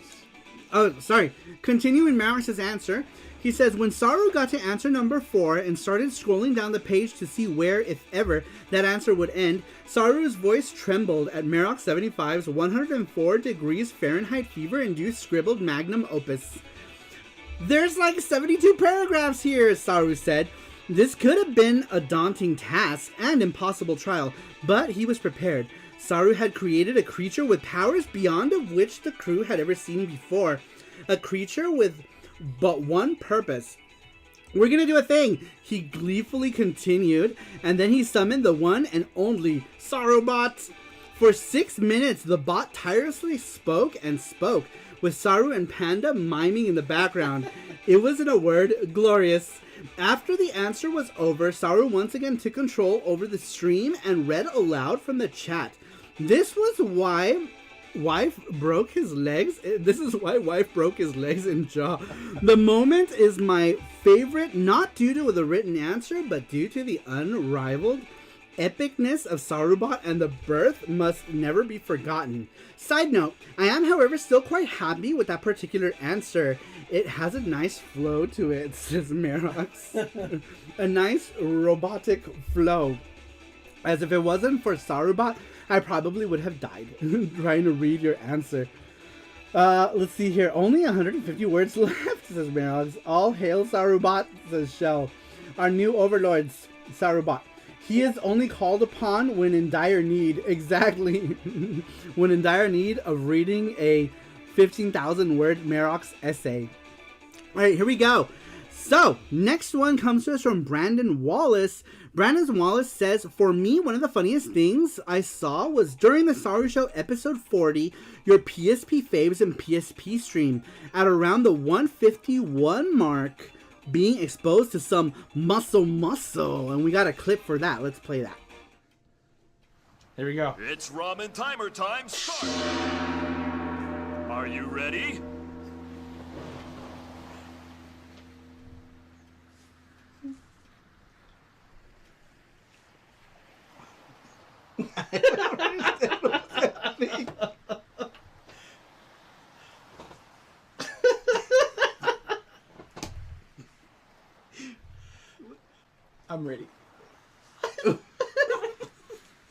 Oh, sorry. Continuing Maris's answer, he says, when Saru got to answer number 4 and started scrolling down the page to see where, if ever, that answer would end, Saru's voice trembled at Merox 75's 104 degrees Fahrenheit fever-induced scribbled magnum opus. There's like 72 paragraphs here, Saru said. This could have been a daunting task and impossible trial, but he was prepared. Saru had created a creature with powers beyond of which the crew had ever seen before. A creature with but one purpose. We're gonna do a thing, he gleefully continued, and then he summoned the one and only SaruBot. For 6 minutes, the bot tirelessly spoke and spoke, with Saru and Panda miming in the background. It was, in a word, glorious. After the answer was over, Saru once again took control over the stream and read aloud from the chat. This was why wife broke his legs. This is why wife broke his legs and jaw. The moment is my favorite, not due to the written answer, but due to the unrivaled epicness of SaruBot, and the birth must never be forgotten. Side note, I am, however, still quite happy with that particular answer. It has a nice flow to it, says Merox. A nice robotic flow. As if it wasn't for SaruBot, I probably would have died trying to read your answer. Let's see here. Only 150 words left, says Merox. All hail SaruBot, says Shell. Our new overlords, SaruBot. He is only called upon when in dire need. Exactly. When in dire need of reading a 15,000 word Merox essay. Alright, here we go. So, next one comes to us from Brandon Wallace. Brandon Wallace says, for me, one of the funniest things I saw was during the SaruShow episode 40, your PSP faves and PSP stream. At around the 151 mark, being exposed to some muscle. And we got a clip for that. Let's play that. Here we go. It's ramen timer time. Start. Are you ready? I'm ready.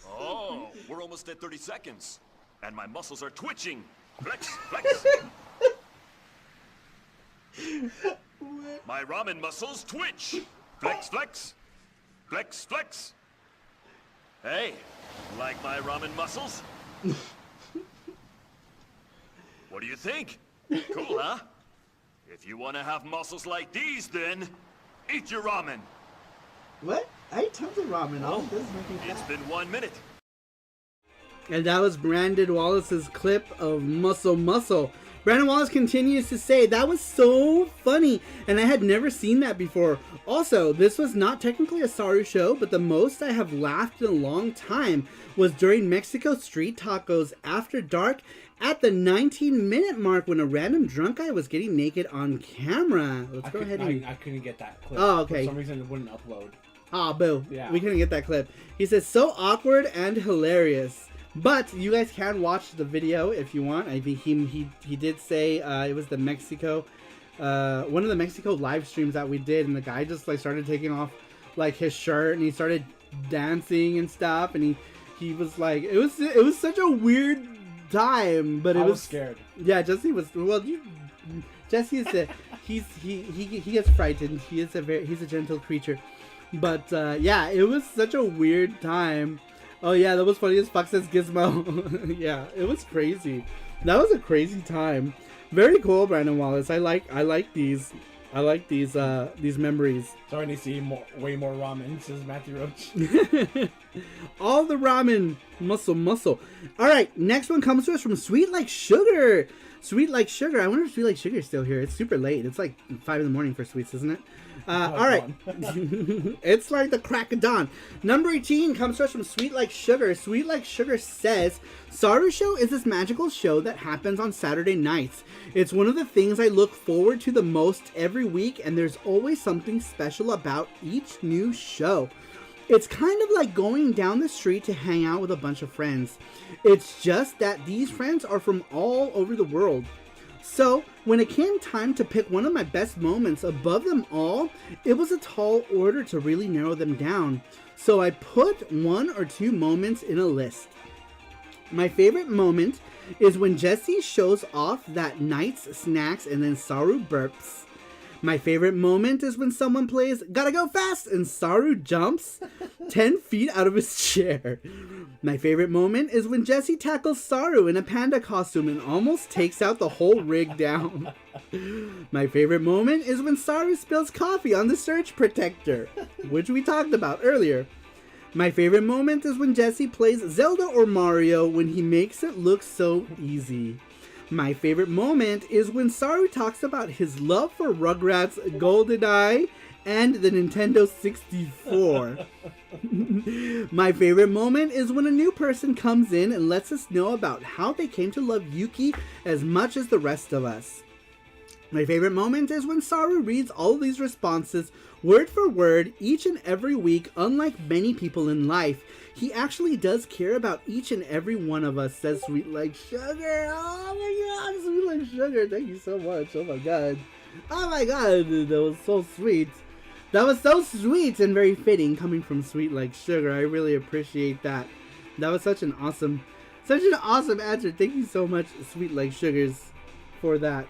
Oh, we're almost at 30 seconds. And my muscles are twitching. Flex, flex. My ramen muscles twitch. Flex, flex. Flex, flex. Hey, like my ramen muscles? What do you think? Cool, huh? If you want to have muscles like these, then eat your ramen. What? I ate tons of ramen. Oh, it's been 1 minute. And that was Brandon Wallace's clip of Muscle. Brandon Wallace continues to say, that was so funny, and I had never seen that before. Also, this was not technically a Saru show, but the most I have laughed in a long time was during Mexico street tacos after dark at the 19-minute mark when a random drunk guy was getting naked on camera. Let's go ahead and... I couldn't get that clip. Oh, okay. For some reason, it wouldn't upload. Ah, boo. Yeah. We couldn't get that clip. He says, so awkward and hilarious. But you guys can watch the video if you want. I think he did say it was the Mexico, one of the Mexico live streams that we did, and the guy just like started taking off like his shirt and he started dancing and stuff, and he was like, it was such a weird time, but I was scared. Yeah, Jesse was. Well, Jesse is he gets frightened. He's a gentle creature, but yeah, it was such a weird time. Oh yeah, that was funny as fuck, says Gizmo. Yeah, it was crazy. That was a crazy time. Very cool, Brandon Wallace. I like these. I like these memories. Starting to see way more ramen, says Matthew Roach. All the ramen. Muscle. Alright, next one comes to us from Sweet Like Sugar. Sweet Like Sugar. I wonder if Sweet Like Sugar is still here. It's super late. It's like 5 in the morning for Sweets, isn't it? Alright. It's like the crack of dawn. Number 18 comes to us from Sweet Like Sugar. Sweet Like Sugar says, SaruShow is this magical show that happens on Saturday nights. It's one of the things I look forward to the most every week, and there's always something special about each new show. It's kind of like going down the street to hang out with a bunch of friends. It's just that these friends are from all over the world. So, when it came time to pick one of my best moments above them all, it was a tall order to really narrow them down. So I put 1 or 2 moments in a list. My favorite moment is when Jesse shows off that night's snacks and then Saru burps. My favorite moment is when someone plays Gotta Go Fast and Saru jumps 10 feet out of his chair. My favorite moment is when Jesse tackles Saru in a panda costume and almost takes out the whole rig down. My favorite moment is when Saru spills coffee on the surge protector, which we talked about earlier. My favorite moment is when Jesse plays Zelda or Mario when he makes it look so easy. My favorite moment is when Saru talks about his love for Rugrats, GoldenEye, and the Nintendo 64. My favorite moment is when a new person comes in and lets us know about how they came to love Yuki as much as the rest of us. My favorite moment is when Saru reads all of these responses word for word each and every week. Unlike many people in life, he actually does care about each and every one of us, says Sweet Like Sugar. Oh my god, Sweet Like Sugar, thank you so much. Oh my god, that was so sweet. That was so sweet and very fitting coming from Sweet Like Sugar. I really appreciate that. That was such an awesome answer. Thank you so much, Sweet Like Sugars, for that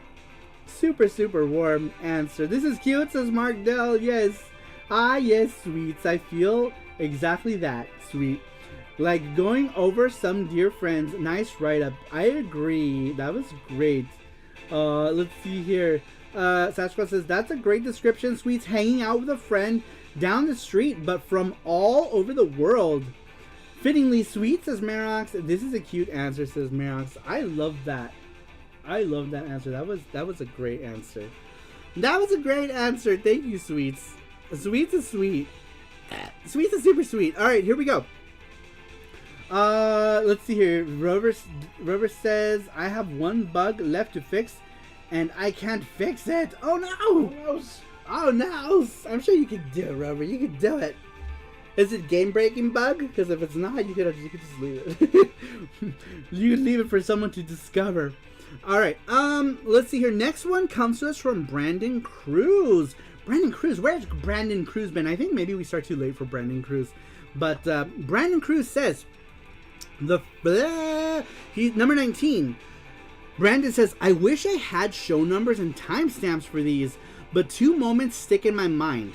super warm answer. This is cute, says Mark Dell. Yes. Yes, Sweets. I feel exactly that, Sweet. Like going over some dear friends. Nice write-up. I agree. That was great. Let's see here. Sashka says, that's a great description, Sweets. Hanging out with a friend down the street, but from all over the world. Fittingly sweet, says Merox. This is a cute answer, says Merox. I love that. I love that answer. That was a great answer. That was a great answer. Thank you, Sweets. Sweets is sweet. Sweets is super sweet. All right, here we go. Let's see here. Rover says, I have one bug left to fix, and I can't fix it. Oh no! Oh no! I'm sure you can do it, Rover. You can do it. Is it game-breaking bug? Because if it's not, you could just leave it. You could leave it for someone to discover. All right. Let's see here. Next one comes to us from Brandon Cruz. Brandon Cruz. Where's Brandon Cruz been? I think maybe we start too late for Brandon Cruz. But Brandon Cruz says, he's number 19. Brandon says, I wish I had show numbers and timestamps for these, but 2 moments stick in my mind.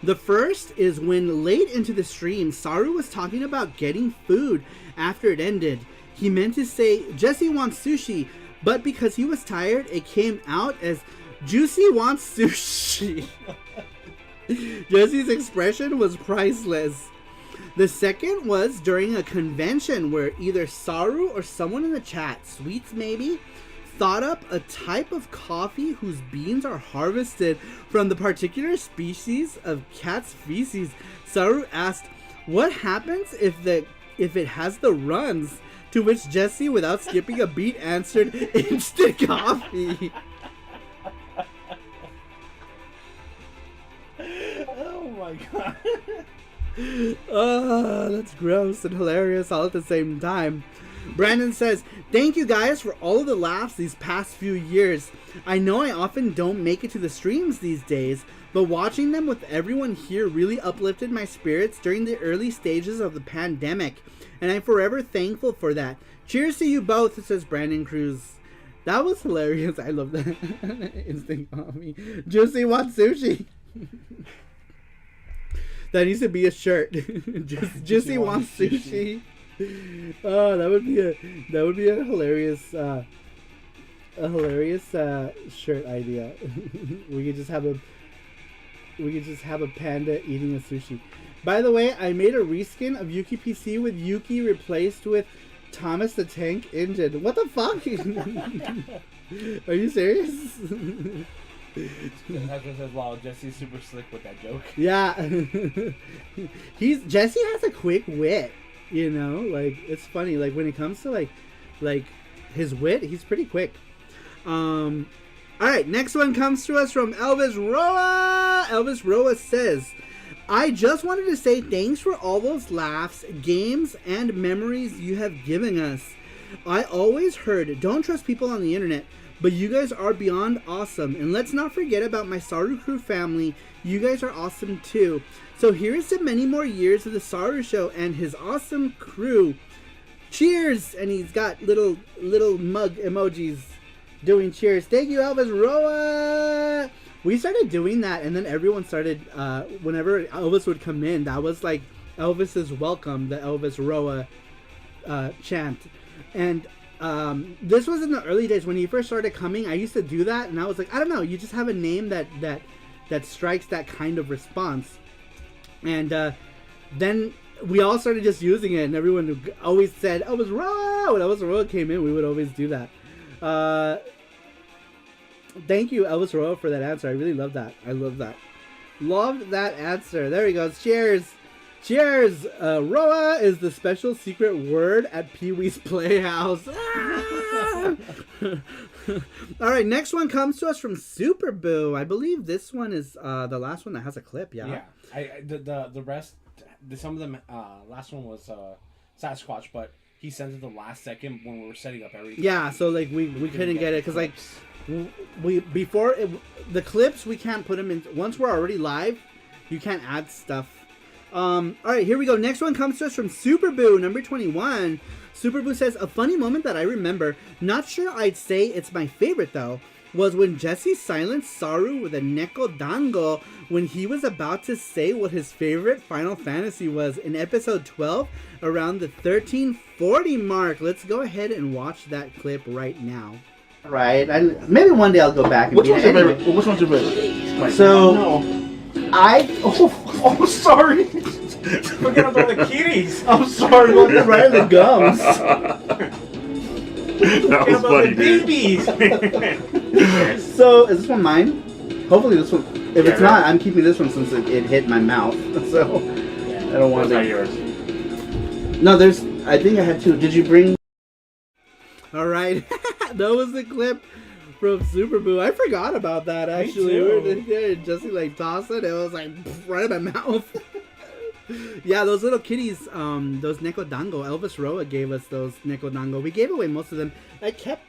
The first is when late into the stream, Saru was talking about getting food after it ended. He meant to say, Jesse wants sushi, but because he was tired, it came out as Juicy wants sushi. Jesse's expression was priceless. The second was during a convention where either Saru or someone in the chat, Sweets maybe, thought up a type of coffee whose beans are harvested from the particular species of cat's feces. Saru asked, "What happens if it has the runs?" To which Jesse, without skipping a beat, answered, "Instant coffee." Oh my god. Oh, that's gross and hilarious all at the same time. Brandon says, "Thank you guys for all of the laughs these past few years. I know I often don't make it to the streams these days, but watching them with everyone here really uplifted my spirits during the early stages of the pandemic, and I'm forever thankful for that. Cheers to you both," says Brandon Cruz. That was hilarious. I love that. Instant coffee. Juicy wants sushi. That needs to be a shirt. Juicy wants sushi. Oh, that would be a hilarious shirt idea. we could just have a panda eating a sushi. By the way, I made a reskin of Yuki PC with Yuki replaced with Thomas the Tank Engine. What the fuck? Are you serious? That's what says, wow, Jesse's super slick with that joke. Yeah. Jesse has a quick wit, you know? Like, it's funny. Like, when it comes to, like his wit, he's pretty quick. Alright, next one comes to us from Elvis Roa. Elvis Roa says, "I just wanted to say thanks for all those laughs, games, and memories you have given us. I always heard, don't trust people on the internet, but you guys are beyond awesome. And let's not forget about my Saru Crew family. You guys are awesome too. So here's to many more years of the Saru Show and his awesome crew. Cheers!" And he's got little mug emojis doing cheers. Thank you, Elvis Roa. We started doing that, and then everyone started, whenever Elvis would come in, that was like Elvis's welcome, the Elvis Roa chant. And this was in the early days when he first started coming. I used to do that, and I was like, I don't know, you just have a name that strikes that kind of response. And then we all started just using it, and everyone always said Elvis Roa. When Elvis Roa came in, we would always do that. Thank you, Elvis Roa, for that answer. I really love that. I love that. Loved that answer. There he goes. Cheers. Cheers. Roa is the special secret word at Pee-wee's Playhouse. Ah! All right, next one comes to us from Super Boo. I believe this one is the last one that has a clip. Yeah. Yeah. The rest, some of them. Last one was Sasquatch, but he sent it the last second when we were setting up everything. Yeah. So like we couldn't get it because like the clips we can't put them in once we're already live. You can't add stuff. All right, here we go. Next one comes to us from Super Boo, number 21. Super Boo says, "A funny moment that I remember, not sure I'd say it's my favorite though, was when Jesse silenced Saru with a Neko Dango when he was about to say what his favorite Final Fantasy was in episode 12 around the 1340 mark. Let's go ahead and watch that clip right now." Right, maybe one day I'll go back and Which one's your favorite? Which one's your favorite? So, Oh, sorry. Forget about the kitties. I'm sorry. Looking right at the gums. That was funny, dude. Babies. So, is this one mine? Hopefully this one. If it's not, I'm keeping this one since it hit my mouth. So, I don't want That's to. not yours. No, I think I had two. Did you bring? Alright. That was the clip from Super Boo. I forgot about that actually. We were there and Jesse like tossed it. It was like right in my mouth. Yeah, those little kitties, those Neko Dango. Elvis Roa gave us those Neko Dango. We gave away most of them. I kept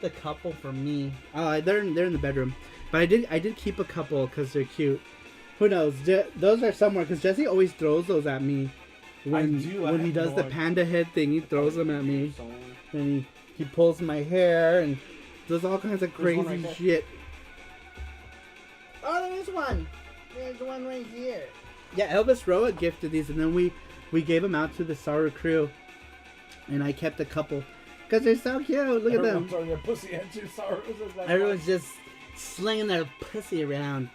a couple for me. They're in the bedroom. But I did keep a couple because they're cute. Who knows? Those are somewhere because Jesse always throws those at me. When he does the panda head thing, he throws them at me. And he pulls my hair and does all kinds of crazy shit. Oh, there is one. There's one right here. Yeah, Elvis Roa gifted these, and then we gave them out to the Saru crew. And I kept a couple. Because they're so cute. Look at them. Their pussy at you, Saru. Everyone's just slinging their pussy around.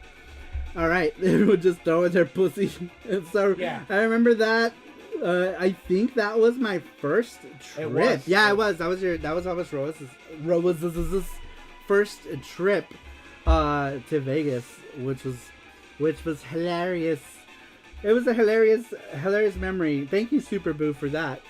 Alright, everyone just throwing their pussy. And so, yeah. I remember that. I think that was my first trip. It was. Yeah, it was. That was Rose's first trip to Vegas, which was hilarious. It was a hilarious memory. Thank you, Super Boo, for that.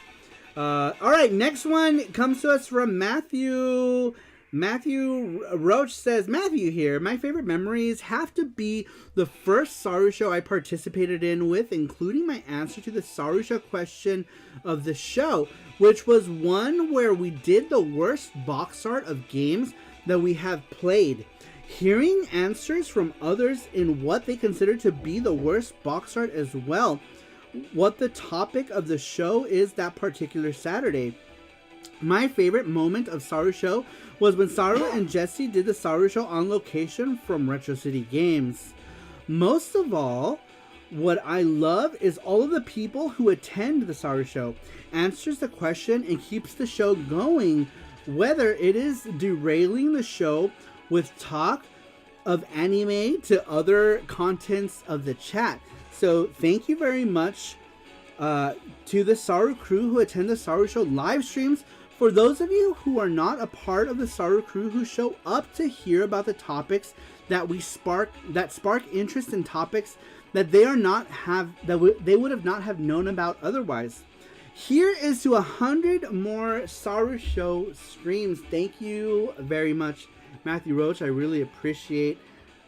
All right, next one comes to us from Matthew. Matthew Roach says, Matthew here. My favorite memories have to be the first Saru show I participated in with, including my answer to the Saru show question of the show, which was one where we did the worst box art of games that we have played. Hearing answers from others in what they consider to be the worst box art as well. What the topic of the show is that particular Saturday. My favorite moment of Saru Show was when Saru and Jesse did the Saru Show on location from Retro City Games. Most of all, what I love is all of the people who attend the Saru Show, answers the question and keeps the show going, whether it is derailing the show with talk of anime to other contents of the chat. So thank you very much to the Saru crew who attend the Saru Show live streams. For those of you who are not a part of the Saru crew who show up to hear about the topics that spark interest in topics that they would have not have known about otherwise. Here is to 100 more Saru Show streams. Thank you very much, Matthew Roach. I really appreciate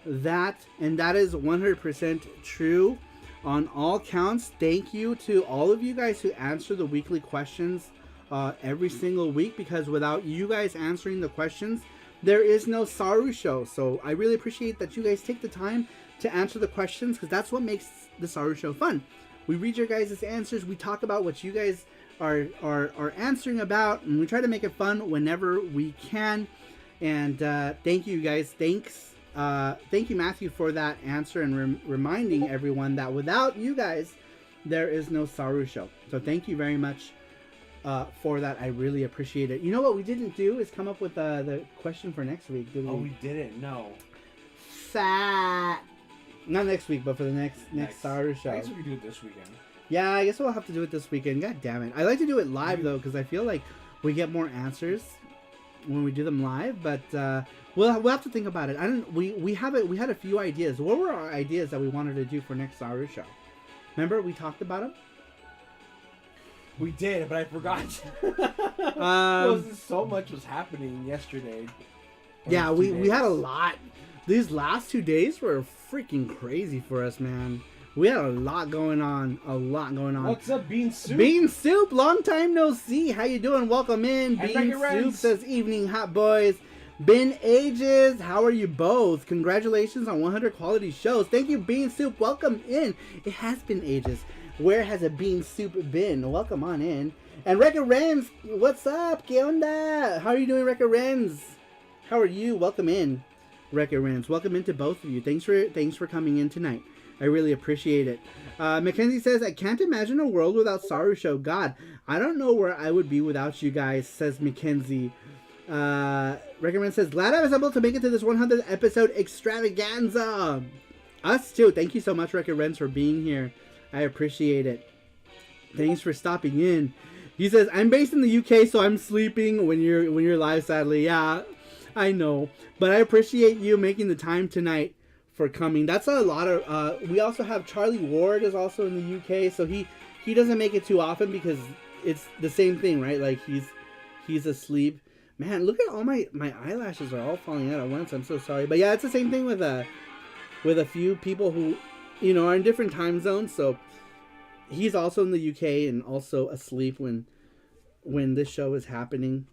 that, and that is 100% true on all counts. Thank you to all of you guys who answer the weekly questions every single week, because without you guys answering the questions, there is no Saru Show. So I really appreciate that you guys take the time to answer the questions, because that's what makes the Saru Show fun. We read your guys' answers, we talk about what you guys are answering about, and we try to make it fun whenever we can. And thank you guys. Thank you, Matthew, for that answer, and reminding everyone that without you guys, there is no Saru Show. So thank you very much for that. I really appreciate it. You know what we didn't do is come up with the question for next week, did we? Oh, we didn't. No. Fat. Not next week, but for the next Saru Show. I guess we could do it this weekend. Yeah, I guess we'll have to do it this weekend. God damn it! I like to do it live though, because I feel like we get more answers when we do them live. But we'll have to think about it. We had a few ideas. What were our ideas that we wanted to do for next Saru Show? Remember we talked about them? We did, but I forgot. So much was happening yesterday. Yeah, we had a lot. These last 2 days were freaking crazy for us, man. We had a lot going on. What's up, Bean Soup? Bean Soup, long time no see. How you doing? Welcome in. And Bean Soup says, evening, hot boys. Been ages. How are you both? Congratulations on 100 quality shows. Thank you, Bean Soup. Welcome in. It has been ages. Where has a Bean Soup been? Welcome on in. And Rekka Renz, what's up? ¿Qué onda? How are you doing, Rekka Renz? How are you? Welcome in, Rekka Renz. Welcome into both of you. Thanks for coming in tonight. I really appreciate it. Mackenzie says, I can't imagine a world without Saru Show. God, I don't know where I would be without you guys, says Mackenzie. Recommend says, glad I was able to make it to this 100th episode extravaganza. Us too. Thank you so much, Rekka Renz, for being here. I appreciate it. Thanks for stopping in. He says, I'm based in the UK, so I'm sleeping when you're live, sadly. Yeah, I know. But I appreciate you making the time tonight for coming. That's a lot of we also have Charlie Ward is also in the UK, so he doesn't make it too often because it's the same thing, right? Like he's asleep. Man, look at all my eyelashes are all falling out at once. I'm so sorry. But yeah, it's the same thing with a few people who, you know, are in different time zones. So he's also in the UK and also asleep when this show is happening.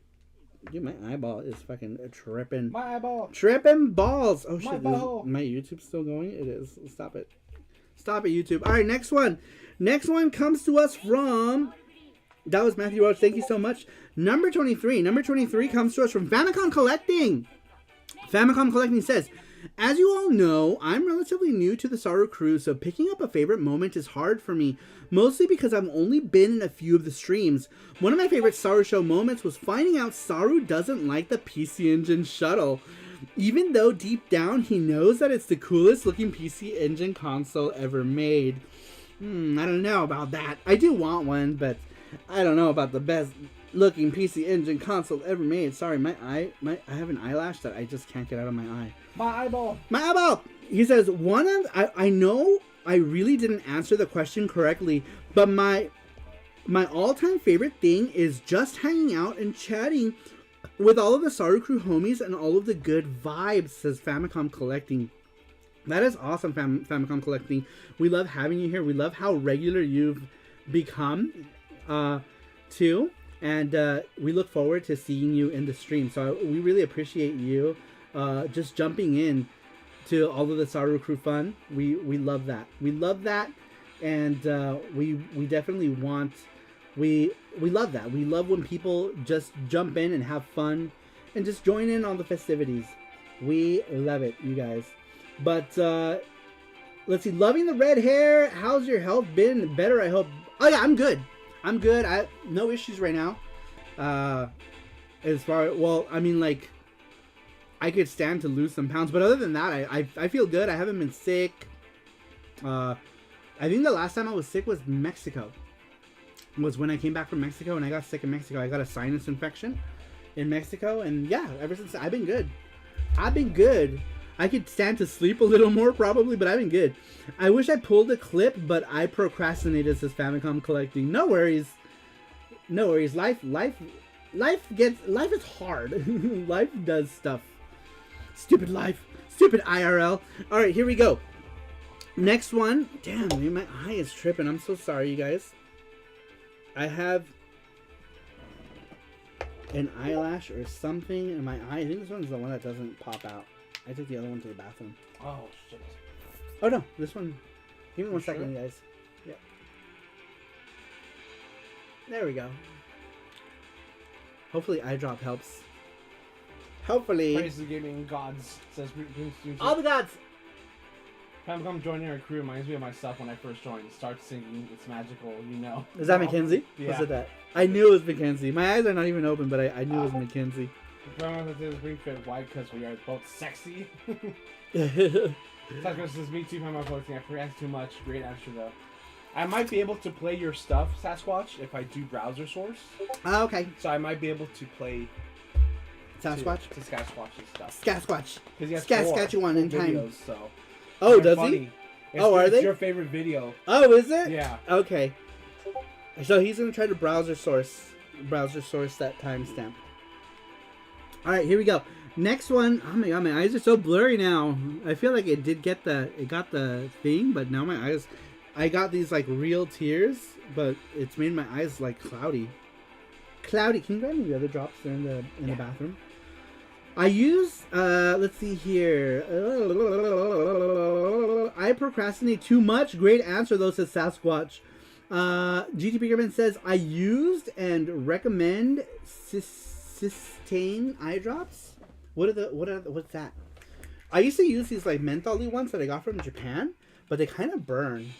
Dude, my eyeball is fucking tripping. My eyeball. Tripping balls. Oh, shit. My YouTube's still going? It is. Stop it. Stop it, YouTube. All right, next one. Next one comes to us from... That was Matthew Roach. Thank you so much. Number 23. Number 23 comes to us from Famicom Collecting. Famicom Collecting says, as you all know, I'm relatively new to the Saru crew, so picking up a favorite moment is hard for me, mostly because I've only been in a few of the streams. One of my favorite Saru Show moments was finding out Saru doesn't like the PC Engine shuttle, even though deep down he knows that it's the coolest looking PC Engine console ever made. I don't know about that. I do want one, but I don't know about the best looking PC Engine console ever made. Sorry, I have an eyelash that I just can't get out of my eye. My eyeball. My eyeball. He says I know I really didn't answer the question correctly, but my all-time favorite thing is just hanging out and chatting with all of the Saru Crew homies and all of the good vibes, says Famicom Collecting. That is awesome, Famicom Collecting. We love having you here. We love how regular you've become, too. And we look forward to seeing you in the stream. So we really appreciate you just jumping in to all of the Saru Crew fun. We love that. We love that. And we definitely want... We love that. We love when people just jump in and have fun and just join in on the festivities. We love it, you guys. But let's see. Loving the red hair. How's your health been? Better, I hope. Oh yeah, I'm good. I'm good. No issues right now. As far, well, I mean, like, I could stand to lose some pounds, but other than that, I feel good. I haven't been sick. I think the last time I was sick was Mexico. Was when I came back from Mexico, and I got sick in Mexico. I got a sinus infection in Mexico, and yeah, ever since I've been good. I've been good. I could stand to sleep a little more probably, but I've been good. I wish I pulled a clip, but I procrastinated, says Famicom Collecting. No worries. No worries. Life is hard. Life does stuff. Stupid life. Stupid IRL. All right, here we go. Next one. Damn, man, my eye is tripping. I'm so sorry, you guys. I have an eyelash or something in my eye. I think this one's the one that doesn't pop out. I took the other one to the bathroom. Oh, shit. Oh, no. This one. Give me one second, guys. Yeah. There we go. Hopefully eye drop helps. Hopefully. Praise the gaming gods, says all the gods. Famicom joining our crew reminds me of myself when I first joined. Start singing, it's magical, you know. Is that Mackenzie? Yeah. Was it that? I knew it was Mackenzie. My eyes are not even open, but I knew it was Mackenzie. Grandma says we fit white because we are both sexy. Taco says me too, Famicom Collecting. I forgot too much. Great answer though. I might be able to play your stuff, Sasquatch, if I do browser source. Oh, okay. So I might be able to play Sasquatch? To Sasquatch's stuff. Sasquatch. Because he has Saskatchewan in time. videos, so. Oh, does funny. he? It's, oh, are they? It's your favorite video. Oh, is it? Yeah. Okay. So he's gonna try to browser source that timestamp. All right, here we go. Next one. Oh my god, my eyes are so blurry now. I feel like it got the thing, but now my eyes. I got these like real tears, but it's made my eyes like cloudy. Cloudy. Can you grab me the other drops there in the bathroom? I use, let's see here. I procrastinate too much. Great answer, though, says Sasquatch. GT Pickerman says, I used and recommend Systane eye drops. What's that? I used to use these, like, menthol-y ones that I got from Japan, but they kind of burn.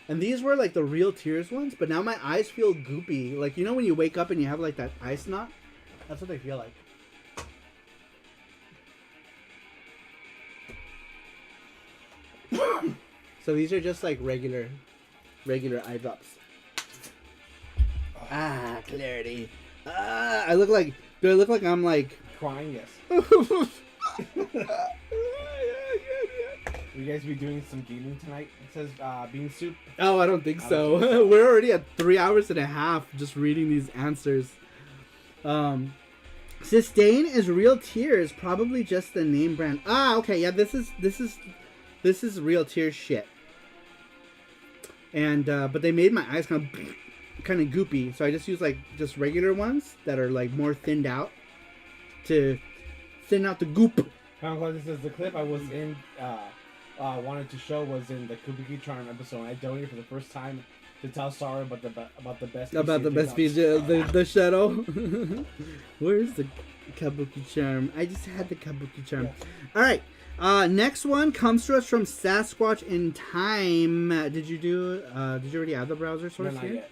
And these were, like, the real tears ones, but now my eyes feel goopy. Like, you know when you wake up and you have, like, that eye snot? That's what they feel like. So these are just like regular eye drops. Ah, clarity. Ah, do I look like I'm like crying? Yes. Will you guys be doing some gaming tonight? It says bean soup. Oh, I don't think so. We're already at 3 hours and a half just reading these answers. Sustain is real tears, probably just the name brand. Ah, okay, yeah, this is real tears shit. And but they made my eyes kind of goopy, so I just use like just regular ones that are like more thinned out to thin out the goop. This is the clip I was in. Wanted to show was in the Kabuki Charm episode. I donated for the first time to tell Saru about the best piece, the shadow. Where's the Kabuki Charm? I just had the Kabuki Charm. Yeah. All right. Next one comes to us from Sasquatch in Time. Did you already add the browser source No, not here? yet.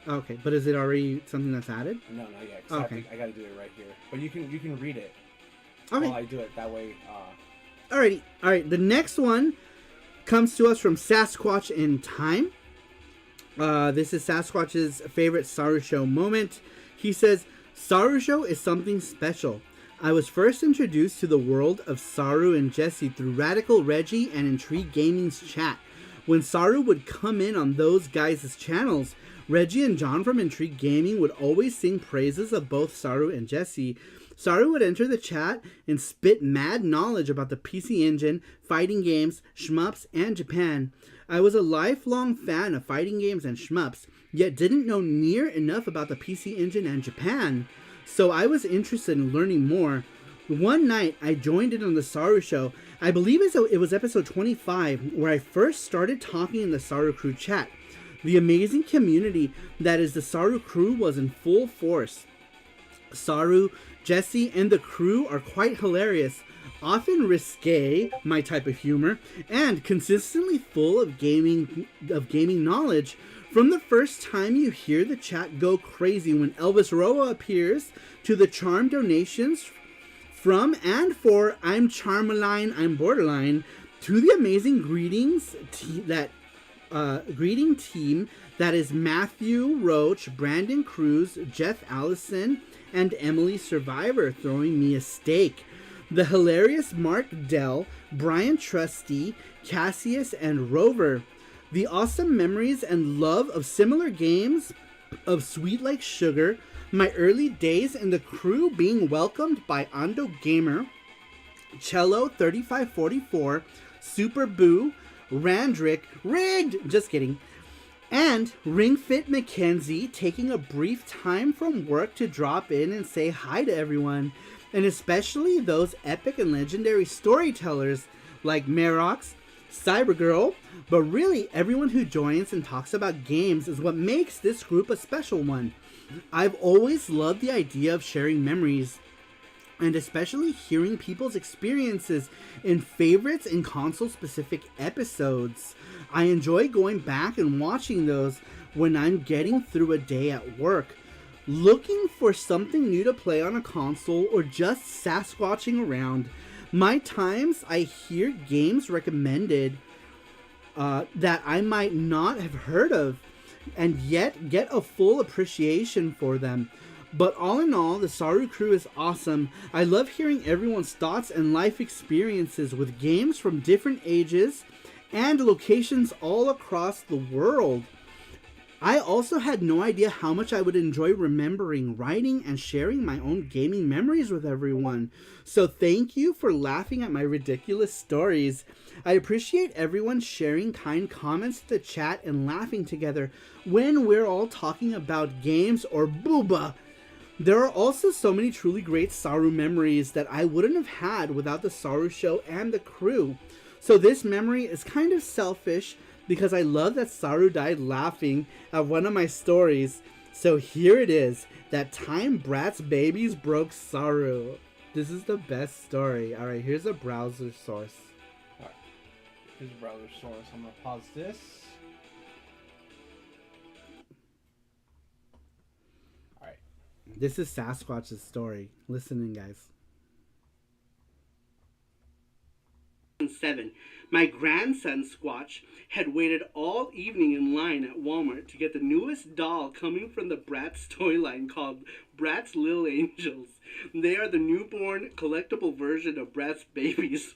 Okay, but is it already something that's added? No, not yet. Okay. I gotta do it right here. But you can read it. Okay. While I do it that way. Alrighty. All right. The next one comes to us from Sasquatch in Time. This is Sasquatch's favorite SaruShow moment. He says, SaruShow is something special. I was first introduced to the world of Saru and Jesse through Radical Reggie and Intrigue Gaming's chat. When Saru would come in on those guys' channels, Reggie and John from Intrigue Gaming would always sing praises of both Saru and Jesse. Saru would enter the chat and spit mad knowledge about the PC Engine, fighting games, shmups, and Japan. I was a lifelong fan of fighting games and shmups, yet didn't know near enough about the PC Engine and Japan. So I was interested in learning more. One night, I joined in on the Saru Show. I believe it was episode 25, where I first started talking in the Saru Crew chat. The amazing community that is the Saru Crew was in full force. Saru, Jesse, and the crew are quite hilarious, often risque, my type of humor, and consistently full of gaming knowledge. From the first time you hear the chat go crazy when Elvis Roa appears, to the charm donations from and for I'm Charmaline, I'm Borderline, to the amazing greeting team that is Matthew Roach, Brandon Cruz, Jeff Allison, and Emily Survivor throwing me a steak. The hilarious Mark Dell, Brian Trusty, Cassius, and Rover. The awesome memories and love of similar games of Sweet Like Sugar. My early days in the crew being welcomed by Ando Gamer, Cello 3544, Super Boo, Randrick, Rigged, just kidding, and Ring Fit Mackenzie taking a brief time from work to drop in and say hi to everyone, and especially those epic and legendary storytellers like Merox, Cybergirl, but really everyone who joins and talks about games is what makes this group a special one. I've always loved the idea of sharing memories, and especially hearing people's experiences in favorites and console-specific episodes. I enjoy going back and watching those when I'm getting through a day at work, looking for something new to play on a console, or just Sasquatching around. My times I hear games recommended that I might not have heard of, and yet get a full appreciation for them. But all in all, the Saru Crew is awesome. I love hearing everyone's thoughts and life experiences with games from different ages and locations all across the world. I also had no idea how much I would enjoy remembering, writing, and sharing my own gaming memories with everyone. So thank you for laughing at my ridiculous stories. I appreciate everyone sharing kind comments to the chat and laughing together when we're all talking about games or booba. There are also so many truly great Saru memories that I wouldn't have had without the Saru Show and the crew. So this memory is kind of selfish because I love that Saru died laughing at one of my stories. So here it is, that time Bratz babies broke Saru. This is the best story. Alright, here's a browser source. Alright, here's a browser source. I'm going to pause this. Alright. This is Sasquatch's story. Listen in, guys. 7. My grandson Squatch had waited all evening in line at Walmart to get the newest doll coming from the Bratz toy line called Bratz Little Angels. They are the newborn collectible version of Bratz babies.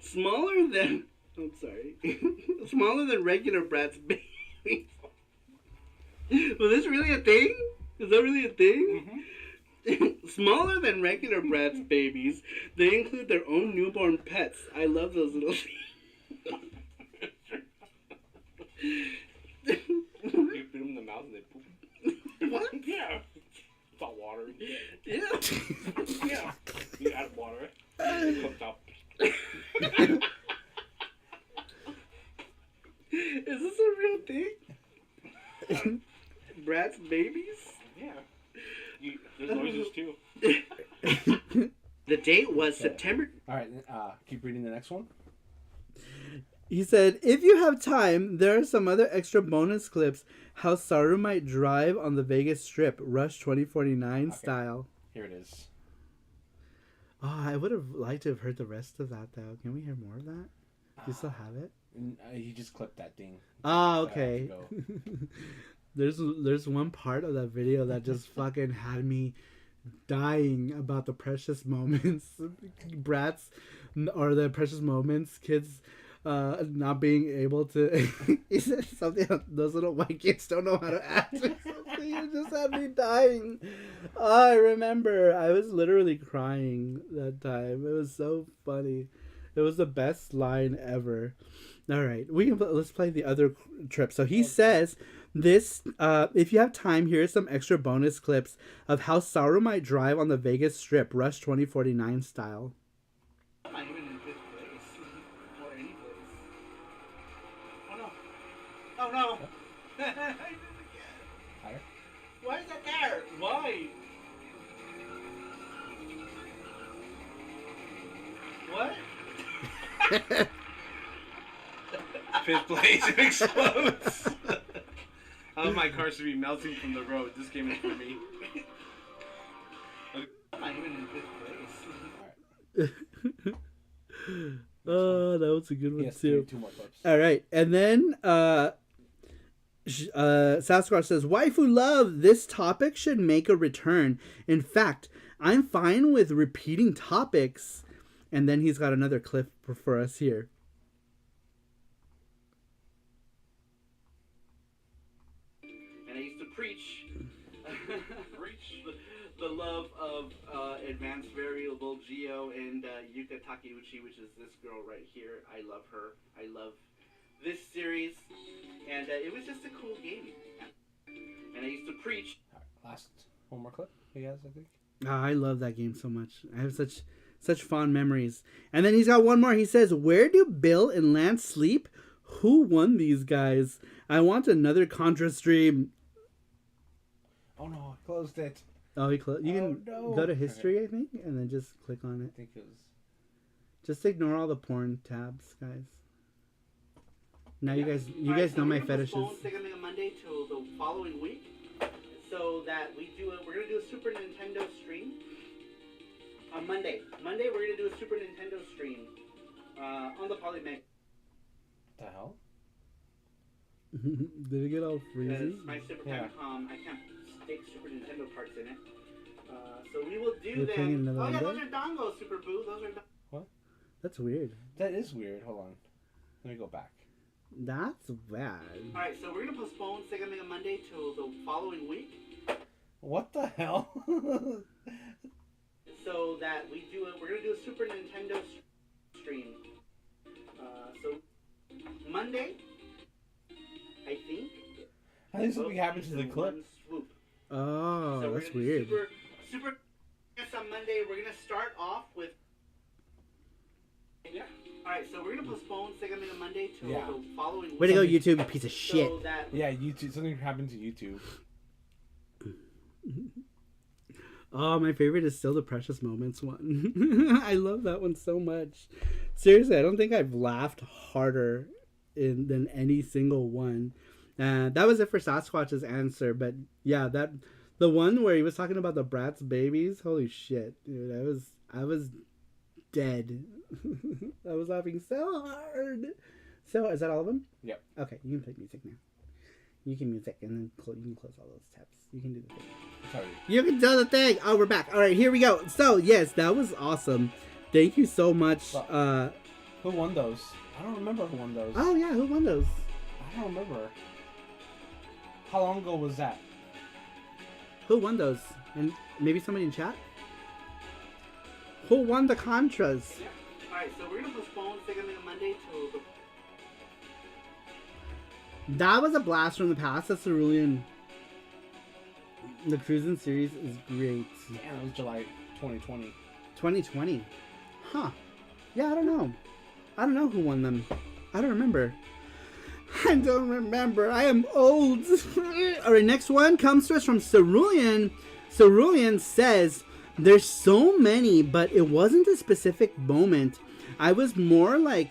Smaller than regular Bratz babies. Was this really a thing? Is that really a thing? Mm-hmm. Smaller than regular Bratz babies, they include their own newborn pets. I love those little things. You put them in the mouth and they poop. What? Yeah. It's all water. Yeah. Yeah. You add water. It comes out. Is this a real thing? Bratz babies? Yeah. There's noises too. The date was September. Alright, keep reading the next one. He said, if you have time, there are some other extra bonus clips how Saru might drive on the Vegas Strip, Rush 2049 style. Here it is. Oh, I would have liked to have heard the rest of that, though. Can we hear more of that? Do you still have it? He just clipped that thing. Oh, okay. There's one part of that video that just fucking had me dying about the precious moments. Brats, or the precious moments, kids not being able to. He said something. Those little white kids don't know how to act. Or something. It just had me dying. Oh, I remember. I was literally crying that time. It was so funny. It was the best line ever. All right, let's play the other trip. So he says this. If you have time, here's some extra bonus clips of how Saru might drive on the Vegas Strip, Rush 2049 style. Not even in this place or any place. Oh no! Oh no! Higher? Why is that there? Why? What? Fifth place, it explodes. How my car should be melting from the road. This game is for me. Not even in fifth place. Oh, that was a good one Yes, too. 2 more clips. All right, and then Sasquatch says, "Waifu love. This topic should make a return. In fact, I'm fine with repeating topics." And then he's got another clip for us here. And I used to preach the love of advanced variable geo and Yuka Takeuchi, which is this girl right here. I love her. I love this series, and it was just a cool game. And I used to preach. Last one more clip, he has, I think. Oh, I love that game so much. I have such fond memories. And then he's got one more. He says, "Where do Bill and Lance sleep? Who won these guys? I want another Contra stream." Oh no, I closed it. Oh, he closed. You can go to history, Okay. I think, and then just click on it. I think it was. Just ignore all the porn tabs, guys. Now you guys know my fetishes. They're gonna make a Monday till the following week, so that we're gonna do a Super Nintendo stream on Monday. Monday we're gonna do a Super Nintendo stream on the Polymeg. What the hell? Did it get all freezy? My Super Yeah. Famicom, I can't stick Super Nintendo parts in it. So we will do You're playing them. another Oh yeah, one those are dongos, Super Boo. Those are. That's weird. That is weird. Hold on. Let me go back. That's bad. All right, so we're gonna postpone Sega Mega Monday till the following week, What the hell? so that we're gonna do a Super Nintendo stream. So Monday, I think. I think something happened to the clip. One swoop. Oh, So we're that's gonna do weird. Super. Yes, on Monday we're gonna start off with. Yeah. All right, so we're gonna postpone Sega Mega Monday till the following week. Way to go, YouTube, you piece of shit. So that Yeah, YouTube. Something happened to YouTube. Oh, my favorite is still the Precious Moments one. I love that one so much. Seriously, I don't think I've laughed harder than any single one. That was it for Sasquatch's answer, but yeah, the one where he was talking about the Bratz babies. Holy shit, dude! I was dead. I was laughing so hard. So, is that all of them? Yep. Okay, you can play music now. You can music, and then you can close all those tabs. You can do the thing. Sorry. You can do the thing. Oh, we're back. All right, here we go. So, yes, that was awesome. Thank you so much. Who won those? I don't remember who won those. Oh, yeah, who won those? I don't remember. How long ago was that? Who won those? And maybe somebody in chat? Who won the Contras? Yeah. All right, so we're gonna postpone Sega Mega Monday till the. That was a blast from the past. That's Cerulean. The Cruisin' series is great. Damn, it was July 2020. 2020. Huh. Yeah, I don't know. I don't know who won them. I don't remember. I don't remember. I am old. Alright, next one comes to us from Cerulean. Cerulean says, "There's so many, but it wasn't a specific moment. It was more like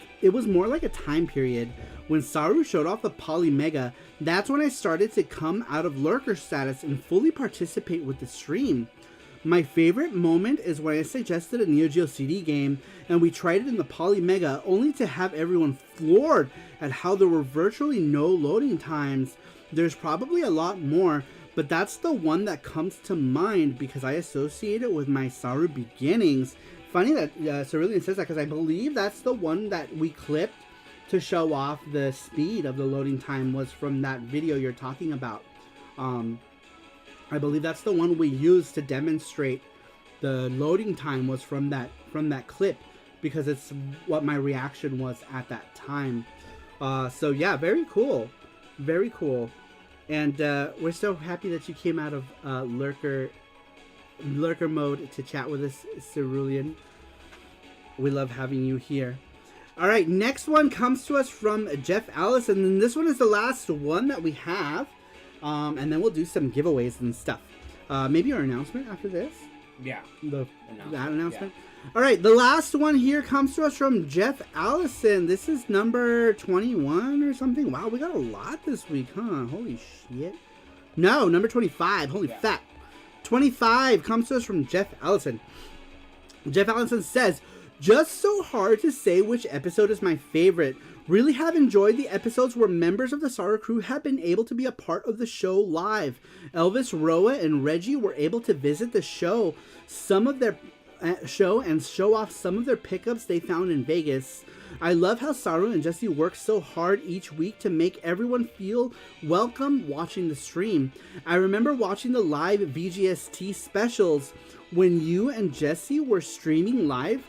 a time period. When Saru showed off the Polymega, that's when I started to come out of lurker status and fully participate with the stream. My favorite moment is when I suggested a neo-geo CD game and we tried it in the Poly Mega only to have everyone floored at how there were virtually no loading times. There's probably a lot more, but that's the one that comes to mind because I associate it with my Saru beginnings. Funny that Cerulean says that because I believe that's the one that we clipped to show off the speed of the loading time was from that video you're talking about. I believe that's the one we used to demonstrate the loading time was from that clip because it's what my reaction was at that time. So yeah, very cool. Very cool. And we're so happy that you came out of lurker mode to chat with us, Cerulean. We love having you here. All right, next one comes to us from Jeff Allison, and this one is the last one that we have. And then we'll do some giveaways and stuff. Maybe our announcement after this? Yeah. That announcement? Yeah. All right, the last one here comes to us from Jeff Allison. This is number 21 or something. Wow, we got a lot this week, huh? Holy shit. No, number 25. Holy fat. 25 comes to us from Jeff Allison. Jeff Allison says, just so hard to say which episode is my favorite. Really have enjoyed the episodes where members of the Saru crew have been able to be a part of the show live. Elvis, Roa, and Reggie were able to visit the show, and show off some of their pickups they found in Vegas. I love how Saru and Jesse work so hard each week to make everyone feel welcome watching the stream. I remember watching the live VGST specials when you and Jesse were streaming live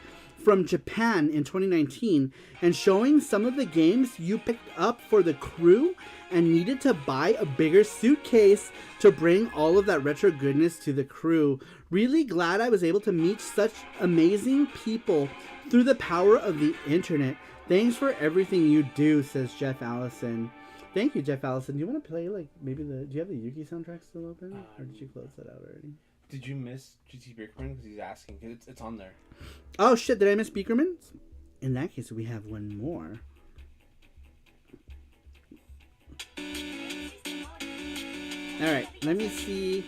from Japan in 2019 and showing some of the games you picked up for the crew and needed to buy a bigger suitcase to bring all of that retro goodness to the crew. Really glad I was able to meet such amazing people through the power of the internet. Thanks for everything you do, says Jeff Allison. Thank you, Jeff Allison. Do you want to play do you have the Yuki soundtrack still open? Or did you close that out already? Did you miss GT Bickerman? Because he's asking. It's on there. Oh shit, did I miss Beakerman? In that case, we have one more. Alright, let me see.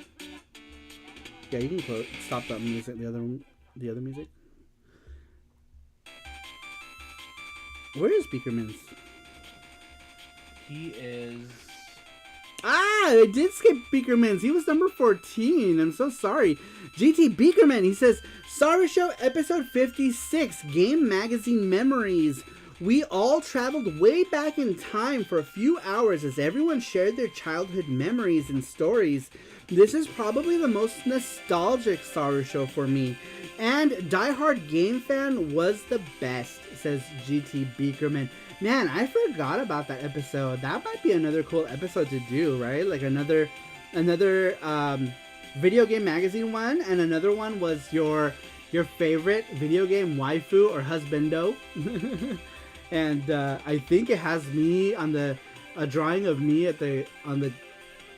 Yeah, you can stop that music, the other music. Where is Beakerman's? He is... I did skip Beakerman's. He was number 14. I'm so sorry. GT Beakerman, he says, SaruShow episode 56, Game Magazine Memories. We all traveled way back in time for a few hours as everyone shared their childhood memories and stories. This is probably the most nostalgic SaruShow for me. And Die Hard Game Fan was the best, says GT Beakerman. Man, I forgot about that episode. That might be another cool episode to do, right? Like another video game magazine one, and another one was your favorite video game waifu or husbando. And I think it has me on a drawing of me on the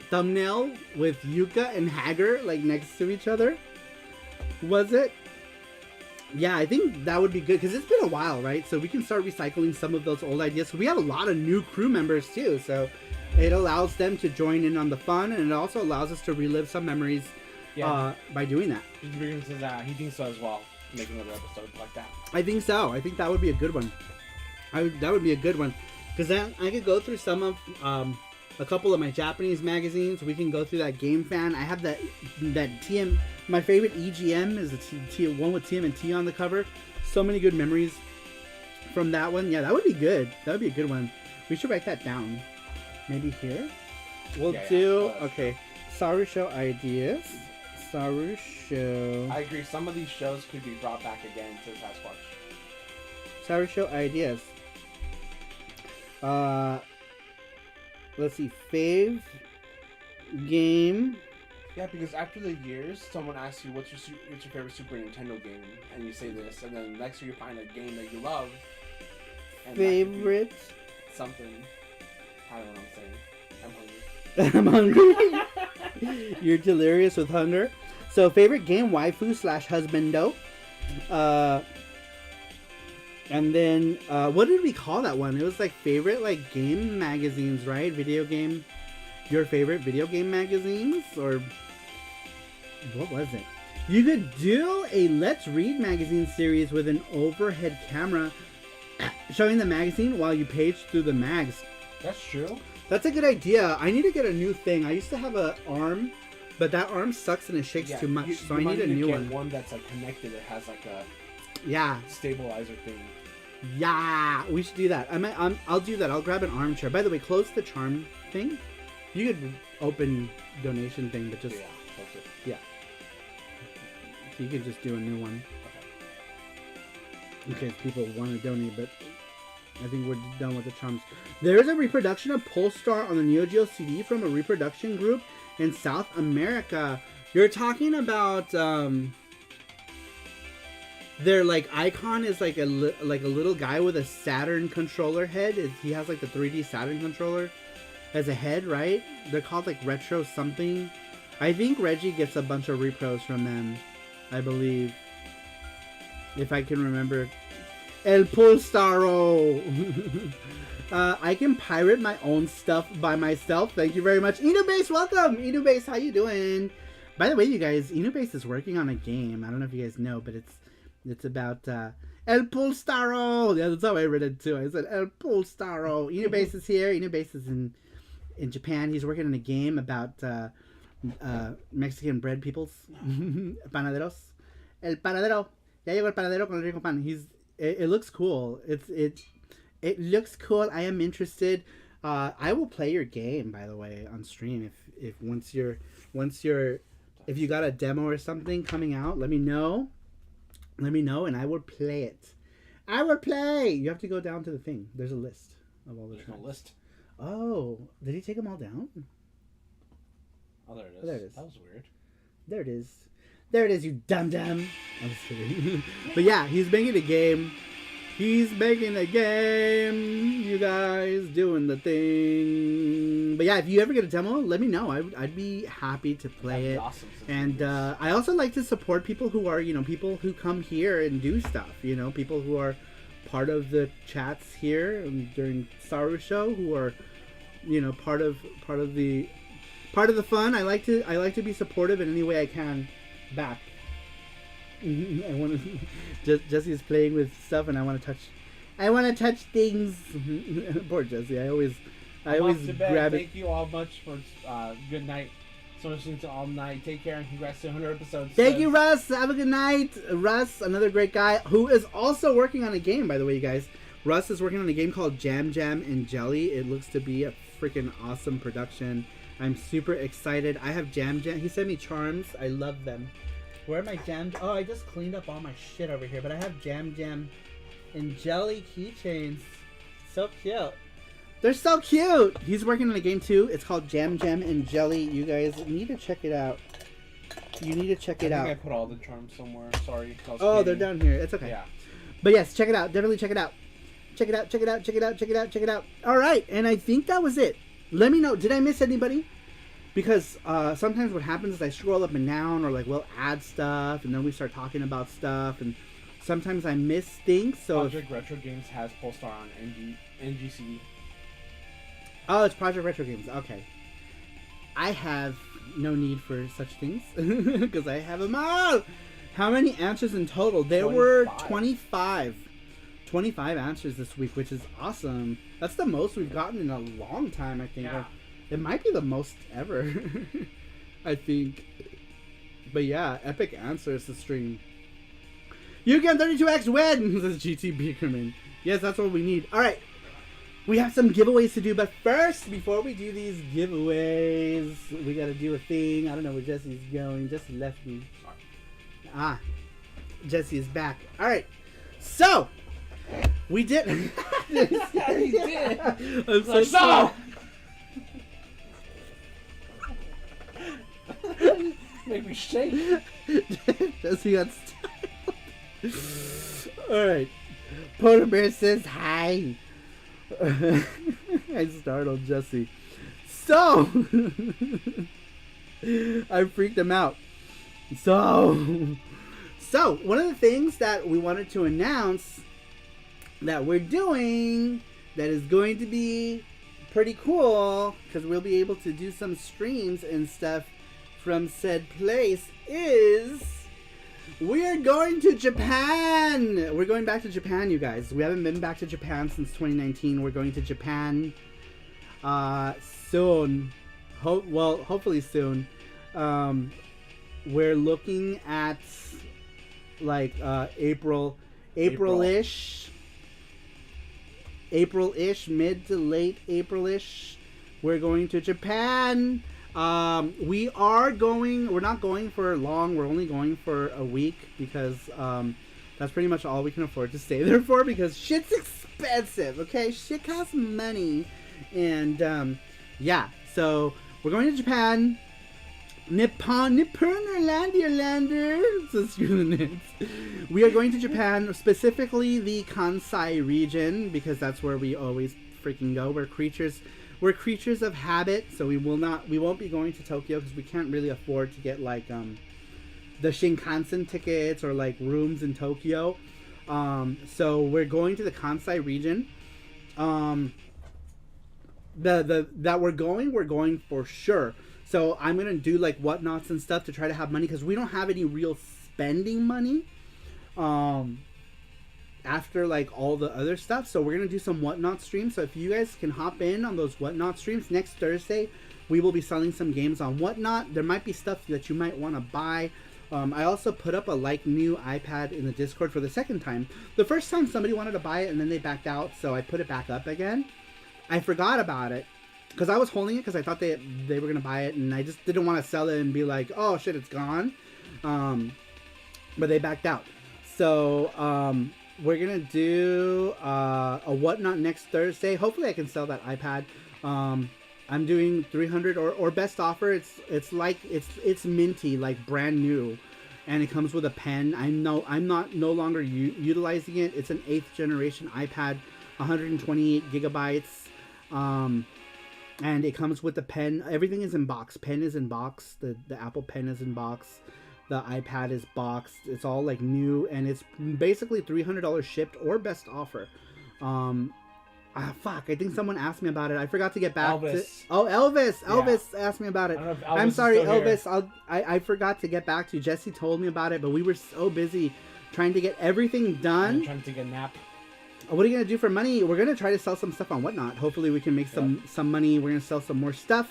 thumbnail with Yuka and Hager like next to each other. Was it? Yeah, I think that would be good because it's been a while, right? So we can start recycling some of those old ideas. So we have a lot of new crew members too, so it allows them to join in on the fun, and it also allows us to relive some memories by doing that. He thinks so as well, making another episode like that. I think so. I think that would be a good one. That would be a good one because then I could go through some of a couple of my Japanese magazines. We can go through that Game Fan. I have that TM. My favorite EGM is the one with TMNT on the cover. So many good memories from that one. Yeah, that would be good. That would be a good one. We should write that down. Maybe here. We'll do. Okay. SaruShow ideas. SaruShow. I agree. Some of these shows could be brought back again to Sasquatch. SaruShow ideas. Let's see. Fave game. Yeah, because after the years, someone asks you what's your favorite Super Nintendo game, and you say this, and then next year you find a game that you love. And favorite something. I don't know what I'm saying. I'm hungry. I'm hungry. You're delirious with hunger. So favorite game waifu / husbando. And then what did we call that one? It was like favorite game magazines, right? Video game. Your favorite video game magazines, or what was it? You could do a Let's Read magazine series with an overhead camera showing the magazine while you page through the mags. That's true. That's a good idea. I need to get a new thing. I used to have an arm, but that arm sucks and it shakes too much, so I need a new one. One that's like connected. It has like a stabilizer thing. Yeah, we should do that. I'll do that. I'll grab an armchair. By the way, close the charm thing. You could open donation thing, but just close it. Yeah. You could just do a new one. In case people want to donate, but I think we're done with the charms. There is a reproduction of Polestar on the neo-geo CD from a reproduction group in South America. You're talking about their like icon is like a little guy with a Saturn controller head. He has like the 3D Saturn controller as a head, right? They're called like retro something. I think Reggie gets a bunch of repros from them, I believe, if I can remember. El Polstaro. I can pirate my own stuff by myself. Thank you very much. Inubase, welcome. Inubase, how you doing? By the way, you guys, Inubase is working on a game. I don't know if you guys know, but it's about El Polstaro. Yeah, that's how I read it too. I said El Polstaro. Inubase is here. Inubase is in Japan. He's working on a game about Mexican bread peoples. Panaderos. El panadero. Ya llegó el panadero con el rico pan. It looks cool. It looks cool. I am interested. I will play your game, by the way, on stream. If you got a demo or something coming out, let me know. Let me know, and I will play it. I will play. You have to go down to the thing. There's a list of all the tracks. No list. Oh, did he take them all down? Oh, there it is. Oh, there it is. That was weird. There it is. There it is, you dum-dum. I'm just kidding. But yeah, he's making a game. He's making a game. You guys doing the thing. But yeah, if you ever get a demo, let me know. I'd be happy to play it. Awesome. And I also like to support people who are, people who come here and do stuff. People who are part of the chats here during SaruShow, who are, part of the fun. I like to be supportive in any way I can. Back. I want to. Jesse's playing with stuff, and I want to touch things. Poor Jesse. I always grab it. Thank you all much for good night. So much to all night. Take care and congrats to 100 episodes. Thank you, Russ. Have a good night, Russ. Another great guy who is also working on a game. By the way, you guys, Russ is working on a game called Jam Jam and Jelly. It looks to be a freaking awesome production. I'm super excited. I have Jam Jam. He sent me charms. I love them. Where are my Jam? Oh, I just cleaned up all my shit over here. But I have Jam Jam and Jelly keychains. So cute. They're so cute. He's working on a game too. It's called Jam Jam and Jelly. You guys need to check it out. You need to check it out. I think I put all the charms somewhere. Sorry. Oh, they're down here. It's okay. Yeah. But yes, check it out. Definitely check it out. Check it out. Check it out. Check it out. Check it out. Check it out. All right. And I think that was it. Let me know. Did I miss anybody? Because sometimes what happens is I scroll up and down, or like we'll add stuff, and then we start talking about stuff, and sometimes I miss things. So Project Retro Games has Polestar on NGCD. Oh, it's Project Retro Games. Okay. I have no need for such things because I have them all. How many answers in total? There 25. Were 25. 25 answers this week, which is awesome. That's the most we've gotten in a long time, I think. Yeah. It might be the most ever, I think. But yeah, epic answers to stream. You can 32x win, says GT Beakerman. Yes, that's what we need. All right. We have some giveaways to do, but first, before we do these giveaways, we got to do a thing. I don't know where Jesse's going. Jesse left me. Ah, Jesse is back. All right. So, we did. He did. I'm so sorry. Make me shake. Jesse got startled. Alright. Polar Bear says hi. I startled Jesse. So, I freaked him out. So, one of the things that we wanted to announce that we're doing that is going to be pretty cool, because we'll be able to do some streams and stuff from said place, is We are going to Japan. We're going back to Japan, you guys. We haven't been back to Japan since 2019. We're going to Japan soon. Hopefully soon. We're looking at like April-ish, mid to late April-ish. We're going to Japan. We're not going for long. We're only going for a week because that's pretty much all we can afford to stay there for, because shit's expensive, okay? Shit costs money. And yeah, so we're going to Japan. Nipperlander. So screw the nits. We are going to Japan, specifically the Kansai region, because that's where we always freaking go. We're creatures of habit, so we won't be going to Tokyo because we can't really afford to get like the Shinkansen tickets or like rooms in Tokyo. So we're going to the Kansai region. We're going for sure. So I'm gonna do like whatnots and stuff to try to have money, because we don't have any real spending money after like all the other stuff. So we're gonna do some whatnot streams. So if you guys can hop in on those whatnot streams next Thursday, we will be selling some games on whatnot. There might be stuff that you might want to buy. I also put up a new iPad in the Discord for the second time. The first time somebody wanted to buy it and then they backed out, so I put it back up again. I forgot about it because I was holding it because I thought they were gonna buy it, and I just didn't want to sell it and be like, oh shit, it's gone. But they backed out. So we're gonna do a whatnot next Thursday. Hopefully I can sell that iPad. I'm doing 300 or best offer. It's minty, like brand new, and it comes with a pen. I'm no longer utilizing it. It's an 8th generation iPad, 128 gigabytes. And it comes with the pen. Everything is in box. Pen is in box. The Apple Pen is in box. The iPad is boxed. It's all like new, and it's basically $300 shipped or best offer. Fuck, I think someone asked me about it. I forgot to get back Elvis. Elvis asked me about it. I'm sorry, Elvis. I forgot to get back to you. Jesse told me about it, but we were so busy trying to get everything done. I'm trying to take a nap. What are you going to do for money? We're going to try to sell some stuff on Whatnot. Hopefully we can make some money. We're going to sell some more stuff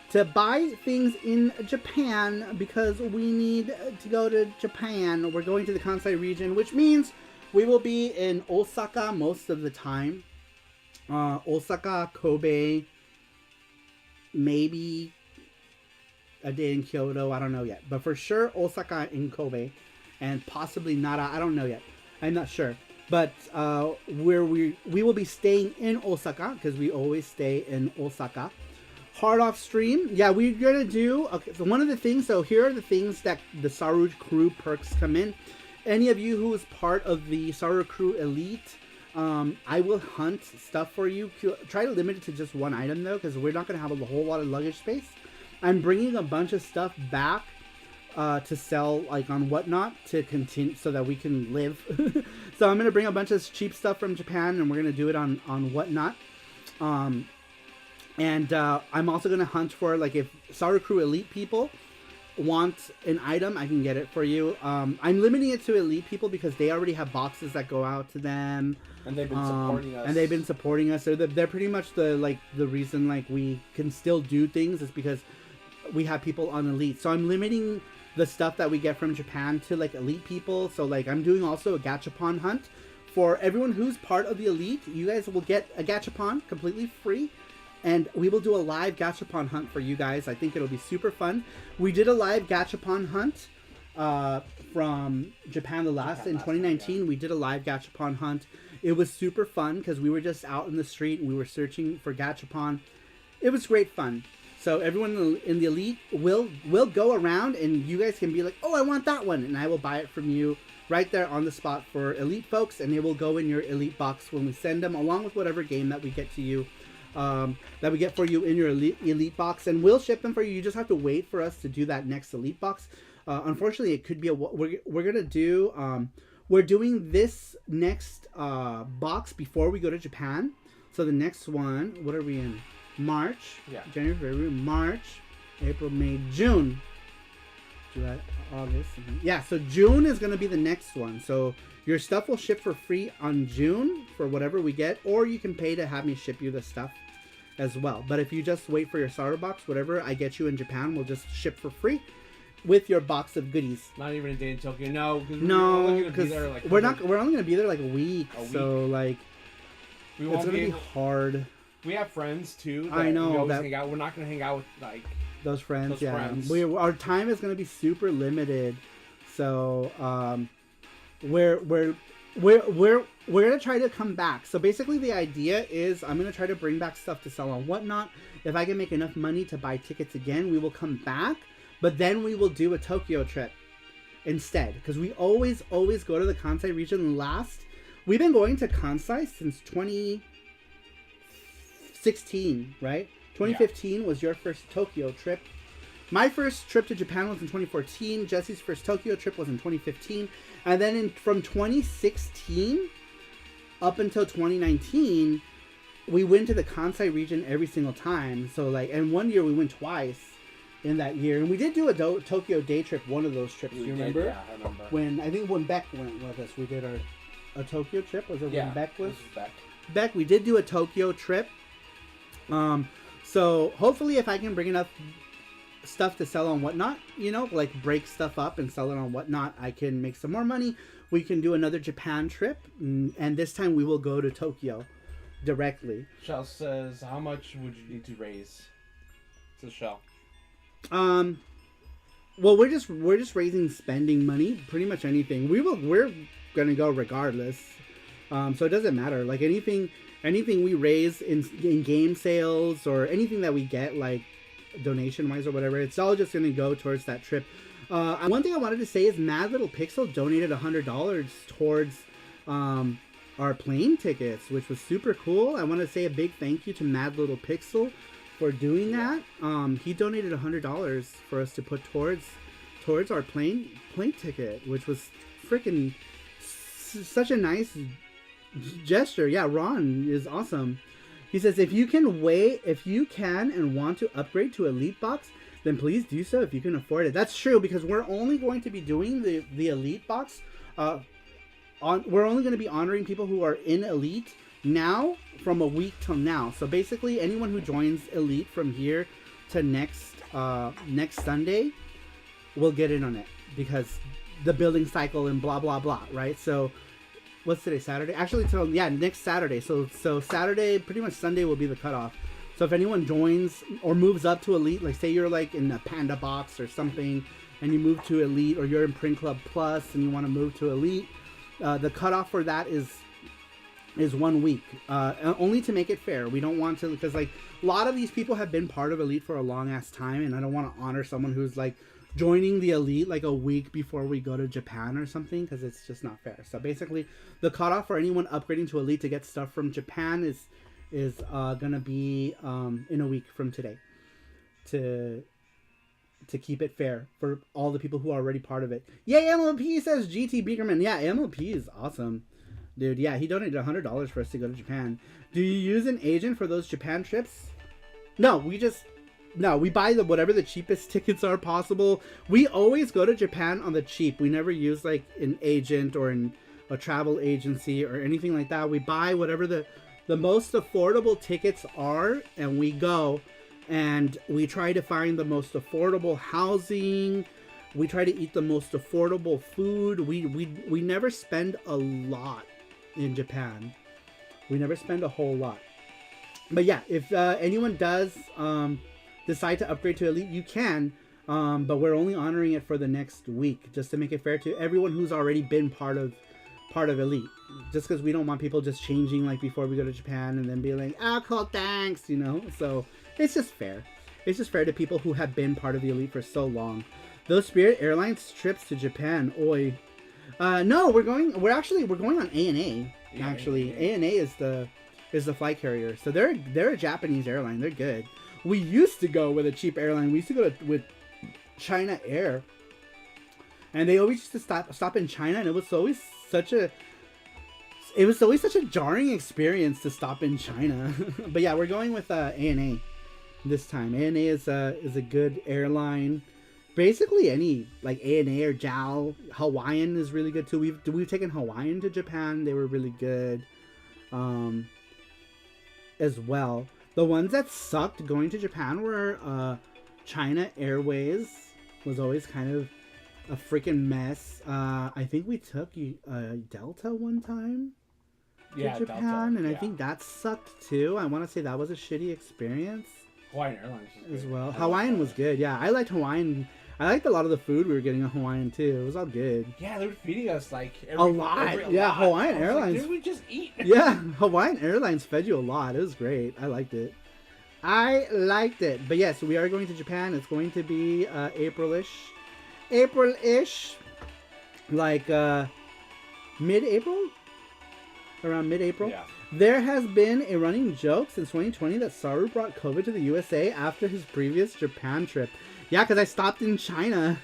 to buy things in Japan, because we need to go to Japan. We're going to the Kansai region, which means we will be in Osaka most of the time. Osaka, Kobe, maybe a day in Kyoto. I don't know yet. But for sure, Osaka and Kobe, and possibly Nara. I don't know yet. I'm not sure. But where we will be staying in Osaka, because we always stay in Osaka. Hard off stream. Yeah, we're going to do... Okay, so one of the things... So here are the things that the Saru Crew perks come in. Any of you who is part of the Saru Crew Elite, I will hunt stuff for you. Try to limit it to just one item, though, because we're not going to have a whole lot of luggage space. I'm bringing a bunch of stuff back to sell, like, on Whatnot, to continue, so that we can live. So I'm going to bring a bunch of cheap stuff from Japan, and we're going to do it on Whatnot. And I'm also going to hunt for, like, if Saru Crew Elite people want an item, I can get it for you. I'm limiting it to Elite people because they already have boxes that go out to them. And they've been supporting us. And they've been supporting us. So they're pretty much the reason, like, we can still do things is because we have people on Elite. So I'm limiting the stuff that we get from Japan to, like, Elite people. So, like, I'm doing also a gachapon hunt for everyone who's part of the Elite. You guys will get a gachapon completely free, and we will do a live gachapon hunt for you guys. I think it'll be super fun. We did a live gachapon hunt from Japan in 2019. We did a live gachapon hunt. It was super fun because we were just out in the street and we were searching for gachapon. It was great fun. So everyone in the Elite will go around, and you guys can be like, oh, I want that one, and I will buy it from you right there on the spot for Elite folks, and it will go in your Elite box when we send them, along with whatever game that we get to you, that we get for you in your Elite box, and we'll ship them for you. You just have to wait for us to do that next Elite box. Unfortunately, it could be we're gonna do we're doing this next box before we go to Japan. So the next one, what are we in? March, January, February, March, April, May, June. July, August. Yeah, so June is going to be the next one. So your stuff will ship for free on June for whatever we get, or you can pay to have me ship you the stuff as well. But if you just wait for your Saru box, whatever I get you in Japan will just ship for free with your box of goodies. Not even a day in Tokyo. No, because we're only gonna be there like a week. So like, it's gonna be hard. We have friends too. I know we always that hang out. We're not gonna hang out with like those friends. those yeah, friends. Our time is gonna be super limited. So we're gonna try to come back. So basically, the idea is I'm gonna try to bring back stuff to sell on Whatnot. If I can make enough money to buy tickets again, we will come back. But then we will do a Tokyo trip instead, because we always go to the Kansai region. We've been going to Kansai since 2016, right? 2015 was your first Tokyo trip. My first trip to Japan was in 2014. Jesse's first Tokyo trip was in 2015. And then from 2016 up until 2019, we went to the Kansai region every single time. So like, and one year we went twice in that year. And we did do a Tokyo day trip, one of those trips. Do you remember? Yeah, I remember. When Beck went with us, we did a Tokyo trip. Was it when Beck was? This is Beck. Beck, we did do a Tokyo trip. So hopefully if I can bring enough stuff to sell on Whatnot, like break stuff up and sell it on Whatnot, I can make some more money. We can do another Japan trip, and this time we will go to Tokyo directly. Shell says, how much would you need to raise? To Shell. Well, we're just raising spending money, pretty much anything. We're gonna go regardless. So it doesn't matter. Like anything we raise in game sales or anything that we get, like donation wise or whatever, it's all just gonna go towards that trip. One thing I wanted to say is Mad Little Pixel donated $100 towards our plane tickets, which was super cool. I want to say a big thank you to Mad Little Pixel for doing that. He donated $100 for us to put towards our plane ticket, which was freaking such a nice gesture. Yeah, Ron is awesome. He says, if you can and want to upgrade to Elite Box, then please do so if you can afford it. That's true, because we're only going to be doing the Elite Box. We're only going to be honoring people who are in Elite now from a week till now. So basically, anyone who joins Elite from here to next Sunday will get in on it, because the building cycle and blah blah blah, right? So what's today, Saturday? Actually, next Saturday. So Saturday, pretty much Sunday will be the cutoff. So if anyone joins or moves up to Elite, like say you're like in a Panda Box or something, and you move to Elite, or you're in Print Club Plus and you want to move to Elite, the cutoff for that is 1 week. Only to make it fair. We don't want to, because like a lot of these people have been part of Elite for a long ass time, and I don't want to honor someone who's like joining the Elite like a week before we go to Japan or something, because it's just not fair. So basically, the cutoff for anyone upgrading to Elite to get stuff from Japan is gonna be in a week from today, to keep it fair for all the people who are already part of it. Yay, MLP, says GT Beakerman. Yeah, MLP is awesome, dude. Yeah, he donated $100 for us to go to Japan. Do you use an agent for those Japan trips? No, we buy whatever the cheapest tickets are possible. We always go to Japan on the cheap. We never use like an agent or a travel agency or anything like that. We buy whatever the most affordable tickets are, and we go, and we try to find the most affordable housing. We try to eat the most affordable food. We never spend a lot in Japan. We never spend a whole lot. But yeah, if anyone does decide to upgrade to Elite, you can, but we're only honoring it for the next week, just to make it fair to everyone who's already been part of Elite, just because we don't want people just changing like before we go to Japan and then be like, cool, thanks, so it's just fair. It's just fair to people who have been part of the Elite for so long. Those Spirit Airlines trips to Japan, oi. No, we're going on ANA. Actually, ANA is the flight carrier, so they're a Japanese airline. They're good. We used to go with a cheap airline. We used to go with China Air, and they always used to stop in China, and it was always such a jarring experience to stop in China. But yeah, we're going with ANA this time. ANA is a good airline. basically any like ANA or JAL. Hawaiian is really good too. We've taken Hawaiian to Japan. They were really good as well. The ones that sucked going to Japan were China Airways was always kind of a freaking mess. I think we took Delta one time to Japan, Delta, and I think that sucked too. I want to say that was a shitty experience. Hawaiian Airlines as well. Hawaiian was good. Yeah, I liked Hawaiian. I liked a lot of the food we were getting on Hawaiian too. It was all good. Yeah, they were feeding us like a lot. Hawaiian Airlines. Like, did we just eat? Yeah, Hawaiian Airlines fed you a lot. It was great. I liked it. But yes, we are going to Japan. It's going to be April-ish, like mid-April, around mid-April. Yeah. There has been a running joke since 2020 that Saru brought COVID to the USA after his previous Japan trip. Yeah, because I stopped in China.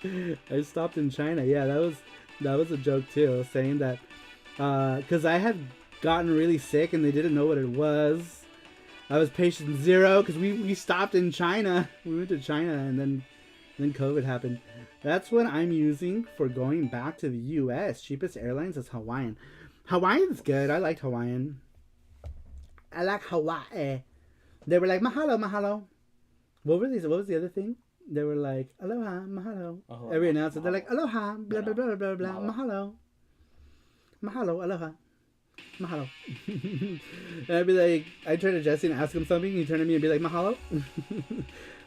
Yeah, that was a joke too, saying that because I had gotten really sick and they didn't know what it was. I was patient zero because we stopped in China. We went to China and then COVID happened. That's what I'm using for going back to the US. Cheapest airlines is Hawaiian. Hawaiian's good. I liked Hawaiian. I like Hawaii. They were like, mahalo, mahalo. What was the other thing? They were like, aloha, mahalo. Every announcer, they're like, aloha, blah, blah, blah, blah, blah, mahalo. Mahalo, aloha. Mahalo. And I'd be like, I'd turn to Jesse and ask him something. He'd turn to me and be like, mahalo.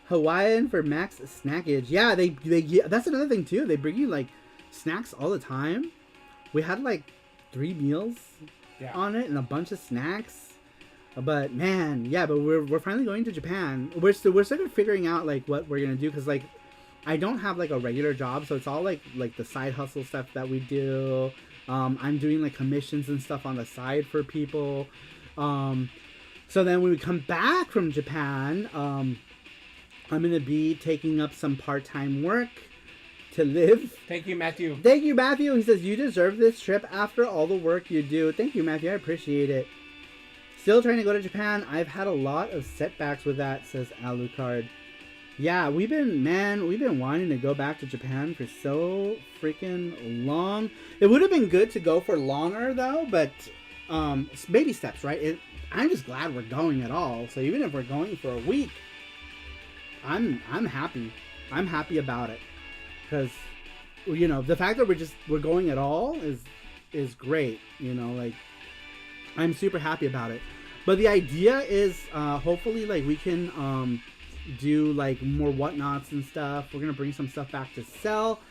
Hawaiian for max snackage. Yeah, they that's another thing too. They bring you like snacks all the time. We had like 3 meals on it and a bunch of snacks. But man, yeah, but we're finally going to Japan. We're still figuring out like what we're gonna do because like I don't have like a regular job, so it's all like the side hustle stuff that we do. I'm doing like commissions and stuff on the side for people. So then when we come back from Japan, I'm gonna be taking up some part-time work to live. Thank you, Matthew. Thank you, Matthew. He says you deserve this trip after all the work you do. Thank you, Matthew. I appreciate it. Still trying to go to Japan. I've had a lot of setbacks with that, says Alucard. Yeah, we've been wanting to go back to Japan for so freaking long. It would have been good to go for longer though, but baby steps, right? I'm just glad we're going at all. So even if we're going for a week, I'm happy. I'm happy about it because you know the fact that we're going at all is great. You know, like I'm super happy about it. But the idea is hopefully like we can do like more whatnots and stuff. We're gonna bring some stuff back to sell,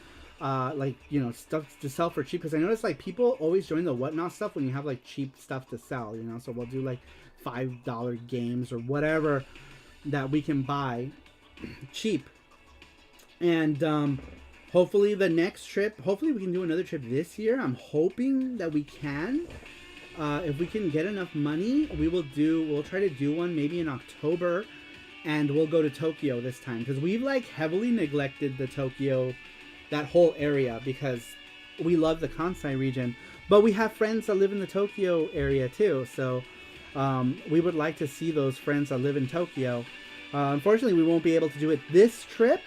like you know stuff to sell for cheap. Because I notice like people always join the whatnot stuff when you have like cheap stuff to sell. You know, so we'll do like $5 games or whatever that we can buy cheap. And hopefully the next trip, hopefully we can do another trip this year. I'm hoping that we can. If we can get enough money, we'll try to do one maybe in October, and we'll go to Tokyo this time because we've like heavily neglected the Tokyo, that whole area, because we love the Kansai region, but we have friends that live in the Tokyo area too, so we would like to see those friends that live in Tokyo. Unfortunately, we won't be able to do it this trip,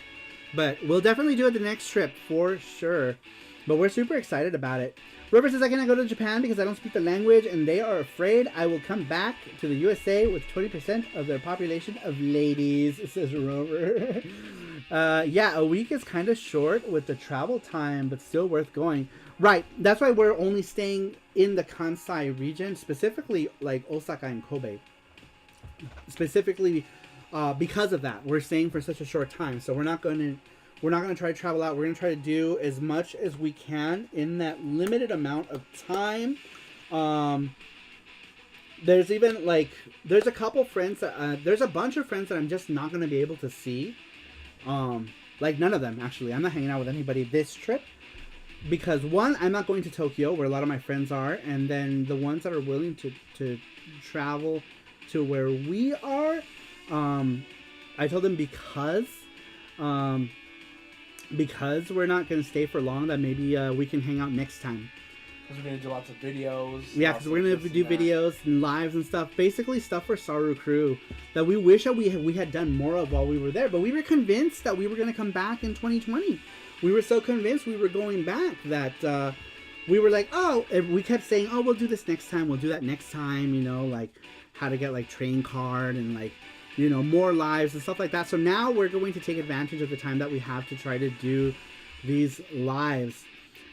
but we'll definitely do it the next trip for sure. But we're super excited about it. Rover says, I cannot go to Japan because I don't speak the language and they are afraid I will come back to the USA with 20% of their population of ladies, says Rover. Yeah, a week is kind of short with the travel time, but still worth going. Right, that's why we're only staying in the Kansai region, specifically like Osaka and Kobe. Specifically because of that, we're staying for such a short time, so we're not going to try to travel out. We're going to try to do as much as we can in that limited amount of time. There's even like, there's a couple friends that, there's a bunch of friends that I'm just not going to be able to see. Like none of them, actually. I'm not hanging out with anybody this trip. Because one, I'm not going to Tokyo, where a lot of my friends are. And then the ones that are willing to travel to where we are, I told them because we're not going to stay for long, that maybe we can hang out next time. Because we're going to do lots of videos. Yeah, because we're going to do videos and lives and stuff. Basically stuff for Saru Crew that we wish that we had done more of while we were there. But we were convinced that we were going to come back in 2020. We were so convinced we were going back that we were like, oh, we kept saying, oh, we'll do this next time. We'll do that next time, you know, like how to get like train card and like, you know, more lives and stuff like that. So now we're going to take advantage of the time that we have to try to do these lives.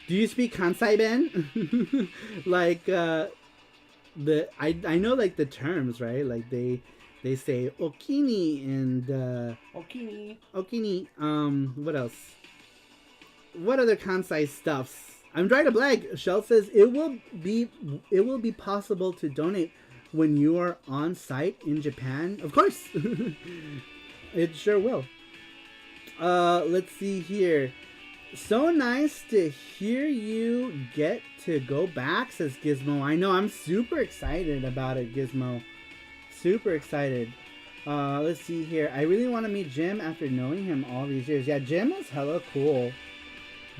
Do you speak Kansai, Ben? Like, I know like the terms, right? Like they say okini and okini. What else? What other Kansai stuffs? I'm trying to blank. Shell says it will be possible to donate when you are on site in Japan. Of course, it sure will. Let's see here. So nice to hear you get to go back, says Gizmo. I know, I'm super excited about it, Gizmo. Super excited. Let's see here. I really want to meet Jim after knowing him all these years. Yeah, Jim is hella cool.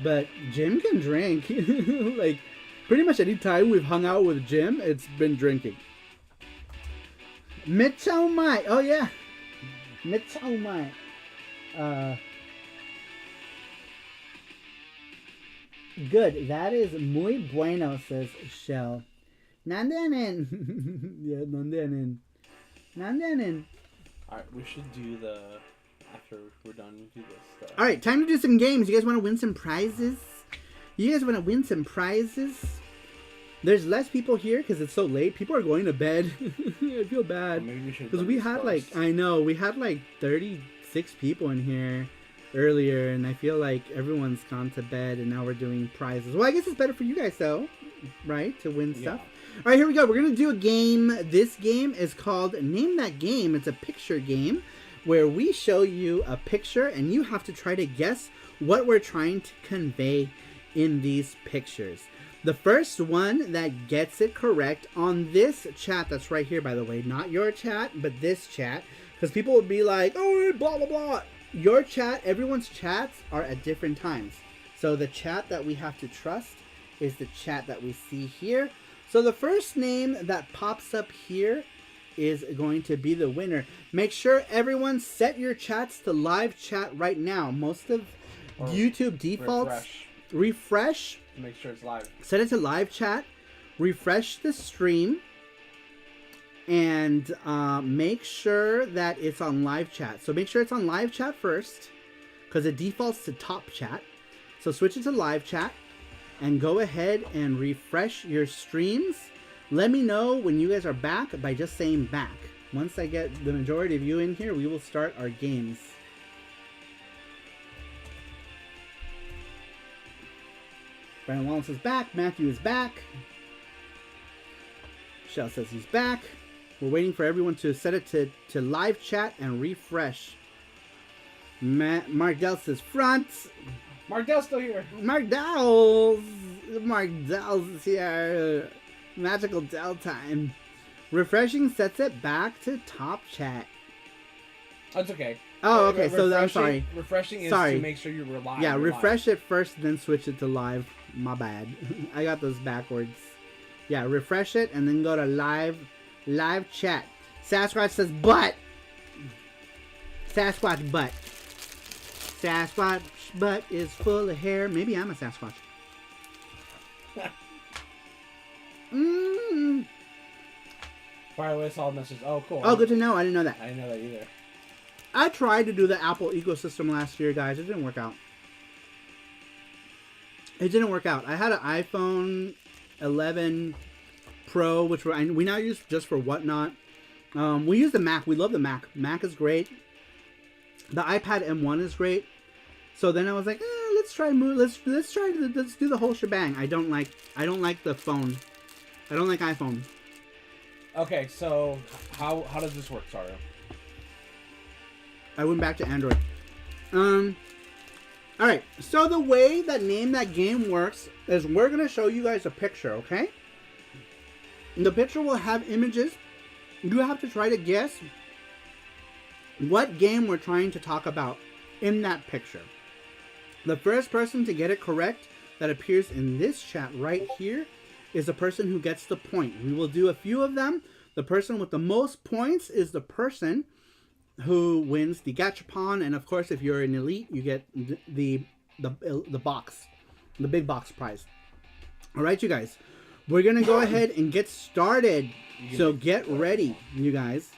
But Jim can drink. Like, pretty much any time we've hung out with Jim, it's been drinking. Michao Mai. Oh, yeah. Michao Mai. Good. That is muy bueno, says Shell. Nandanen. Yeah, nandanen. Nandanen. Alright, we should do the... After we're done, do this stuff. Alright, time to do some games. You guys want to win some prizes? You guys want to win some prizes? There's less people here because it's so late. People are going to bed. I feel bad. Maybe we should. Because we had like, I know, we had like 36 people in here earlier, and I feel like everyone's gone to bed, and now we're doing prizes. Well, I guess it's better for you guys though, right? To win stuff. All right, here we go. We're gonna do a game. This game is called Name That Game. It's a picture game where we show you a picture, and you have to try to guess what we're trying to convey in these pictures. The first one that gets it correct on this chat that's right here, by the way, not your chat, but this chat, because people would be like, oh, blah, blah, blah. Your chat, everyone's chats are at different times. So the chat that we have to trust is the chat that we see here. So the first name that pops up here is going to be the winner. Make sure everyone set your chats to live chat right now. Most of YouTube defaults, refresh. Make sure it's live. Set it to live chat. Refresh the stream. And make sure that it's on live chat. So make sure it's on live chat first, because it defaults to top chat. So switch it to live chat and go ahead and refresh your streams. Let me know when you guys are back by just saying back. Once I get the majority of you in here, we will start our games. Brandon Wallace is back. Matthew is back. Shell says he's back. We're waiting for everyone to set it to live chat and refresh. Mark Dell says front. Mark Dell's still here. Mark Dell's here. Magical Dell time. Refreshing sets it back to top chat. That's okay. Oh, okay. So I'm sorry. Refreshing is to make sure you're live. Yeah, refresh it first, then switch it to live. My bad. I got those backwards. Yeah, refresh it and then go to live chat. Sasquatch says butt. Sasquatch butt. Sasquatch butt is full of hair. Maybe I'm a Sasquatch. Fire away all messages. Oh, cool. Oh, good to know. I didn't know that. I didn't know that either. I tried to do the Apple ecosystem last year, guys. It didn't work out. It didn't work out. I had an iPhone 11 Pro, which we now use just for whatnot. We use the Mac. We love the Mac. Mac is great. The iPad M1 is great. So then I was like, let's do the whole shebang. I don't like the phone. I don't like iPhone. Okay, so how does this work, Saru? I went back to Android. Alright, so the way that Name That Game works is we're going to show you guys a picture, okay? And the picture will have images. You have to try to guess what game we're trying to talk about in that picture. The first person to get it correct that appears in this chat right here is the person who gets the point. We will do a few of them. The person with the most points is the person who wins the gachapon, and of course, if you're an elite, you get the box, the big box prize. All right, you guys, we're gonna go ahead and get started. So get ready, you guys.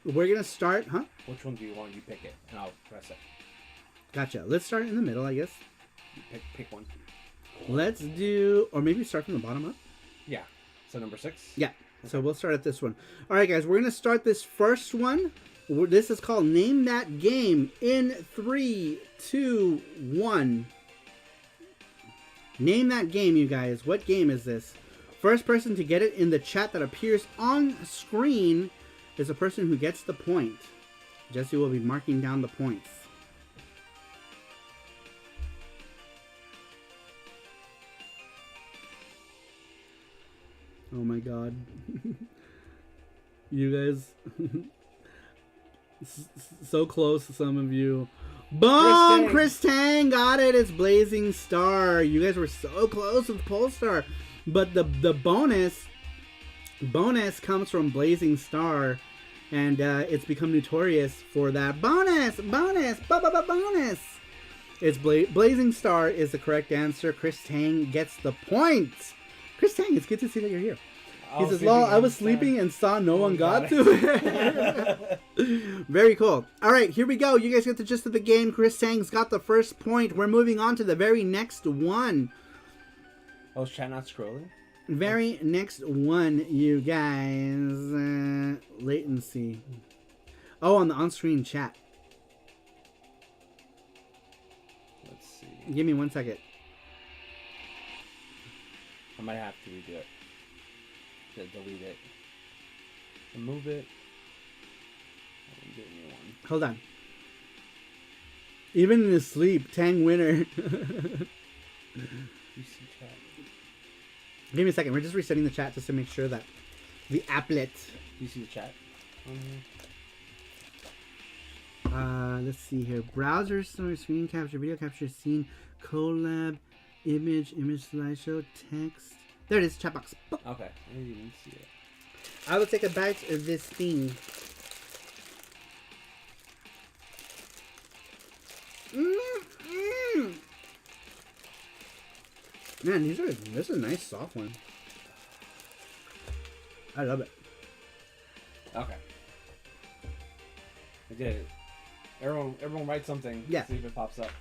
We're gonna start, huh? Which one do you want? You pick it, and I'll press it. Gotcha. Let's start in the middle, I guess. You pick one. Let's do, or maybe start from the bottom up. Yeah. So number 6. Yeah. So we'll start at this one. All right, guys, we're gonna start this first one. This is called Name That Game in 3, 2, 1. Name that game, you guys. What game is this? First person to get it in the chat that appears on screen is the person who gets the point. Jesse will be marking down the points. Oh my god. You guys... so close, some of you. Boom! Chris Tang got it. It's Blazing Star. You guys were so close with Polestar, but the bonus comes from Blazing Star, and it's become notorious for that bonus. It's Blazing Star is the correct answer. Chris Tang gets the point. Chris Tang, it's good to see that you're here. He says, "Lol, I was sleeping and saw no one got to it." Very cool. All right, here we go. You guys get the gist of the game. Chris Tang's got the first point. We're moving on to the very next one. Oh, is chat not scrolling? Very next one, you guys. Latency. Oh, on the on-screen chat. Let's see. Give me 1 second. I might have to redo it. Delete it. Remove it. Get a new one. Hold on. Even in his sleep, Tang winner. You see chat. Give me a second. We're just resetting the chat just to make sure that the applet. Do you see the chat? Let's see here. Browser story, screen capture, video capture, scene, collab, image slideshow, text. There it is, chat box. Okay, I didn't even see it. I will take a bite of this thing. Man, this is a nice soft one. I love it. Okay. I did it. Everyone write something. Yeah. See if it pops up.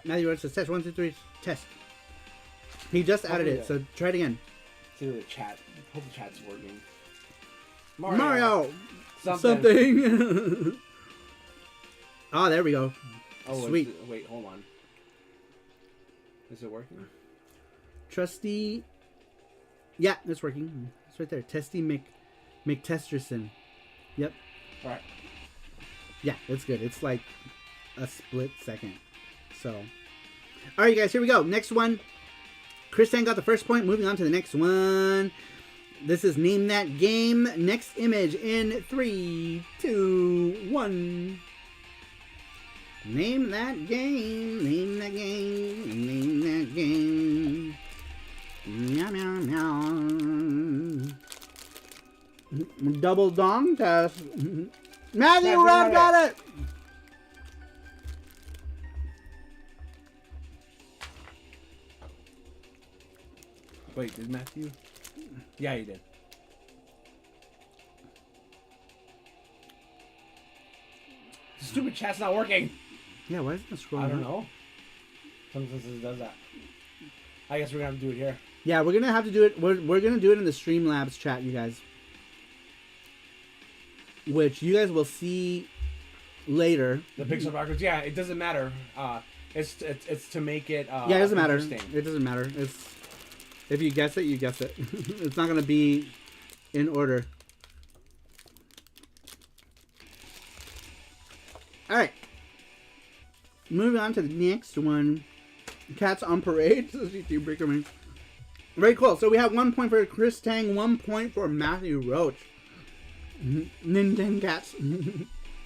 Matthew wants to test 1, 2, 3, test. He just added it, so try it again. See the chat. Hope the chat's working. Mario! Something. Oh, there we go. Oh, sweet. Wait, hold on. Is it working? Trusty. Yeah, it's working. It's right there. Testy McTesterson. Yep. Alright. Yeah, it's good. It's like a split second. So. Alright, guys, here we go. Next one. Chris Tang got the first point. Moving on to the next one. This is Name That Game. Next image in 3, 2, 1. Name that game. Name that game. Name that game. Meow, meow, meow. Double dong test. Matthew Rob got it. Wait, did Matthew? Yeah, he did. The stupid chat's not working. Yeah, why isn't it scrolling? I don't know. Sometimes it does that. I guess we're gonna have to do it here. Yeah, we're gonna have to do it. We're gonna do it in the Streamlabs chat, you guys, which you guys will see later. The pixel backwards. Yeah, it doesn't matter. It's to make it. Yeah, it doesn't matter. It doesn't matter. It's if you guess it, you guess it. It's not gonna be in order. All right. Moving on to the next one. Cats on Parade. Very cool. So we have 1 point for Chris Tang, 1 point for Matthew Roach. Nintendo Cats.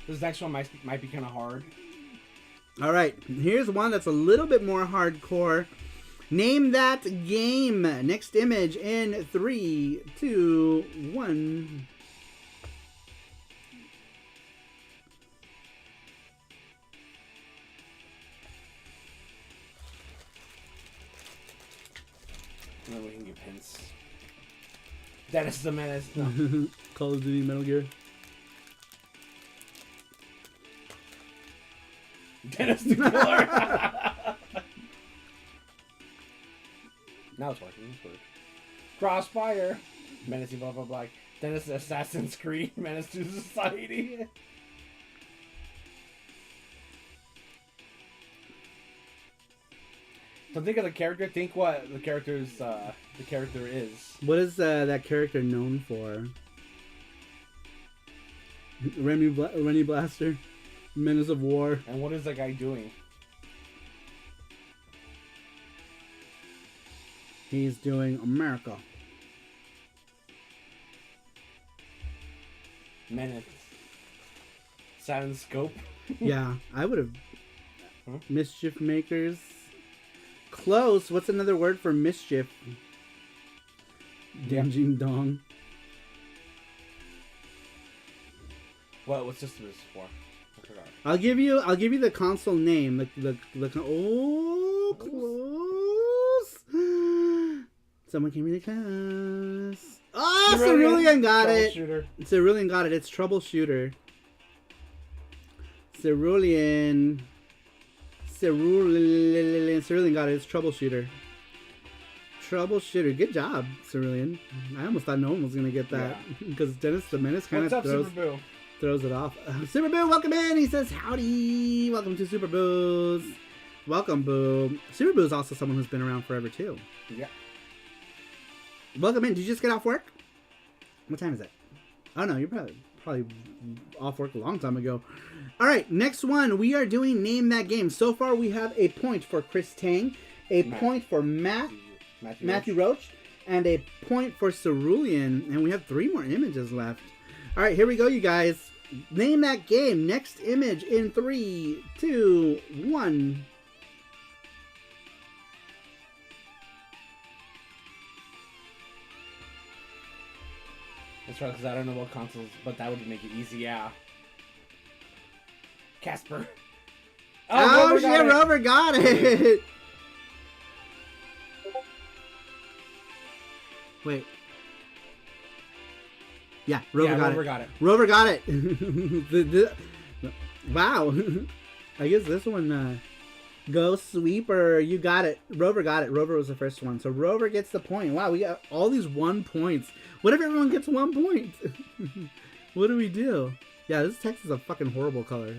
This next one might be kind of hard. All right. Here's one that's a little bit more hardcore. Name that game. Next image in 3, 2, 1. No, we can give hints. Dennis the Menace. No. Call of Duty Metal Gear. Dennis the Killer. Now it's working. It's working. Crossfire. Menace blah blah blah. Dennis Assassin's Creed. Menace to Society. So think of the character. Think what the character is. What is that character known for? Remy Blaster, Menace of War. And what is that guy doing? He's doing America. Menace. Silent Scope. Yeah, I would have. Mischief makers. Close. What's another word for mischief? Damjin Dong. What system is this for? I forgot. I'll give you the console name. Oh, close. Someone came really close. Oh, Cerulean got it. Cerulean got it. It's Troubleshooter. Cerulean got it. It's Troubleshooter. Troubleshooter. Good job, Cerulean. I almost thought no one was gonna get that because Dennis the Menace kind of throws it off. Super Boo, welcome in. He says howdy. Welcome to Super Boo's. Welcome, Boo. Super Boo is also someone who's been around forever too. Yeah. Welcome in. Did you just get off work? What time is it? Oh no, you're probably off work a long time ago. All right, next one. We are doing Name That Game. So far, we have a point for Chris Tang, a point for Matthew Roach, and a point for Cerulean. And we have 3 more images left. All right, here we go, you guys. Name that game. Next image in 3, 2, 1. That's right, because I don't know what consoles, but that would make it easy, yeah. Casper. Oh, Rover got it. Wait. Yeah, Rover got it. Rover got it. Wow. I guess this one, Ghost Sweeper, you got it. Rover got it. Rover was the first one. So Rover gets the point. Wow, we got all these 1 points. What if everyone gets 1 point? What do we do? Yeah, this text is a fucking horrible color.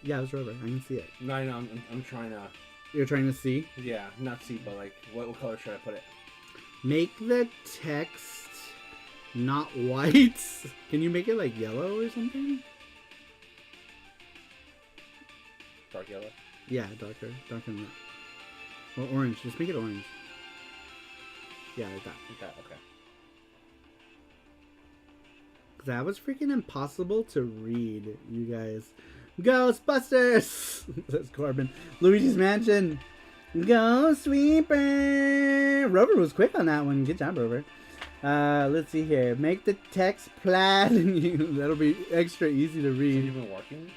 Yeah, it's Rover. I can see it. No, I'm trying to... You're trying to see? Yeah, not see, but like, what color should I put it? Make the text not white. Can you make it like yellow or something? Dark yellow? Yeah, darker than that. Or orange. Just make it orange. Yeah, like that. Okay. That was freaking impossible to read, you guys. Ghostbusters! Says Corbin. Luigi's Mansion. Ghost Sweeper! Rover was quick on that one. Good job, Rover. Let's see here. Make the text plaid. That'll be extra easy to read. Is it even working?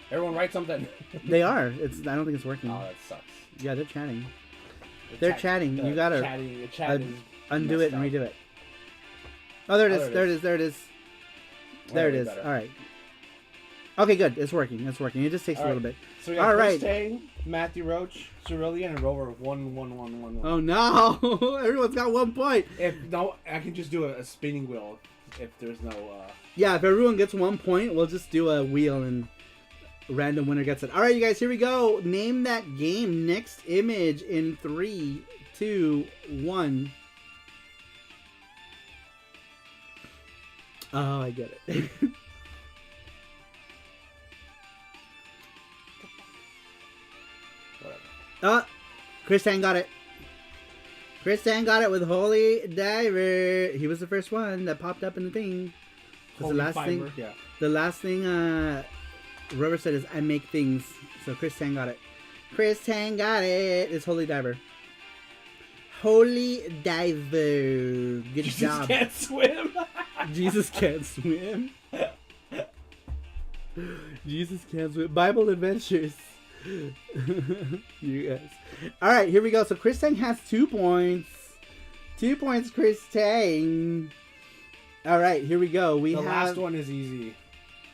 Everyone write something. They are. I don't think it's working. Oh, that sucks. Yeah, they're chatting. They're chatting. You gotta undo it and redo it. Oh, there it is. There it is. There it is. All right. Okay, good. It's working. It just takes a little bit. So we have Chris Tang, Matthew Roach, Cerulean, and Rover. 1. Oh no! Everyone's got 1 point. If no, I can just do a spinning wheel. If there's no. Yeah, if everyone gets 1 point, we'll just do a wheel and a random winner gets it. All right, you guys. Here we go. Name that game. Next image in 3, 2, 1. Oh, I get it. Chris Tang got it. Chris Tang got it with Holy Diver. He was the first one that popped up in the thing. Holy Fiber. Yeah. The last thing Rubber said is I make things. So Chris Tang got it. Chris Tang got it. It's Holy Diver. Holy Diver. Good Jesus job. can't swim. Jesus can't swim. Jesus can't swim. Bible Adventures. You guys. Alright, here we go. So Chris Tang has 2 points. 2 points, Chris Tang. Alright, here we go. The last one is easy.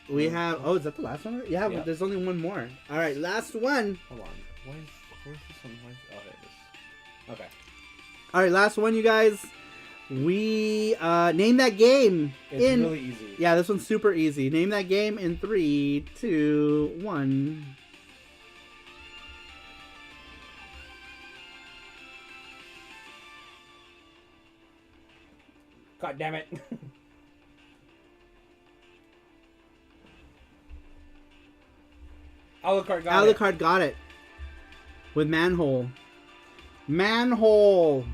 We have... Oh, is that the last one? Yeah, Yep. There's only one more. Alright, last one. Hold on. Where's this one? Oh, there it is. Okay. Alright, last one, you guys. We name that game. It's really easy. Yeah, this one's super easy. Name that game in 3, 2, 1. God damn it. Alucard got it. Alucard got it. With Manhole. Manhole.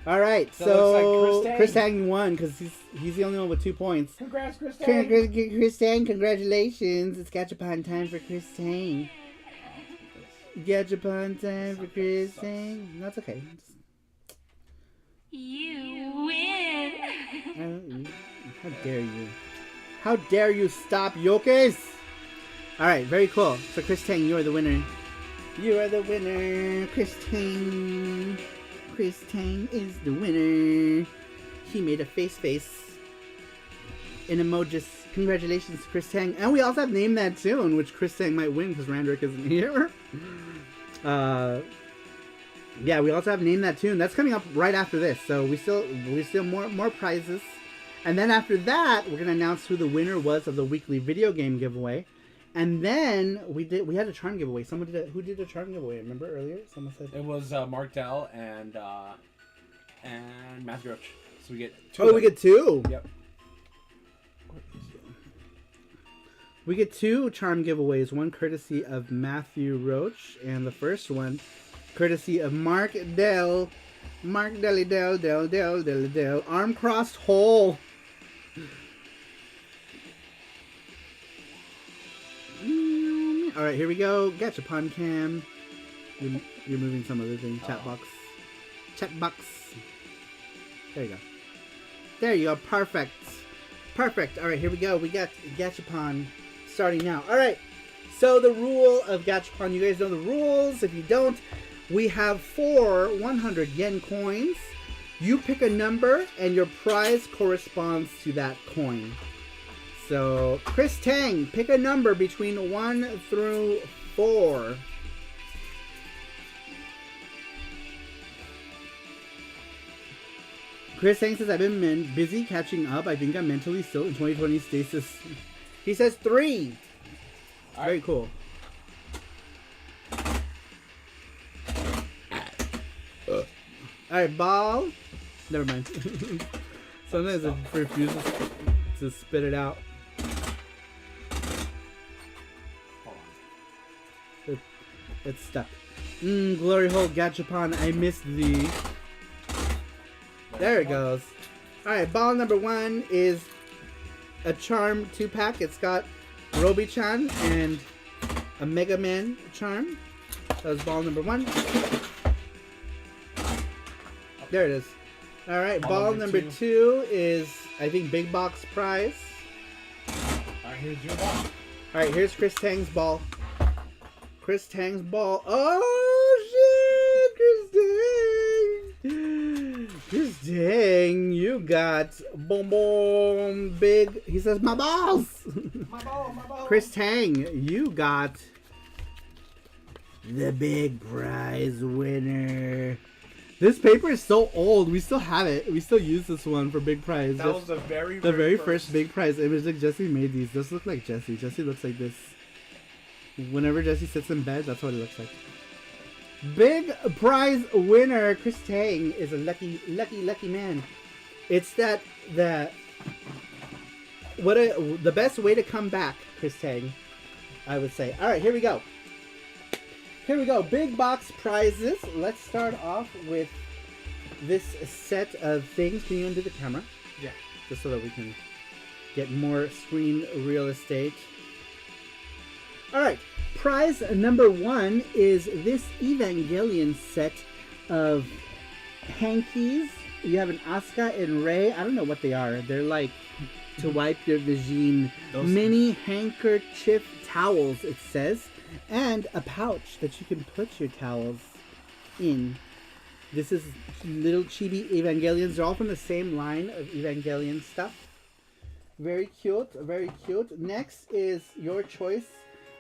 Alright, so Chris Tang won because he's the only one with 2 points. Congrats, Chris Tang. Chris Tang, congratulations. It's Gachapon time for Chris Tang. Gachapon time for Chris Tang. That's okay. You win. How dare you? How dare you stop, Yokes? Alright, very cool. So Chris Tang, you are the winner. You are the winner, Chris Tang. Chris Tang is the winner. He made a face in emojis. Congratulations to Chris Tang. And we also have Name That Tune, which Chris Tang might win because Randrick isn't here. Yeah, we also have Name That Tune. That's coming up right after this. So we still more prizes. And then after that, we're gonna announce who the winner was of the weekly video game giveaway. And then we had a charm giveaway. Who did a charm giveaway? Remember earlier? Someone said it was Mark Dell and Matthew Roach. So we get 2. Oh, we get 2. Yep. We get 2 charm giveaways. One courtesy of Matthew Roach, and the first one courtesy of Mark Dell. Mark Delly Dell. Arm crossed hole. Alright, here we go. Gachapon cam. You're moving some other thing. Chat box. Chat box. There you go. There you go. Perfect. Perfect. Alright, here we go. We got Gachapon starting now. Alright. So the rule of Gachapon, you guys know the rules. If you don't, we have 4 100 yen coins. You pick a number and your prize corresponds to that coin. So, Chris Tang, pick a number between 1 through 4. Chris Tang says, I've been busy catching up. I think I'm mentally still in 2020 stasis. He says 3. All very right. Cool. Alright, ball. Never mind. Sometimes it refuses to spit it out. It's stuck. Glory hole Gachapon, I missed thee. There it goes. Alright, ball number 1 is a charm 2-pack. It's got Roby-chan and a Mega Man charm. That was ball number 1. There it is. Alright, ball number 2 is, I think, big box prize. Alright, here's your ball. Alright, here's Chris Tang's ball. Chris Tang's ball. Oh shit, Chris Tang, you got boom big. He says my balls. My ball. Chris Tang, you got the big prize winner. This paper is so old. We still have it. We still use this one for big prize. That was the very first big prize image. Like Jesse made these. This look like Jesse. Jesse looks like this. Whenever Jesse sits in bed, that's what it looks like. Big prize winner Chris Tang is a lucky man. It's the best way to come back, Chris Tang, I would say. All right, here we go. Big box prizes. Let's start off with this set of things. Can you undo the camera? Yeah. Just so that we can get more screen real estate. All right. Prize number 1 is this Evangelion set of hankies. You have an Asuka and Rei. I don't know what they are. They're like to wipe your vagine. Mini handkerchief towels, it says. And a pouch that you can put your towels in. This is little chibi Evangelions. They're all from the same line of Evangelion stuff. Very cute, very cute. Next is your choice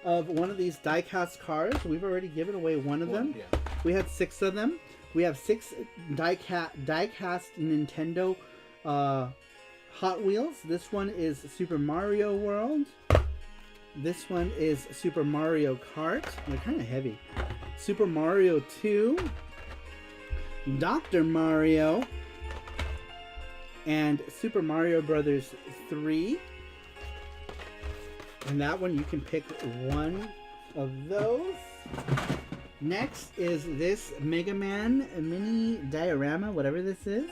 of one of these die-cast cars. We've already given away one of them. Yeah. We had 6 of them. We have 6 die-cast Nintendo Hot Wheels. This one is Super Mario World. This one is Super Mario Kart. They're kind of heavy. Super Mario 2. Dr. Mario. And Super Mario Brothers 3. And that one, you can pick one of those. Next is this Mega Man mini diorama, whatever this is.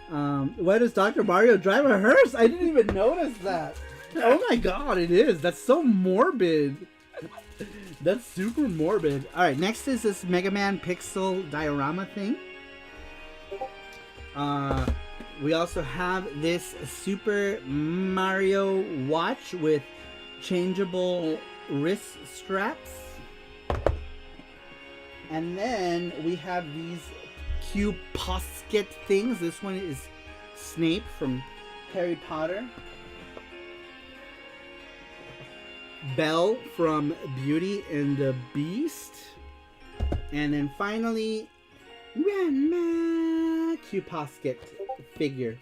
Why does Dr. Mario drive a hearse? I didn't even notice that. Oh my god, it is. That's so morbid. That's super morbid. Alright, next is this Mega Man pixel diorama thing. We also have this Super Mario watch with changeable wrist straps. And then we have these Q-Posket things. This one is Snape from Harry Potter. Belle from Beauty and the Beast. And then finally, Grandma Q-Posket figure.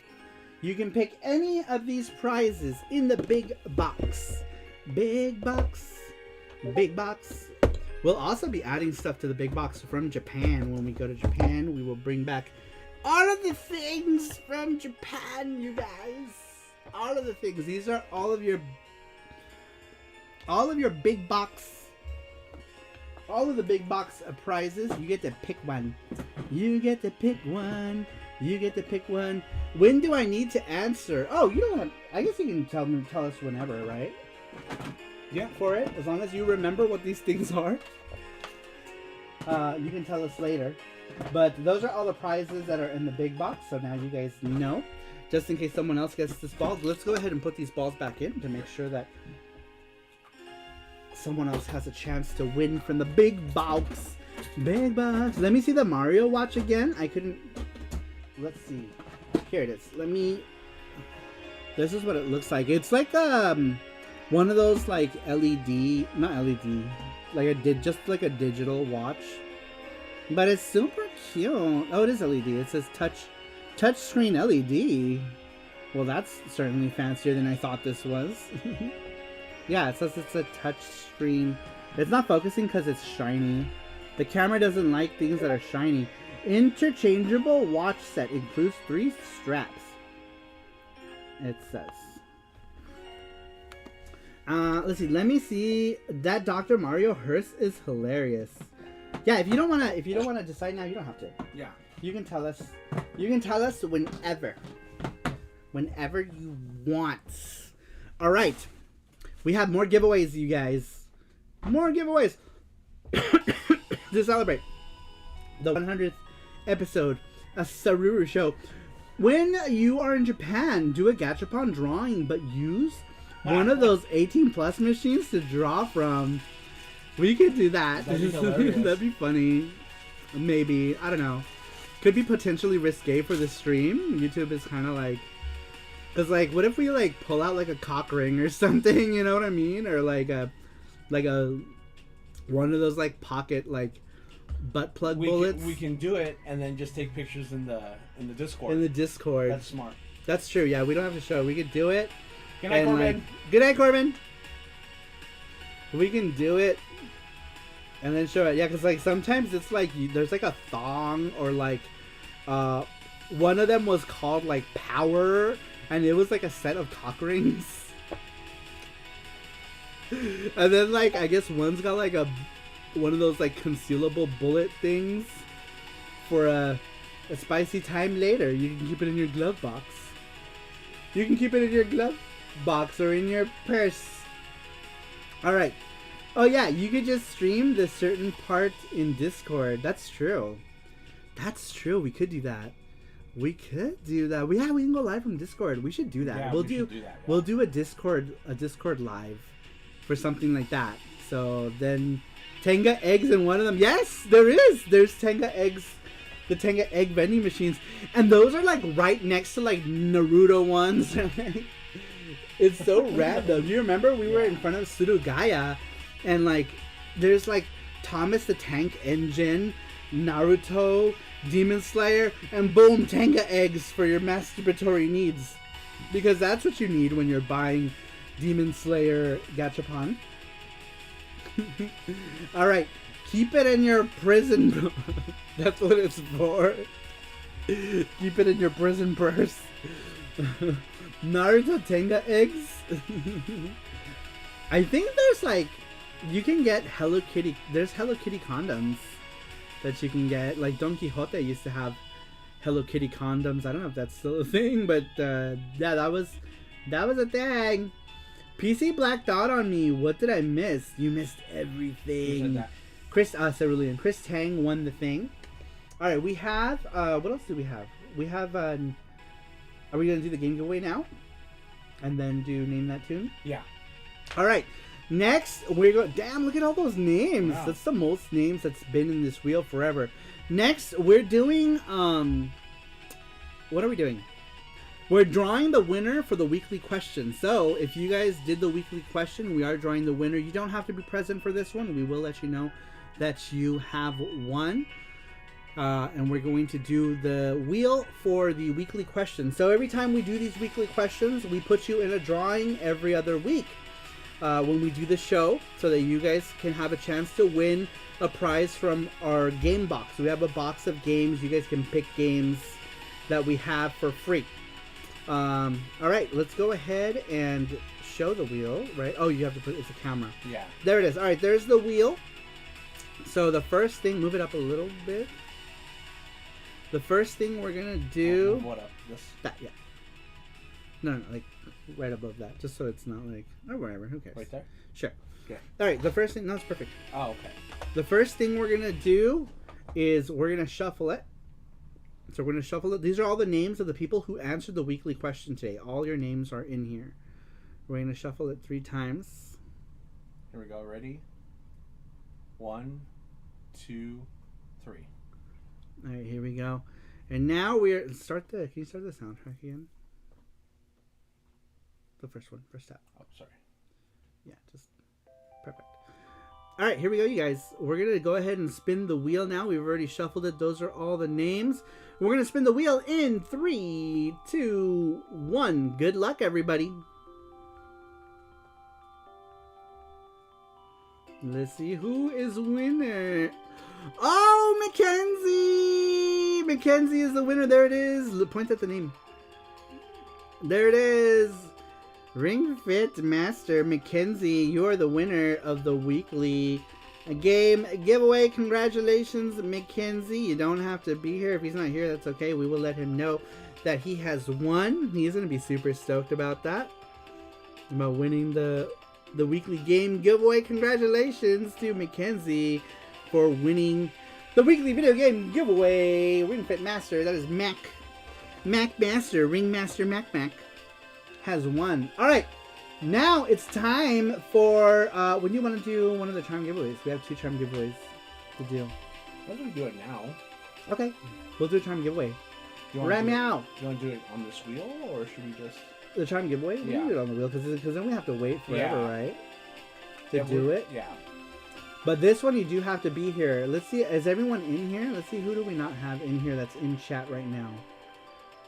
You can pick any of these prizes in the big box. Big box. Big box. We'll also be adding stuff to the big box from Japan. When we go to Japan, we will bring back all of the things from Japan, you guys. All of the things. These are all of your big box. All of the big box prizes. You get to pick one. You get to pick one. You get to pick one. When do I need to answer? Oh, you don't have, I guess you can tell us whenever, right? Yeah. For it, as long as you remember what these things are. You can tell us later. But those are all the prizes that are in the big box, so now you guys know. Just in case someone else gets this ball, let's go ahead and put these balls back in to make sure that someone else has a chance to win from the big box. Big box. Let me see the Mario watch again. I couldn't... Let's see. Here it is. This is what it looks like. It's like one of those like LED, not LED, just like a digital watch. But it's super cute. Oh, it is LED. It says touch screen LED. Well, that's certainly fancier than I thought this was. Yeah, it says it's a touch screen. It's not focusing because it's shiny. The camera doesn't like things that are shiny. Interchangeable watch set includes 3 straps. It says. Let's see. Let me see. That Dr. Mario hearse is hilarious. Yeah, if you don't wanna decide now, you don't have to. Yeah. You can tell us. You can tell us whenever you want. All right. We have more giveaways, you guys. More giveaways to celebrate the 100th episode of SaruShow. When you are in Japan, do a gachapon drawing, but use one of those 18+ machines to draw from. We could do that. That'd be funny. Maybe. I don't know. Could be potentially risque for the stream. YouTube is kind of like... Because, like, what if we, like, pull out, like, a cock ring or something, you know what I mean? Or, like a one of those, like, pocket, like, butt plug bullets. We can do it and then just take pictures in the Discord. In the Discord. That's smart. That's true, yeah. We don't have to show. We could do it. Good night, Corbin. Like, good night, Corbin. We can do it and then show it. Yeah, because, like, sometimes it's, like, there's, like, a thong or, like, one of them was called, like, Power... And it was like a set of cock rings. And then like, I guess one's got like one of those like concealable bullet things for a spicy time later. You can keep it in your glove box. You can keep it in your glove box or in your purse. Alright. Oh yeah, you could just stream the certain part in Discord. That's true. That's true. We could do that. We could do that. We can go live from Discord. We should do that. Yeah, we'll we do should do that, yeah. we'll do a Discord live for something like that. So then Tenga eggs in one of them. Yes, there is. There's Tenga eggs. The Tenga egg vending machines. And those are like right next to like Naruto ones. It's so rad though. Do you remember we were in front of Surugaya and like there's like Thomas the Tank Engine, Naruto, Demon Slayer, and boom, Tenga eggs for your masturbatory needs. Because that's what you need when you're buying Demon Slayer Gachapon. Alright, keep it in your prison. That's what it's for. Keep it in your prison purse. Naruto Tenga eggs. I think there's like, you can get Hello Kitty. There's Hello Kitty condoms that you can get. Like Don Quixote used to have Hello Kitty condoms. I don't know if that's still a thing, but yeah, that was a thing. PC Black Dot on me. What did I miss? You missed everything. Chris Cerulean. Chris Tang won the thing. All right, we have. What else do we have? We have. Are we gonna do the game giveaway now? And then do name that tune? Yeah. All right. Next, we're going. Damn! Look at all those names. Wow. That's the most names that's been in this wheel forever. Next, we're doing. What are we doing? We're drawing the winner for the weekly question. So, if you guys did the weekly question, we are drawing the winner. You don't have to be present for this one. We will let you know that you have won. And we're going to do the wheel for the weekly question. So every time we do these weekly questions, we put you in a drawing every other week when we do the show, so that you guys can have a chance to win a prize from our game box. We have a box of games. You guys can pick games that we have for free. All right, let's go ahead and show the wheel, right? Oh, you have to put, it's a camera. Yeah. There it is. All right, there's the wheel. So the first thing, move it up a little bit. The first thing we're gonna do. What up? This. That, yeah. No, like right above that, just so it's not like, or whatever. Who cares? Right there. Sure. Okay. All right. The first thing. No, it's perfect. Oh, okay. The first thing we're gonna do is we're gonna shuffle it. So we're gonna shuffle it. These are all the names of the people who answered the weekly question today. All your names are in here. We're gonna shuffle it 3 times. Here we go. Ready? 1, 2, 3. All right, here we go. And now we're can you start the soundtrack again? The first one, first tap. Oh, sorry. Yeah, just perfect. All right, here we go, you guys. We're gonna go ahead and spin the wheel now. We've already shuffled it. Those are all the names. We're gonna spin the wheel in 3, 2, 1. Good luck, everybody. Let's see who is winner. Oh, Mackenzie! Mackenzie is the winner. There it is. Point at the name. There it is. Ring Fit Master Mackenzie, you are the winner of the weekly game giveaway. Congratulations, Mackenzie. You don't have to be here. If he's not here, that's okay. We will let him know that he has won. He's going to be super stoked about that. About winning the weekly game giveaway. Congratulations to Mackenzie for winning the weekly video game giveaway. Ring Fit Master, that is Mac Master, Ring Master Mac has won. All right, now it's time for when you want to do one of the charm giveaways. We have 2 charm giveaways to do. Why don't we do it now? Okay, we'll do a charm giveaway. Right now. You want to do it on this wheel, or should we just the charm giveaway? Yeah. We do it on the wheel because then we have to wait forever, right? To do it. Yeah. But this one you do have to be here. Let's see, is everyone in here? Let's see, who do we not have in here that's in chat right now?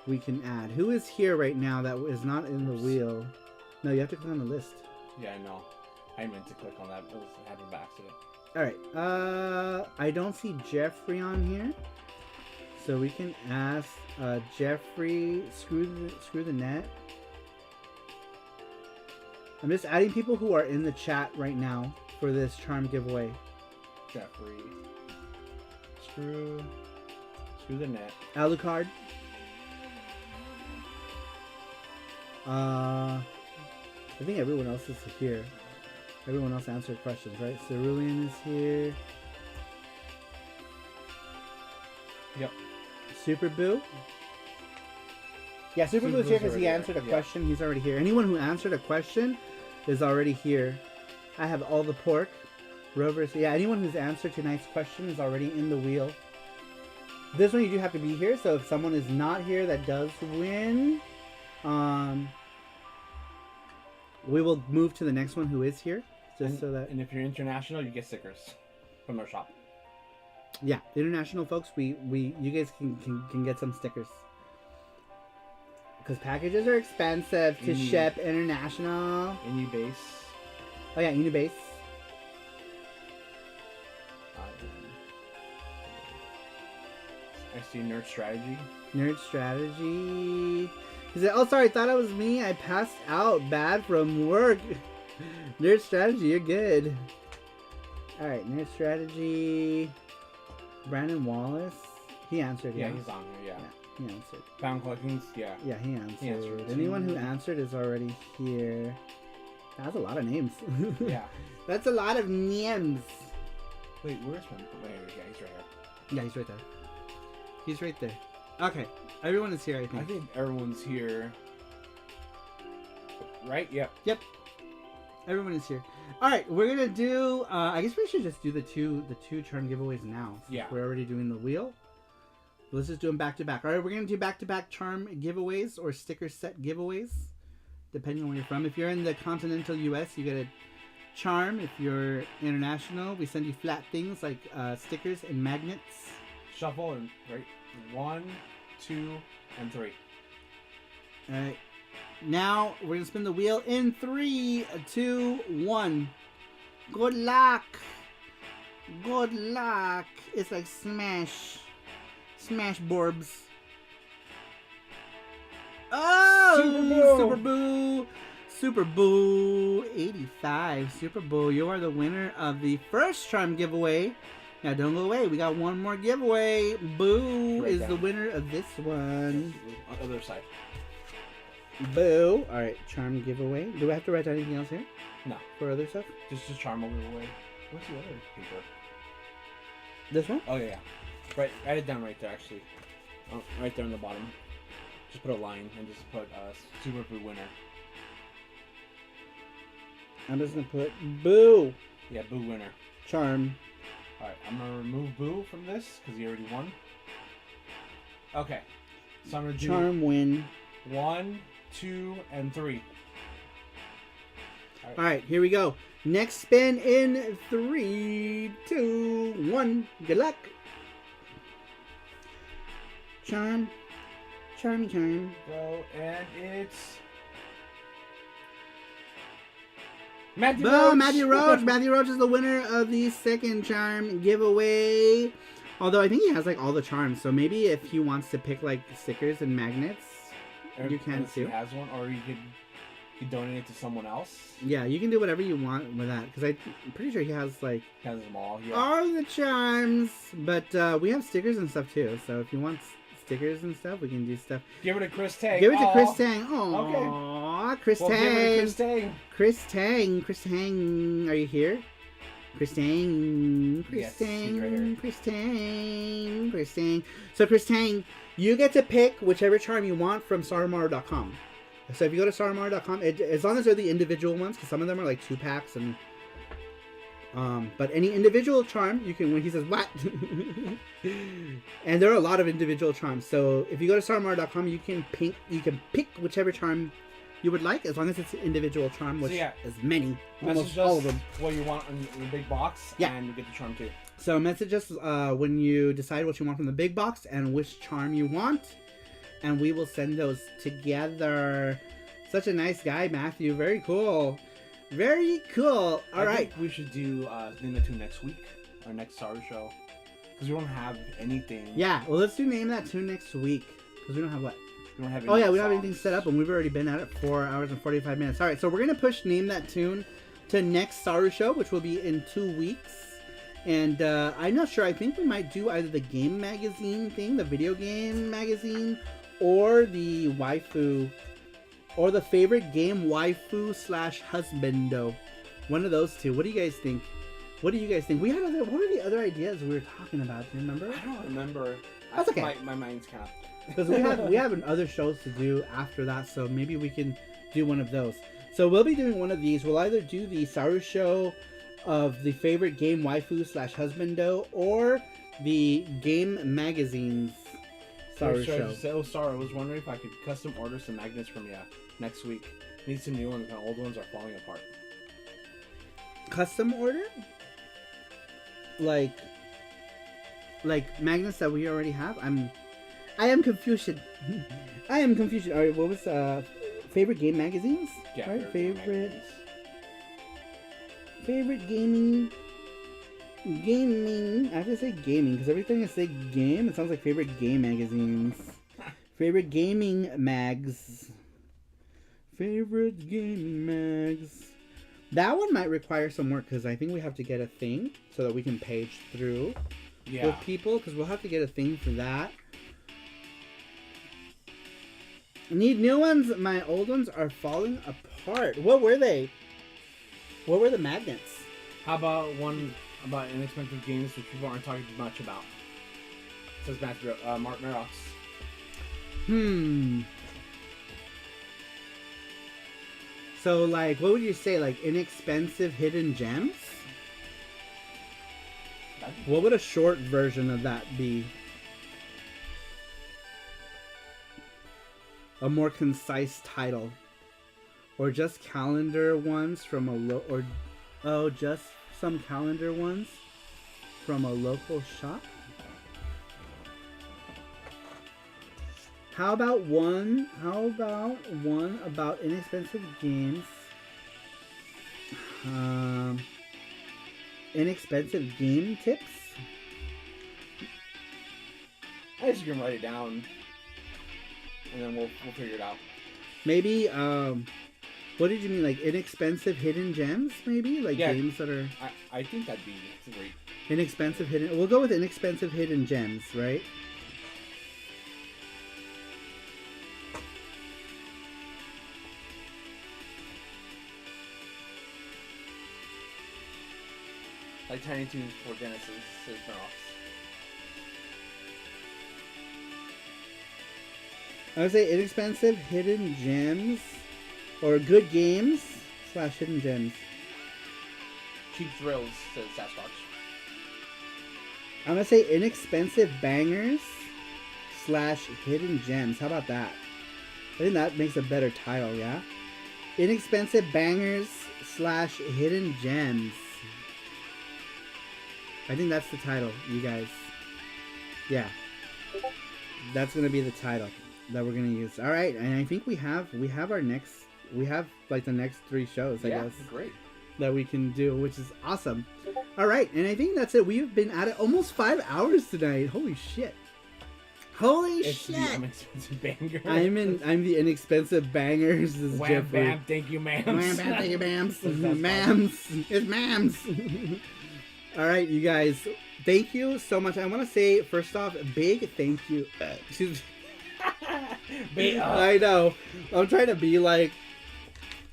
We can add. Who is here right now that is not in the wheel? No, you have to click on the list. Yeah, I know. I meant to click on that. It happened by accident. Alright, I don't see Jeffrey on here. So we can ask Jeffrey, screw the net. I'm just adding people who are in the chat right now for this charm giveaway. Jeffrey. Screw the net. Alucard. I think everyone else is here. Everyone else answered questions, right? Cerulean is here. Yep. Super Boo. Yeah, Super Boo's here because he answered a question. He's already here. Anyone who answered a question is already here. I have all the pork. Rovers. Yeah, anyone who's answered tonight's question is already in the wheel. This one you do have to be here, so if someone is not here that does win, we will move to the next one who is here. Just so that. And if you're international, you get stickers from our shop. Yeah, international folks, you guys can get some stickers. Because packages are expensive to ship international. Unibase. Oh yeah, Unibase. I see Nerd Strategy. Nerd Strategy. He said, oh sorry, thought it was me. I passed out bad from work. Nerd Strategy, you're good. Alright, Nerd Strategy. Brandon Wallace. He answered. Yeah, he's on here, yeah. He answered. Pound Collections, yeah. Yeah, he answered. He answered. Anyone who answered is already here. That's a lot of names. Yeah. That's a lot of names. Wait, where's my... Wait, yeah, he's right here. Yeah, he's right there. He's right there. Okay. Everyone is here, I think. I think everyone's here. Right? Yep. Yep. Everyone is here. Alright, we're gonna do I guess we should just do the two charm giveaways now. Yeah. We're already doing the wheel. Let's just do them back to back. Alright, we're gonna do back to back charm giveaways or sticker set giveaways. Depending on where you're from. If you're in the continental US, you get a charm. If you're international, we send you flat things like stickers and magnets. Shuffle and right. 1, 2, and 3. Alright. Now we're gonna spin the wheel in 3, 2, 1. Good luck. Good luck. It's like Smash. Smash Borbs. Oh! Super Boo! Super Boo 85. Super Boo, you are the winner of the first charm giveaway. Now don't go away. We got one more giveaway. Boo is the winner of this one. On the other side. Boo. Alright, charm giveaway. Do I have to write down anything else here? No. For other stuff? Just charm giveaway. What's the other paper? This one? Oh, yeah. Right, write it down right there, actually. Oh, right there on the bottom. Just put a line and just put Super Boo winner. I'm just gonna put Boo. Yeah, Boo winner. Charm. Alright, I'm gonna remove Boo from this because he already won. Okay. So I'm gonna do Charm win. 1, 2, and 3. Alright, here we go. Next spin in 3, 2, 1. Good luck. Charm. Charmy charm. Go, and it's Matthew Boom, Roach. Matthew Roach. Matthew Roach is the winner of the second charm giveaway. Although I think he has like all the charms, so maybe if he wants to pick like stickers and magnets, you can too. He has one, or you could donate it to someone else. Yeah, you can do whatever you want with that because I'm pretty sure he has like He has them all. Yeah. all the charms. But we have stickers and stuff too. So if you want stickers and stuff, we can do stuff. Give it to Chris Tang. Give it to Chris Tang. Aww, Okay. Chris Well, Tang. give it to Chris Tang. Chris Tang. Chris Tang. Are you here? Chris Tang. Chris Yes, he's Tang. right here. Chris Tang. Chris Tang. So Chris Tang, you get to pick whichever charm you want from SaruMaro.com. So if you go to SaruMaro.com, as long as they're the individual ones, because some of them are like 2-packs and but any individual charm you can. When he says what, and there are a lot of individual charms. So if you go to SaruMaro.com, you can pick whichever charm you would like, as long as it's an individual charm, which is many, almost all of them. What you want in the big box, and you get the charm too. So message us when you decide what you want from the big box and which charm you want, and we will send those together. Such a nice guy, Matthew. Very cool. Very cool. All right. I think we should do Name the Tune next week, or next SaruShow, because we don't have anything. Yeah, well, let's do Name That Tune next week, because we don't have what? We don't have we don't have anything set up, and we've already been at it 4 hours and 45 minutes. All right, so we're going to push Name That Tune to next SaruShow, which will be in 2 weeks. And I'm not sure. I think we might do either the game magazine thing, the video game magazine, or the waifu, or the favorite game waifu / husbando. One of those two. What do you guys think? What do you guys think? We had other. What were the other ideas we were talking about? Do you remember? I don't remember. That's okay. My mind's kind of. Because we have other shows to do after that, so maybe we can do one of those. So we'll be doing one of these. We'll either do the SaruShow of the favorite game waifu / husbando, or the game magazines SaruShow. Oh, sorry. I was wondering if I could custom order some magnets from you next week. Need some new ones. My old ones are falling apart. Custom order? Like magnets that we already have? I am confused. I am confused. All right, what was favorite game magazines? Yeah, right? Favorite gaming. I have to say gaming because every time I say game, it sounds like favorite game magazines. Favorite gaming mags. Favorite gaming mags. That one might require some work because I think we have to get a thing so that we can page through with people, because we'll have to get a thing for that. Need new ones. My old ones are falling apart. What were they? What were the magnets? How about one about inexpensive games which people aren't talking much about? Says Matthew, Mark Merox. So, like, what would you say? Like, inexpensive hidden gems? What would a short version of that be? A more concise title, or just calendar ones from just some calendar ones from a local shop. How about one about inexpensive games? Inexpensive game tips. I guess you can write it down. And then we'll figure it out. Maybe, what did you mean? Like inexpensive hidden gems, maybe? Like games that are... I think that'd be great. Inexpensive hidden... We'll go with inexpensive hidden gems, right? Like Tiny Toons for Genesis, says Merox. I would say inexpensive hidden gems, or good games / hidden gems. Cheap thrills, says Sasquatch. I'm gonna say inexpensive bangers / hidden gems. How about that? I think that makes a better title, yeah? Inexpensive bangers / hidden gems. I think that's the title, you guys. Yeah. That's gonna be the title that we're gonna use. All right, and I think we have like the next 3 shows, I guess. Great. That we can do, which is awesome. All right, and I think that's it. We've been at it almost 5 hours tonight. Holy shit! Holy shit! The inexpensive banger. I'm the inexpensive bangers. This is Wham Jeffrey. bam, thank you, ma'ams. Wham bam, thank you, ma'ams. Ma'ams, it's ma'ams. All right, you guys. Thank you so much. I want to say first off, big thank you. Excuse me. I know. I'm trying to be like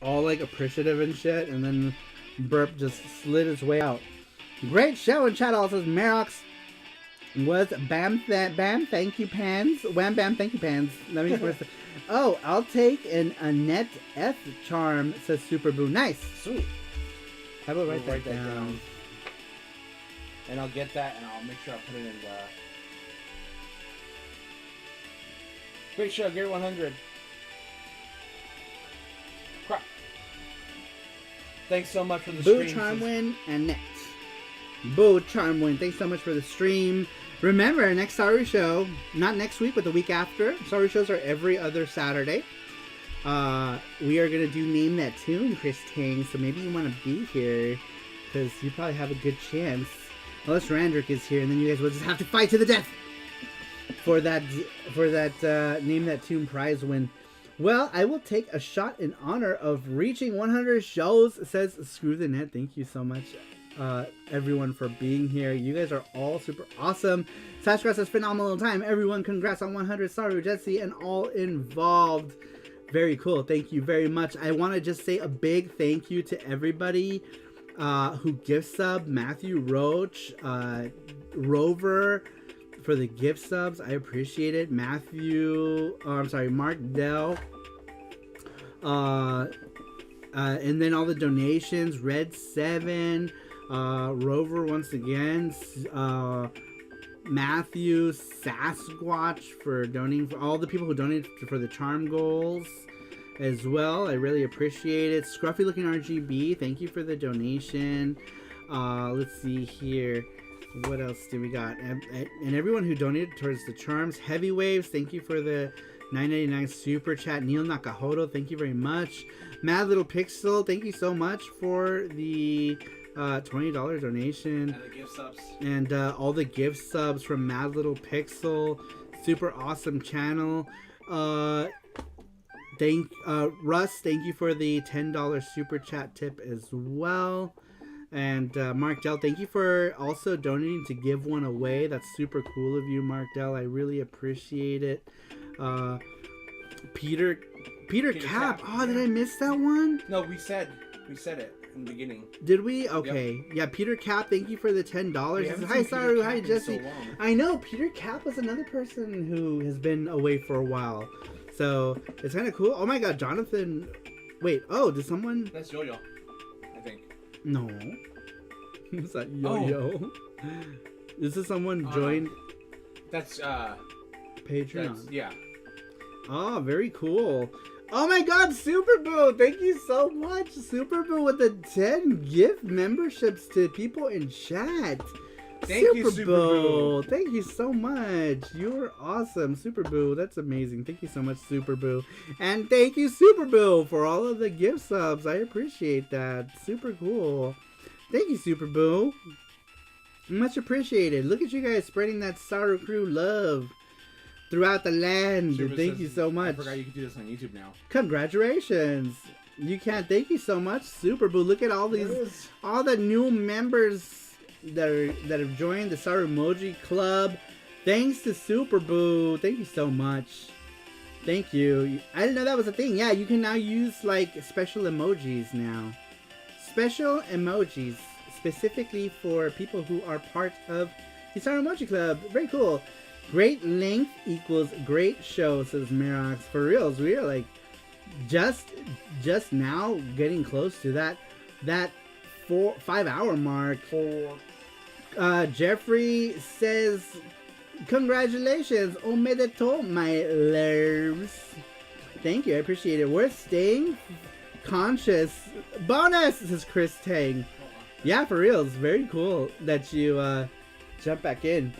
all like appreciative and shit, and then burp just slid its way out. Great show in chat. Also says Merox was bam thank you pans. Wham bam thank you pans. That means first. Oh, I'll take an Annette F charm, says Super Boo. Nice. Sweet. How about write that down? And I'll get that, and I'll make sure I put it in the... Great show, Gary 100. Crap. Thanks so much for the Boo stream. Charmwin and Net. Boo Charmwin, thanks so much for the stream. Remember, next Saru Show, not next week, but the week after. Saru Shows are every other Saturday. We are going to do Name That Tune, Chris Tang, so maybe you want to be here, because you probably have a good chance. Unless Randrick is here, and then you guys will just have to fight to the death for that Name That Tune prize win. Well, I will take a shot in honor of reaching 100 shows, says Screw the Net. Thank you so much, everyone, for being here. You guys are all super awesome. Sashgrass says phenomenal time. Everyone, congrats on 100. Saru, Jesse, and all involved. Very cool. Thank you very much. I want to just say a big thank you to everybody who gift sub. Matthew Roach, Rover for the gift subs. I appreciate it. Mark Dell. And then all the donations. Red 7, Rover once again. Matthew, Sasquatch for donating, for all the people who donated for the charm goals as well. I really appreciate it. Scruffy looking RGB, thank you for the donation. Let's see here. What else do we got? And everyone who donated towards the charms. Heavy Waves, thank you for the $9.99 super chat. Neil Nakahoto, thank you very much. Mad Little Pixel, thank you so much for the $20 donation. And the gift subs. And all the gift subs from Mad Little Pixel. Super awesome channel. Russ, thank you for the $10 super chat tip as well. And Mark Dell, thank you for also donating to give one away. That's super cool of you, Mark Dell. I really appreciate it. Peter Cap. Oh, did I miss that one? No, we said it in the beginning. Did we? Okay. Yep. Yeah, Peter Cap, thank you for the $10. Hi, Saru. Hi, Jesse. So I know, Peter Cap was another person who has been away for a while. So, it's kind of cool. Oh my god, Jonathan. Wait, did someone... That's Yo-Yo, I think. No. Who's that Yo-Yo? This is someone joined... No. That's, Patreon. Yeah. Oh, very cool. Oh my god, Superboo! Thank you so much, Superboo, with the 10 gift memberships to people in chat. Thank you, Superboo. Thank you so much. You're awesome, Superboo. That's amazing. Thank you so much, Superboo. And thank you, Superboo, for all of the gift subs. I appreciate that. Super cool. Thank you, Superboo. Much appreciated. Look at you guys spreading that Saru Crew love throughout the land. Super Thank says, you so much. I forgot you can do this on YouTube now. Congratulations. You can. Thank you so much, Superboo. Look at all these, all the new members that have joined the Saru Emoji Club. Thanks to Superboo. Thank you so much. Thank you. I didn't know that was a thing. Yeah, you can now use like special emojis now. Special emojis specifically for people who are part of the Saru Emoji Club. Very cool. Great length equals great show, says Mirox. For reals, we are like just now getting close to that 5 hour mark. Jeffrey says, congratulations, omedetou, my loves. Thank you, I appreciate it. Worth staying conscious. Bonus, says Chris Tang. Yeah, for real, it's very cool that you jump back in.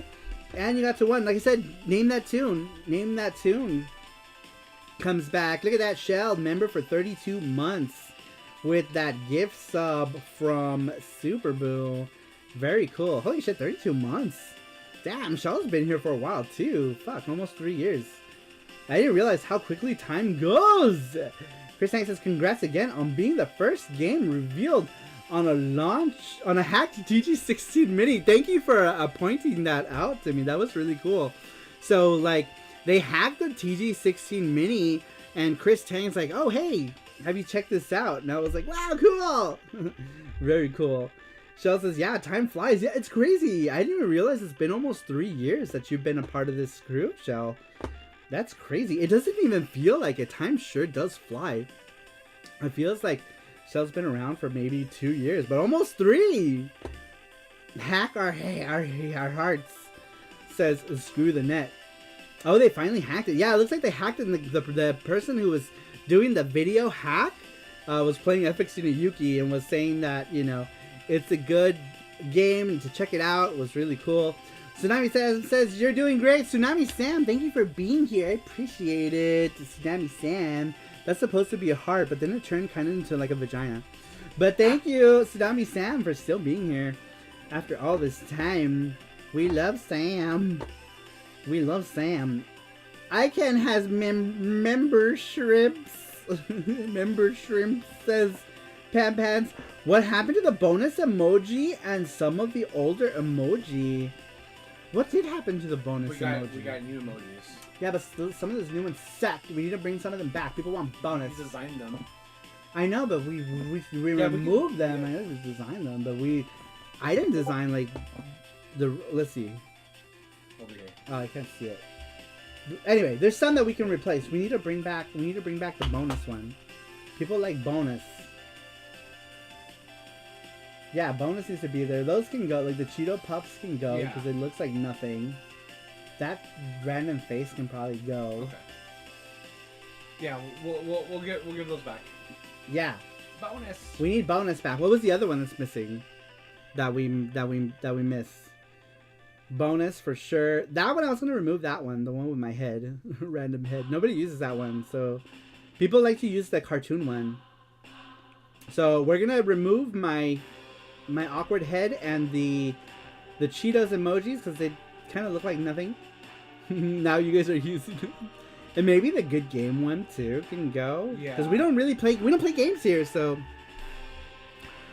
And you got to one. Like I said, name that tune. Name that tune. Comes back. Look at that, Shell, member for 32 months with that gift sub from Superboo. Very cool. Holy shit, 32 months. Damn, Shell's been here for a while too. Fuck, almost 3 years. I didn't realize how quickly time goes. Chris Hank says, congrats again on being the first game revealed on a hacked TG16 Mini. Thank you for pointing that out to me. That was really cool. So, like, they hacked the TG16 Mini, and Chris Tang's like, oh, hey, have you checked this out? And I was like, wow, cool. Very cool. Shell says, yeah, time flies. Yeah, it's crazy. I didn't even realize it's been almost 3 years that you've been a part of this group, Shell. That's crazy. It doesn't even feel like it. Time sure does fly. It feels like Shell's been around for maybe 2 years, but almost 3. Hack our hearts, says screw the net. Oh, they finally hacked it. Yeah, it looks like they hacked it. And the person who was doing the video hack was playing FX Yuki and was saying that, you know, it's a good game and to check it out. It was really cool. Tsunami says you're doing great. Tsunami Sam, thank you for being here. I appreciate it. Tsunami Sam. That's supposed to be a heart, but then it turned kind of into like a vagina. But thank you, Tsunami Sam, for still being here after all this time. We love Sam. We love Sam. Icon has member shrimps. Member shrimp, says Pam Pants. What happened to the bonus emoji and some of the older emoji? What did happen to the bonus emoji? We got new emojis. Yeah, but some of those new ones suck. We need to bring some of them back. People want bonus. We designed them. I know, but we removed them. I know we designed them, but I didn't design like the. Let's see. Over here. Oh, I can't see it. Anyway, there's some that we can replace. We need to bring back. We need to bring back the bonus one. People like bonus. Yeah, bonus needs to be there. Those can go. Like the Cheeto Puffs can go because it looks like nothing. That random face can probably go. Okay. Yeah, we'll give those back. Yeah. Bonus. We need bonus back. What was the other one that's missing? That we miss. Bonus for sure. That one I was gonna remove. That one, the one with my head, random head. Nobody uses that one, so people like to use the cartoon one. So we're gonna remove my awkward head and the Cheetos emojis because they kind of look like nothing. Now you guys are using them. And maybe the good game one too can go. Yeah. Because we don't play games here, so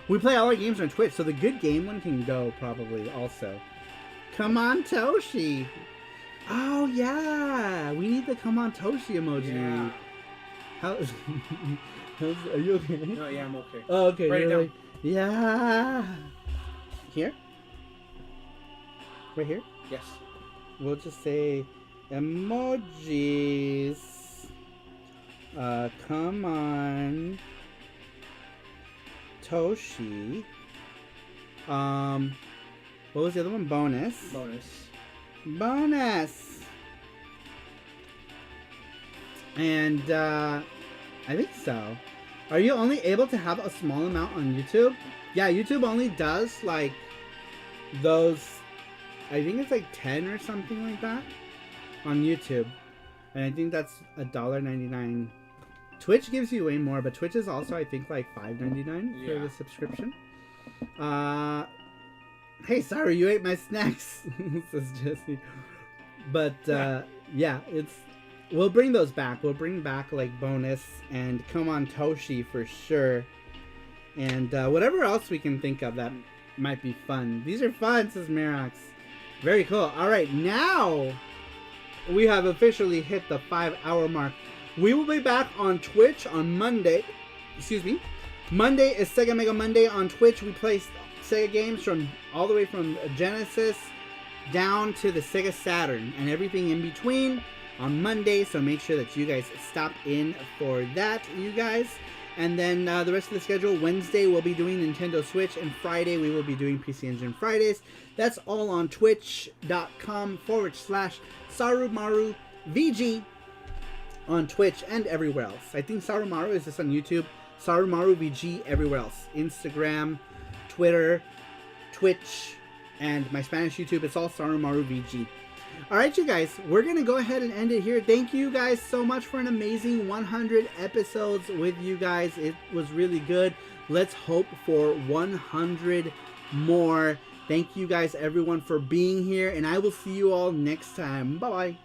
we play all our games on Twitch. So the good game one can go probably also. Come on, Toshi. Oh yeah, we need the come on Toshi emoji. Yeah. Are you okay? No, yeah, I'm okay. Oh, okay. Write it down. Like, yeah. Here? Right here? Yes. We'll just say emojis. Come on, Toshi. What was the other one? Bonus. Bonus. And I think so. Are you only able to have a small amount on YouTube? Yeah, YouTube only does like those. I think it's like 10 or something like that on YouTube, and I think that's $1.99. Twitch gives you way more, but Twitch is also I think like $5.99 for the subscription. Hey, sorry, you ate my snacks, says Jesse. But yeah, we'll bring those back. We'll bring back like bonus and come on Toshi for sure, and whatever else we can think of that might be fun. These are fun, says Mirax. Very cool. All right, now we have officially hit the 5-hour mark. We will be back on Twitch on Monday. Excuse me. Monday is Sega Mega Monday on Twitch. We play Sega games from all the way from Genesis down to the Sega Saturn and everything in between on Monday. So make sure that you guys stop in for that, you guys. And then the rest of the schedule, Wednesday we'll be doing Nintendo Switch, and Friday we will be doing PC Engine Fridays. That's all on twitch.com/SaruMaruVG on Twitch and everywhere else. I think SaruMaru is just on YouTube. SaruMaruVG everywhere else. Instagram, Twitter, Twitch, and my Spanish YouTube. It's all SaruMaruVG. Alright, you guys, we're going to go ahead and end it here. Thank you guys so much for an amazing 100 episodes with you guys. It was really good. Let's hope for 100 more. Thank you guys, everyone, for being here, and I will see you all next time. Bye-bye.